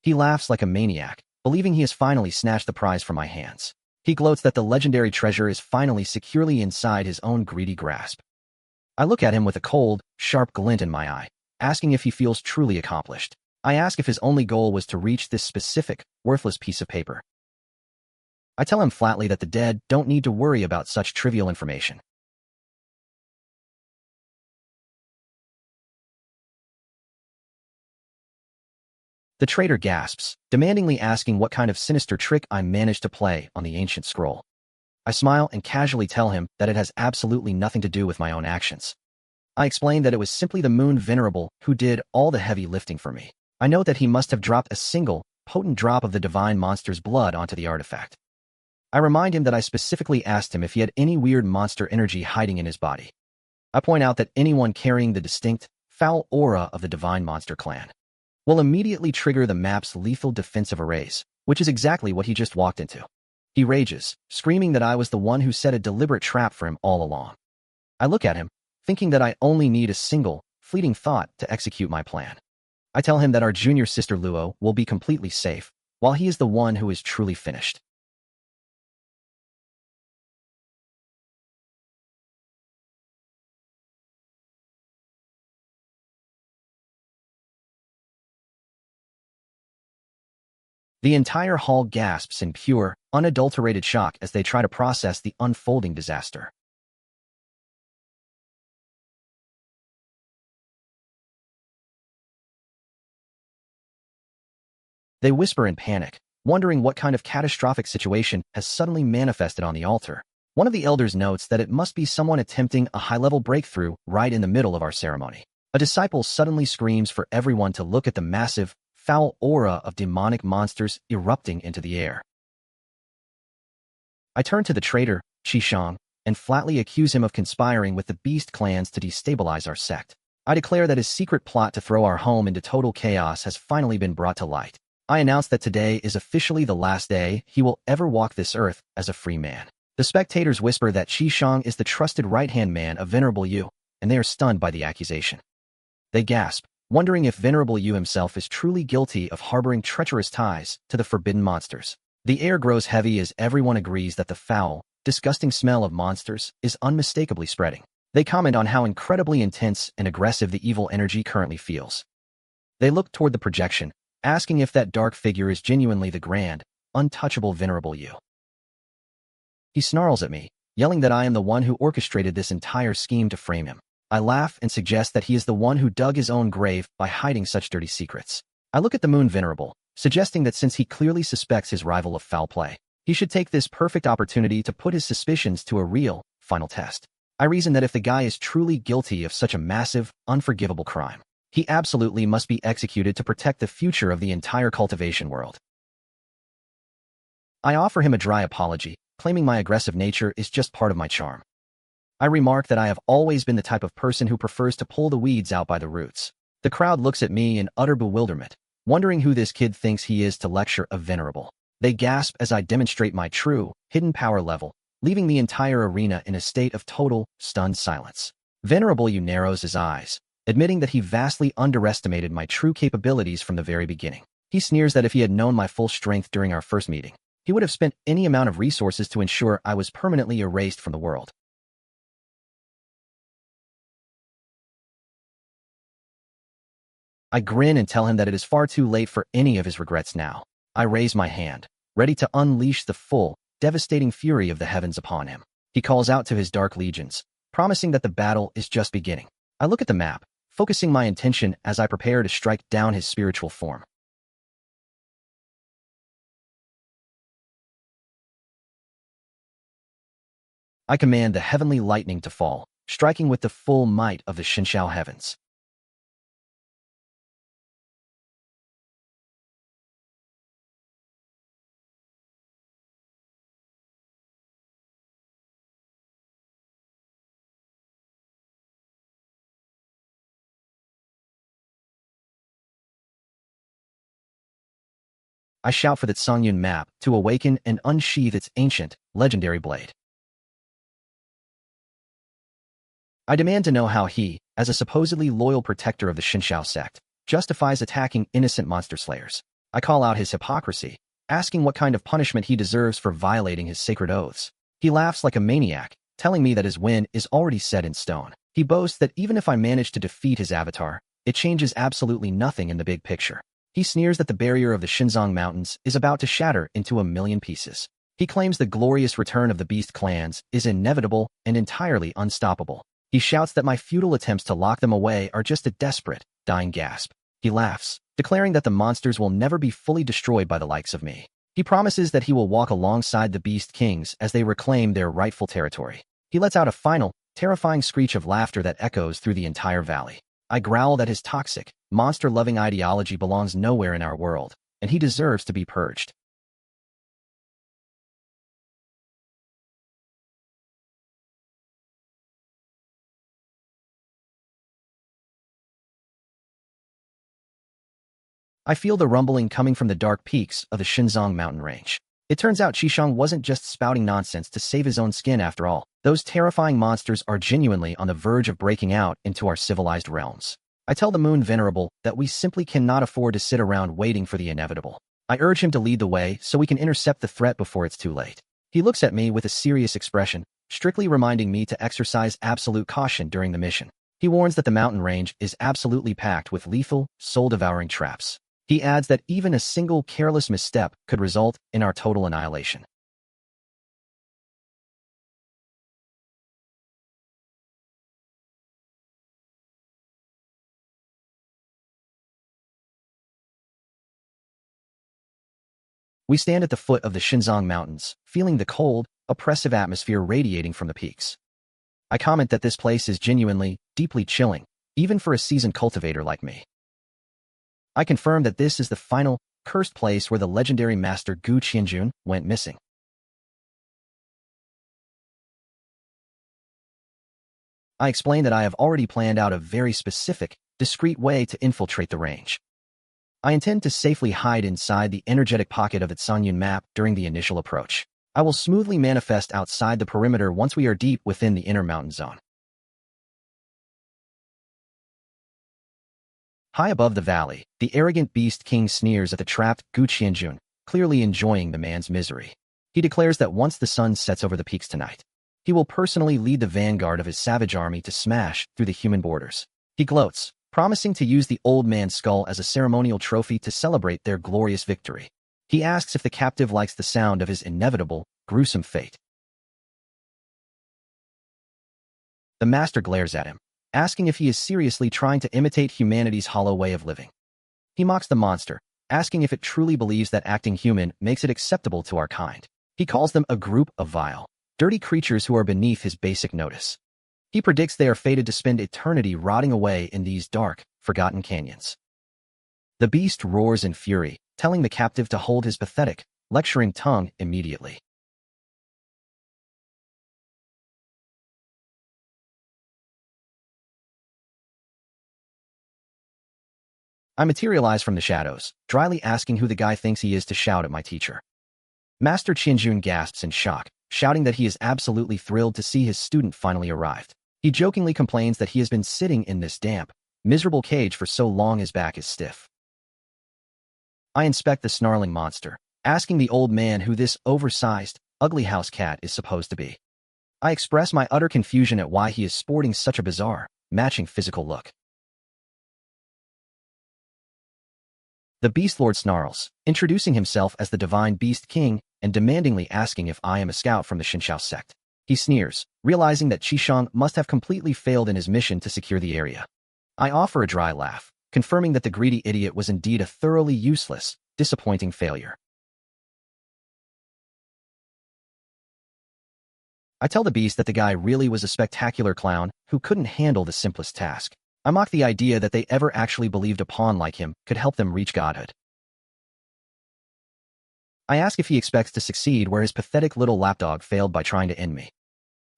He laughs like a maniac, believing he has finally snatched the prize from my hands. He gloats that the legendary treasure is finally securely inside his own greedy grasp. I look at him with a cold, sharp glint in my eye, asking if he feels truly accomplished. I ask if his only goal was to reach this specific, worthless piece of paper. I tell him flatly that the dead don't need to worry about such trivial information. The traitor gasps, demandingly asking what kind of sinister trick I managed to play on the ancient scroll. I smile and casually tell him that it has absolutely nothing to do with my own actions. I explain that it was simply the Moon Venerable who did all the heavy lifting for me. I note that he must have dropped a single, potent drop of the divine monster's blood onto the artifact. I remind him that I specifically asked him if he had any weird monster energy hiding in his body. I point out that anyone carrying the distinct, foul aura of the divine monster clan will immediately trigger the map's lethal defensive arrays, which is exactly what he just walked into. He rages, screaming that I was the one who set a deliberate trap for him all along. I look at him, thinking that I only need a single, fleeting thought to execute my plan. I tell him that our junior sister Luo will be completely safe, while he is the one who is truly finished. The entire hall gasps in pure, unadulterated shock as they try to process the unfolding disaster. They whisper in panic, wondering what kind of catastrophic situation has suddenly manifested on the altar. One of the elders notes that it must be someone attempting a high-level breakthrough right in the middle of our ceremony. A disciple suddenly screams for everyone to look at the massive, foul aura of demonic monsters erupting into the air. I turn to the traitor, Qingyun, and flatly accuse him of conspiring with the beast clans to destabilize our sect. I declare that his secret plot to throw our home into total chaos has finally been brought to light. I announce that today is officially the last day he will ever walk this earth as a free man. The spectators whisper that Qingyun is the trusted right-hand man of Venerable Yu, and they are stunned by the accusation. They gasp, wondering if Venerable Yu himself is truly guilty of harboring treacherous ties to the forbidden monsters. The air grows heavy as everyone agrees that the foul, disgusting smell of monsters is unmistakably spreading. They comment on how incredibly intense and aggressive the evil energy currently feels. They look toward the projection, asking if that dark figure is genuinely the grand, untouchable Venerable Yu. He snarls at me, yelling that I am the one who orchestrated this entire scheme to frame him. I laugh and suggest that he is the one who dug his own grave by hiding such dirty secrets. I look at the Moon Venerable, suggesting that since he clearly suspects his rival of foul play, he should take this perfect opportunity to put his suspicions to a real, final test. I reason that if the guy is truly guilty of such a massive, unforgivable crime, he absolutely must be executed to protect the future of the entire cultivation world. I offer him a dry apology, claiming my aggressive nature is just part of my charm. I remark that I have always been the type of person who prefers to pull the weeds out by the roots. The crowd looks at me in utter bewilderment, wondering who this kid thinks he is to lecture a venerable. They gasp as I demonstrate my true, hidden power level, leaving the entire arena in a state of total, stunned silence. Venerable Yu narrows his eyes, admitting that he vastly underestimated my true capabilities from the very beginning. He sneers that if he had known my full strength during our first meeting, he would have spent any amount of resources to ensure I was permanently erased from the world. I grin and tell him that it is far too late for any of his regrets now. I raise my hand, ready to unleash the full, devastating fury of the heavens upon him. He calls out to his dark legions, promising that the battle is just beginning. I look at the map, focusing my intention as I prepare to strike down his spiritual form. I command the heavenly lightning to fall, striking with the full might of the Shinshao heavens. I shout for that Qingyun map to awaken and unsheath its ancient, legendary blade. I demand to know how he, as a supposedly loyal protector of the Qingyun Sect, justifies attacking innocent monster slayers. I call out his hypocrisy, asking what kind of punishment he deserves for violating his sacred oaths. He laughs like a maniac, telling me that his win is already set in stone. He boasts that even if I manage to defeat his avatar, it changes absolutely nothing in the big picture. He sneers that the barrier of the Xinjiang Mountains is about to shatter into 1,000,000 pieces. He claims the glorious return of the beast clans is inevitable and entirely unstoppable. He shouts that my futile attempts to lock them away are just a desperate, dying gasp. He laughs, declaring that the monsters will never be fully destroyed by the likes of me. He promises that he will walk alongside the beast kings as they reclaim their rightful territory. He lets out a final, terrifying screech of laughter that echoes through the entire valley. I growl that his toxic, monster-loving ideology belongs nowhere in our world, and he deserves to be purged. I feel the rumbling coming from the dark peaks of the Xinjiang mountain range. It turns out Qisheng wasn't just spouting nonsense to save his own skin after all. Those terrifying monsters are genuinely on the verge of breaking out into our civilized realms. I tell the Moon Venerable that we simply cannot afford to sit around waiting for the inevitable. I urge him to lead the way so we can intercept the threat before it's too late. He looks at me with a serious expression, strictly reminding me to exercise absolute caution during the mission. He warns that the mountain range is absolutely packed with lethal, soul-devouring traps. He adds that even a single careless misstep could result in our total annihilation. We stand at the foot of the Xinjiang Mountains, feeling the cold, oppressive atmosphere radiating from the peaks. I comment that this place is genuinely, deeply chilling, even for a seasoned cultivator like me. I confirm that this is the final, cursed place where the legendary master Gu Qingyun went missing. I explain that I have already planned out a very specific, discreet way to infiltrate the range. I intend to safely hide inside the energetic pocket of its Qingyun map during the initial approach. I will smoothly manifest outside the perimeter once we are deep within the inner mountain zone. High above the valley, the arrogant beast king sneers at the trapped Gu Qianjun, clearly enjoying the man's misery. He declares that once the sun sets over the peaks tonight, he will personally lead the vanguard of his savage army to smash through the human borders. He gloats, promising to use the old man's skull as a ceremonial trophy to celebrate their glorious victory. He asks if the captive likes the sound of his inevitable, gruesome fate. The master glares at him, asking if he is seriously trying to imitate humanity's hollow way of living. He mocks the monster, asking if it truly believes that acting human makes it acceptable to our kind. He calls them a group of vile, dirty creatures who are beneath his basic notice. He predicts they are fated to spend eternity rotting away in these dark, forgotten canyons. The beast roars in fury, telling the captive to hold his pathetic, lecturing tongue immediately. I materialize from the shadows, dryly asking who the guy thinks he is to shout at my teacher. Master Qinjun gasps in shock, shouting that he is absolutely thrilled to see his student finally arrived. He jokingly complains that he has been sitting in this damp, miserable cage for so long his back is stiff. I inspect the snarling monster, asking the old man who this oversized, ugly house cat is supposed to be. I express my utter confusion at why he is sporting such a bizarre, matching physical look. The Beast Lord snarls, introducing himself as the Divine Beast King and demandingly asking if I am a scout from the Qingyun Sect. He sneers, realizing that Qisheng must have completely failed in his mission to secure the area. I offer a dry laugh, confirming that the greedy idiot was indeed a thoroughly useless, disappointing failure. I tell the beast that the guy really was a spectacular clown who couldn't handle the simplest task. I mock the idea that they ever actually believed a pawn like him could help them reach godhood. I ask if he expects to succeed where his pathetic little lapdog failed by trying to end me.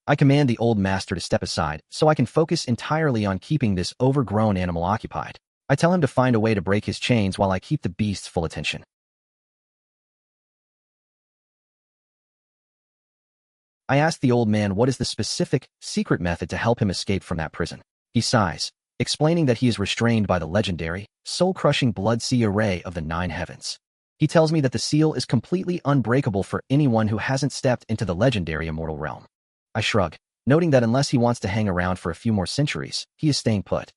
I command the old master to step aside so I can focus entirely on keeping this overgrown animal occupied. I tell him to find a way to break his chains while I keep the beast's full attention. I ask the old man what is the specific, secret method to help him escape from that prison. He sighs, explaining that he is restrained by the legendary, soul-crushing blood sea array of the 9 heavens. He tells me that the seal is completely unbreakable for anyone who hasn't stepped into the legendary immortal realm. I shrug, noting that unless he wants to hang around for a few more centuries, he is staying put.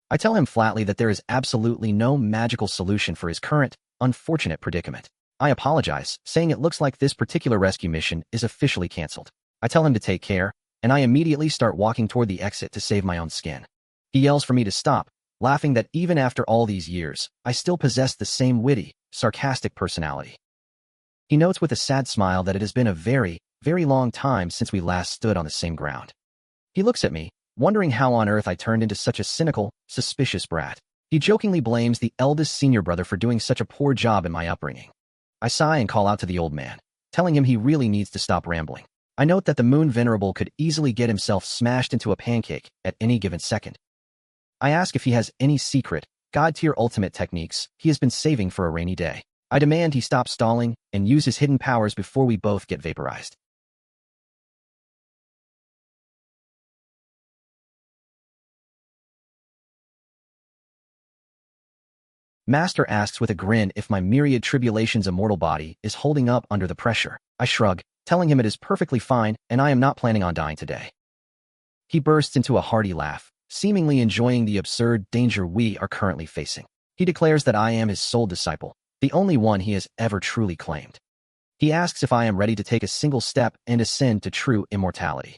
I tell him flatly that there is absolutely no magical solution for his current, unfortunate predicament. I apologize, saying it looks like this particular rescue mission is officially canceled. I tell him to take care, and I immediately start walking toward the exit to save my own skin. He yells for me to stop, laughing that even after all these years, I still possess the same witty, sarcastic personality. He notes with a sad smile that it has been a very, very long time since we last stood on the same ground. He looks at me, wondering how on earth I turned into such a cynical, suspicious brat. He jokingly blames the eldest senior brother for doing such a poor job in my upbringing. I sigh and call out to the old man, telling him he really needs to stop rambling. I note that the Moon Venerable could easily get himself smashed into a pancake at any given second. I ask if he has any secret, God-tier ultimate techniques he has been saving for a rainy day. I demand he stop stalling and use his hidden powers before we both get vaporized. Master asks with a grin if my myriad tribulations immortal body is holding up under the pressure. I shrug, telling him it is perfectly fine and I am not planning on dying today. He bursts into a hearty laugh, seemingly enjoying the absurd danger we are currently facing. He declares that I am his sole disciple, the only one he has ever truly claimed. He asks if I am ready to take a single step and ascend to true immortality.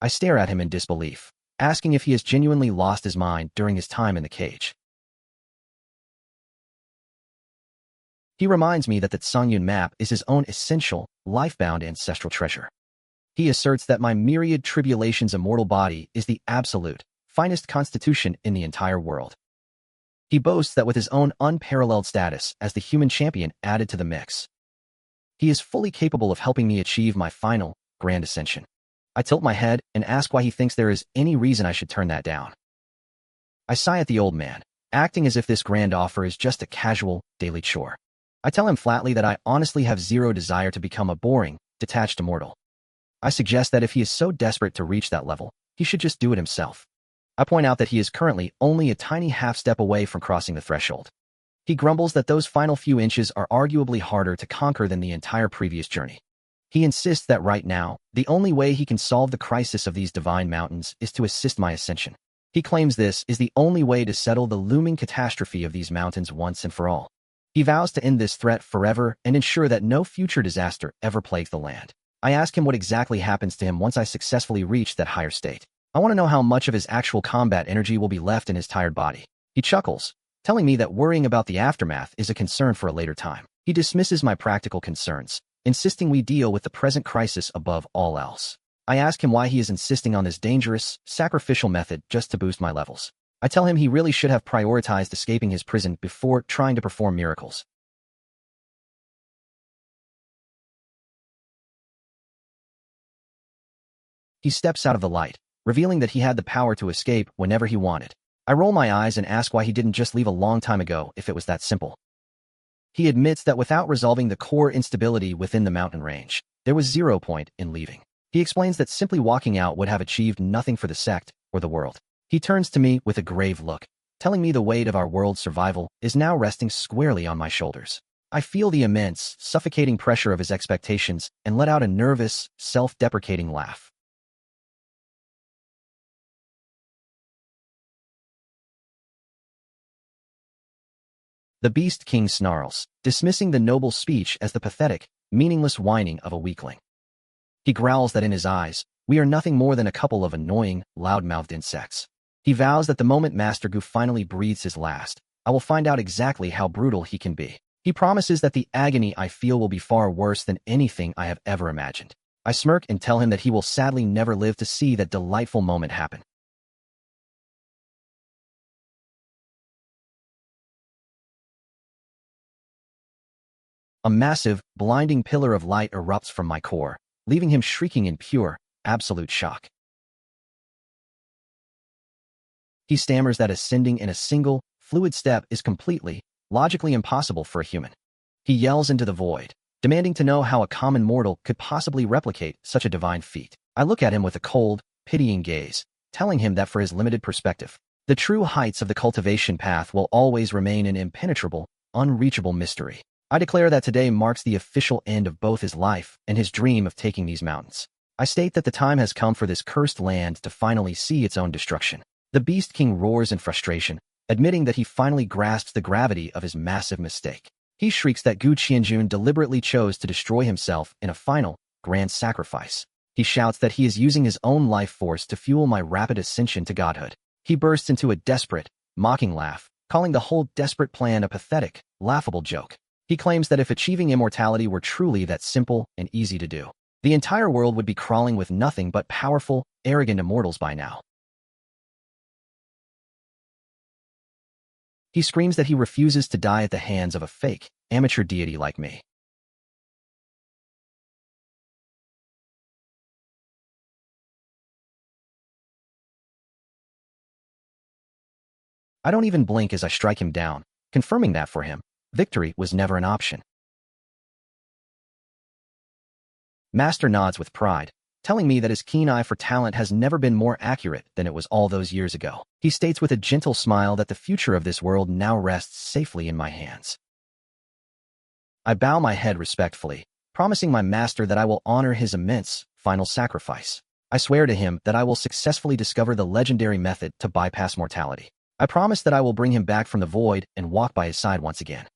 I stare at him in disbelief, asking if he has genuinely lost his mind during his time in the cage. He reminds me that the Qingyun map is his own essential, life-bound ancestral treasure. He asserts that my myriad tribulations immortal body is the absolute, finest constitution in the entire world. He boasts that with his own unparalleled status as the human champion added to the mix, he is fully capable of helping me achieve my final, grand ascension. I tilt my head and ask why he thinks there is any reason I should turn that down. I sigh at the old man, acting as if this grand offer is just a casual, daily chore. I tell him flatly that I honestly have zero desire to become a boring, detached immortal. I suggest that if he is so desperate to reach that level, he should just do it himself. I point out that he is currently only a tiny half-step away from crossing the threshold. He grumbles that those final few inches are arguably harder to conquer than the entire previous journey. He insists that right now, the only way he can solve the crisis of these divine mountains is to assist my ascension. He claims this is the only way to settle the looming catastrophe of these mountains once and for all. He vows to end this threat forever and ensure that no future disaster ever plagues the land. I ask him what exactly happens to him once I successfully reach that higher state. I want to know how much of his actual combat energy will be left in his tired body. He chuckles, telling me that worrying about the aftermath is a concern for a later time. He dismisses my practical concerns, insisting we deal with the present crisis above all else. I ask him why he is insisting on this dangerous, sacrificial method just to boost my levels. I tell him he really should have prioritized escaping his prison before trying to perform miracles. He steps out of the light, revealing that he had the power to escape whenever he wanted. I roll my eyes and ask why he didn't just leave a long time ago if it was that simple. He admits that without resolving the core instability within the mountain range, there was 0 point in leaving. He explains that simply walking out would have achieved nothing for the sect or the world. He turns to me with a grave look, telling me the weight of our world's survival is now resting squarely on my shoulders. I feel the immense, suffocating pressure of his expectations and let out a nervous, self-deprecating laugh. The Beast King snarls, dismissing the noble speech as the pathetic, meaningless whining of a weakling. He growls that in his eyes, we are nothing more than a couple of annoying, loud-mouthed insects. He vows that the moment Master Gu finally breathes his last, I will find out exactly how brutal he can be. He promises that the agony I feel will be far worse than anything I have ever imagined. I smirk and tell him that he will sadly never live to see that delightful moment happen. A massive, blinding pillar of light erupts from my core, leaving him shrieking in pure, absolute shock. He stammers that ascending in a single, fluid step is completely, logically impossible for a human. He yells into the void, demanding to know how a common mortal could possibly replicate such a divine feat. I look at him with a cold, pitying gaze, telling him that for his limited perspective, the true heights of the cultivation path will always remain an impenetrable, unreachable mystery. I declare that today marks the official end of both his life and his dream of taking these mountains. I state that the time has come for this cursed land to finally see its own destruction. The Beast King roars in frustration, admitting that he finally grasps the gravity of his massive mistake. He shrieks that Gu Qianjun deliberately chose to destroy himself in a final, grand sacrifice. He shouts that he is using his own life force to fuel my rapid ascension to godhood. He bursts into a desperate, mocking laugh, calling the whole desperate plan a pathetic, laughable joke. He claims that if achieving immortality were truly that simple and easy to do, the entire world would be crawling with nothing but powerful, arrogant immortals by now. He screams that he refuses to die at the hands of a fake, amateur deity like me. I don't even blink as I strike him down, confirming that for him, victory was never an option. Master nods with pride, telling me that his keen eye for talent has never been more accurate than it was all those years ago. He states with a gentle smile that the future of this world now rests safely in my hands. I bow my head respectfully, promising my master that I will honor his immense, final sacrifice. I swear to him that I will successfully discover the legendary method to bypass mortality. I promise that I will bring him back from the void and walk by his side once again.